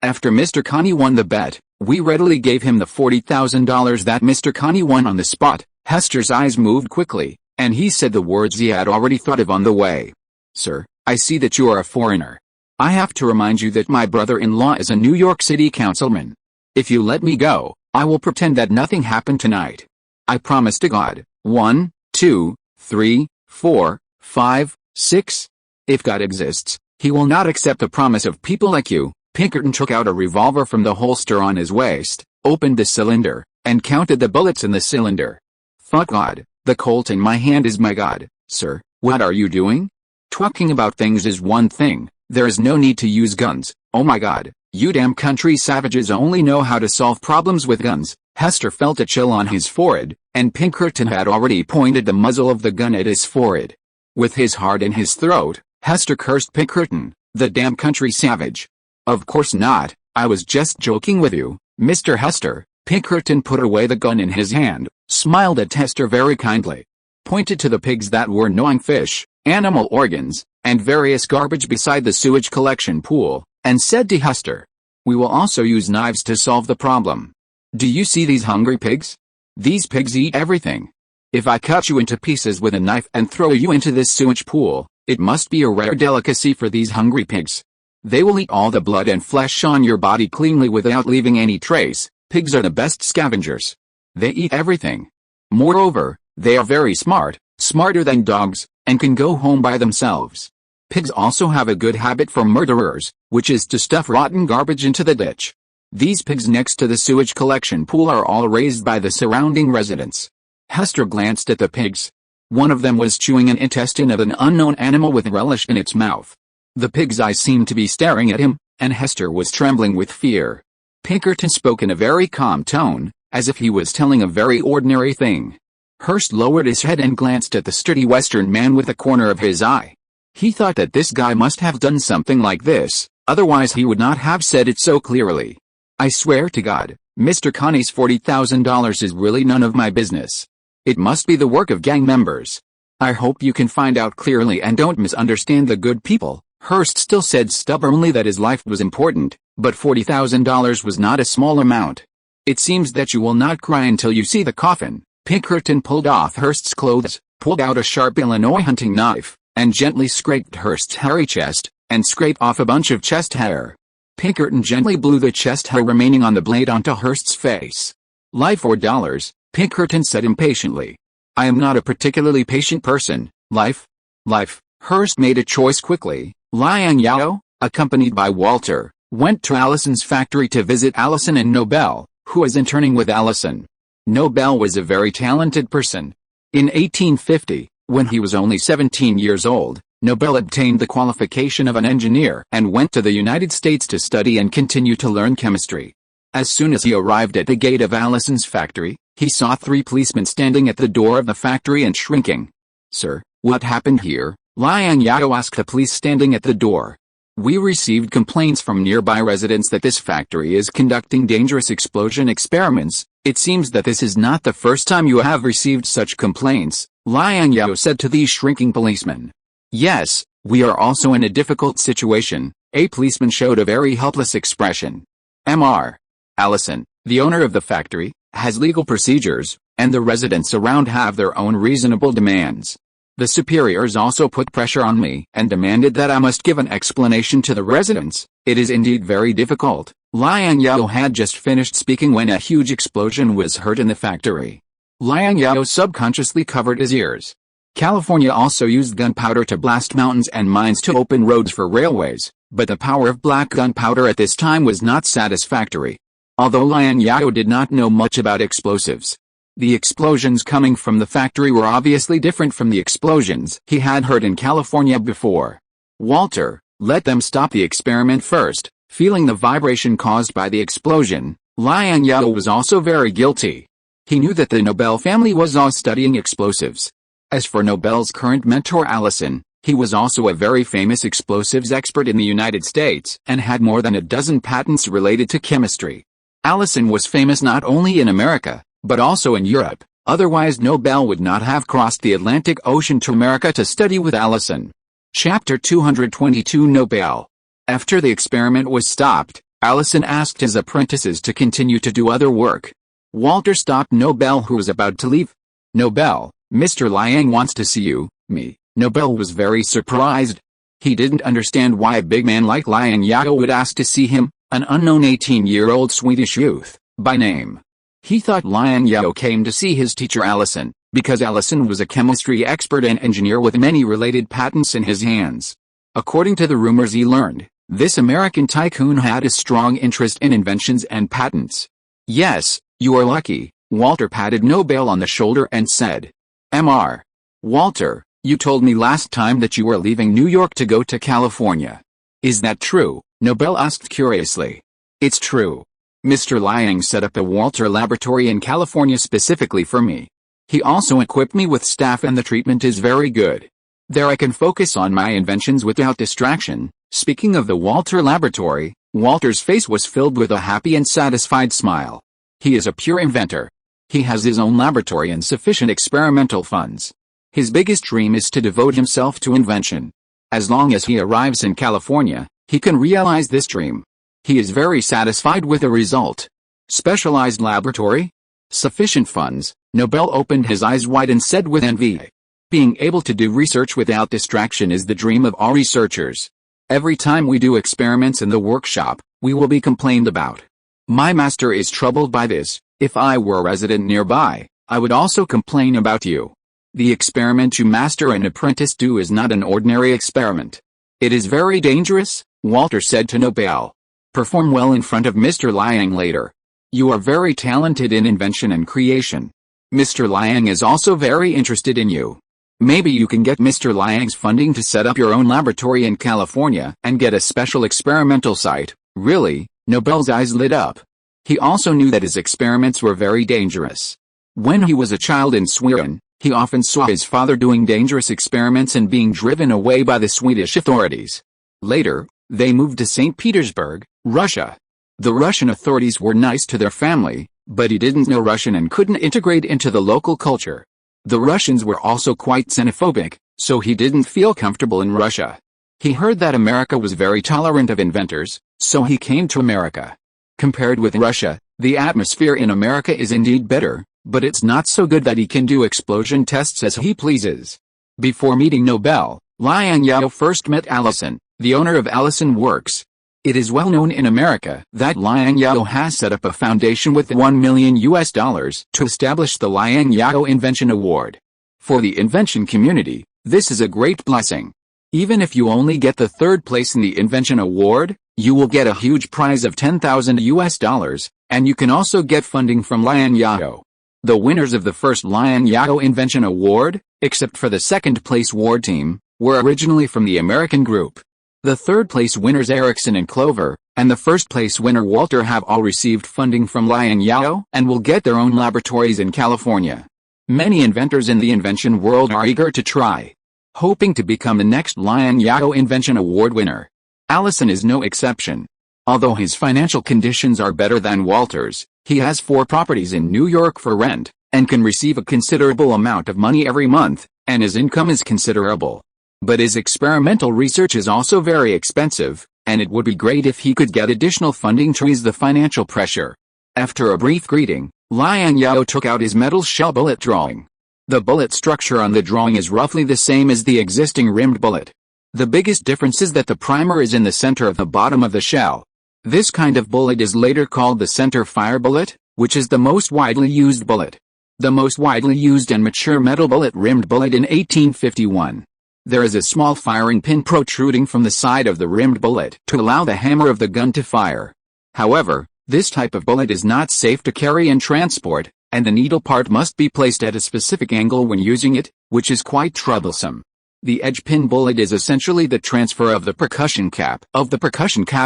After Mr. Connie won the bet, we readily gave him the $40,000 that Mr. Connie won on the spot. Hester's eyes moved quickly, and he said the words he had already thought of on the way. Sir, I see that you are a foreigner. I have to remind you that my brother-in-law is a New York City councilman. If you let me go, I will pretend that nothing happened tonight. I promise to God. 1, 2, 3, 4, 5, 6. If God exists, he will not accept the promise of people like you. Pinkerton took out a revolver from the holster on his waist, opened the cylinder, and counted the bullets in the cylinder. Fuck God, the Colt in my hand is my God. Sir, what are you doing? Talking about things is one thing. There is no need to use guns. Oh my God, you damn country savages only know how to solve problems with guns. Hester felt a chill on his forehead, and Pinkerton had already pointed the muzzle of the gun at his forehead. With his heart in his throat, Hester cursed Pinkerton, the damn country savage. Of course not, I was just joking with you, Mr. Hester. Pinkerton put away the gun in his hand, smiled at Hester very kindly, pointed to the pigs that were gnawing fish, animal organs, and various garbage beside the sewage collection pool, and said to Hester, we will also use knives to solve the problem. Do you see these hungry pigs? These pigs eat everything. If I cut you into pieces with a knife and throw you into this sewage pool, it must be a rare delicacy for these hungry pigs. They will eat all the blood and flesh on your body cleanly without leaving any trace. Pigs are the best scavengers. They eat everything. Moreover, they are very smart, smarter than dogs, and can go home by themselves. Pigs also have a good habit for murderers, which is to stuff rotten garbage into the ditch. These pigs next to the sewage collection pool are all raised by the surrounding residents. Hester glanced at the pigs. One of them was chewing an intestine of an unknown animal with relish in its mouth. The pig's eyes seemed to be staring at him, and Hester was trembling with fear. Pinkerton spoke in a very calm tone, as if he was telling a very ordinary thing. Hearst lowered his head and glanced at the sturdy Western man with the corner of his eye. He thought that this guy must have done something like this, otherwise he would not have said it so clearly. I swear to God, Mr. Connie's $40,000 is really none of my business. It must be the work of gang members. I hope you can find out clearly and don't misunderstand the good people. Hearst still said stubbornly that his life was important, but $40,000 was not a small amount. It seems that you will not cry until you see the coffin. Pinkerton pulled off Hearst's clothes, pulled out a sharp Illinois hunting knife, and gently scraped Hearst's hairy chest, and scraped off a bunch of chest hair. Pinkerton gently blew the chest hair remaining on the blade onto Hearst's face. Life or dollars, Pinkerton said impatiently. I am not a particularly patient person. Life? Life. Hearst made a choice quickly. Liang Zhao, accompanied by Walter, went to Allison's factory to visit Allison and Nobel, who was interning with Allison. Nobel was a very talented person. In 1850, when he was only 17 years old, Nobel obtained the qualification of an engineer and went to the United States to study and continue to learn chemistry. As soon as he arrived at the gate of Allison's factory, he saw 3 policemen standing at the door of the factory and shrinking. Sir, what happened here? Liang Zhao asked the police standing at the door. We received complaints from nearby residents that this factory is conducting dangerous explosion experiments. It seems that this is not the first time you have received such complaints, Liang Zhao said to these shrinking policemen. Yes, we are also in a difficult situation. A policeman showed a very helpless expression. Mr. Allison, the owner of the factory, has legal procedures, and the residents around have their own reasonable demands. The superiors also put pressure on me and demanded that I must give an explanation to the residents. It is indeed very difficult, Liang Zhao had just finished speaking when a huge explosion was heard in the factory. Liang Zhao subconsciously covered his ears. California also used gunpowder to blast mountains and mines to open roads for railways, but the power of black gunpowder at this time was not satisfactory. Although Liang Zhao did not know much about explosives, the explosions coming from the factory were obviously different from the explosions he had heard in California before. Walter, let them stop the experiment first. Feeling the vibration caused by the explosion, Liang Zhao was also very guilty. He knew that the Nobel family was all studying explosives. As for Nobel's current mentor Allison, he was also a very famous explosives expert in the United States and had more than a dozen patents related to chemistry. Allison was famous not only in America, but also in Europe, otherwise Nobel would not have crossed the Atlantic Ocean to America to study with Allison. Chapter 222 Nobel. After the experiment was stopped, Allison asked his apprentices to continue to do other work. Walter stopped Nobel, who was about to leave. "Nobel, Mr. Liang wants to see you." "Me?" Nobel was very surprised. He didn't understand why a big man like Liang Zhao would ask to see him, an unknown 18-year-old Swedish youth, by name. He thought Liang Zhao came to see his teacher Allison, because Allison was a chemistry expert and engineer with many related patents in his hands. According to the rumors he learned, this American tycoon had a strong interest in inventions and patents. "Yes, you are lucky," Walter patted Nobel on the shoulder and said. "Mr. Walter, you told me last time that you were leaving New York to go to California. Is that true?" Nobel asked curiously. "It's true. Mr. Liang set up a Walter laboratory in California specifically for me. He also equipped me with staff and the treatment is very good. There I can focus on my inventions without distraction." Speaking of the Walter laboratory, Walter's face was filled with a happy and satisfied smile. He is a pure inventor. He has his own laboratory and sufficient experimental funds. His biggest dream is to devote himself to invention. As long as he arrives in California, he can realize this dream. He is very satisfied with the result. Specialized laboratory? Sufficient funds. Nobel opened his eyes wide and said with envy. Being able to do research without distraction is the dream of all researchers. Every time we do experiments in the workshop, we will be complained about. My master is troubled by this. If I were a resident nearby, I would also complain about you. The experiment you master and apprentice do is not an ordinary experiment. It is very dangerous, Walter said to Nobel. Perform well in front of Mr. Liang later. You are very talented in invention and creation. Mr. Liang is also very interested in you. Maybe you can get Mr. Liang's funding to set up your own laboratory in California and get a special experimental site. Really? Nobel's eyes lit up. He also knew that his experiments were very dangerous. When he was a child in Sweden, he often saw his father doing dangerous experiments and being driven away by the Swedish authorities. Later, they moved to St. Petersburg, Russia. The Russian authorities were nice to their family, but he didn't know Russian and couldn't integrate into the local culture. The Russians were also quite xenophobic, so he didn't feel comfortable in Russia. He heard that America was very tolerant of inventors, so he came to America. Compared with Russia, the atmosphere in America is indeed better, but it's not so good that he can do explosion tests as he pleases. Before meeting Nobel, Liang Zhao first met Allison, the owner of Allison Works. It is well known in America that Liang Zhao has set up a foundation with $1 million to establish the Liang Zhao Invention Award. For the invention community, this is a great blessing. Even if you only get the third place in the Invention Award, you will get a huge prize of $10,000, and you can also get funding from Liang Zhao. The winners of the first Liang Zhao Invention Award, except for the second place award team, were originally from the American group. The third place winners Erickson and Clover, and the first place winner Walter have all received funding from Liang Zhao and will get their own laboratories in California. Many inventors in the invention world are eager to try, hoping to become the next Liang Zhao Invention Award winner. Allison is no exception. Although his financial conditions are better than Walter's, he has 4 properties in New York for rent, and can receive a considerable amount of money every month, and his income is considerable. But his experimental research is also very expensive, and it would be great if he could get additional funding to ease the financial pressure. After a brief greeting, Liang Zhao took out his metal shell bullet drawing. The bullet structure on the drawing is roughly the same as the existing rimmed bullet. The biggest difference is that the primer is in the center of the bottom of the shell. This kind of bullet is later called the center fire bullet, which is the most widely used bullet. The most widely used and mature metal bullet-rimmed bullet in 1851. There is a small firing pin protruding from the side of the rimmed bullet to allow the hammer of the gun to fire. However, this type of bullet is not safe to carry and transport, and the needle part must be placed at a specific angle when using it, which is quite troublesome. The edge pin bullet is essentially the transfer of the percussion cap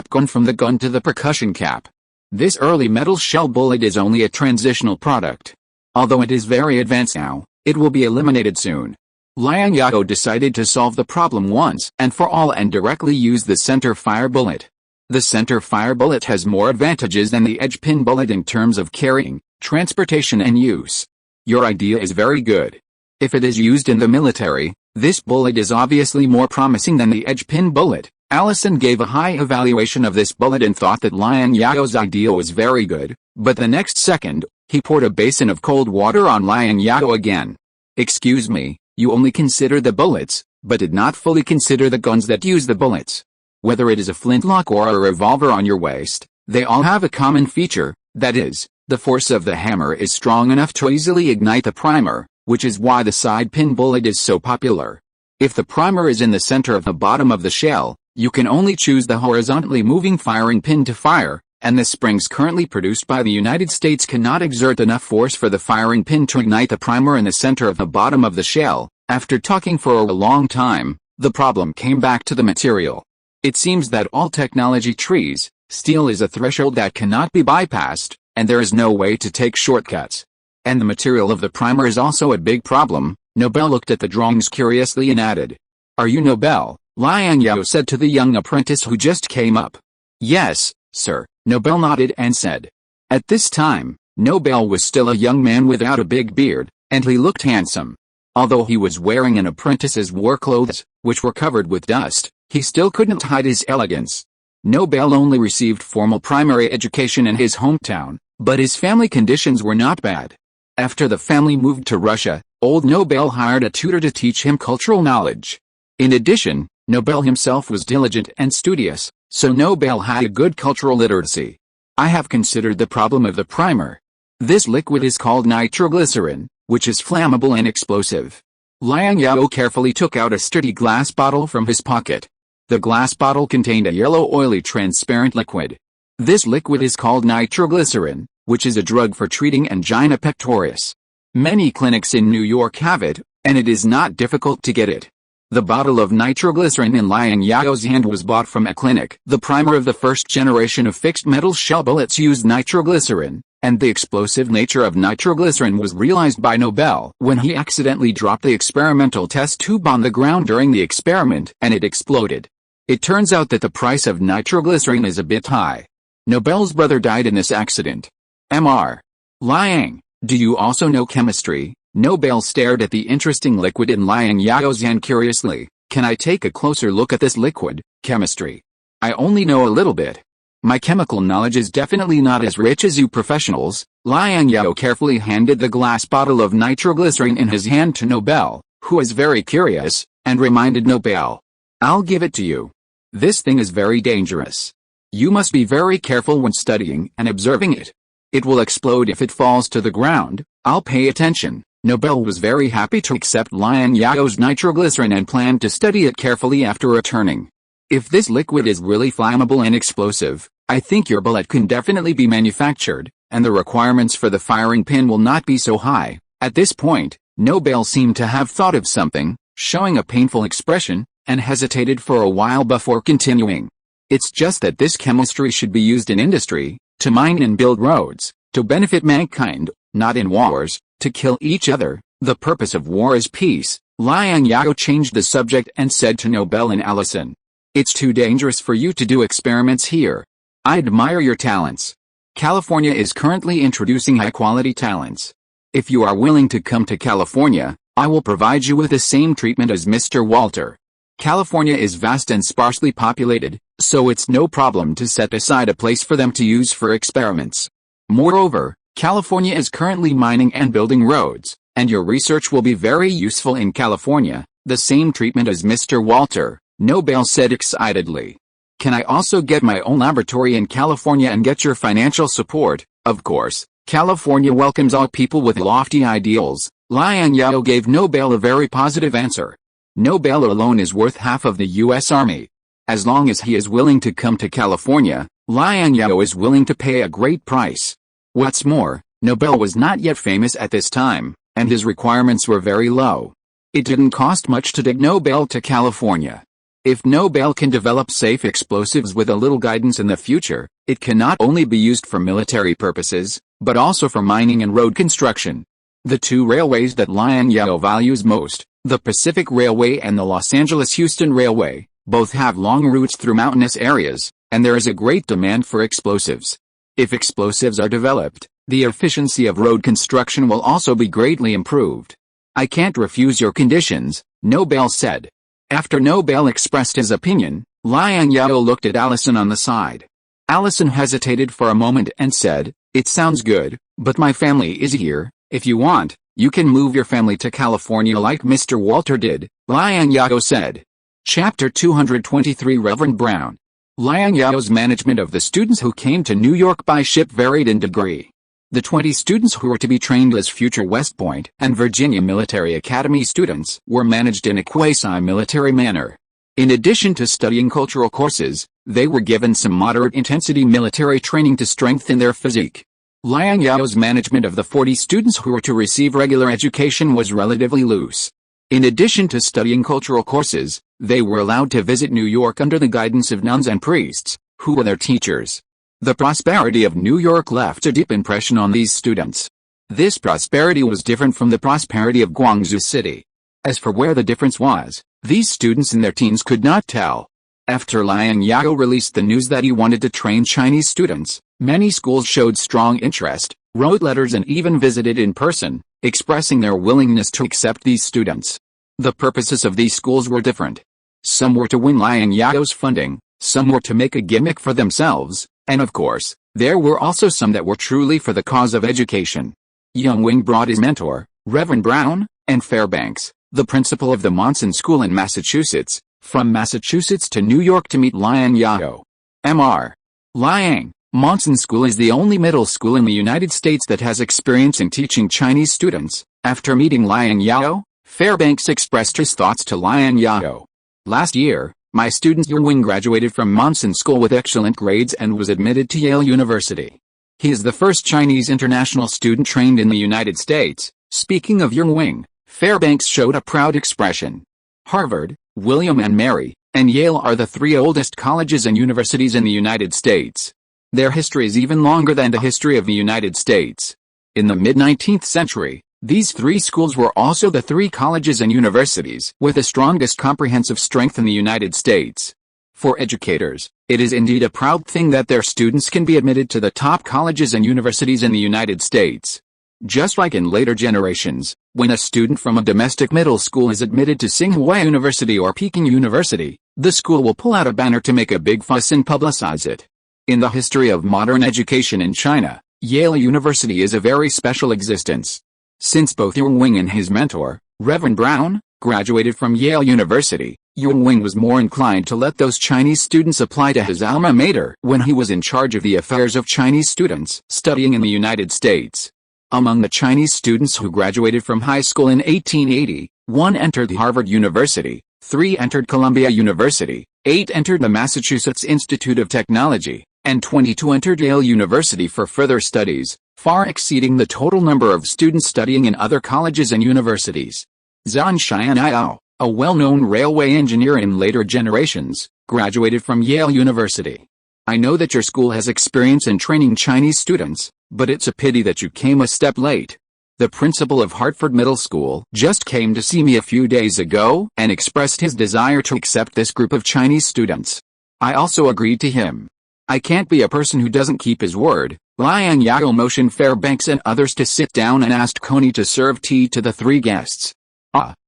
gun from the gun to the percussion cap. This early metal shell bullet is only a transitional product. Although it is very advanced now, it will be eliminated soon. Liang Zhao decided to solve the problem once and for all and directly use the center fire bullet. The center fire bullet has more advantages than the edge pin bullet in terms of carrying, transportation and use. Your idea is very good. If it is used in the military, this bullet is obviously more promising than the edge pin bullet. Allison gave a high evaluation of this bullet and thought that Liang Zhao's idea was very good, but the next second, he poured a basin of cold water on Liang Zhao again. Excuse me, you only consider the bullets, but did not fully consider the guns that use the bullets. Whether it is a flintlock or a revolver on your waist, they all have a common feature, that is, the force of the hammer is strong enough to easily ignite the primer, which is why the side pin bullet is so popular. If the primer is in the center of the bottom of the shell, you can only choose the horizontally moving firing pin to fire, and the springs currently produced by the United States cannot exert enough force for the firing pin to ignite the primer in the center of the bottom of the shell. After talking for a long time, the problem came back to the material. It seems that all technology trees, steel is a threshold that cannot be bypassed, and there is no way to take shortcuts. And the material of the primer is also a big problem. Nobel looked at the drawings curiously and added, "Are you Nobel?" Liang Zhao said to the young apprentice who just came up. "Yes, sir," Nobel nodded and said. At this time, Nobel was still a young man without a big beard, and he looked handsome. Although he was wearing an apprentice's war clothes, which were covered with dust, he still couldn't hide his elegance. Nobel only received formal primary education in his hometown, but his family conditions were not bad. After the family moved to Russia, old Nobel hired a tutor to teach him cultural knowledge. In addition, Nobel himself was diligent and studious, so Nobel had a good cultural literacy. I have considered the problem of the primer. This liquid is called nitroglycerin, which is flammable and explosive. Liang Zhao carefully took out a sturdy glass bottle from his pocket. The glass bottle contained a yellow oily transparent liquid. This liquid is called nitroglycerin, which is a drug for treating angina pectoris. Many clinics in New York have it, and it is not difficult to get it. The bottle of nitroglycerin in Liang Zhao's hand was bought from a clinic. The primer of the first generation of fixed metal shell bullets used nitroglycerin, and the explosive nature of nitroglycerin was realized by Nobel when he accidentally dropped the experimental test tube on the ground during the experiment and it exploded. It turns out that the price of nitroglycerin is a bit high. Nobel's brother died in this accident. Mr. Liang, do you also know chemistry? Nobel stared at the interesting liquid in Liang Zhao's hand curiously. Can I take a closer look at this liquid? Chemistry. I only know a little bit. My chemical knowledge is definitely not as rich as you professionals. Liang Zhao carefully handed the glass bottle of nitroglycerin in his hand to Nobel, who was very curious, and reminded Nobel. I'll give it to you. This thing is very dangerous. You must be very careful when studying and observing it. It will explode if it falls to the ground. I'll pay attention. Nobel was very happy to accept Liang Zhao's nitroglycerin and planned to study it carefully after returning. If this liquid is really flammable and explosive, I think your bullet can definitely be manufactured, and the requirements for the firing pin will not be so high. At this point, Nobel seemed to have thought of something, showing a painful expression, and hesitated for a while before continuing. It's just that this chemistry should be used in industry, to mine and build roads, to benefit mankind, not in wars, to kill each other. The purpose of war is peace. Liang Zhao changed the subject and said to Nobel and Allison, "It's too dangerous for you to do experiments here. I admire your talents. California is currently introducing high-quality talents. If you are willing to come to California, I will provide you with the same treatment as Mr. Walter. California is vast and sparsely populated, so it's no problem to set aside a place for them to use for experiments. Moreover, California is currently mining and building roads, and your research will be very useful in California. The same treatment as Mr. Walter," Nobel said excitedly. Can I also get my own laboratory in California and get your financial support? Of course, California welcomes all people with lofty ideals. Liang Zhao gave Nobel a very positive answer. Nobel alone is worth half of the U.S. Army. As long as he is willing to come to California, Liang Zhao is willing to pay a great price. What's more, Nobel was not yet famous at this time, and his requirements were very low. It didn't cost much to take Nobel to California. If Nobel can develop safe explosives with a little guidance in the future, it can not only be used for military purposes, but also for mining and road construction. The two railways that Liang Zhao values most, the Pacific Railway and the Los Angeles-Houston Railway, both have long routes through mountainous areas, and there is a great demand for explosives. If explosives are developed, the efficiency of road construction will also be greatly improved. I can't refuse your conditions, Nobel said. After Nobel expressed his opinion, Liang Zhao looked at Allison on the side. Allison hesitated for a moment and said, "It sounds good, but my family is here. If you want, you can move your family to California like Mr. Walter did," Liang Zhao said. Chapter 223 Reverend Brown. Liang Zhao's management of the students who came to New York by ship varied in degree. The 20 students who were to be trained as future West Point and Virginia Military Academy students were managed in a quasi-military manner. In addition to studying cultural courses, they were given some moderate-intensity military training to strengthen their physique. Liang Zhao's management of the 40 students who were to receive regular education was relatively loose. In addition to studying cultural courses, they were allowed to visit New York under the guidance of nuns and priests, who were their teachers. The prosperity of New York left a deep impression on these students. This prosperity was different from the prosperity of Guangzhou City. As for where the difference was, these students in their teens could not tell. After Liang Zhao released the news that he wanted to train Chinese students, many schools showed strong interest, wrote letters and even visited in person, expressing their willingness to accept these students. The purposes of these schools were different. Some were to win Liang Zhao's funding, some were to make a gimmick for themselves, and of course, there were also some that were truly for the cause of education. Young Wing brought his mentor, Reverend Brown, and Fairbanks, the principal of the Monson School in Massachusetts, from Massachusetts to New York to meet Liang Zhao. Mr. Liang, Monson School is the only middle school in the United States that has experience in teaching Chinese students. After meeting Liang Zhao, Fairbanks expressed his thoughts to Liang Zhao. Last year, my student Young Wing graduated from Monson School with excellent grades and was admitted to Yale University. He is the first Chinese international student trained in the United States. Speaking of Young Wing, Fairbanks showed a proud expression. Harvard, William and Mary, and Yale are the three oldest colleges and universities in the United States. Their history is even longer than the history of the United States. In the mid-19th century, these three schools were also the three colleges and universities with the strongest comprehensive strength in the United States. For educators, it is indeed a proud thing that their students can be admitted to the top colleges and universities in the United States. Just like in later generations, when a student from a domestic middle school is admitted to Tsinghua University or Peking University, the school will pull out a banner to make a big fuss and publicize it. In the history of modern education in China, Yale University is a very special existence. Since both Young Wing and his mentor, Reverend Brown, graduated from Yale University, Young Wing was more inclined to let those Chinese students apply to his alma mater when he was in charge of the affairs of Chinese students studying in the United States. Among the Chinese students who graduated from high school in 1880, 1 entered Harvard University, 3 entered Columbia University, 8 entered the Massachusetts Institute of Technology, and 22 entered Yale University for further studies, far exceeding the total number of students studying in other colleges and universities. Zhang Xianyao, a well-known railway engineer in later generations, graduated from Yale University. I know that your school has experience in training Chinese students, but it's a pity that you came a step late. The principal of Hartford Middle School just came to see me a few days ago and expressed his desire to accept this group of Chinese students. I also agreed to him. I can't be a person who doesn't keep his word. Liang Zhao motioned Fairbanks and others to sit down and asked Coney to serve tea to the 3 guests.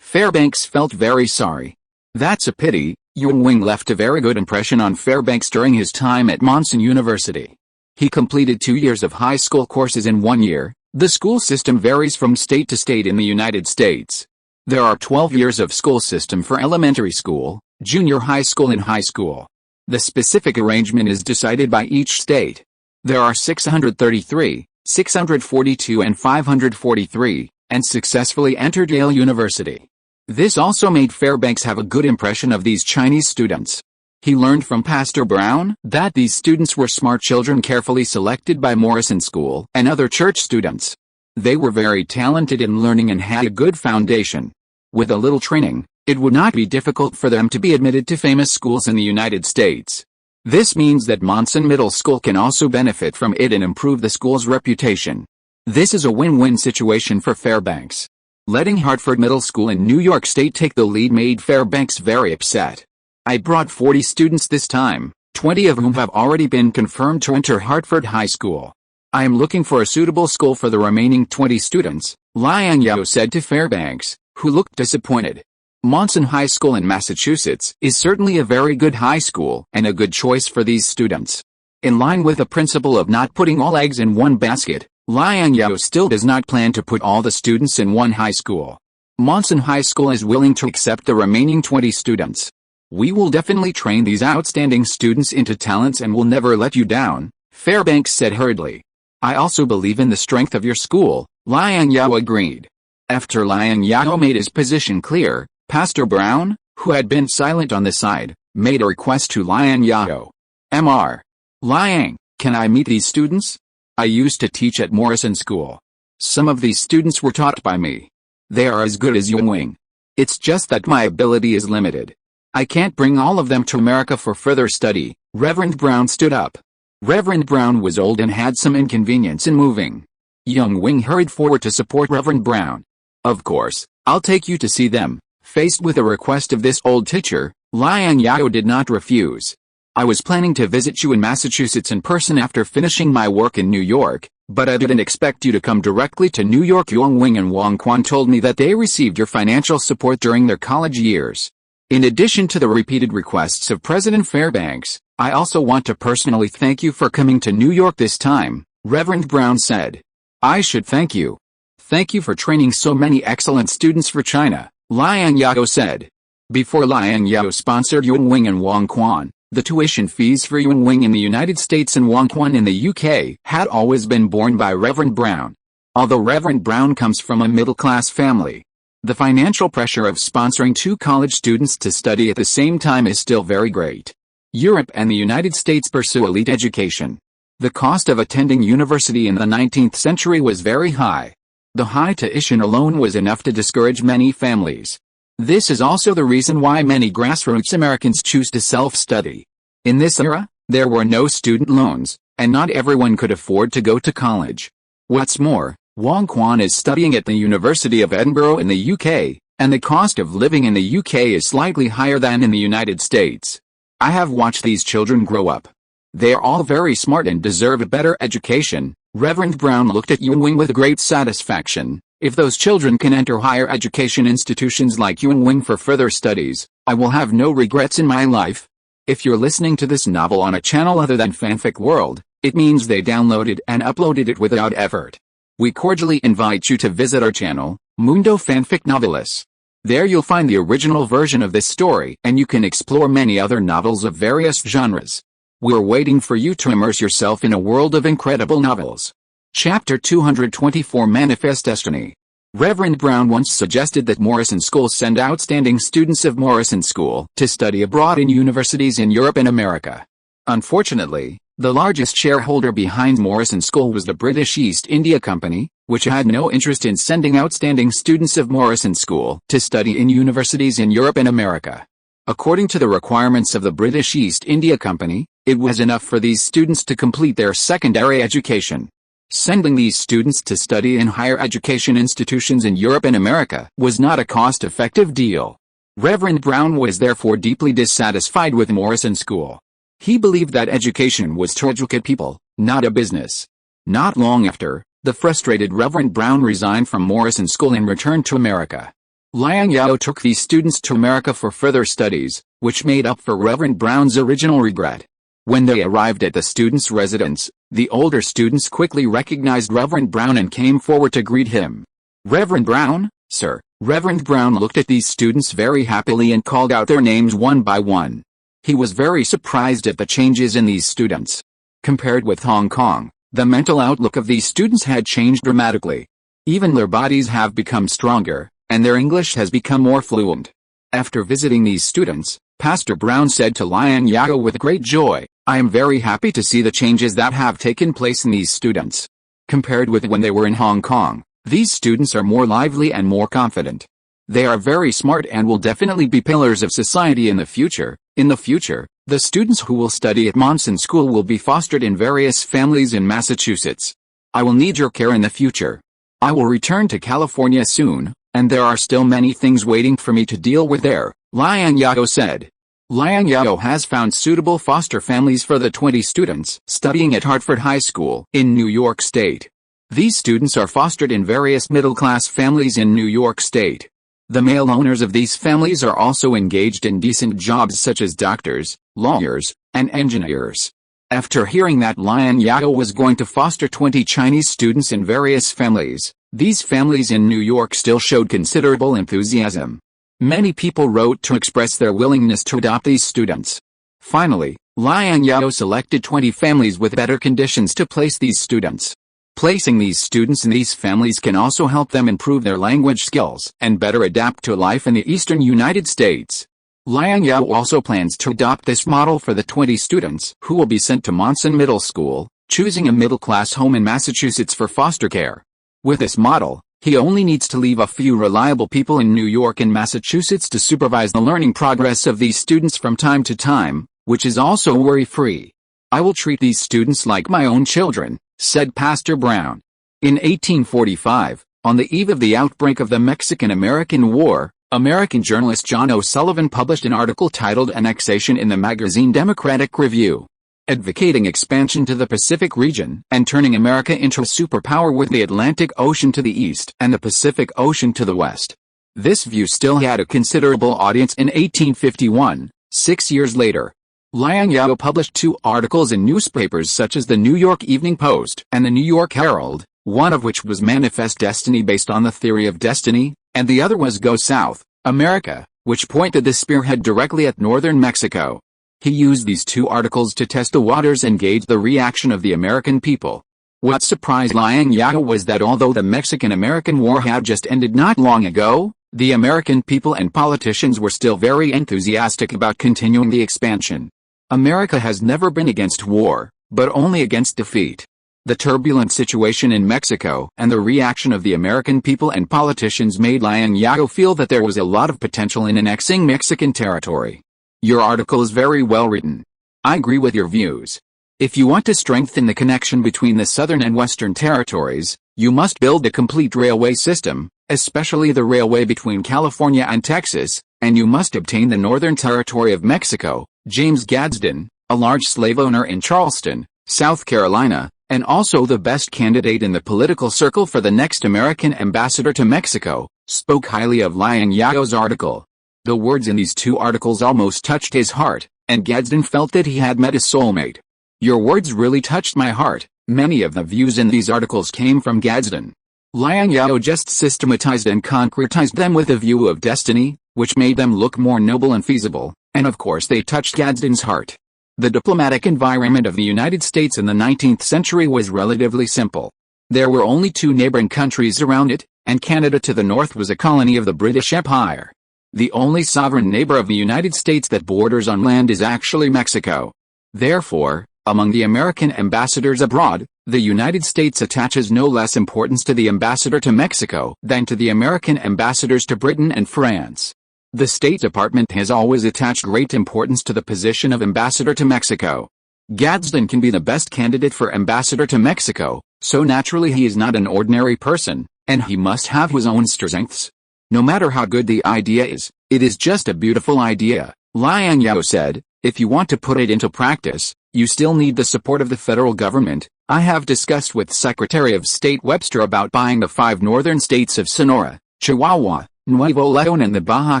Fairbanks felt very sorry. That's a pity. Young Wing left a very good impression on Fairbanks during his time at Monson University. He completed 2 years of high school courses in 1 year. The school system varies from state to state in the United States. There are 12 years of school system for elementary school, junior high school and high school. The specific arrangement is decided by each state. There are 633, 642 and 543, and successfully entered Yale University. This also made Fairbanks have a good impression of these Chinese students. He learned from Pastor Brown that these students were smart children carefully selected by Morrison School and other church students. They were very talented in learning and had a good foundation. With a little training, it would not be difficult for them to be admitted to famous schools in the United States. This means that Monson Middle School can also benefit from it and improve the school's reputation. This is a win-win situation for Fairbanks. Letting Hartford Middle School in New York State take the lead made Fairbanks very upset. I brought 40 students this time, 20 of whom have already been confirmed to enter Hartford High School. I am looking for a suitable school for the remaining 20 students, Liang Zhao said to Fairbanks, who looked disappointed. Monson High School in Massachusetts is certainly a very good high school and a good choice for these students. In line with the principle of not putting all eggs in one basket, Liang Zhao still does not plan to put all the students in one high school. Monson High School is willing to accept the remaining 20 students. We will definitely train these outstanding students into talents and will never let you down, Fairbanks said hurriedly. I also believe in the strength of your school, Liang Zhao agreed. After Liang Zhao made his position clear, Pastor Brown, who had been silent on the side, made a request to Liang Zhao. Mr. Liang, can I meet these students? I used to teach at Morrison School. Some of these students were taught by me. They are as good as Yunwing. It's just that my ability is limited. I can't bring all of them to America for further study. Reverend Brown stood up. Reverend Brown was old and had some inconvenience in moving. Yunwing hurried forward to support Reverend Brown. Of course, I'll take you to see them. Faced with a request of this old teacher, Liang Zhao did not refuse. I was planning to visit you in Massachusetts in person after finishing my work in New York, but I didn't expect you to come directly to New York. Yunwing and Wang Quan told me that they received your financial support during their college years. In addition to the repeated requests of President Fairbanks, I also want to personally thank you for coming to New York this time, Reverend Brown said. I should thank you. Thank you for training so many excellent students for China, Liang Zhao said. Before Liang Zhao sponsored Yunwing and Wang Quan, the tuition fees for Yunwing in the United States and Wang Quan in the UK had always been borne by Reverend Brown. Although Reverend Brown comes from a middle-class family, the financial pressure of sponsoring two college students to study at the same time is still very great. Europe and the United States pursue elite education. The cost of attending university in the 19th century was very high. The high tuition alone was enough to discourage many families. This is also the reason why many grassroots Americans choose to self-study. In this era, there were no student loans, and not everyone could afford to go to college. What's more, Wang Quan is studying at the University of Edinburgh in the UK, and the cost of living in the UK is slightly higher than in the United States. I have watched these children grow up. They are all very smart and deserve a better education. Reverend Brown looked at Yunwing with great satisfaction. If those children can enter higher education institutions like Yunwing for further studies, I will have no regrets in my life. If you're listening to this novel on a channel other than Fanfic World, it means they downloaded and uploaded it without effort. We cordially invite you to visit our channel, Mundo Fanfic Novelis. There you'll find the original version of this story and you can explore many other novels of various genres. We're waiting for you to immerse yourself in a world of incredible novels. Chapter 224 Manifest Destiny. Reverend Brown once suggested that Morrison School send outstanding students of Morrison School to study abroad in universities in Europe and America. Unfortunately, the largest shareholder behind Morrison School was the British East India Company, which had no interest in sending outstanding students of Morrison School to study in universities in Europe and America. According to the requirements of the British East India Company, it was enough for these students to complete their secondary education. Sending these students to study in higher education institutions in Europe and America was not a cost-effective deal. Reverend Brown was therefore deeply dissatisfied with Morrison School. He believed that education was to educate people, not a business. Not long after, the frustrated Reverend Brown resigned from Morrison School and returned to America. Liang Zhao took these students to America for further studies, which made up for Reverend Brown's original regret. When they arrived at the students' residence, the older students quickly recognized Reverend Brown and came forward to greet him. Reverend Brown, sir. Reverend Brown looked at these students very happily and called out their names one by one. He was very surprised at the changes in these students. Compared with Hong Kong, the mental outlook of these students had changed dramatically. Even their bodies have become stronger, and their English has become more fluent. After visiting these students, Pastor Brown said to Liang Zhao with great joy, "I am very happy to see the changes that have taken place in these students. Compared with when they were in Hong Kong, these students are more lively and more confident. They are very smart and will definitely be pillars of society in the future. In the future, the students who will study at Monson School will be fostered in various families in Massachusetts. I will need your care in the future. I will return to California soon, and there are still many things waiting for me to deal with there," Liang Zhao said. Liang Zhao has found suitable foster families for the 20 students studying at Hartford High School in New York State. These students are fostered in various middle-class families in New York State. The male owners of these families are also engaged in decent jobs such as doctors, lawyers, and engineers. After hearing that Liang Zhao was going to foster 20 Chinese students in various families, these families in New York still showed considerable enthusiasm. Many people wrote to express their willingness to adopt these students. Finally, Liang Zhao selected 20 families with better conditions to place these students. Placing these students in these families can also help them improve their language skills and better adapt to life in the eastern United States. Liang Zhao also plans to adopt this model for the 20 students who will be sent to Monson Middle School, choosing a middle-class home in Massachusetts for foster care. With this model, he only needs to leave a few reliable people in New York and Massachusetts to supervise the learning progress of these students from time to time, which is also worry-free. "I will treat these students like my own children," said Pastor Brown. In 1845, on the eve of the outbreak of the Mexican-American War, American journalist John O'Sullivan published an article titled Annexation in the magazine Democratic Review, advocating expansion to the Pacific region and turning America into a superpower with the Atlantic Ocean to the east and the Pacific Ocean to the west. This view still had a considerable audience in 1851, 6 years later. Liang Zhao published 2 articles in newspapers such as the New York Evening Post and the New York Herald, one of which was Manifest Destiny based on the theory of destiny, and the other was Go South, America, which pointed the spearhead directly at northern Mexico. He used these 2 articles to test the waters and gauge the reaction of the American people. What surprised Liang Zhao was that although the Mexican-American War had just ended not long ago, the American people and politicians were still very enthusiastic about continuing the expansion. America has never been against war, but only against defeat. The turbulent situation in Mexico and the reaction of the American people and politicians made Liang Zhao feel that there was a lot of potential in annexing Mexican territory. "Your article is very well written. I agree with your views. If you want to strengthen the connection between the southern and western territories, you must build a complete railway system, especially the railway between California and Texas, and you must obtain the northern territory of Mexico." James Gadsden, a large slave owner in Charleston, South Carolina, and also the best candidate in the political circle for the next American ambassador to Mexico, spoke highly of Liang Zhao's article. The words in these 2 articles almost touched his heart, and Gadsden felt that he had met a soulmate. "Your words really touched my heart." Many of the views in these articles came from Gadsden. Liang Zhao just systematized and concretized them with a view of destiny, which made them look more noble and feasible, and of course they touched Gadsden's heart. The diplomatic environment of the United States in the 19th century was relatively simple. There were only 2 neighboring countries around it, and Canada to the north was a colony of the British Empire. The only sovereign neighbor of the United States that borders on land is actually Mexico. Therefore, among the American ambassadors abroad, the United States attaches no less importance to the ambassador to Mexico than to the American ambassadors to Britain and France. The State Department has always attached great importance to the position of ambassador to Mexico. Gadsden can be the best candidate for ambassador to Mexico, so naturally he is not an ordinary person, and he must have his own strengths. No matter how good the idea is, it is just a beautiful idea, Liang Zhao said. If you want to put it into practice, you still need the support of the federal government. I have discussed with Secretary of State Webster about buying the 5 northern states of Sonora, Chihuahua, Nuevo León and the Baja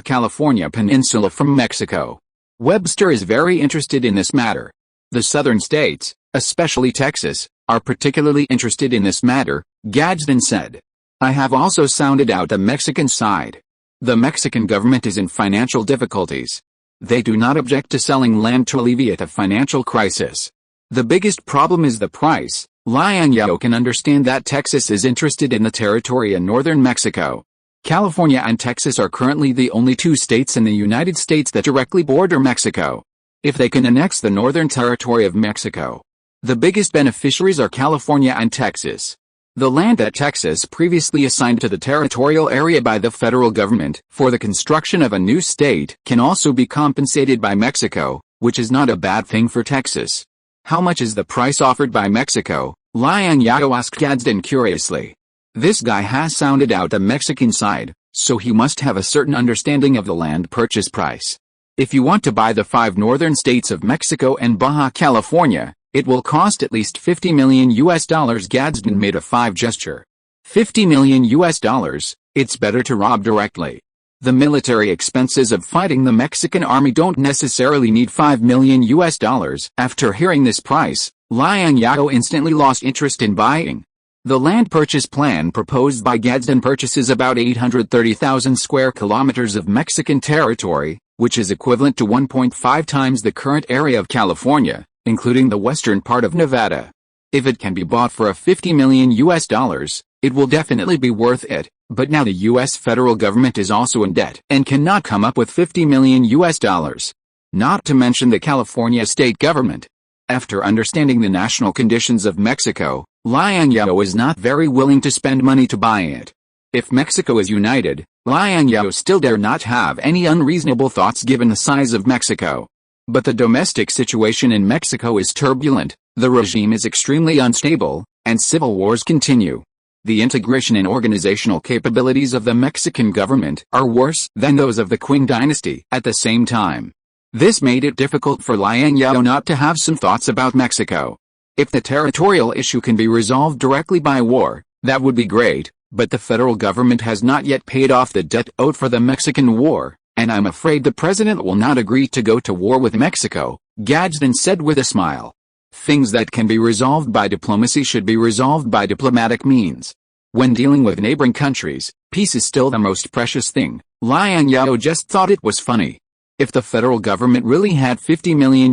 California Peninsula from Mexico. Webster is very interested in this matter. The southern states, especially Texas, are particularly interested in this matter, Gadsden said. I have also sounded out the Mexican side. The Mexican government is in financial difficulties. They do not object to selling land to alleviate a financial crisis. The biggest problem is the price. Liang Zhao can understand that Texas is interested in the territory in northern Mexico. California and Texas are currently the only two states in the United States that directly border Mexico. If they can annex the northern territory of Mexico, the biggest beneficiaries are California and Texas. The land that Texas previously assigned to the territorial area by the federal government for the construction of a new state can also be compensated by Mexico, which is not a bad thing for Texas. How much is the price offered by Mexico? Liang Zhao asked Gadsden curiously. This guy has sounded out the Mexican side, so he must have a certain understanding of the land purchase price. If you want to buy the 5 northern states of Mexico and Baja California, it will cost at least $50 million. Gadsden made a 5 gesture. $50 million, it's better to rob directly. The military expenses of fighting the Mexican army don't necessarily need $5 million. After hearing this price, Liang Zhao instantly lost interest in buying. The land purchase plan proposed by Gadsden purchases about 830,000 square kilometers of Mexican territory, which is equivalent to 1.5 times the current area of California, including the western part of Nevada. If it can be bought for $50 million, it will definitely be worth it, but now the U.S. federal government is also in debt and cannot come up with $50 million. Not to mention the California state government. After understanding the national conditions of Mexico, Liang Zhao is not very willing to spend money to buy it. If Mexico is united, Liang Zhao still dare not have any unreasonable thoughts given the size of Mexico. But the domestic situation in Mexico is turbulent, the regime is extremely unstable, and civil wars continue. The integration and organizational capabilities of the Mexican government are worse than those of the Qing dynasty at the same time. This made it difficult for Liang Zhao not to have some thoughts about Mexico. If the territorial issue can be resolved directly by war, that would be great, but the federal government has not yet paid off the debt owed for the Mexican War, and I'm afraid the president will not agree to go to war with Mexico, Gadsden said with a smile. Things that can be resolved by diplomacy should be resolved by diplomatic means. When dealing with neighboring countries, peace is still the most precious thing. Liang Zhao just thought it was funny. If the federal government really had $50 million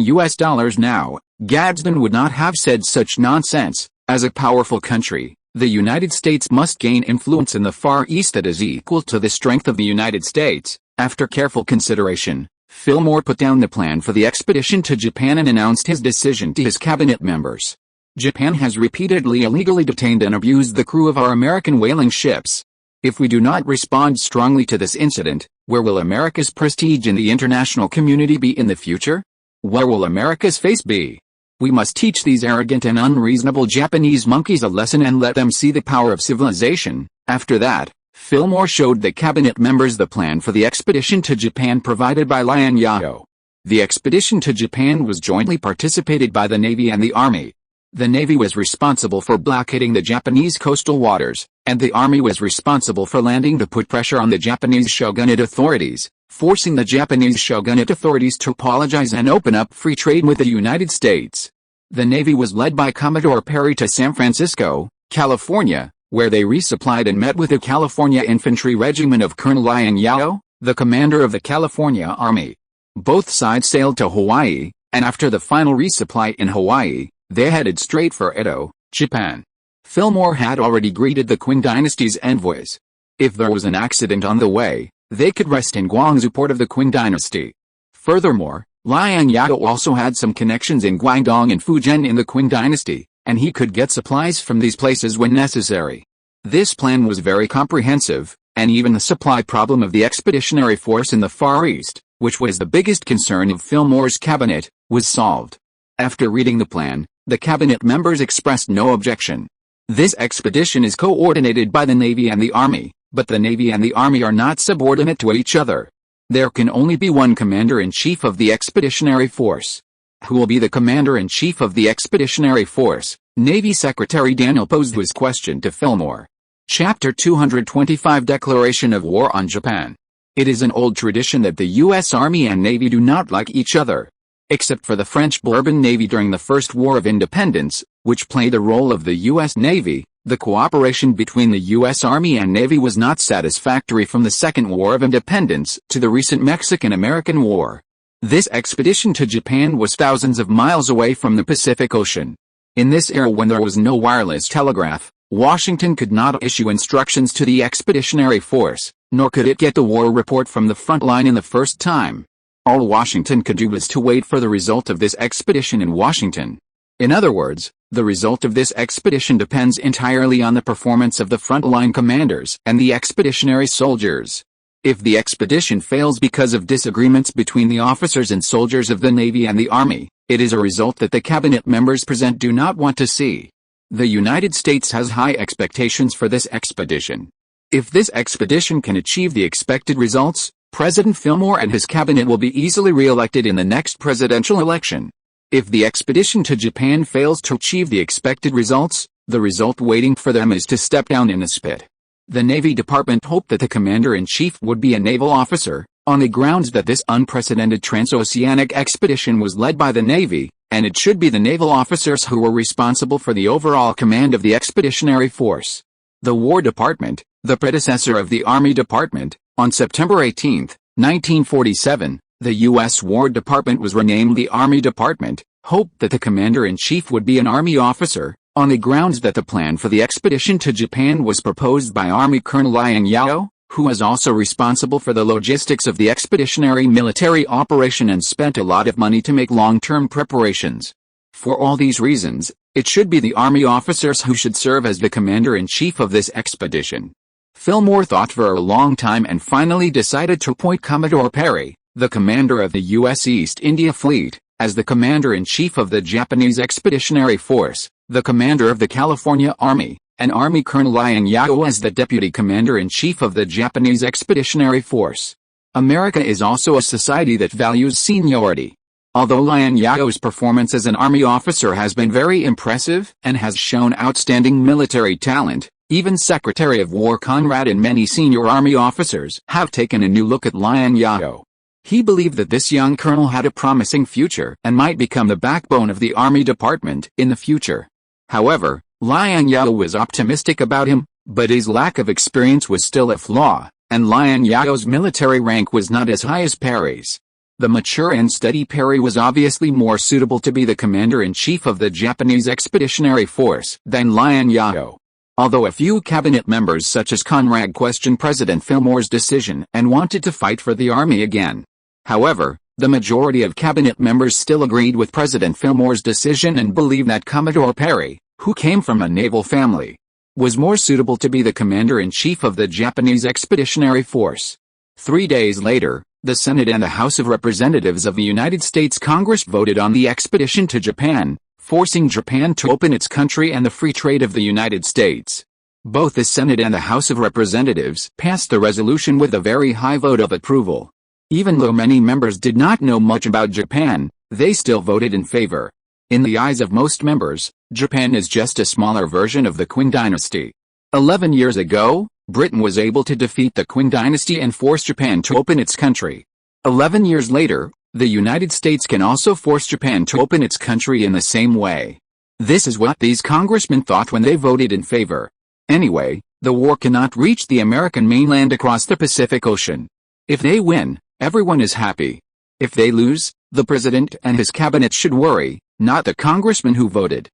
now, Gadsden would not have said such nonsense. As a powerful country, the United States must gain influence in the Far East that is equal to the strength of the United States. After careful consideration, Fillmore put down the plan for the expedition to Japan and announced his decision to his cabinet members. Japan has repeatedly illegally detained and abused the crew of our American whaling ships. If we do not respond strongly to this incident, where will America's prestige in the international community be in the future? Where will America's face be? We must teach these arrogant and unreasonable Japanese monkeys a lesson and let them see the power of civilization. After that, Fillmore showed the cabinet members the plan for the expedition to Japan provided by Liang Zhao. The expedition to Japan was jointly participated by the Navy and the Army. The Navy was responsible for blockading the Japanese coastal waters, and the Army was responsible for landing to put pressure on the Japanese shogunate authorities, forcing the Japanese shogunate authorities to apologize and open up free trade with the United States. The Navy was led by Commodore Perry to San Francisco, California, where they resupplied and met with the California Infantry Regiment of Colonel Liang Zhao, the commander of the California Army. Both sides sailed to Hawaii, and after the final resupply in Hawaii, they headed straight for Edo, Japan. Fillmore had already greeted the Qing dynasty's envoys. If there was an accident on the way, they could rest in Guangzhou port of the Qing dynasty. Furthermore, Liang Zhao also had some connections in Guangdong and Fujian in the Qing dynasty, and he could get supplies from these places when necessary. This plan was very comprehensive, and even the supply problem of the expeditionary force in the Far East, which was the biggest concern of Fillmore's cabinet, was solved. After reading the plan, the cabinet members expressed no objection. This expedition is coordinated by the Navy and the Army, but the Navy and the Army are not subordinate to each other. There can only be one commander-in-chief of the expeditionary force. Who will be the commander-in-chief of the expeditionary force? Navy Secretary Daniel posed this question to Fillmore. Chapter 225 Declaration of War on Japan. It is an old tradition that the U.S. Army and Navy do not like each other. Except for the French Bourbon Navy during the First War of Independence, which played the role of the U.S. Navy, the cooperation between the U.S. Army and Navy was not satisfactory from the Second War of Independence to the recent Mexican-American War. This expedition to Japan was thousands of miles away from the Pacific Ocean. In this era when there was no wireless telegraph, Washington could not issue instructions to the expeditionary force, nor could it get the war report from the front line in the first time. All Washington could do was to wait for the result of this expedition in Washington. In other words, the result of this expedition depends entirely on the performance of the front-line commanders and the expeditionary soldiers. If the expedition fails because of disagreements between the officers and soldiers of the Navy and the Army, it is a result that the cabinet members present do not want to see. The United States has high expectations for this expedition. If this expedition can achieve the expected results, President Fillmore and his cabinet will be easily re-elected in the next presidential election. If the expedition to Japan fails to achieve the expected results, the result waiting for them is to step down in a spit. The Navy Department hoped that the commander-in-chief would be a naval officer, on the grounds that this unprecedented transoceanic expedition was led by the Navy, and it should be the naval officers who were responsible for the overall command of the expeditionary force. The War Department, the predecessor of the Army Department, on September 18, 1947, the U.S. War Department was renamed the Army Department, hoped that the commander-in-chief would be an Army officer, on the grounds that the plan for the expedition to Japan was proposed by Army Colonel Liang Zhao, who was also responsible for the logistics of the expeditionary military operation and spent a lot of money to make long-term preparations. For all these reasons, it should be the Army officers who should serve as the commander-in-chief of this expedition. Fillmore thought for a long time and finally decided to appoint Commodore Perry, the commander of the U.S. East India Fleet, as the commander-in-chief of the Japanese Expeditionary Force, the commander of the California Army, and Army Colonel Liang Zhao as the deputy commander-in-chief of the Japanese Expeditionary Force. America is also a society that values seniority. Although Liang Zhao's performance as an Army officer has been very impressive and has shown outstanding military talent, even Secretary of War Conrad and many senior Army officers have taken a new look at Liang Zhao. He believed that this young colonel had a promising future and might become the backbone of the Army Department in the future. However, Liang Zhao was optimistic about him, but his lack of experience was still a flaw, and Liang Zhao's military rank was not as high as Perry's. The mature and steady Perry was obviously more suitable to be the commander-in-chief of the Japanese Expeditionary Force than Liang Zhao. Although a few cabinet members such as Conrad questioned President Fillmore's decision and wanted to fight for the Army again. However, the majority of cabinet members still agreed with President Fillmore's decision and believed that Commodore Perry, who came from a naval family, was more suitable to be the commander-in-chief of the Japanese Expeditionary Force. 3 days later, the Senate and the House of Representatives of the United States Congress voted on the expedition to Japan, forcing Japan to open its country and the free trade of the United States. Both the Senate and the House of Representatives passed the resolution with a very high vote of approval. Even though many members did not know much about Japan, they still voted in favor. In the eyes of most members, Japan is just a smaller version of the Qing dynasty. 11 years ago, Britain was able to defeat the Qing dynasty and force Japan to open its country. 11 years later, the United States can also force Japan to open its country in the same way. This is what these congressmen thought when they voted in favor. Anyway, the war cannot reach the American mainland across the Pacific Ocean. If they win, everyone is happy. If they lose, the president and his cabinet should worry, not the congressmen who voted.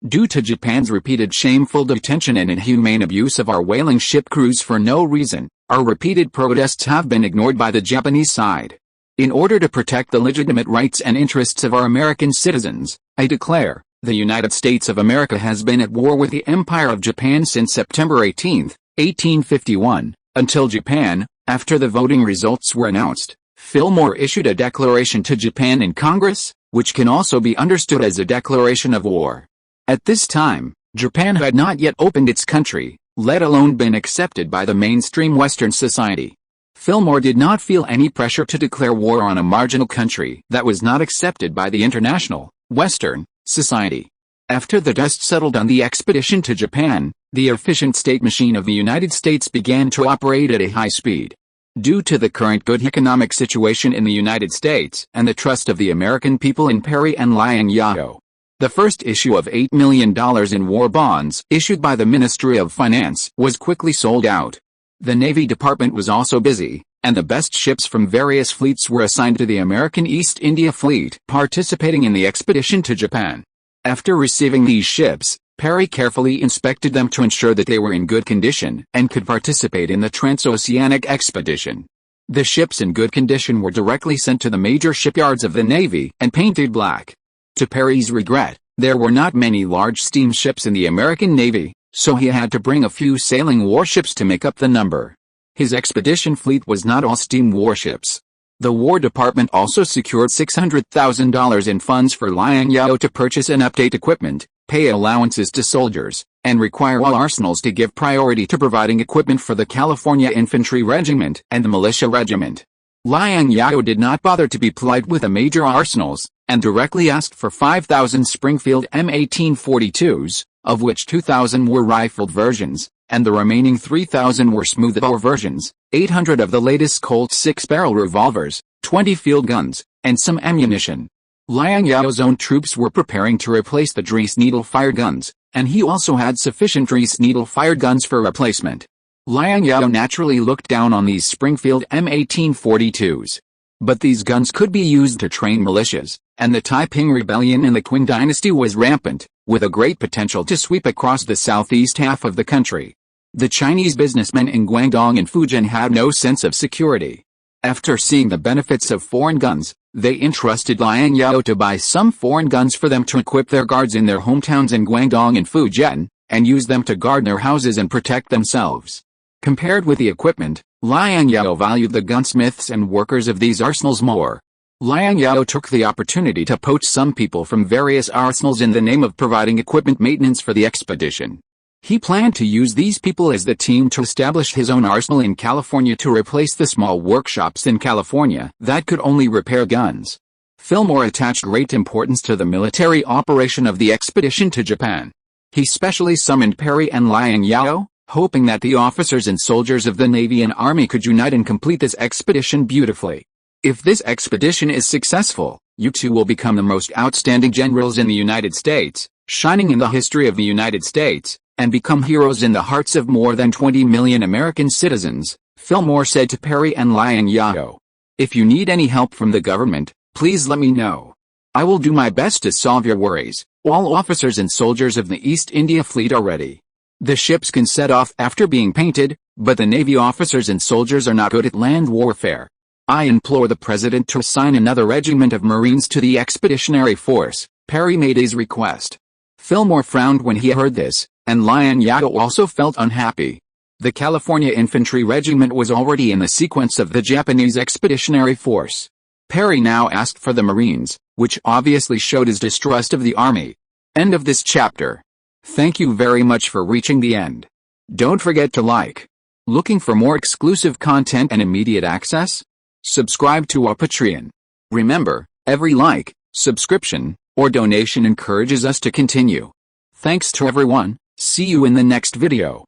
Due to Japan's repeated shameful detention and inhumane abuse of our whaling ship crews for no reason, our repeated protests have been ignored by the Japanese side. In order to protect the legitimate rights and interests of our American citizens, I declare, the United States of America has been at war with the Empire of Japan since September 18, 1851, until Japan, after the voting results were announced, Fillmore issued a declaration to Japan in Congress, which can also be understood as a declaration of war. At this time, Japan had not yet opened its country, let alone been accepted by the mainstream Western society. Fillmore did not feel any pressure to declare war on a marginal country that was not accepted by the international, Western, society. After the dust settled on the expedition to Japan, the efficient state machine of the United States began to operate at a high speed. Due to the current good economic situation in the United States and the trust of the American people in Perry and Liang Zhao, the first issue of $8 million in war bonds issued by the Ministry of Finance was quickly sold out. The Navy Department was also busy, and the best ships from various fleets were assigned to the American East India Fleet participating in the expedition to Japan. After receiving these ships, Perry carefully inspected them to ensure that they were in good condition and could participate in the transoceanic expedition. The ships in good condition were directly sent to the major shipyards of the Navy and painted black. To Perry's regret, there were not many large steamships in the American Navy, so he had to bring a few sailing warships to make up the number. His expedition fleet was not all steam warships. The War Department also secured $600,000 in funds for Liang Zhao to purchase and update equipment, pay allowances to soldiers, and require all arsenals to give priority to providing equipment for the California Infantry Regiment and the Militia Regiment. Liang Zhao did not bother to be polite with the major arsenals, and directly asked for 5,000 Springfield M1842s, of which 2,000 were rifled versions, and the remaining 3,000 were smooth-bore versions, 800 of the latest Colt 6-barrel revolvers, 20 field guns, and some ammunition. Liang Zhao's own troops were preparing to replace the Dries needle-fired guns, and he also had sufficient Dries needle-fired guns for replacement. Liang Zhao naturally looked down on these Springfield M1842s. But these guns could be used to train militias, and the Taiping Rebellion in the Qing dynasty was rampant, with a great potential to sweep across the southeast half of the country. The Chinese businessmen in Guangdong and Fujian had no sense of security. After seeing the benefits of foreign guns, they entrusted Liang Zhao to buy some foreign guns for them to equip their guards in their hometowns in Guangdong and Fujian, and use them to guard their houses and protect themselves. Compared with the equipment, Liang Zhao valued the gunsmiths and workers of these arsenals more. Liang Zhao took the opportunity to poach some people from various arsenals in the name of providing equipment maintenance for the expedition. He planned to use these people as the team to establish his own arsenal in California to replace the small workshops in California that could only repair guns. Fillmore attached great importance to the military operation of the expedition to Japan. He specially summoned Perry and Liang Zhao, hoping that the officers and soldiers of the Navy and Army could unite and complete this expedition beautifully. If this expedition is successful, you two will become the most outstanding generals in the United States, shining in the history of the United States, and become heroes in the hearts of more than 20 million American citizens, Fillmore said to Perry and Liang Zhao. If you need any help from the government, please let me know. I will do my best to solve your worries. All officers and soldiers of the East India Fleet are ready. The ships can set off after being painted, but the Navy officers and soldiers are not good at land warfare. I implore the President to assign another regiment of Marines to the expeditionary force, Perry made his request. Fillmore frowned when he heard this, and Liang Zhao also felt unhappy. The California Infantry Regiment was already in the sequence of the Japanese Expeditionary Force. Perry now asked for the Marines, which obviously showed his distrust of the Army. End of this chapter. Thank you very much for reaching the end. Don't forget to like. Looking for more exclusive content and immediate access? Subscribe to our Patreon. Remember, every like, subscription, or donation encourages us to continue. Thanks to everyone. See you in the next video.